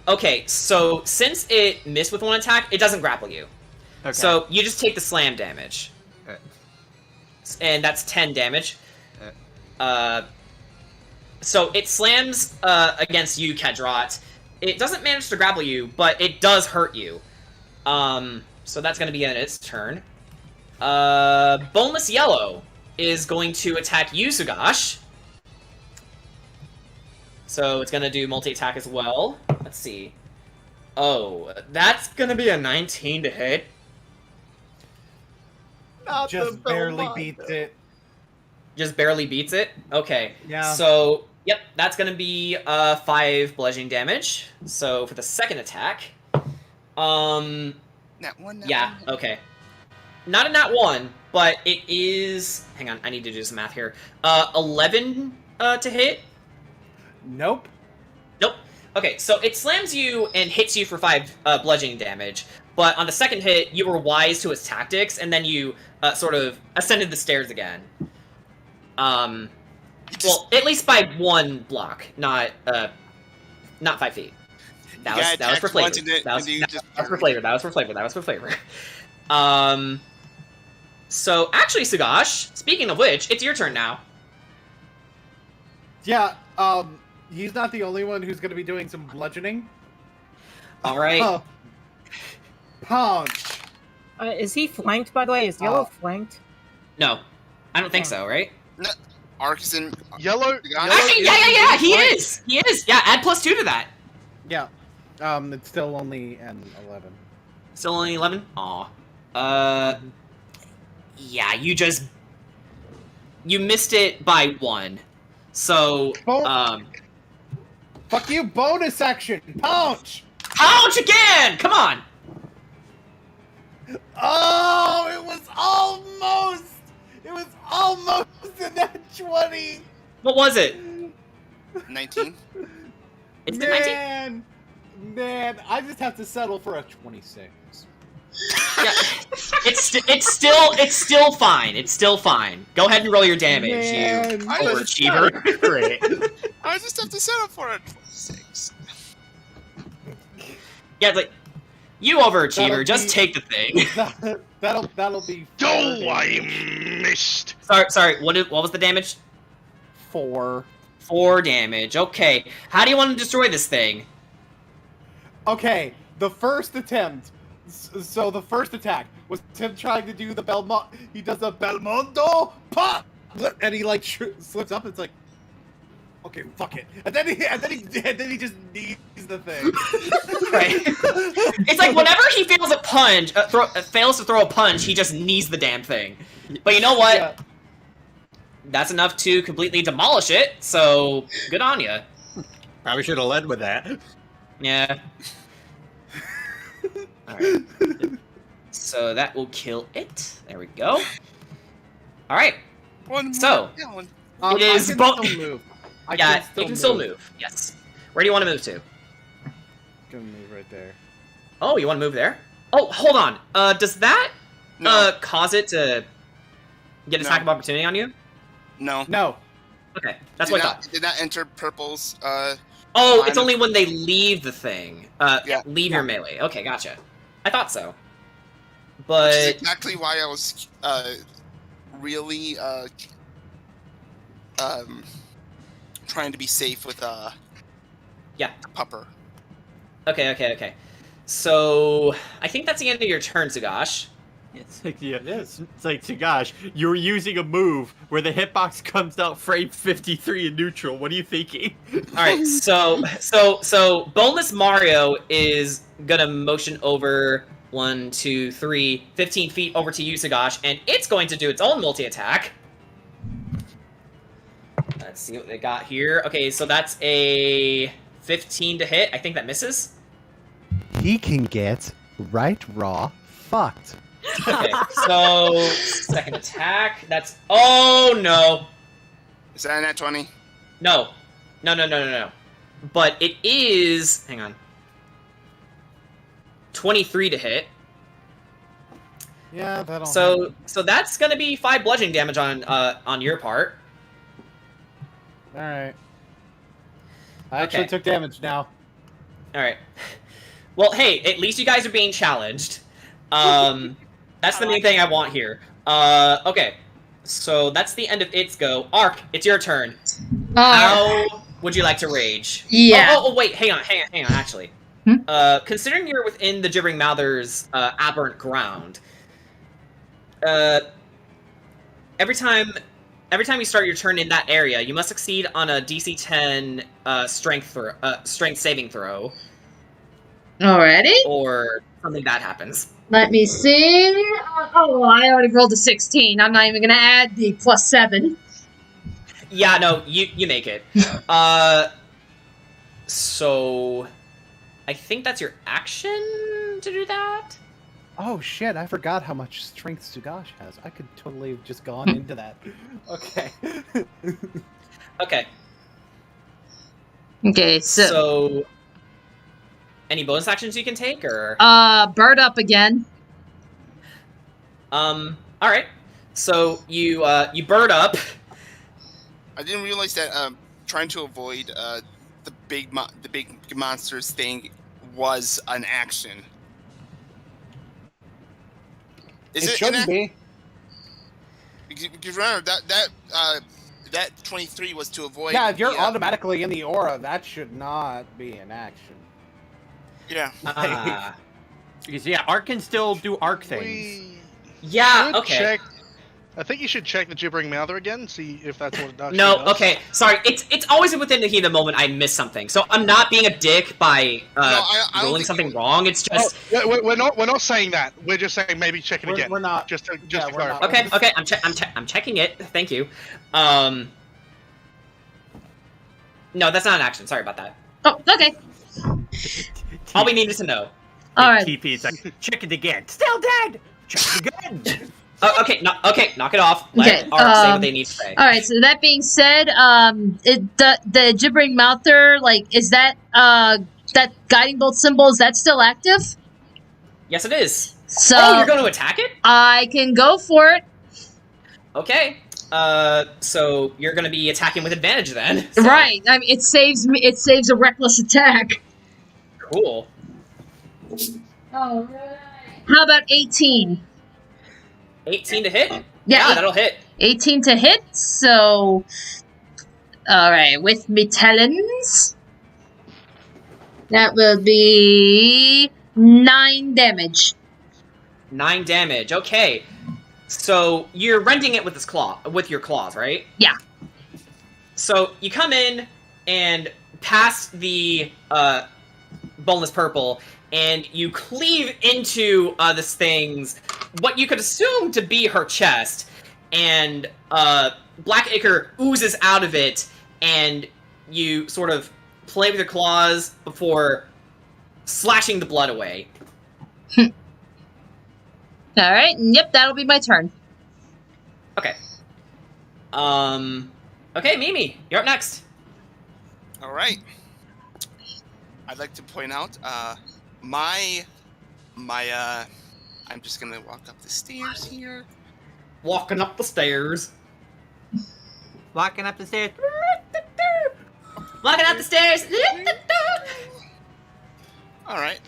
Okay, so since it missed with one attack, it doesn't grapple you. Okay. So you just take the slam damage. Okay. And that's 10 damage. So it slams against you, Kedrot. It doesn't manage to grapple you, but it does hurt you. So that's going to be in its turn. Boneless Yellow is going to attack you, Sugash. So it's going to do multi-attack as well. Let's see. Oh, that's going to be a 19 to hit. Not just barely beats it. Just barely beats it? Okay. Yeah. So, yep, that's going to be 5 bludgeoning damage. So for the second attack... Nat 1, yeah, okay. Not a nat 1, but it is... Hang on, I need to do some math here. 11 to hit? Nope. Nope. Okay, so it slams you and hits you for 5 bludgeoning damage, but on the second hit, you were wise to its tactics, and then you sort of ascended the stairs again. Well, at least by 1 block, not 5 feet. That was for flavor. That was for flavor. That was for flavor. So actually, Sugash, speaking of which, it's your turn now. Yeah, he's not the only one who's going to be doing some bludgeoning. All right. Punch. Is he flanked, by the way? Is Yellow flanked? No, I don't think so, right? No, Ark is in... Yellow? Actually, yeah, he is! He is! Yeah, add +2 to that. Yeah. It's still only an 11. Still only 11? Aw. Yeah, you missed it by 1. So, Fuck you, bonus action! Punch! Punch again! Come on! Oh, it was almost in that 20! What was it? 19. It's the 19? Man, I just have to settle for a 26. Yeah, it's still fine. It's still fine. Go ahead and roll your damage, Man, you overachiever. Great. I just have to settle for a 26. Yeah, it's like, you overachiever, just take the thing. That'll be... Oh, I missed! Sorry, what was the damage? 4. 4 damage, okay. How do you want to destroy this thing? Okay, the first attempt. So the first attack was him trying to do the Belmont. He does a Belmondo pop, and he like slips up. And it's like, okay, fuck it. And then he just knees the thing. Right. It's like whenever he fails a punch, fails to throw a punch, he just knees the damn thing. But you know what? Yeah. That's enough to completely demolish it. So good on you. Probably should have led with that. Yeah. Alright. So that will kill it. There we go. Alright. So, it is... I can still move. Yeah, you can still move. Yes. Where do you want to move to? Gonna move right there. Oh, you want to move there? Oh, hold on. Does that cause it to get attack of opportunity on you? No. No. Okay, that's what I thought. Did not enter Purple's, Oh, it's only when they leave the thing. Leave your melee. Okay, gotcha. I thought so. But... Which is exactly why I was, really, trying to be safe with, yeah. Pupper. Okay. So, I think that's the end of your turn, Sugash. It's like, yeah, it's like, Sugash, you're using a move where the hitbox comes out frame 53 in neutral. What are you thinking? Alright, so Boneless Mario is gonna motion over 1, 2, 3, 15 feet over to you, Sugash, and it's going to do its own multi-attack. Let's see what they got here. Okay, so that's a 15 to hit. I think that misses. He can get raw fucked. Okay, so second attack. That's... Oh, no. Is that a nat 20? No. No. But it is... Hang on. 23 to hit. Yeah, that'll... So that's gonna be 5 bludgeoning damage on your part. Alright. I actually took damage now. Alright. Well, hey, at least you guys are being challenged. That's the main thing I want here. Okay. So that's the end of its go. Ark, it's your turn. How would you like to rage? Yeah. Oh, wait, hang on, actually. Considering you're within the Gibbering Mouther's aberrant ground, every time you start your turn in that area, you must succeed on a DC 10 strength saving throw. Alrighty. Or something bad happens. Let me see. Oh, I already rolled a 16. I'm not even gonna add the +7. Yeah, no, you make it. So I think that's your action to do that? Oh shit, I forgot how much strength Sugash has. I could totally have just gone into that. Okay. Okay. Okay, so any bonus actions you can take, or bird up again. Alright. So you bird up. I didn't realize that trying to avoid the big monsters thing was an action. It shouldn't be. Because remember that 23 was to avoid. Yeah, if you're automatically in the aura, that should not be an action. Yeah. Because Arc can still do Arc things. Okay. I think you should check the Gibbering Mouther again, see if that's what it does. No, okay, sorry. It's always within the heat of the moment I miss something. So I'm not being a dick by rolling something wrong. It's just we're not saying that. We're just saying maybe check it again. We're not. Just to clarify. Okay. I'm checking it. Thank you. No, that's not an action. Sorry about that. Oh, okay. All we needed to know. All right. TP, it's like, check it again. Still dead. Check it again. Okay, knock it off. Let Ark say what they need to say. All right. So that being said, the Gibbering Mouther, like, is that that guiding bolt symbol, is that still active? Yes, it is. So you're going to attack it? I can go for it. Okay. So you're going to be attacking with advantage then. So. Right. I mean, it saves me. It saves a reckless attack. Cool. All right. How about 18? 18 to hit? Yeah, that'll hit. 18 to hit, so... Alright, with me talons... That will be... 9 damage. 9 damage, okay. So, you're rending it with your claws, right? Yeah. So, you come in, and past the, boneless purple, and you cleave into this thing's, what you could assume to be her chest, and black ichor oozes out of it, and you sort of play with your claws before slashing the blood away. Alright, yep, that'll be my turn. Okay. Okay, Mimi, you're up next. Alright. I'd like to point out, I'm just gonna walk up the stairs here. Walking up the stairs. Walking up the stairs. Walking up the stairs. Alright,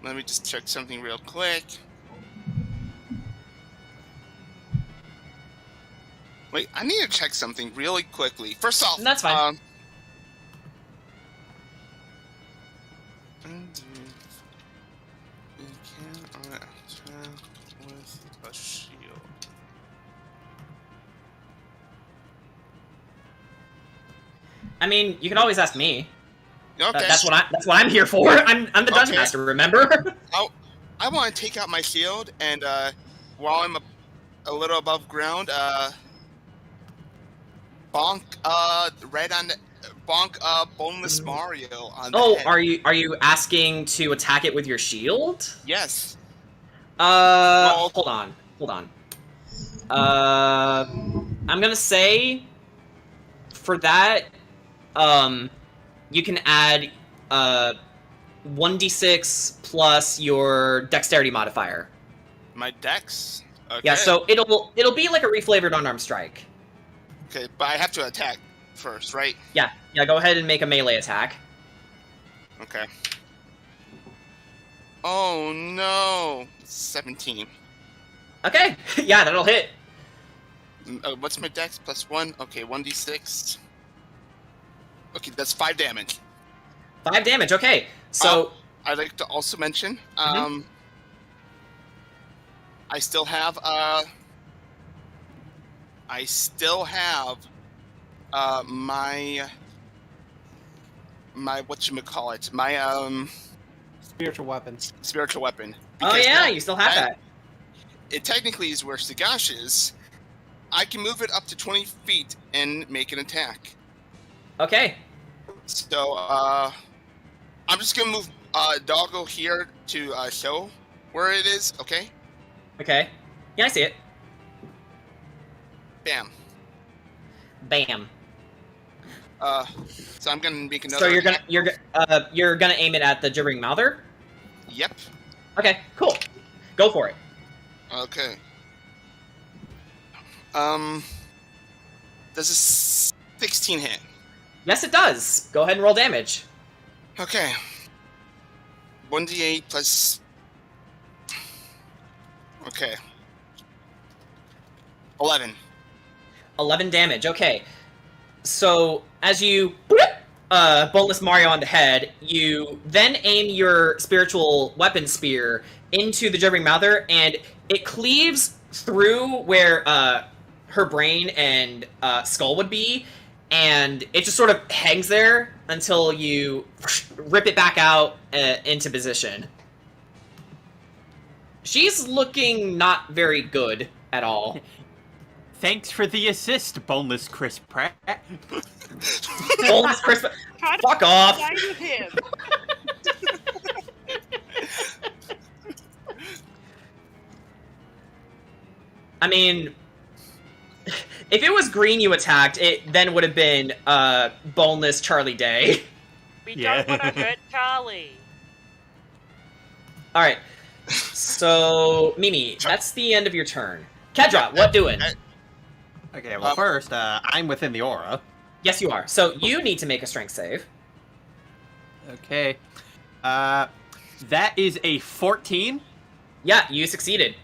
let me just check something real quick. Wait, I need to check something really quickly. First off, that's fine. With a shield. I mean, you can always ask me. Okay. That's what I'm here for. I'm the dungeon master. Remember? I want to take out my shield and while I'm a little above ground, bonk boneless Mario on the head. are you asking to attack it with your shield? Yes. Hold on. I'm gonna say for that, you can add 1d6 plus your dexterity modifier. My dex? Okay. Yeah, so it'll be like a reflavored unarmed strike. Okay, but I have to attack first, right? Yeah, go ahead and make a melee attack. Okay. Oh no! 17. Okay, yeah, that'll hit. What's my dex? +1. Okay, 1d6. Okay, that's 5 damage. 5 damage. Okay. So I'd like to also mention, I still have my whatchamacallit, my spiritual weapon. Spiritual weapon. Oh Because yeah, now you still have that. It technically is where Sagash is. I can move it up to 20 feet and make an attack. Okay. So I'm just gonna move Doggo here to show where it is. Okay. Okay. Yeah, I see it. Bam. Bam. So I'm gonna make another. So attack. you're gonna aim it at the gibbering mouther? Yep. Okay, cool. Go for it. Okay. Does a 16 hit? Yes, it does. Go ahead and roll damage. Okay. 1d8 plus. Okay. 11. 11 damage. Okay. So as you boneless Mario on the head, you then aim your spiritual weapon spear into the gibbering mouther, and it cleaves through where her brain and skull would be, and it just sort of hangs there until you rip it back out into position. She's looking not very good at all. Thanks for the assist, Boneless Chris Pratt. Boneless Chris Pratt. Fuck off. Him. I mean, if it was green you attacked, it then would have been boneless Charlie Day. We don't want to hurt Charlie. Alright. So, Mimi, that's the end of your turn. Kedra, what doing? Okay, well, first, I'm within the aura. Yes, you are. So, you need to make a strength save. Okay. That is a 14. Yeah, you succeeded.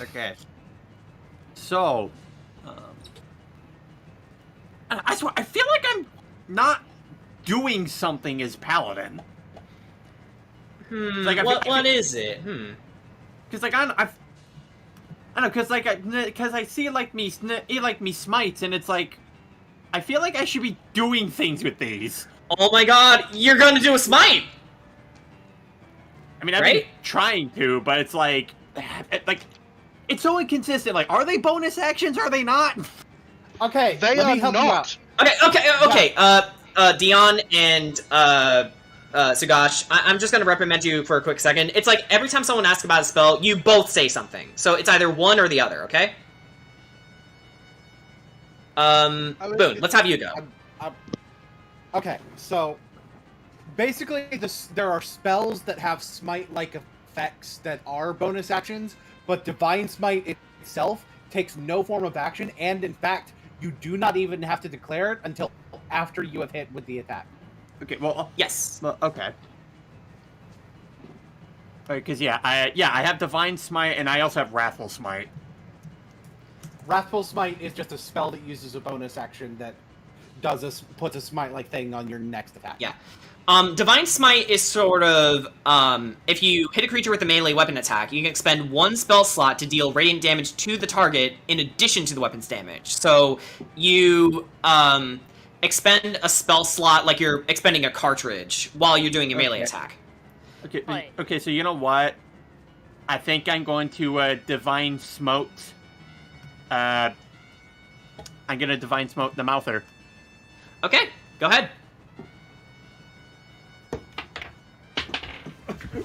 Okay. So, I swear, I feel like I'm not doing something as paladin. Like, what is it? Because like I don't know, because I see like me smites, and it's like I feel like I should be doing things with these. Oh my god, you're gonna do a smite! I mean, I've been trying to, but it's like it's so inconsistent. Like, are they bonus actions? Are they not? Okay, they let are me help not. you out. Okay. Dion and Sagash, I'm just gonna reprimand you for a quick second. It's like every time someone asks about a spell, you both say something. So it's either one or the other, okay? Boone, let's have you go. Okay, so basically there are spells that have smite-like effects that are bonus actions, but Divine Smite itself takes no form of action, and in fact, you do not even have to declare it until after you have hit with the attack. Okay, well, yes. Well, okay. Because I have Divine Smite, and I also have Wrathful Smite. Wrathful Smite is just a spell that uses a bonus action that puts a smite-like thing on your next attack. Yeah. Divine Smite is sort of, if you hit a creature with a melee weapon attack, you can expend one spell slot to deal radiant damage to the target in addition to the weapon's damage. So you, expend a spell slot like you're expending a cartridge while you're doing a melee attack. Okay, so you know what? I think I'm going to, Divine Smote. I'm gonna Divine Smote the Mouther. Okay, go ahead.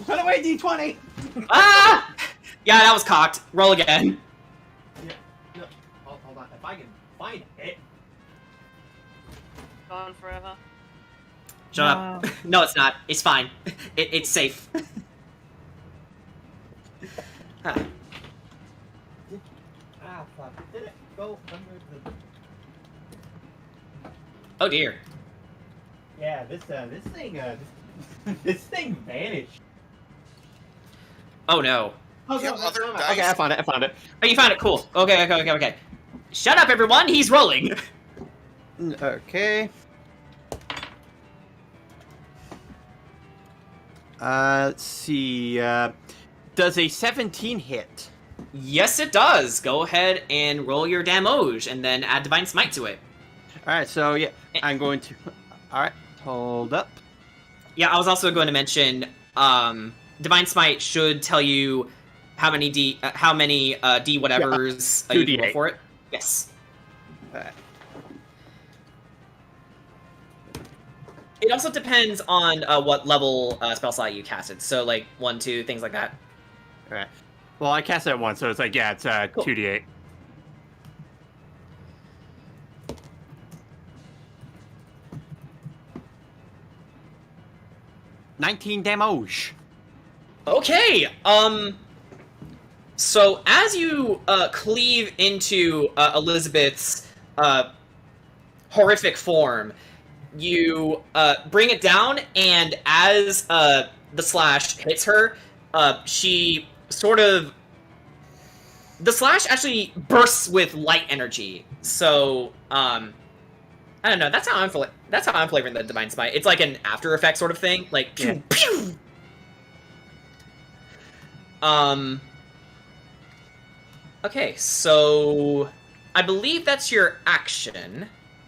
Run away, D20! Ah! Yeah, that was cocked. Roll again. Yeah, no, hold on. If I can find it. Gone forever. Shut up. No, it's not. It's fine. It's safe. Huh. Ah, fuck. Did it go under the... Oh dear. Yeah, this thing, this thing vanished. Oh no. Okay, I found it. Oh, you found it. Cool. Okay. Shut up, everyone. He's rolling. Okay. Let's see. Does a 17 hit? Yes, it does. Go ahead and roll your damage, and then add Divine Smite to it. All right. So yeah, I'm going to. All right. Hold up. Yeah, I was also going to mention, Divine Smite should tell you how many D whatevers you can roll for it. Yes. It also depends on what level spell slot you casted. So, like, 1, 2, things like that. Alright. Well, I cast it at once, so it's like, yeah, it's Cool. 2d8. $19 damage. Okay, so as you cleave into Elizabeth's horrific form, you bring it down, and as the slash hits her, she sort of... The slash actually bursts with light energy, so, I don't know, that's how I'm flavoring the Divine Smite. It's like an After Effect sort of thing, like, pew, pew! Okay, so I believe that's your action.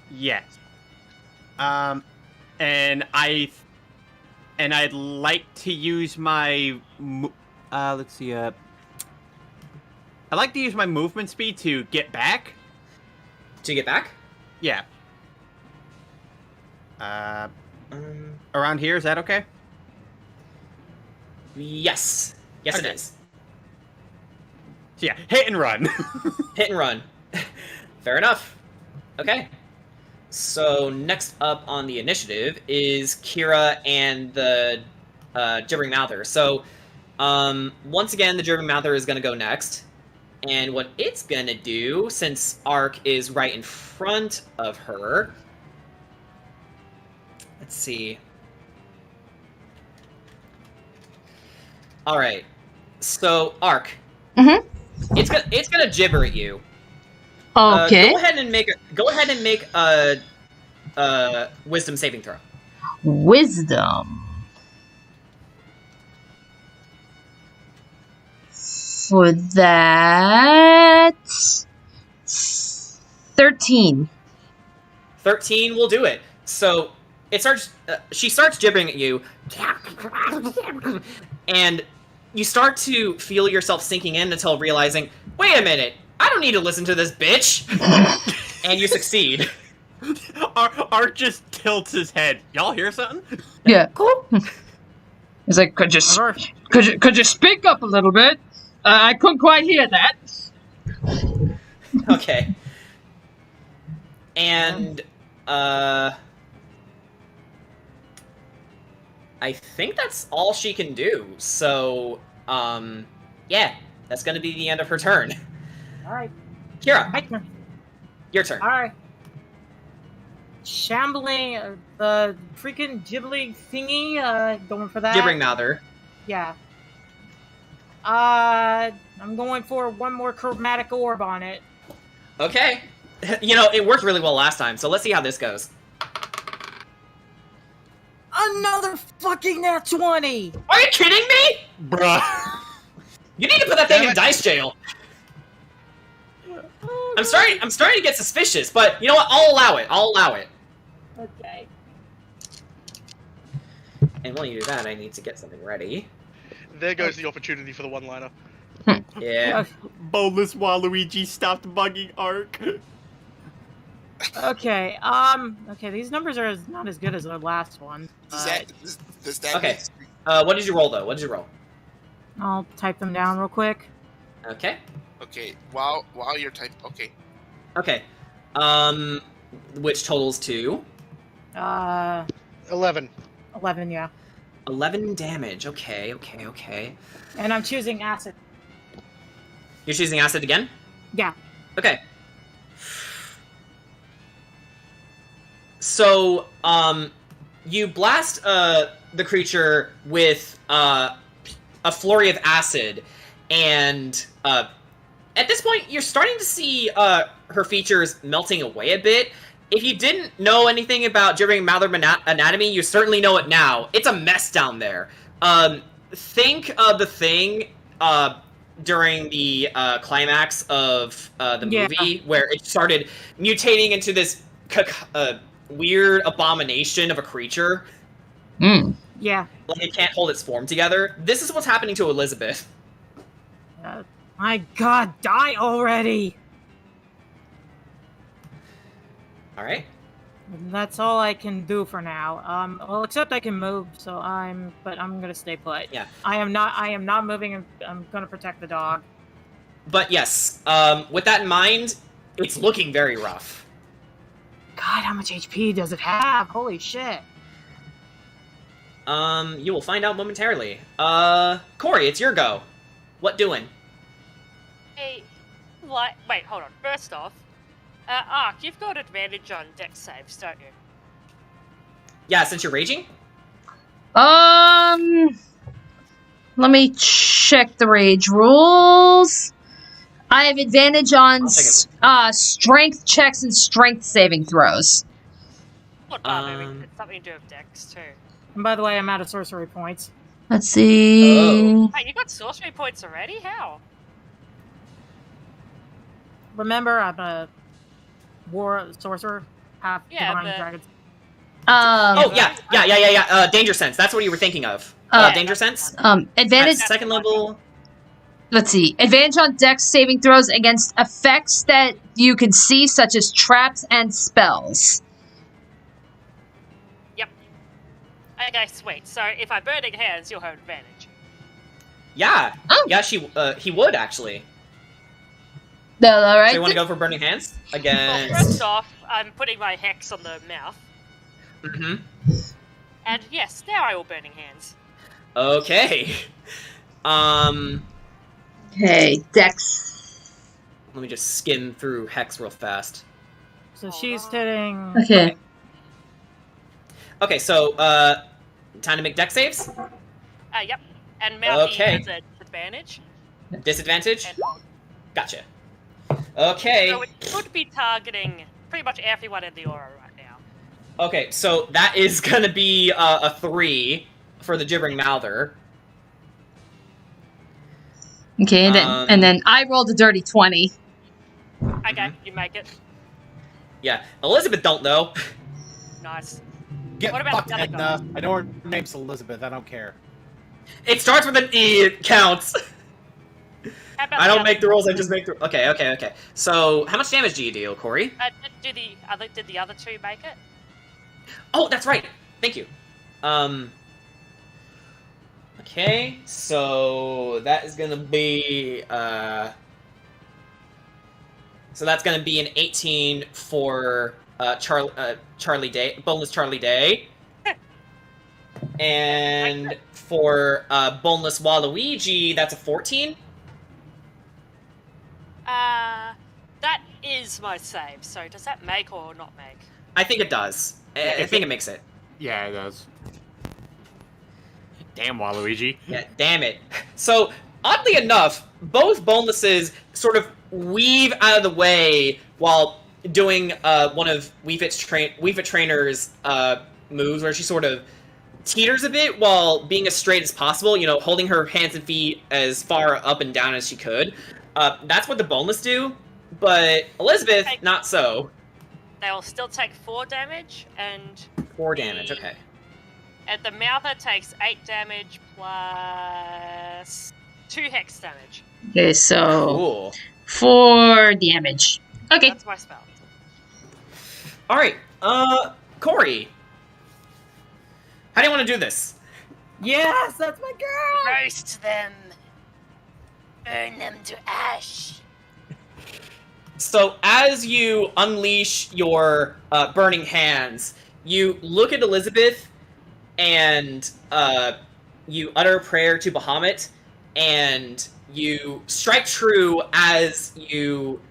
Yes. And I'd like to use my let's see, I'd like to use my movement speed to get back. To get back? Yeah. Around here, is that okay? Yes. Yes, okay. It is. So yeah, hit and run. Hit and run. Fair enough. Okay. So next up on the initiative is Kira and the Gibbering Mouther. So once again, the Gibbering Mouther is going to go next. And what it's going to do, since Ark is right in front of her... Let's see. Alright. So, Ark. Mm-hmm. It's gonna gibber at you. Okay. Go ahead and make a wisdom saving throw. Wisdom. For that, 13. 13 will do it. So it starts. She starts gibbering at you, and you start to feel yourself sinking in until realizing, wait a minute, I don't need to listen to this bitch. And you succeed. Art just tilts his head. Y'all hear something? Yeah. He's like, could you speak up a little bit? I couldn't quite hear that. Okay. And, I think that's all she can do. So, yeah, that's gonna be the end of her turn. Alright. Kira, My turn. Your turn. Alright. Shambling, the freaking gibbering thingy, going for that. Gibbering Mouther. Yeah. I'm going for one more chromatic orb on it. Okay. You know, it worked really well last time, so let's see how this goes. Another fucking nat 20! Are you kidding me? Bruh. You need to put that thing in dice jail. I'm starting to get suspicious, but you know what? I'll allow it. Okay. And while you do that, I need to get something ready. There goes the opportunity for the one-liner. Yeah. Boneless Waluigi stopped bugging Ark. Okay, okay, these numbers are not as good as our last one. Does that Okay. What did you roll, though? What did you roll? I'll type them down real quick. Okay. Okay, while you're typing, okay. Okay. Which totals to? 11. 11, yeah. 11 damage. Okay. And I'm choosing acid. You're choosing acid again? Yeah. Okay. So, you blast the creature with a flurry of acid, and at this point, you're starting to see her features melting away a bit. If you didn't know anything about gibbering Mather anatomy, you certainly know it now. It's a mess down there. Think of the thing during the climax of the movie, where it started mutating into this weird abomination of a creature. Yeah. Like it can't hold its form together. This is what's happening to Elizabeth. My god, die already! Alright. That's all I can do for now. Well, except I can move, but I'm gonna stay put. Yeah. I am not moving. I'm gonna protect the dog. But yes, with that in mind, it's looking very rough. God, how much HP does it have? Holy shit. You will find out momentarily. Corey, it's your go. What doing? Hey, wait, hold on. First off, Ark, you've got advantage on dex saves, don't you? Yeah, since you're raging? Let me check the rage rules. I have advantage on strength checks and strength saving throws. What barbarian? It's something to do with dex, too. And by the way, I'm out of sorcery points. Let's see. Wait, you got sorcery points already? How? Remember, I'm a war sorcerer, half divine dragons. Danger sense. That's what you were thinking of. Danger sense. Advantage. Second level. Let's see. Advantage on dex saving throws against effects that you can see, such as traps and spells. Yep. Okay, sweet. So if I burning hands, you'll have advantage. Yeah. Oh. Yeah, he would actually. All right. So you want to go for burning hands against? Well, first off, I'm putting my hex on the mouth. Mm-hmm. And yes, now I will burning hands. Okay. Okay, dex. Let me just skim through hex real fast. So she's hitting. Okay. Okay, so time to make dex saves. Yep. And Mouthy Okay. has a disadvantage. Disadvantage. And Gotcha. Okay. so it could be targeting pretty much everyone in the aura right now. Okay, so that is gonna be a 3 for the gibbering mouther. Okay, and then I rolled a dirty 20. Okay, you make it. Yeah, Elizabeth don't know. Nice. Get What about fucked, the other Edna. guys? I know her name's Elizabeth. I don't care. It starts with an E. It counts. How about I don't the make the other rules. I just make the. Okay. So, how much damage do you deal, Corey? did the other two make it? Oh, that's right. Thank you. Okay, so that is gonna be so that's gonna be an 18 for Charlie Day, boneless Charlie Day, and for boneless Waluigi, that's a 14. That is my save. So does that make or not make? I think it does. I think it makes it. Yeah, it does. Damn, Waluigi. Yeah, damn it. So, oddly enough, both bonelesses sort of weave out of the way while doing one of Wii Fit Trainer's moves, where she sort of teeters a bit while being as straight as possible, you know, holding her hands and feet as far up and down as she could. That's what the boneless do, but Elizabeth, not so. They will still take 4 damage, and 4 damage, okay. And the Mouther takes 8 damage plus 2 hex damage. Okay, so Cool. 4 damage. Okay. That's my spell. Alright, Corey. How do you want to do this? Yes, that's my girl! Roast them. Burn them to ash. So, as you unleash your burning hands, you look at Elizabeth, and you utter a prayer to Bahamut, and you strike true as you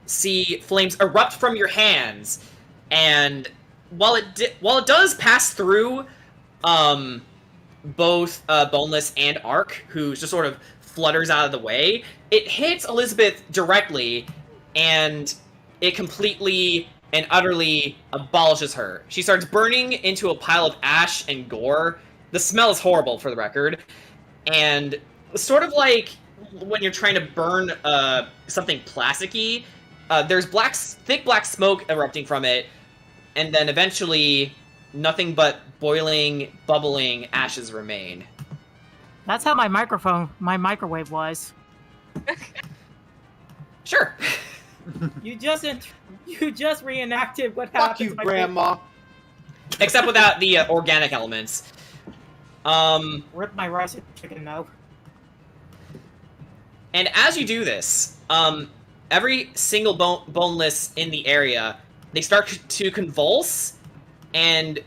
see flames erupt from your hands. And while it does pass through both Boneless and Ark, who's just sort of flutters out of the way. It hits Elizabeth directly, and it completely and utterly abolishes her. She starts burning into a pile of ash and gore. The smell is horrible, for the record. And sort of like when you're trying to burn something plasticky, there's thick black smoke erupting from it, and then eventually nothing but boiling, bubbling ashes remain. That's how my microwave was. Sure. You just reenacted what happened. Fuck you, Grandma. Except without the organic elements. Rip my rice and chicken now. And as you do this, every single boneless in the area, they start to convulse and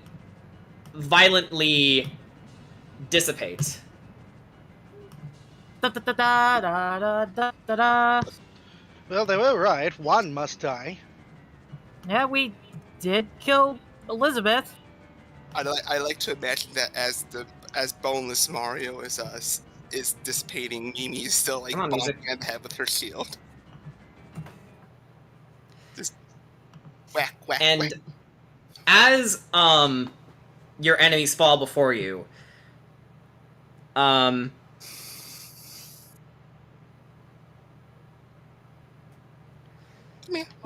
violently dissipate. Da, da, da, da, da, da, da, da. Well, they were right. One must die. Yeah, we did kill Elizabeth. I like to imagine that as boneless Mario is dissipating, Mimi is still like bonking at the head with her shield. Just whack, whack, and whack. As your enemies fall before you,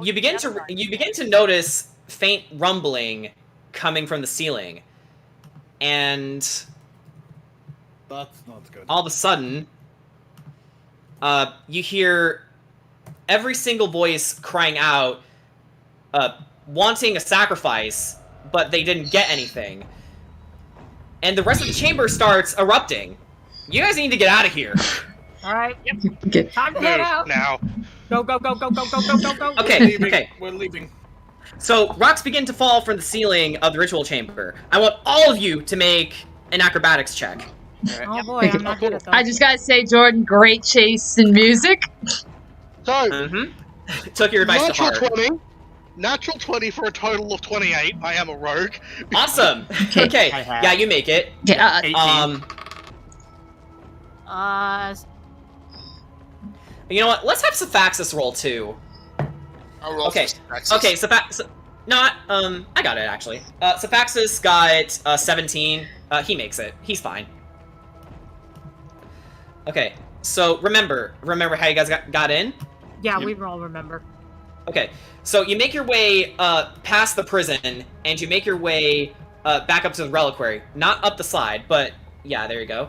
you begin to notice faint rumbling coming from the ceiling, and that's not good. All of a sudden, you hear every single voice crying out, wanting a sacrifice, but they didn't get anything. And the rest of the chamber starts erupting. You guys need to get out of here. Alright, Okay. time to head out. Now. Go, go, go, go, go, go, go, go, go. Okay, okay. We're leaving. So, rocks begin to fall from the ceiling of the ritual chamber. I want all of you to make an acrobatics check. Oh boy, I'm not good at those. I just gotta say, Jordan, great chase in music. So, took your advice to heart. Natural 20 for a total of 28. I am a rogue. Awesome. Okay. Yeah, you make it. Yeah, 18. You know what? Let's have Sephaxis roll too. I'll roll okay. for Sephaxis. Okay, I got it actually. Sephaxis got 17. He makes it. He's fine. Okay. So remember how you guys got in? Yeah, we all remember. Okay. So you make your way past the prison, and you make your way back up to the reliquary. Not up the slide, but yeah, there you go.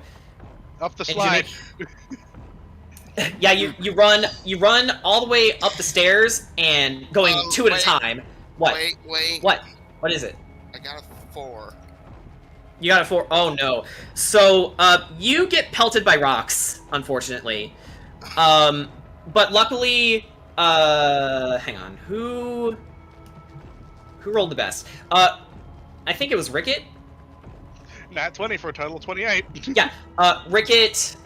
Up the slide. Yeah, you run all the way up the stairs and going two at a time. What? Wait. What? What is it? I got a 4. You got a 4. Oh no. So you get pelted by rocks, unfortunately. But luckily, hang on. Who rolled the best? I think it was Ricket. Nat 20 for a total of 28. Yeah. Ricket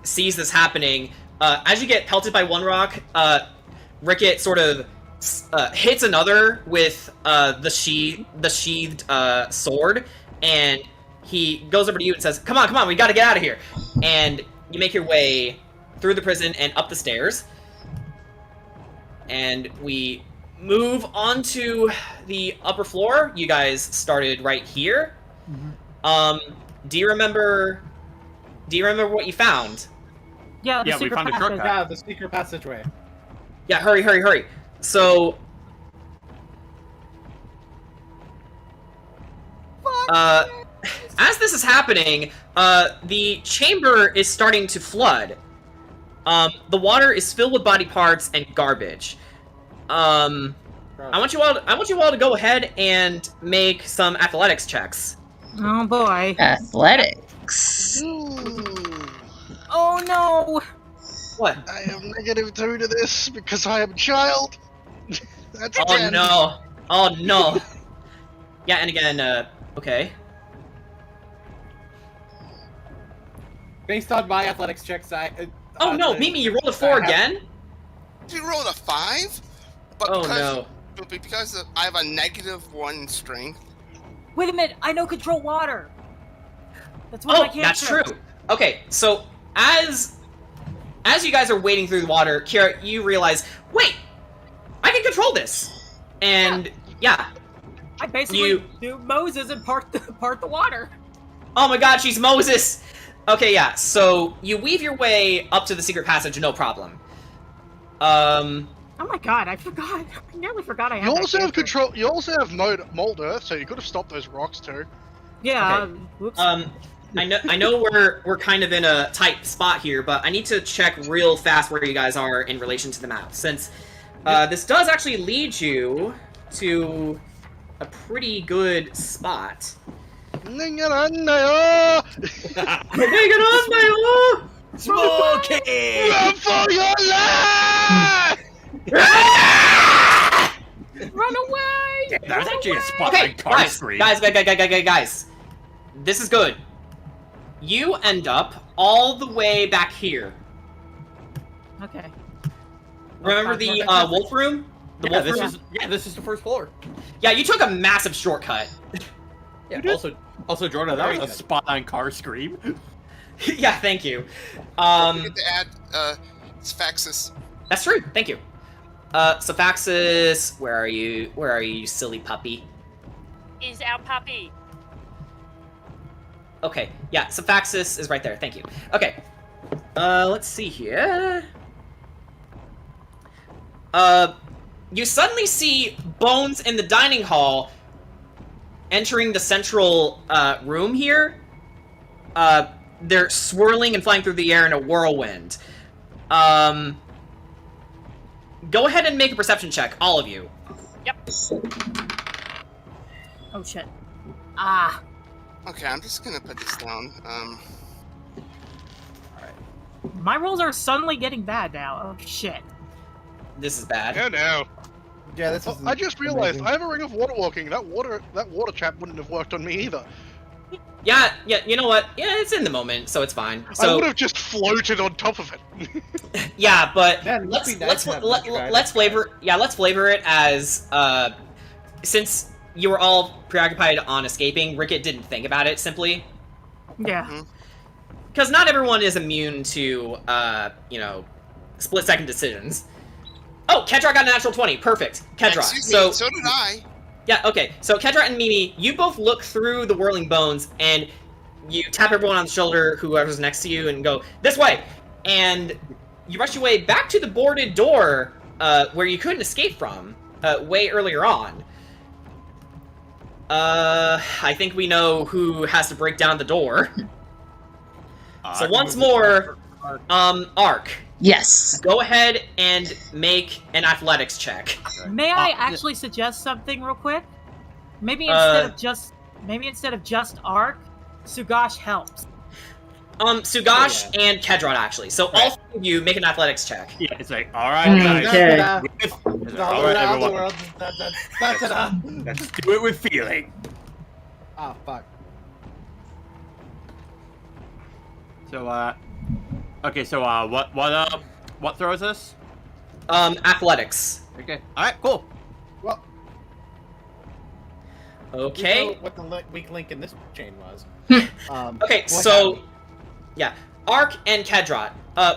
sees this happening. As you get pelted by one rock, Ricket sort of hits another with the sheathed sword, and he goes over to you and says, come on, we gotta get out of here. And you make your way through the prison and up the stairs. And we move on to the upper floor. You guys started right here. Mm-hmm. Do you remember what you found? Yeah, the secret passage. Yeah, the secret passageway. Yeah, hurry. So, as this is happening, the chamber is starting to flood. The water is filled with body parts and garbage. I want you all to go ahead and make some athletics checks. Oh boy. Athletics. Oh no! What? I am -2 to this because I am a child. That's Oh 10. no! Oh no! Yeah, and again, okay. Based on my athletics checks, Oh no, Mimi, you rolled a 4 again? You rolled a 5? But Oh because, no. But because I have a -1 strength. Wait a minute, I know control water. That's one of my that's cantrips. true. Okay, so as you guys are wading through the water, Kira, you realize, wait, I can control this. And yeah. I basically do Moses and part the water. Oh my god, she's Moses! Okay, yeah, so you weave your way up to the secret passage, no problem. Oh my god, I forgot. I nearly forgot I had You also have control. You also have mold earth, so you could have stopped those rocks too. Yeah. Okay. Whoops. I know we're kind of in a tight spot here, but I need to check real fast where you guys are in relation to the map, since this does actually lead you to a pretty good spot. Smoky! Run for your life! Run away! That's actually a spot Okay, like car scream. guys. This is good. You end up all the way back here. Okay. Remember the wolf room? This is the first floor. Yeah, you took a massive shortcut. Yeah, also, Jordan, that was a spot on car scream. Yeah, thank you. You get to add Sphaxis. That's true. Thank you. Sphaxis, where are you? Where are you, silly puppy? Is our puppy. Okay, yeah, Sphaxis is right there. Thank you. Okay. Let's see here. You suddenly see Bones in the dining hall entering the central room here. They're swirling and flying through the air in a whirlwind. Go ahead and make a perception check, all of you. Yep. Oh shit. Okay, I'm just gonna put this down. My rolls are suddenly getting bad now. Oh shit. This is bad. Yeah, no. Yeah, this is. I just realized amazing. I have a ring of water walking. That water trap wouldn't have worked on me either. Yeah, you know what? Yeah, it's in the moment, so it's fine. So I would have just floated on top of it. yeah, but Man, let's flavor it as since you were all preoccupied on escaping, Ricket didn't think about it simply. Yeah. Because not everyone is immune to split-second decisions. Oh, Kedra got a natural 20. Perfect. Kedra. Excuse me, so did I. Yeah, okay. So Kedra and Mimi, you both look through the whirling bones, and you tap everyone on the shoulder, whoever's next to you, and go, this way! And you rush your way back to the boarded door where you couldn't escape from way earlier on. I think we know who has to break down the door. So once more, Ark. Yes. Go ahead and make an athletics check. May I actually suggest something real quick? Maybe instead of just Ark, Sugash helps. Sugash and Kedron actually. So all three of you make an athletics check. Yeah, it's like, alright, guys. Okay. Alright, everyone. Let's do it with feeling. Oh, fuck. So, okay, so, what throws us? Athletics. Okay. Alright, cool. Well, okay. You know what the weak link in this chain was. Okay, so, yeah. Ark and Kedrot,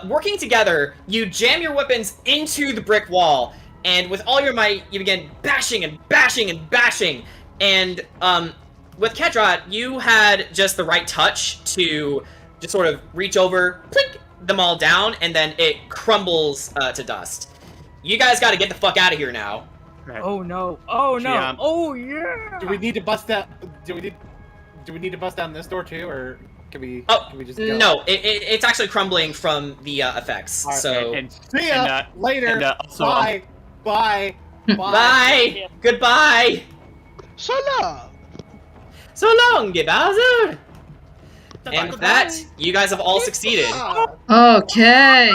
working together, you jam your weapons into the brick wall, and with all your might, you begin bashing and bashing and bashing, and, with Kedrot, you had just the right touch to just sort of reach over, plink them all down, and then it crumbles to dust. You guys gotta get the fuck out of here now. Right. Oh no! Oh no! Yeah. Oh yeah! Do we need to bust that? Do we need to bust down this door too, or can we? Oh, can we just go? no, it's actually crumbling from the effects. All right, so see ya later. And, also, bye. Bye. Bye. bye. Goodbye. So long. So long, Bowser. And with that, you guys have all succeeded. Okay.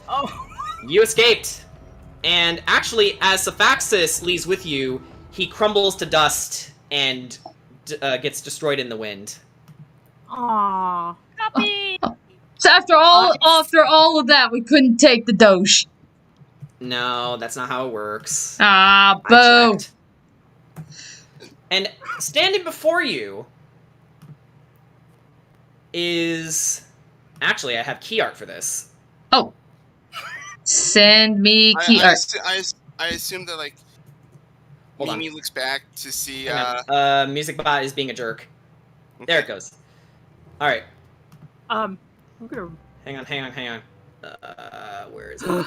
Oh. You escaped. And actually, as Sephaxis leaves with you, he crumbles to dust and gets destroyed in the wind. Aww. Puppy! So after all of that, we couldn't take the Doge. No, that's not how it works. Ah, I boo. checked. And standing before you is Actually, I have key art for this. Oh. Send me key art. I assume that, like, Hold on. Mimi looks back to see, Hang on. Music bot is being a jerk. Okay. There it goes. Alright. I'm gonna... Hang on. Where is it?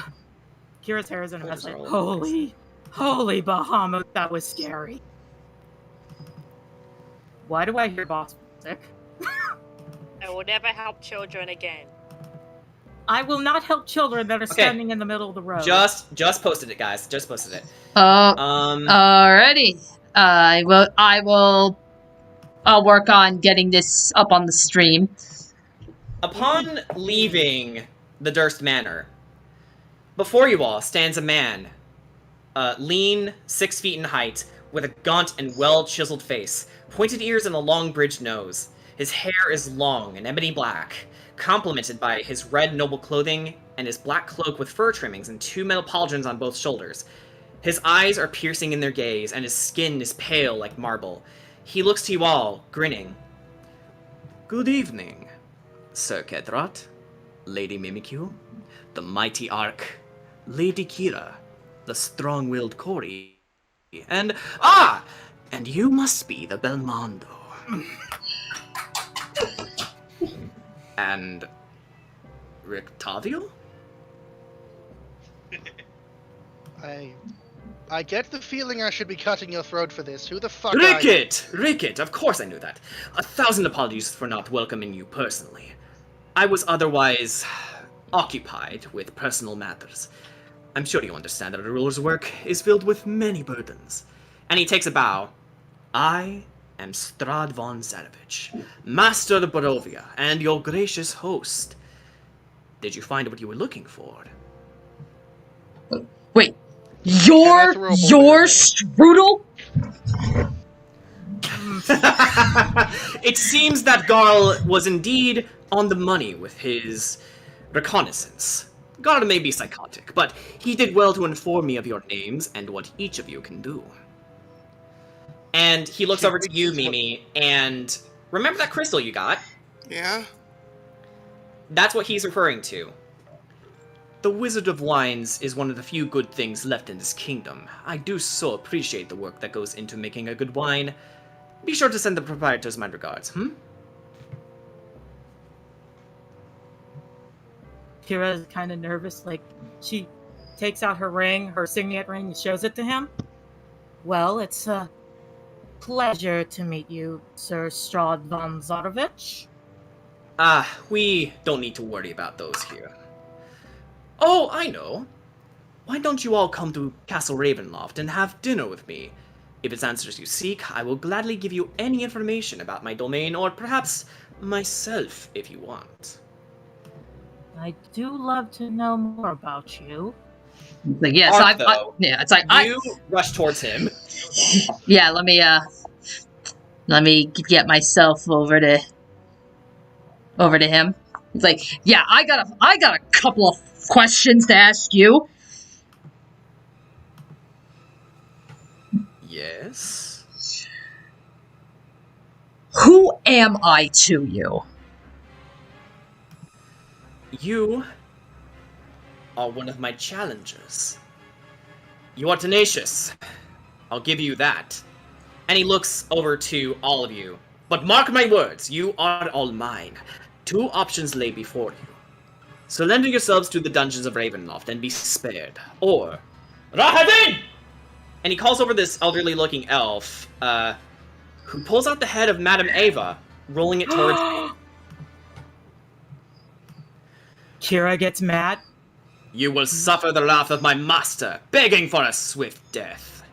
Kira's hair is in a mess. Like, holy Bahamut, that was scary. Why do I hear boss music? I will never help children again. I will not help children that are standing in the middle of the road. Just posted it, guys. Just posted it. Alrighty. I'll work on getting this up on the stream. Upon leaving the Durst Manor, before you all stands a man, lean, 6 feet in height, with a gaunt and well-chiseled face, pointed ears and a long bridged nose. His hair is long and ebony black, complemented by his red noble clothing and his black cloak with fur trimmings and 2 metal pauldrons on both shoulders. His eyes are piercing in their gaze, and his skin is pale like marble. He looks to you all, grinning. Good evening, Sir Kedrat, Lady Mimikyu, the mighty Ark, Lady Kira, the strong-willed Cori, and you must be the Belmondo. And Rictavio? I get the feeling I should be cutting your throat for this. Who the fuck are you? Ricket! Of course I knew that. 1,000 apologies for not welcoming you personally. I was otherwise occupied with personal matters. I'm sure you understand that a ruler's work is filled with many burdens. And he takes a bow. I am Strahd von Zarovich, Master of Barovia, and your gracious host. Did you find what you were looking for? Wait, your strudel? It seems that Garl was indeed on the money with his reconnaissance. Garl may be psychotic, but he did well to inform me of your names and what each of you can do. And he looks over to you, Mimi, and remember that crystal you got? Yeah? That's what he's referring to. The Wizard of Wines is one of the few good things left in this kingdom. I do so appreciate the work that goes into making a good wine. Be sure to send the proprietors my regards, Kira's kind of nervous, like, she takes out her ring, her signet ring, and shows it to him. Well, it's a pleasure to meet you, Sir Strahd von Zarovich. We don't need to worry about those here. Oh, I know. Why don't you all come to Castle Ravenloft and have dinner with me? If it's answers you seek, I will gladly give you any information about my domain, or perhaps myself if you want. I do love to know more about you. Like, yeah, so it's like you rush towards him. Yeah, let me get myself over to him. It's like, yeah, I got a couple of questions to ask you. Yes. Who am I to you? You are one of my challengers. You are tenacious. I'll give you that. And he looks over to all of you. But mark my words, you are all mine. 2 options lay before you. Surrender yourselves to the dungeons of Ravenloft and be spared. Or, Rahavin! And he calls over this elderly-looking elf, who pulls out the head of Madame Ava, rolling it towards me. Kira gets mad. You will suffer the wrath of my master, begging for a swift death.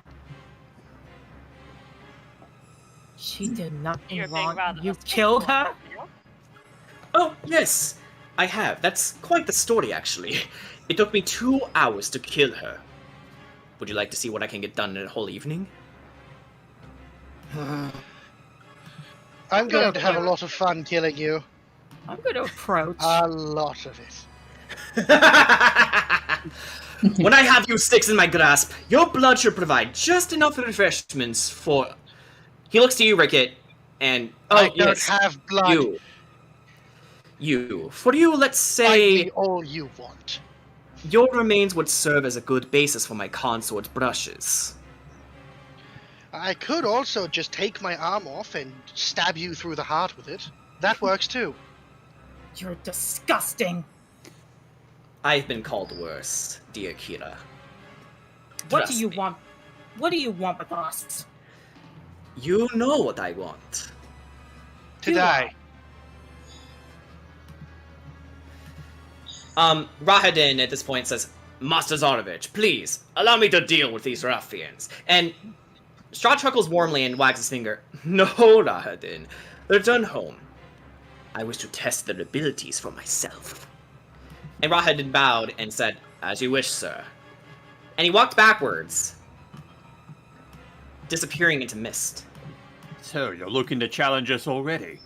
She did nothing wrong. You killed her? Oh, yes, I have. That's quite the story, actually. It took me 2 hours to kill her. Would you like to see what I can get done in a whole evening? I'm going to have a lot of fun killing you. I'm going to approach. A lot of it. When I have you sticks in my grasp, your blood should provide just enough refreshments for... He looks to you, Ricket, and... I don't have blood. For you, let's say... Fight me all you want. Your remains would serve as a good basis for my consort brushes. I could also just take my arm off and stab you through the heart with it. That works too. You're disgusting. I've been called worse, dear Kira. What do you want? What do you want with us? You know what I want. To die. Rahadin at this point says, Master Zarovich, please, allow me to deal with these ruffians. And Strahd chuckles warmly and wags his finger. No, Rahadin, return home. I wish to test their abilities for myself. And Rahadin bowed and said, as you wish, sir. And he walked backwards, disappearing into mist. So, you're looking to challenge us already?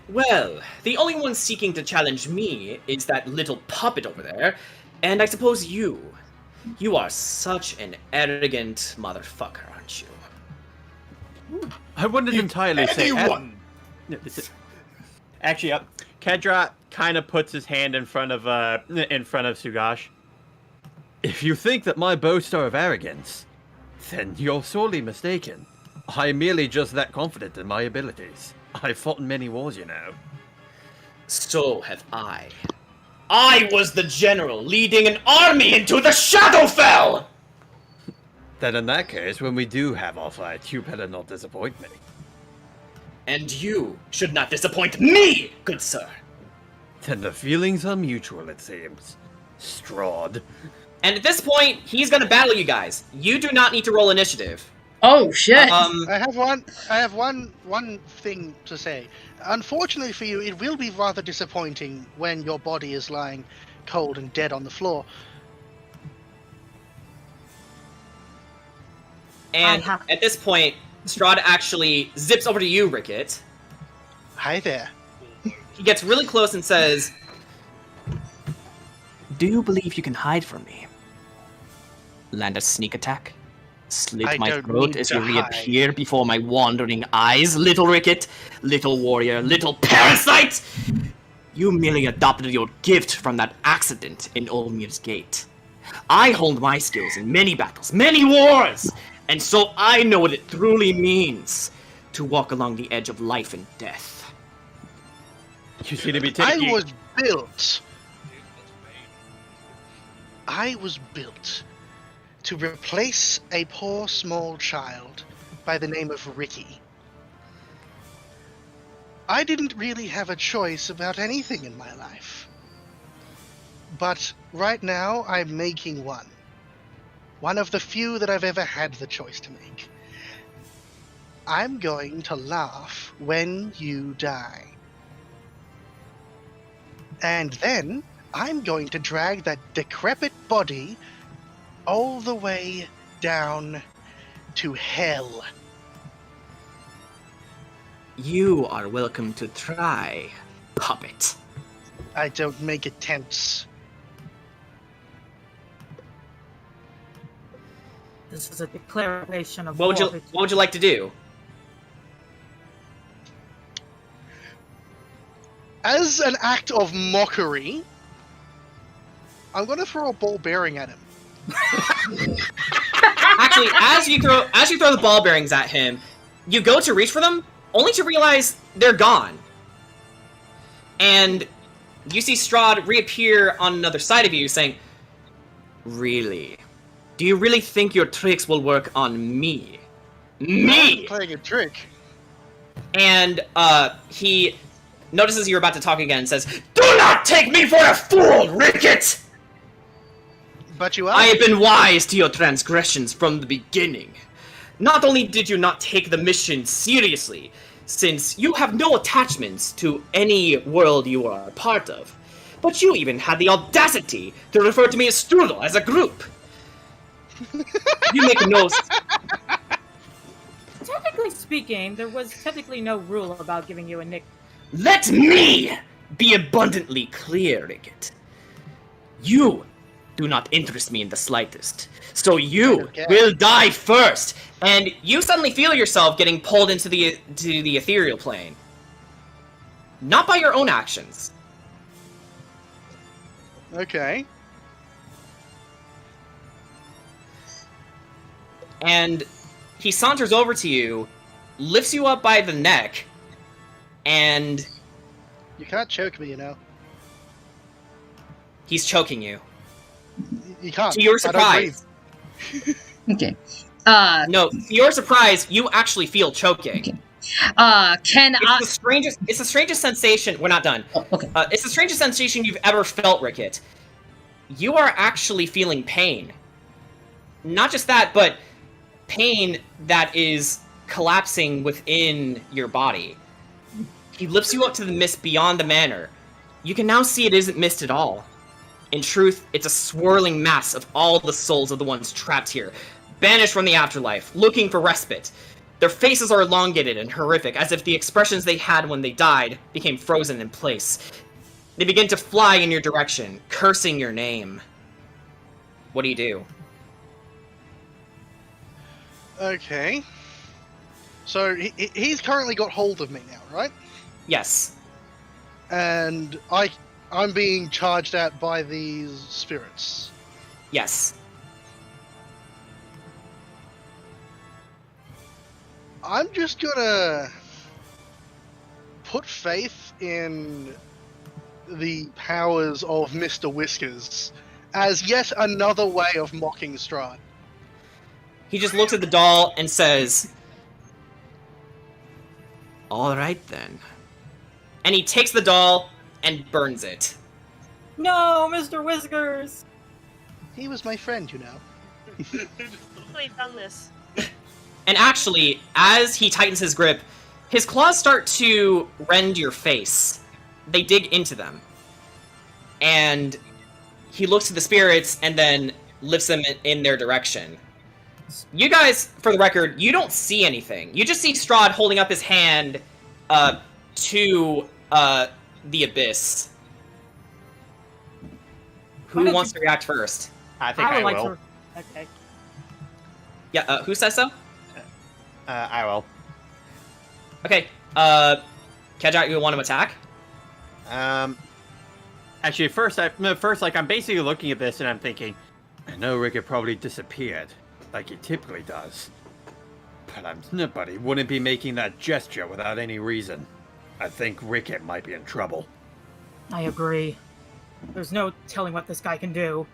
Well, the only one seeking to challenge me is that little puppet over there, and I suppose you. You are such an arrogant motherfucker, aren't you? I wouldn't entirely say anyone. Actually, Kedra kind of puts his hand in front of Sugash. If you think that my boasts are of arrogance, then you're sorely mistaken. I'm merely just that confident in my abilities. I've fought in many wars, you know. So have I. I was the general leading an army into the Shadowfell! Then in that case, when we do have our fight, you better not disappoint me. And you should not disappoint me, good sir. Then the feelings are mutual, it seems. Strahd. And at this point, he's gonna battle you guys. You do not need to roll initiative. Oh shit! I have one thing to say. Unfortunately for you, it will be rather disappointing when your body is lying cold and dead on the floor. And at this point, Strahd actually zips over to you, Ricket. Hi there. He gets really close and says, do you believe you can hide from me? Land a sneak attack? Slit my throat as you reappear before my wandering eyes, little Ricket, little warrior, little parasite! You merely adopted your gift from that accident in Olmir's Gate. I honed my skills in many battles, many wars, and so I know what it truly means to walk along the edge of life and death. You seem to be taking... I was built to replace a poor small child by the name of Ricky. I didn't really have a choice about anything in my life. But right now, I'm making one. One of the few that I've ever had the choice to make. I'm going to laugh when you die. And then, I'm going to drag that decrepit body all the way down to hell. You are welcome to try, puppet. I don't make attempts. This is a declaration of what would you like to do? As an act of mockery, I'm gonna throw a ball bearing at him. Actually, as you throw the ball bearings at him, you go to reach for them, only to realize they're gone. And you see Strahd reappear on another side of you, saying, "Really? Do you really think your tricks will work on me? Me?" I'm playing a trick. And he notices you're about to talk again and says, "Do not take me for a fool, Ricket! But you are. I have been wise to your transgressions from the beginning. Not only did you not take the mission seriously, since you have no attachments to any world you are a part of, but you even had the audacity to refer to me as Strudel as a group. You make no... Technically speaking, there was technically no rule about giving you a nick. Let me be abundantly clear, Ricket. You do not interest me in the slightest, so you will die first. And you suddenly feel yourself getting pulled into the ethereal plane. not by your own actions. Okay. And he saunters over to you, lifts you up by the neck, and... You can't choke me, you know. He's choking you. You can't. To your surprise. Okay. No, to your surprise, you actually feel choking. Okay. It's the strangest sensation. We're not done. Oh, okay. It's the strangest sensation you've ever felt, Ricket. You are actually feeling pain. Not just that, but pain that is collapsing within your body. He lifts you up to the mist beyond the manor. You can now see it isn't mist at all. In truth, it's a swirling mass of all the souls of the ones trapped here, banished from the afterlife, looking for respite. Their faces are elongated and horrific, as if the expressions they had when they died became frozen in place. They begin to fly in your direction, cursing your name. What do? Okay. So he's currently got hold of me now, right? Yes. And I'm being charged at by these spirits. Yes. I'm just gonna put faith in the powers of Mr. Whiskers as yet another way of mocking Strahd. He just looks at the doll and says, "All right then." And he takes the doll and burns it. No, Mr. Whiskers! He was my friend, you know. We've done this. And actually, as he tightens his grip, his claws start to rend your face. They dig into them. And he looks at the spirits and then lifts them in their direction. You guys, for the record, you don't see anything. You just see Strahd holding up his hand to the abyss. Who wants to react first? I think I will. Okay. Yeah, who says so? I will. Okay, Kedjak, you want to attack? Actually, first, I'm basically looking at this and I'm thinking, I know Ricket probably disappeared, like he typically does. But he wouldn't be making that gesture without any reason. I think Ricket might be in trouble. I agree. There's no telling what this guy can do.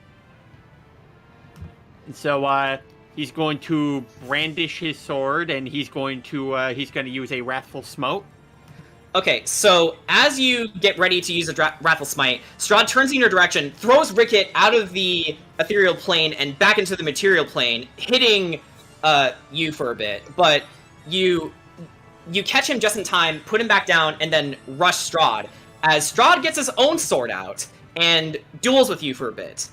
So, he's going to brandish his sword, and he's going to use a Wrathful Smote. Okay, so as you get ready to use a Wrathful Smite, Strahd turns in your direction, throws Ricket out of the ethereal plane and back into the material plane, hitting you for a bit. But you catch him just in time, put him back down, and then rush Strahd, as Strahd gets his own sword out and duels with you for a bit.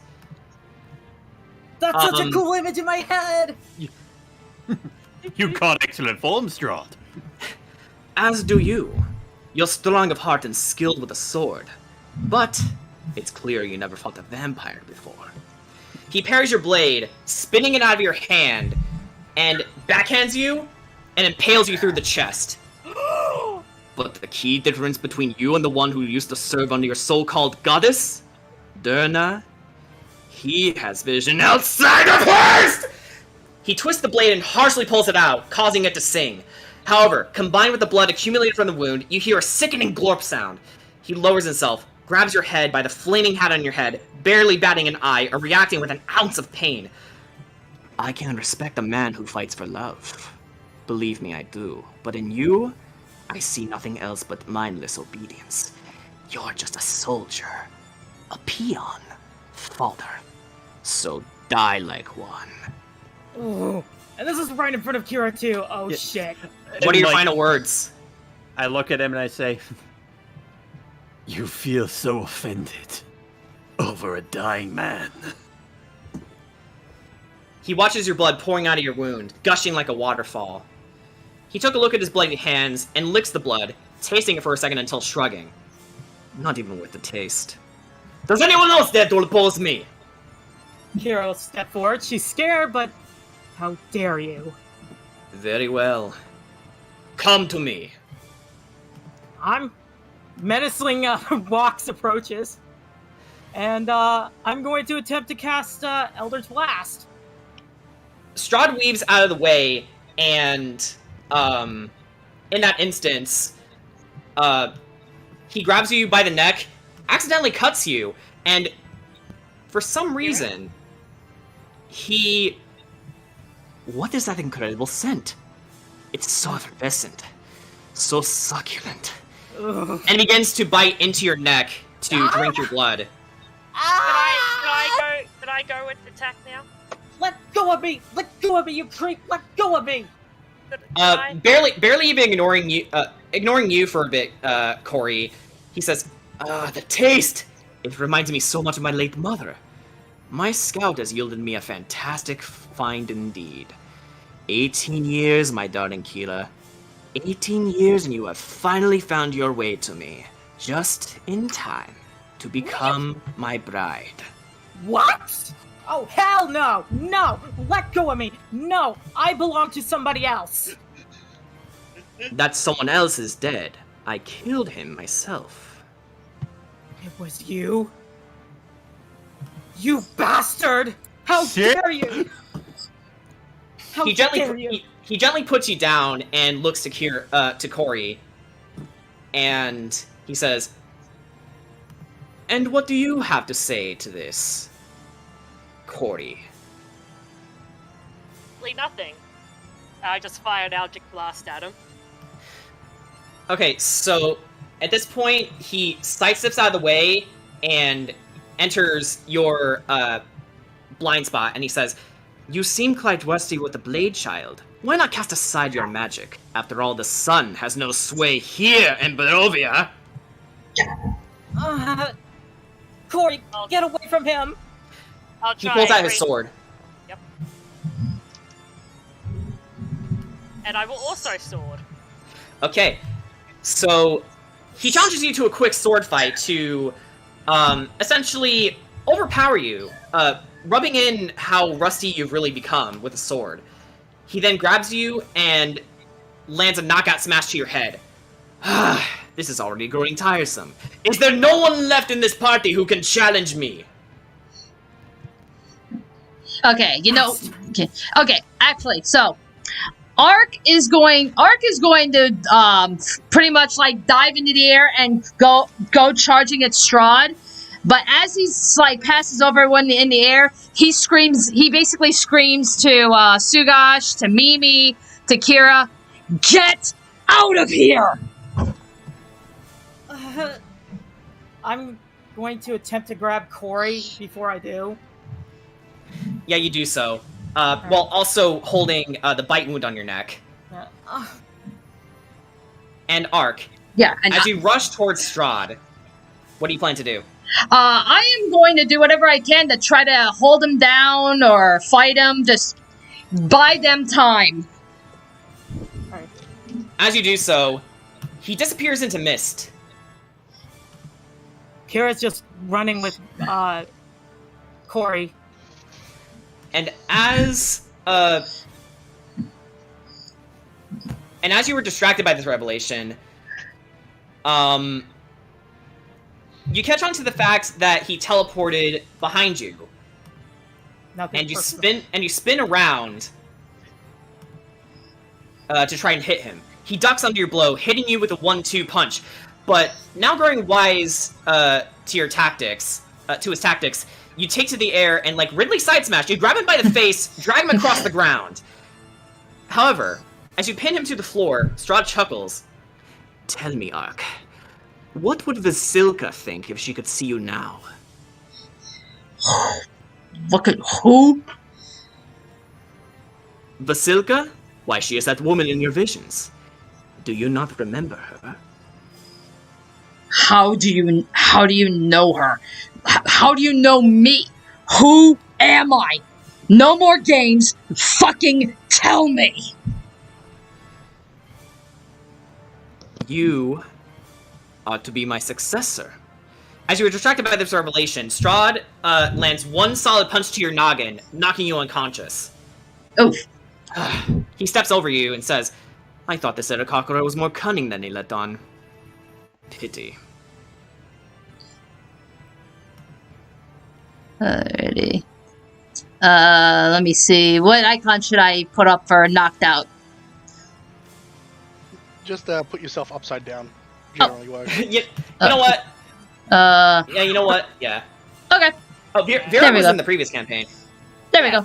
That's such a cool image in my head! You got excellent form, Strahd. As do you. You're strong of heart and skilled with a sword. But it's clear you never fought a vampire before. He parries your blade, spinning it out of your hand, and backhands you and impales you through the chest. But the key difference between you and the one who used to serve under your so-called goddess, Durna, he has vision outside of hers! He twists the blade and harshly pulls it out, causing it to sing. However, combined with the blood accumulated from the wound, you hear a sickening glorp sound. He lowers himself, grabs your head by the flaming hat on your head, barely batting an eye or reacting with an ounce of pain. I can respect a man who fights for love. Believe me, I do. But in you, I see nothing else but mindless obedience. You're just a soldier. A peon. Father. So die like one. Ooh. And this is right in front of Kira too. Oh shit. What are your final words? I look at him and I say, "You feel so offended over a dying man." He watches your blood pouring out of your wound, gushing like a waterfall. He took a look at his bloody hands and licks the blood, tasting it for a second until shrugging. Not even worth the taste. Does anyone else dare to oppose me? Kira will step forward. She's scared, but how dare you? Very well. Come to me. I'm menacing walks approaches, and I'm going to attempt to cast Eldritch Blast. Strahd weaves out of the way, and in that instance, he grabs you by the neck, accidentally cuts you, and for some reason, What is that incredible scent? It's so effervescent, so succulent, and begins to bite into your neck to drink your blood. Can I go with attack now? Let go of me! Let go of me, you creep! Let go of me! Barely even ignoring you for a bit, Corey. He says, the taste! It reminds me so much of my late mother. My scout has yielded me a fantastic find indeed. 18 years, my darling Kira. 18 years and you have finally found your way to me. Just in time to become my bride. What? Oh, hell no! No! Let go of me! No! I belong to somebody else! That someone else is dead. I killed him myself. It was you? You bastard! How dare you! How dare you! He gently puts you down and looks to Corey. And he says, and what do you have to say to this, Corey? Nothing. I just fired Eldritch Blast at him. Okay, so at this point, he sidesteps out of the way and enters your blind spot, and he says, you seem quite rusty with the blade, child. Why not cast aside your magic? After all, the sun has no sway here in Barovia. Corey, get away from him! He pulls out his sword. Yep. And I will also sword. Okay, so he challenges you to a quick sword fight to essentially overpower you, rubbing in how rusty you've really become with a sword. He then grabs you and lands a knockout smash to your head. This is already growing tiresome. Is there no one left in this party who can challenge me? Okay, okay, actually, so Ark is going to pretty much like dive into the air and go charging at Strahd. But as he's like passes over everyone in the air, he basically screams to Sugash, to Mimi, to Kira, get out of here! I'm going to attempt to grab Corey before I do. Yeah, you do so. While also holding the bite wound on your neck. And Ark. Yeah. And as you rush towards Strahd, what do you plan to do? I am going to do whatever I can to try to hold him down or fight him. Just buy them time. Right. As you do so, he disappears into mist. Kira's just running with Corey. And as you were distracted by this revelation, you catch on to the fact that he teleported behind you. And you spin around to try and hit him. He ducks under your blow, hitting you with a 1-2 punch. But now growing wise to your tactics, to his tactics, you take to the air and, like Ridley side smash, you grab him by the face, drag him across the ground. However, as you pin him to the floor, Strahd chuckles. Tell me, Ark, what would Vasilka think if she could see you now? Look at who? Vasilka? Why, she is that woman in your visions. Do you not remember her? How do you know her? How do you know me? Who am I? No more games. Fucking tell me. You ought to be my successor. As you were distracted by this revelation, Strahd lands one solid punch to your noggin, knocking you unconscious. Oof. He steps over you and says, I thought this Erekakura was more cunning than he let on. Pity. Alrighty. Let me see. What icon should I put up for knocked out? Just put yourself upside down. Generally works. You know what? Yeah, you know what? Yeah. Okay. Oh, Vera was in the previous campaign. There we go.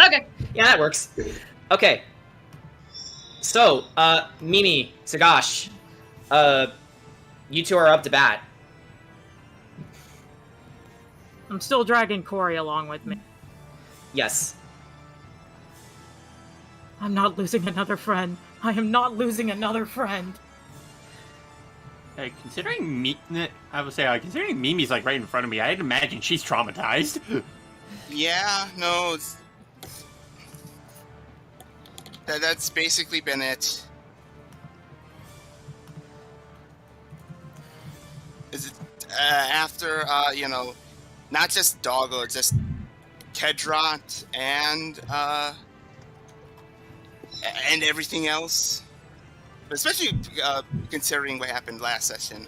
Okay. Yeah, that works. Okay. So, Mimi, Sagash, you two are up to bat. I'm still dragging Corey along with me. Yes. I'm not losing another friend. I am not losing another friend. Hey, considering considering Mimi's like right in front of me, I'd imagine she's traumatized. Yeah, no, that's basically been it. Is it after not just Doggo, just Kedrot and everything else, but especially considering what happened last session.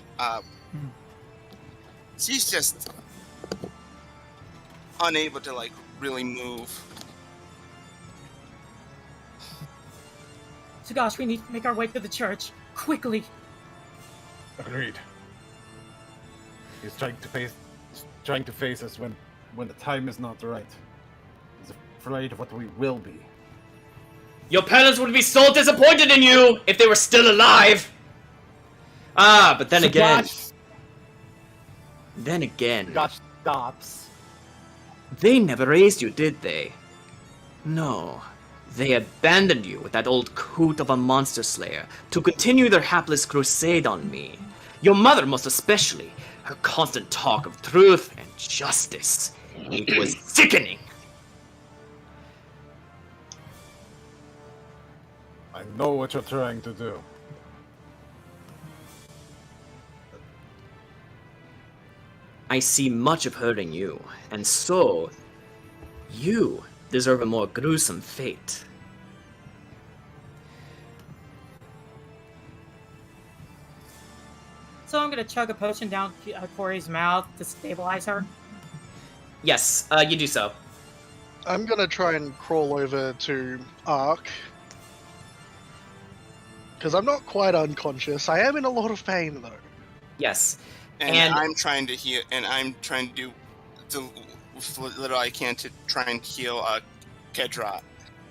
She's just unable to like really move. So gosh, we need to make our way to the church quickly. Agreed. He's trying to face us when the time is not right. He's afraid of what we will be. Your parents would be so disappointed in you if they were still alive. Ah, but then again. Then again. Gosh, stops. They never raised you, did they? No. They abandoned you with that old coot of a monster slayer to continue their hapless crusade on me. Your mother most especially. Her constant talk of truth and justice. It was sickening. I know what you're trying to do. I see much of her in you, and so you deserve a more gruesome fate. So I'm gonna chug a potion down Corey's mouth to stabilize her. Yes, you do so. I'm gonna try and crawl over to Ark. Because I'm not quite unconscious. I am in a lot of pain, though. Yes. And I'm trying to heal, and I'm trying to do what little I can to try and heal Kedrot.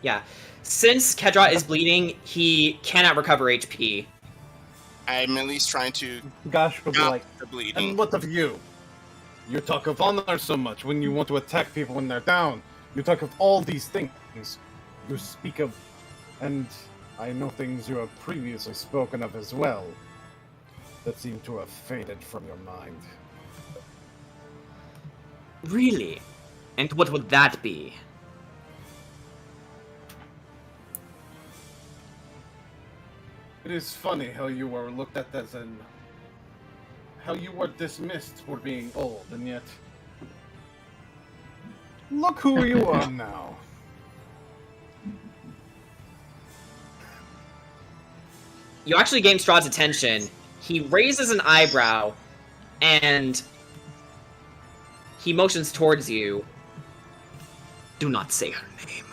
Yeah. Since Kedrot is bleeding, he cannot recover HP. I'm at least trying to Gosh will be stop like, the bleeding. and what of you? You talk of honor so much when you want to attack people when they're down. You talk of all these things. You speak of, and I know things you have previously spoken of as well, that seem to have faded from your mind. Really? And what would that be? It is funny how you were looked at as how you were dismissed for being old, and yet look who you are now. You actually gain Strahd's attention. He raises an eyebrow, and he motions towards you. Do not say her name.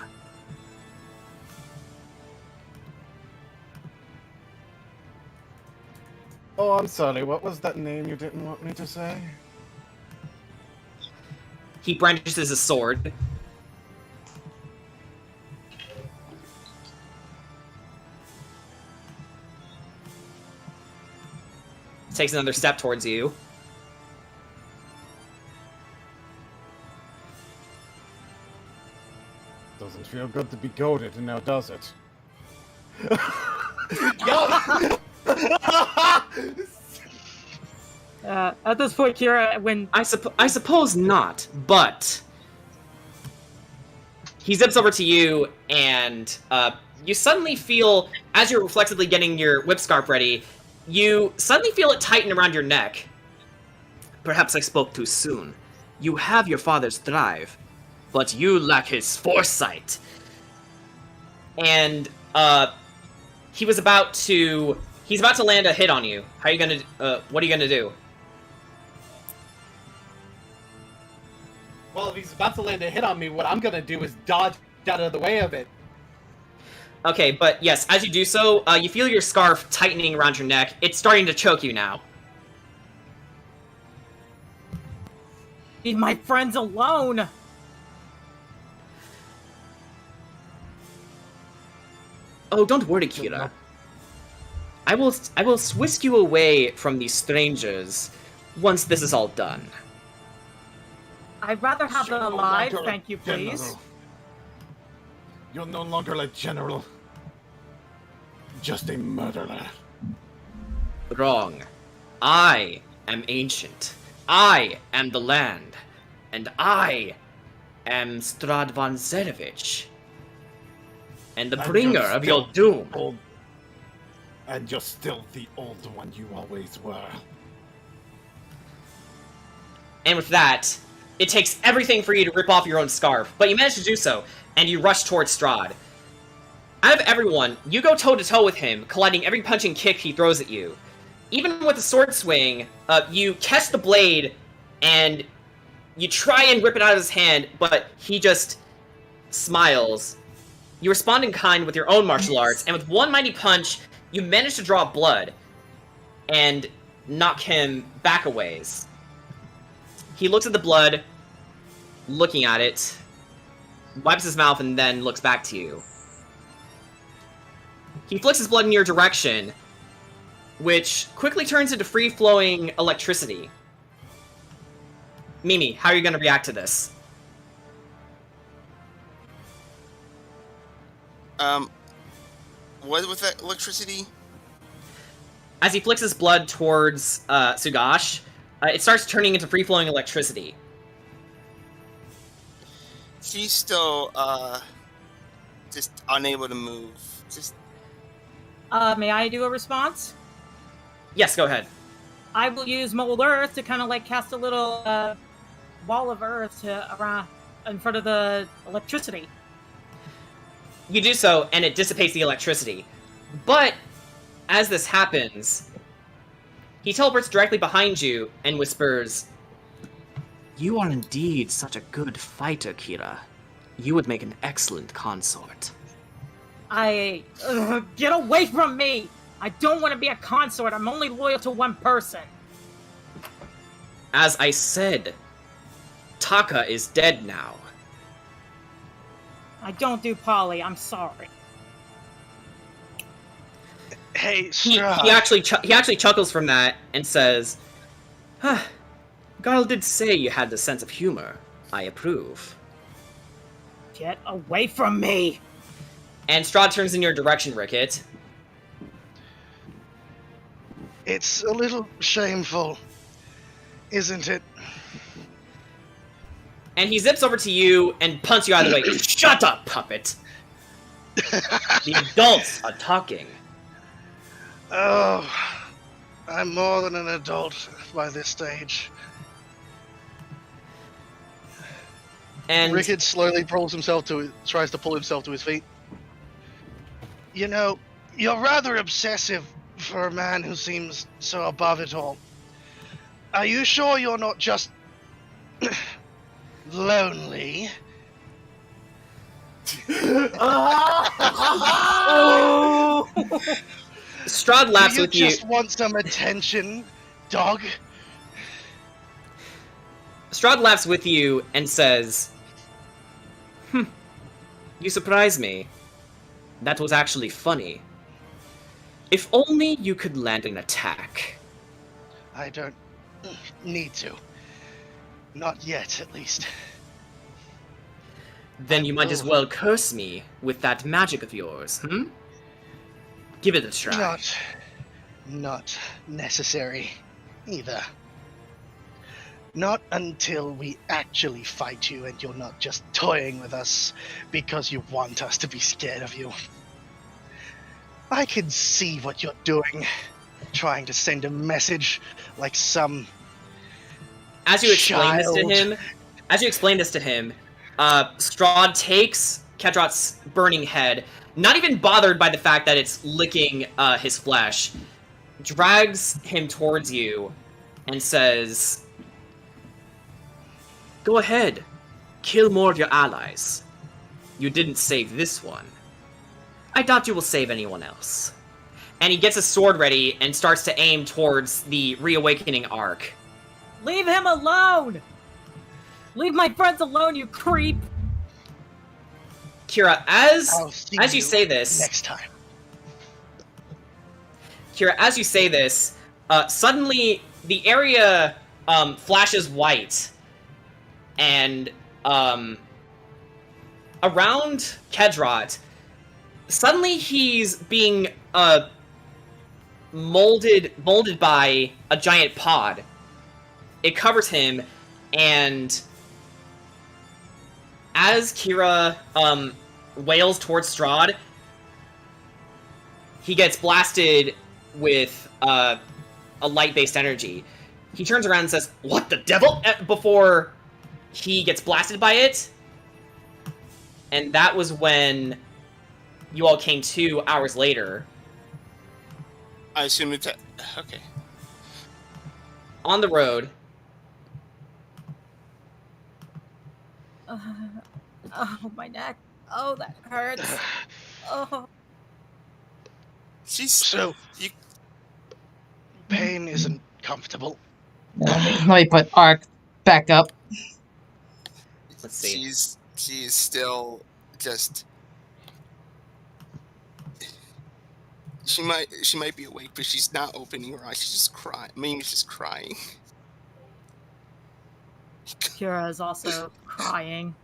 Oh, I'm sorry, what was that name you didn't want me to say? He brandishes a sword. Takes another step towards you. Doesn't feel good to be goaded, now does it? At this point, Kira, when I suppose not, but he zips over to you, and you suddenly feel, as you're reflexively getting your whip scarf ready, you suddenly feel it tighten around your neck. Perhaps I spoke too soon. You have your father's drive, but you lack his foresight. And he's about to land a hit on you. How are you gonna? What are you gonna do? Well, if he's about to land a hit on me, what I'm gonna do is dodge out of the way of it. Okay, but yes, as you do so, you feel your scarf tightening around your neck. It's starting to choke you now. Leave my friends alone! Oh, don't worry, Kira. I will whisk you away from these strangers once this is all done. I'd rather have them alive, thank you, please. General. You're no longer a general. Just a murderer. Wrong. I am ancient. I am the land. And I am Strahd von Zerevich. And the bringer of your doom. Old, and you're still the old one you always were. And with that, it takes everything for you to rip off your own scarf, but you manage to do so, and you rush towards Strahd. Out of everyone, you go toe-to-toe with him, colliding every punch and kick he throws at you. Even with the sword swing, you catch the blade, and you try and rip it out of his hand, but he just smiles. You respond in kind with your own martial arts, and with one mighty punch, you manage to draw blood, and knock him back a ways. He looks at the blood, looking at it, wipes his mouth, and then looks back to you. He flicks his blood in your direction, which quickly turns into free-flowing electricity. Mimi, how are you going to react to this? What with that electricity? As he flicks his blood towards Sugash, it starts turning into free-flowing electricity. She's still, just unable to move. Just... May I do a response? Yes, go ahead. I will use Mold Earth to kind of like cast a little, ball of earth around in front of the electricity. You do so, and it dissipates the electricity. But, as this happens, he teleports directly behind you and whispers, "You are indeed such a good fighter, Kira. You would make an excellent consort." Get away from me! I don't want to be a consort. I'm only loyal to one person. As I said, Taka is dead now. I don't do poly. I'm sorry. Hey, He Strahd. actually chuckles from that and says, Garl did say you had the sense of humor. I approve. Get away from me! And Strahd turns in your direction, Rickett. It's a little shameful, isn't it? And he zips over to you and punts you out of the way. Shut up, puppet! The adults are talking. Oh, I'm more than an adult by this stage. And Rickard slowly tries to pull himself to his feet. You know, you're rather obsessive for a man who seems so above it all. Are you sure you're not just lonely? Strahd laughs with you. You just want some attention, dog? Strahd laughs with you and says, You surprise me. That was actually funny. If only you could land an attack. I don't need to. Not yet, at least. Then you might as well curse me with that magic of yours, Give it a try. Not necessary, either. Not until we actually fight you and you're not just toying with us because you want us to be scared of you. I can see what you're doing, trying to send a message like some As you explain this to him, Strahd takes Kedrot's burning head, not even bothered by the fact that it's licking his flesh, drags him towards you, and says, Go ahead, Kill more of your allies. You didn't save this one. I doubt you will save anyone else. And he gets his sword ready and starts to aim towards the reawakening arc. Leave him alone! Leave my friends alone, you creep! Kira, as you say this... next time. Kira, as you say this, suddenly the area flashes white, and around Kedrot, suddenly he's being molded by a giant pod. It covers him, and as Kira wails towards Strahd, he gets blasted with a light-based energy. He turns around and says, "What the devil?" before he gets blasted by it. And that was when you all came 2 hours later. I assume it's... Okay. On the road. Oh, my neck. Oh, that hurts. Oh. So, pain isn't comfortable. Let me put Ark back up. Let's see. She's still just... She might be awake, but she's not opening her eyes. She's just crying. She's just crying. Kira is also crying.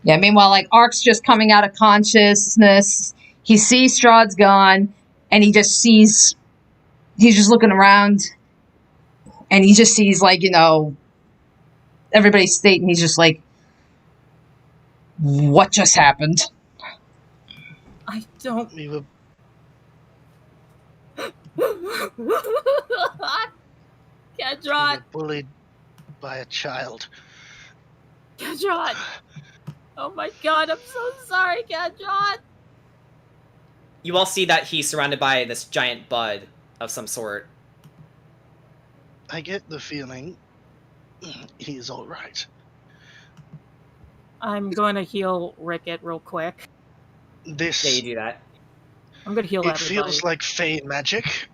Yeah, meanwhile, like, Ark's just coming out of consciousness. He sees Strahd's gone, and he just sees... He's just looking around, and he just sees, like, everybody's state, and he's just like, what just happened? I don't... We were... Kedrot! We were bullied by a child. Kedrot! Oh my god, I'm so sorry, Kedrot! You all see that he's surrounded by this giant bud of some sort. I get the feeling he's alright. I'm going to heal Ricket real quick. Yeah, you do that. I'm going to heal everybody. It feels like Fey magic.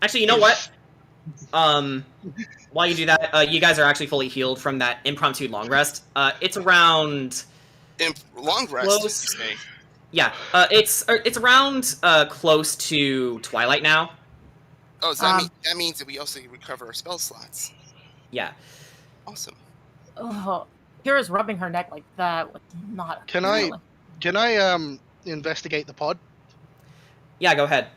Actually, you know what? While you do that, you guys are actually fully healed from that impromptu long rest. It's around... long rest, close... you say? Yeah, it's around close to Twilight now. Oh, so that means that we also recover our spell slots. Yeah. Awesome. Oh, Kira's rubbing her neck like that. Not. Can I investigate the pod? Yeah, go ahead.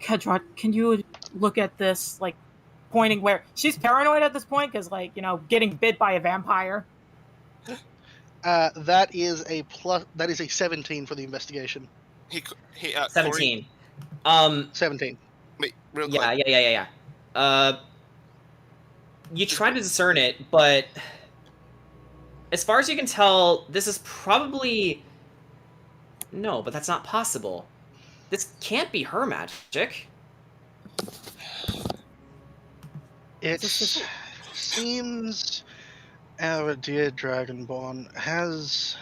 Kedrot, can you look at this, like, pointing where... She's paranoid at this point, because, like, getting bit by a vampire. That is a 17 for the investigation. 17. 17. Wait, real quick. Yeah. You try to discern it, but as far as you can tell, this is probably... No, but that's not possible. This can't be her magic. It seems our dear Dragonborn has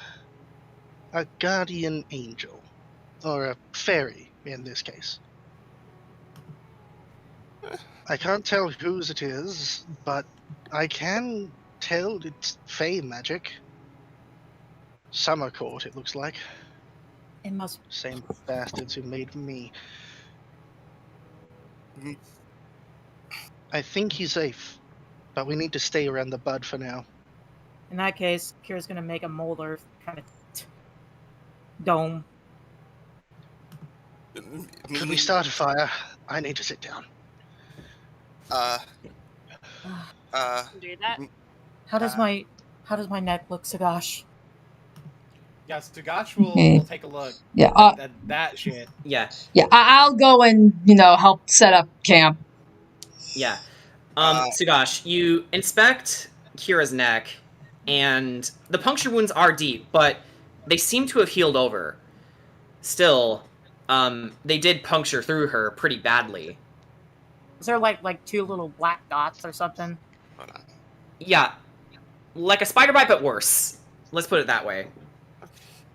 a guardian angel, or a fairy in this case. I can't tell whose it is, but I can tell it's Fey magic. Summer Court, it looks like. It must... Same bastards who made me. I think he's safe, but we need to stay around the bud for now. In that case, Kira's gonna make a molder kind of dome. Can we start a fire? I need to sit down. Do that. How does my neck look, Sagash? Yes, Tagash will take a look. Yeah, at that shit. Yeah. Yeah, I'll go and, help set up camp. Yeah. Sugash, you inspect Kira's neck, and the puncture wounds are deep, but they seem to have healed over. Still, they did puncture through her pretty badly. Is there like two little black dots or something? Hold on. Yeah, like a spider bite, but worse. Let's put it that way.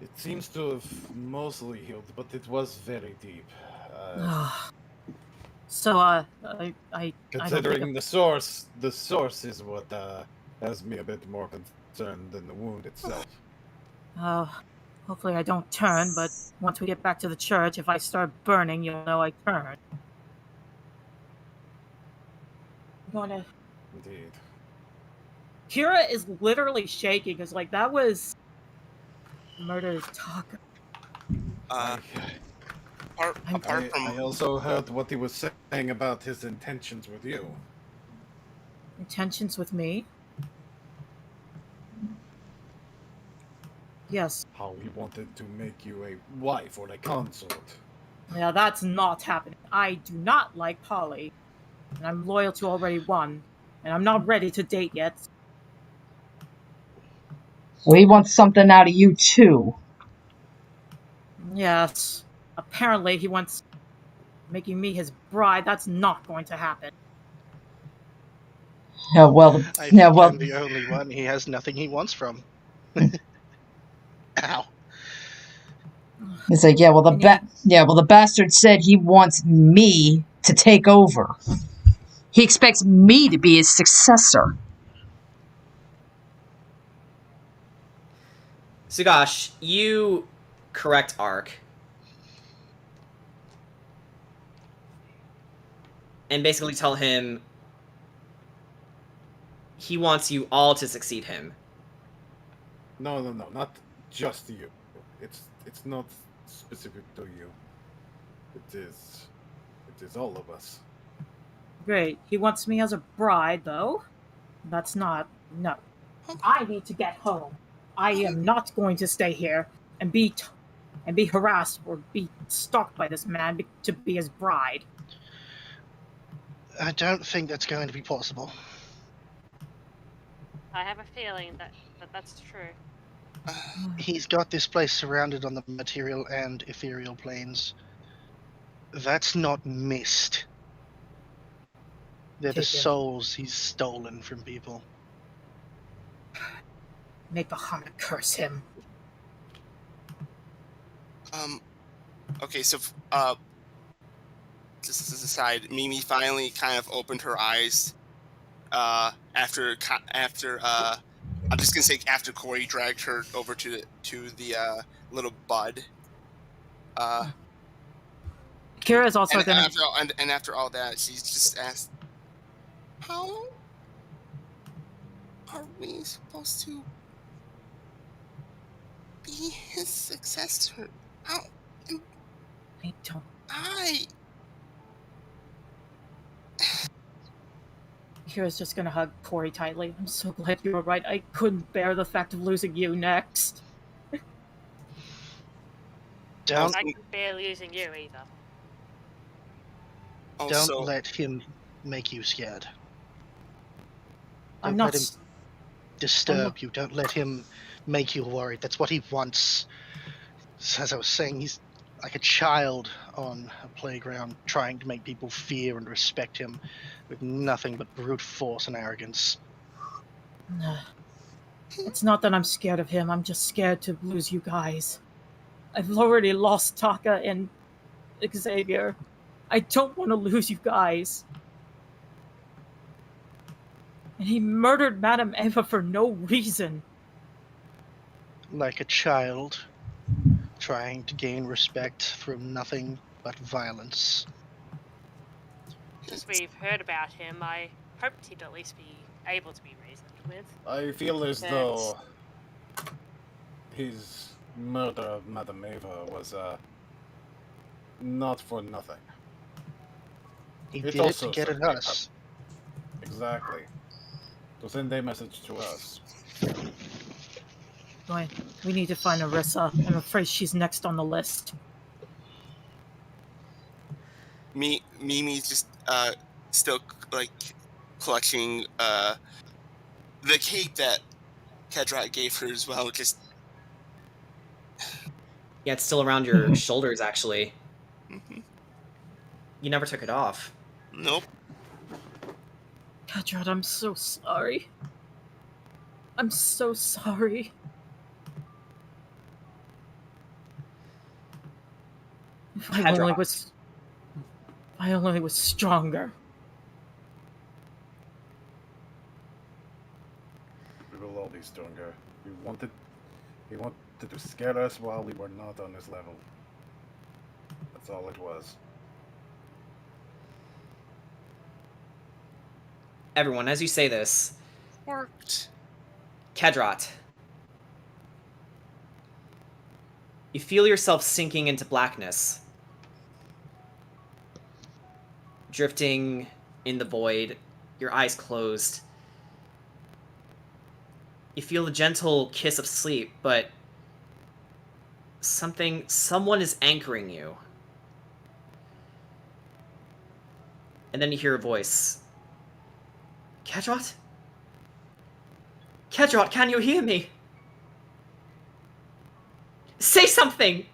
It seems to have mostly healed, but it was very deep. So, I Considering the source is what has me a bit more concerned than the wound itself. Hopefully I don't turn, but once we get back to the church, if I start burning, you'll know I turned. I'm gonna... Indeed. Kira is literally shaking, because, like, that was... murder's talk. I also heard what he was saying about his intentions with you. Intentions with me? Yes. How he wanted to make you a wife or a consort. Yeah, that's not happening. I do not like Polly. And I'm loyal to already one. And I'm not ready to date yet. So he wants something out of you, too. Yes. Apparently he wants making me his bride. That's not going to happen. Yeah, well, I yeah, think well. I'm the only one he has nothing he wants from. Ow. He's like, yeah, well, the bastard said he wants me to take over. He expects me to be his successor. Sugash, you correct Ark. And basically tell him he wants you all to succeed him. No, not just you. It's not specific to you. It is all of us. Great. He wants me as a bride, though. That's not... No. I need to get home. I am not going to stay here and be harassed or be stalked by this man to be his bride. I don't think that's going to be possible. I have a feeling that that's true. He's got this place surrounded on the material and ethereal planes. That's not mist. They're the souls he's stolen from people. Make the heart curse him. Okay, so, just as a side, Mimi finally kind of opened her eyes, after, I'm just gonna say after Corey dragged her over to the little bud. Kira's also gonna... And after all that, she's just asked, how are we supposed to be his successor? How am I? Kira's just gonna hug Corey tightly. I'm so glad you were right. I couldn't bear the fact of losing you next. I couldn't bear losing you either. Don't let him make you scared. I'm Don't not... let him disturb you. Don't let him make you worried. That's what he wants. As I was saying, he's like a child on a playground trying to make people fear and respect him with nothing but brute force and arrogance. It's not that I'm scared of him. I'm just scared to lose you guys. I've already lost Taka and Xavier. I don't want to lose you guys. And he murdered Madame Eva for no reason. Like a child trying to gain respect from nothing but violence. Since we've heard about him, I hoped he'd at least be able to be reasoned with. I feel as though his murder of Madame Eva was not for nothing. He did it to get at us. Exactly. To send a message to us. Boy, we need to find Arissa. I'm afraid she's next on the list. Mimi's just still like clutching the cape that Kedrat gave her as well. Just yeah, it's still around your shoulders actually. You never took it off. Nope. Kedrod, I'm so sorry. I'm so sorry. If I only was stronger. We will all be stronger. He wanted to scare us while we were not on his level. That's all it was. Everyone, as you say this, Worked. Kedrot, you feel yourself sinking into blackness, drifting in the void, your eyes closed. You feel the gentle kiss of sleep, but someone is anchoring you. And then you hear a voice. Kedrot? Kedrot, can you hear me? Say something!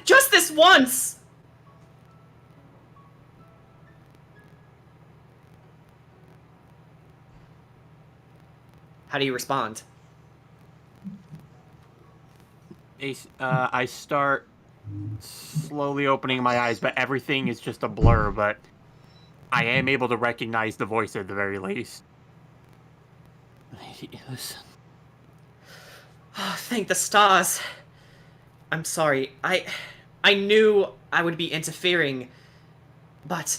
Just this once! How do you respond? I start slowly opening my eyes, but everything is just a blur, but I am able to recognize the voice at the very least. Lady, listen. Oh, thank the stars. I'm sorry. I knew I would be interfering, but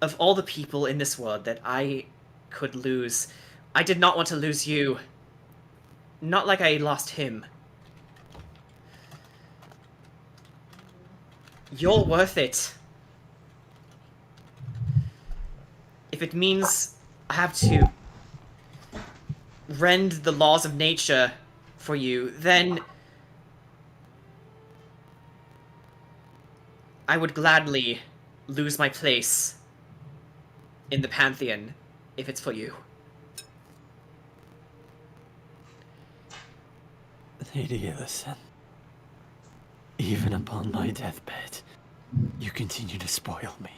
of all the people in this world that I could lose, I did not want to lose you. Not like I lost him. You're worth it. If it means I have to rend the laws of nature for you, then I would gladly lose my place in the Pantheon if it's for you. Lady Ellison, even upon my deathbed, you continue to spoil me.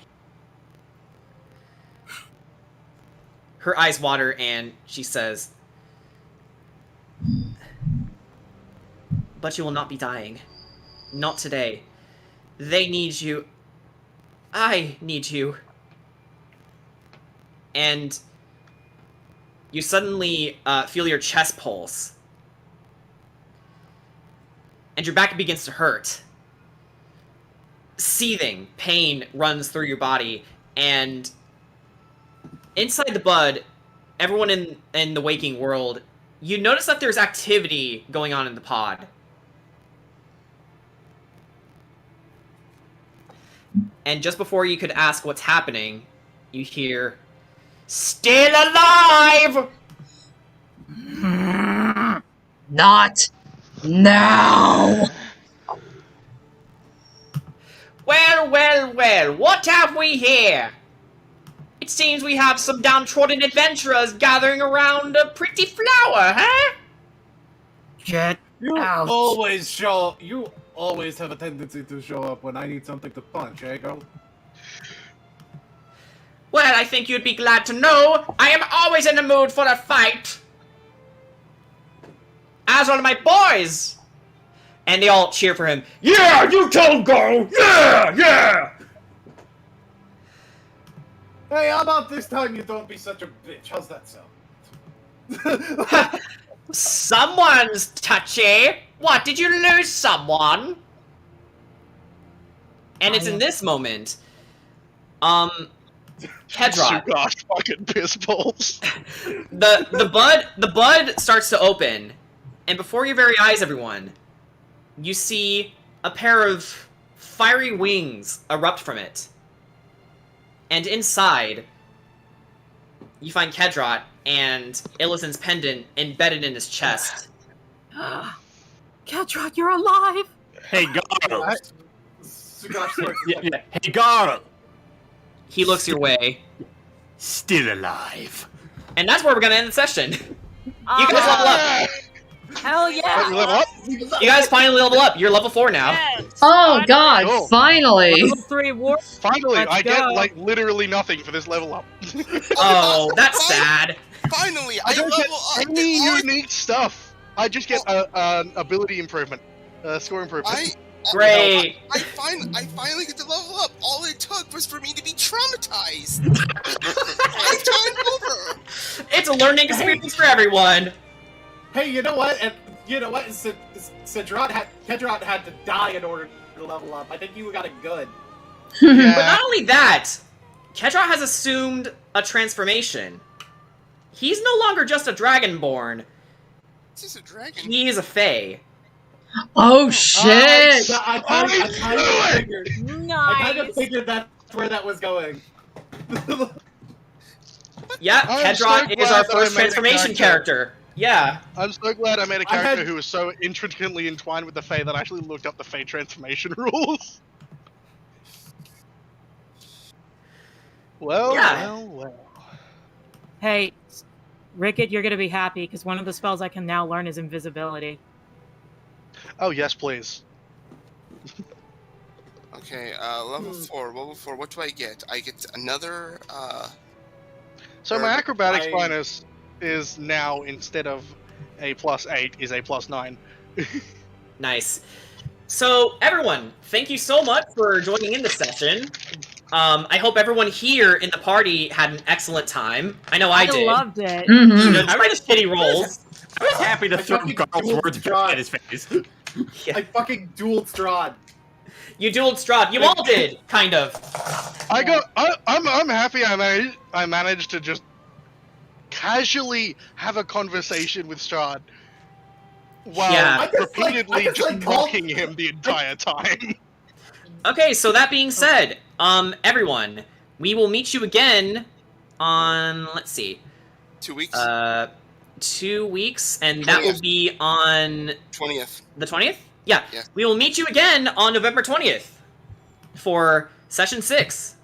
Her eyes water and she says, but you will not be dying. Not today. They need you. I need you. And you suddenly feel your chest pulse. And your back begins to hurt. Seething pain runs through your body, and inside the bud, everyone in the waking world, you notice that there's activity going on in the pod. And just before you could ask what's happening, you hear, "Still alive!" Not now! Well, well, well, what have we here? It seems we have some downtrodden adventurers gathering around a pretty flower, huh? Get You out. You always have a tendency to show up when I need something to punch, eh, girl? Well, I think you'd be glad to know I am always in the mood for a fight. As are my boys. And they all cheer for him. Yeah, you tell girl! Yeah, yeah! Hey, how about this time you don't be such a bitch? How's that sound? Someone's touchy. What, did you lose someone? And it's in this moment, Kedrot. Gosh, fucking piss balls. the bud starts to open, and before your very eyes, everyone, you see a pair of fiery wings erupt from it. And inside, you find Kedrot and Illisan's pendant embedded in his chest. Kedrot, you're alive! Hey, Garl! Yeah. Hey, Garl! He looks your way. Still alive. And that's where we're gonna end the session. You guys level up. Hell yeah! You level up? You guys finally level up. You're level 4 now. Yes. Oh god, Cool. finally! Level 3 war. Finally, Let's I get go. like literally nothing for this level up. Oh, that's sad. Finally, I I don't level get up. any and all unique stuff. I just get an ability improvement, score improvement. Great. I finally get to level up. All it took was for me to be traumatized. 5 times over. It's a learning experience for everyone. Hey, you know what? And you know what? Kedrot had to die in order to level up. I think you got it good. But not only that, Kedrot has assumed a transformation. He's no longer just a dragonborn. This is a dragon. He is a fae. Oh shit! I kind of figured. Nice. I kind of figured that's where that was going. Yeah, I'm so Kedrot is our glad that I first made a transformation character. Yeah. I'm so glad I made a character who was so intricately entwined with the Fae that I actually looked up the Fae transformation rules. Well. Hey, Rickett, you're gonna be happy because one of the spells I can now learn is invisibility. Oh yes, please. Okay, level 4. Level 4. What do I get? I get another. So my acrobatics minus is now, instead of a +8, is a +9. Nice. So, everyone, thank you so much for joining in this session. I hope everyone here in the party had an excellent time. I know I did. I loved it. You know, despite the shitty rolls. I was happy to throw Garl's words back at his face. I fucking dueled Strahd. You dueled Strahd. You all did, kind of. I'm happy I managed to just casually have a conversation with Strahd while repeatedly just mocking him the entire time. Okay, so that being said, everyone, we will meet you again on, let's see. 2 weeks? 2 weeks, and that will be on... 20th. The 20th? Yeah. Yes. We will meet you again on November 20th for Session 6.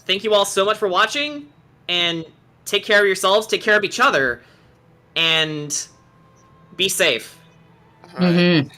Thank you all so much for watching, and take care of yourselves, take care of each other, and be safe. All right.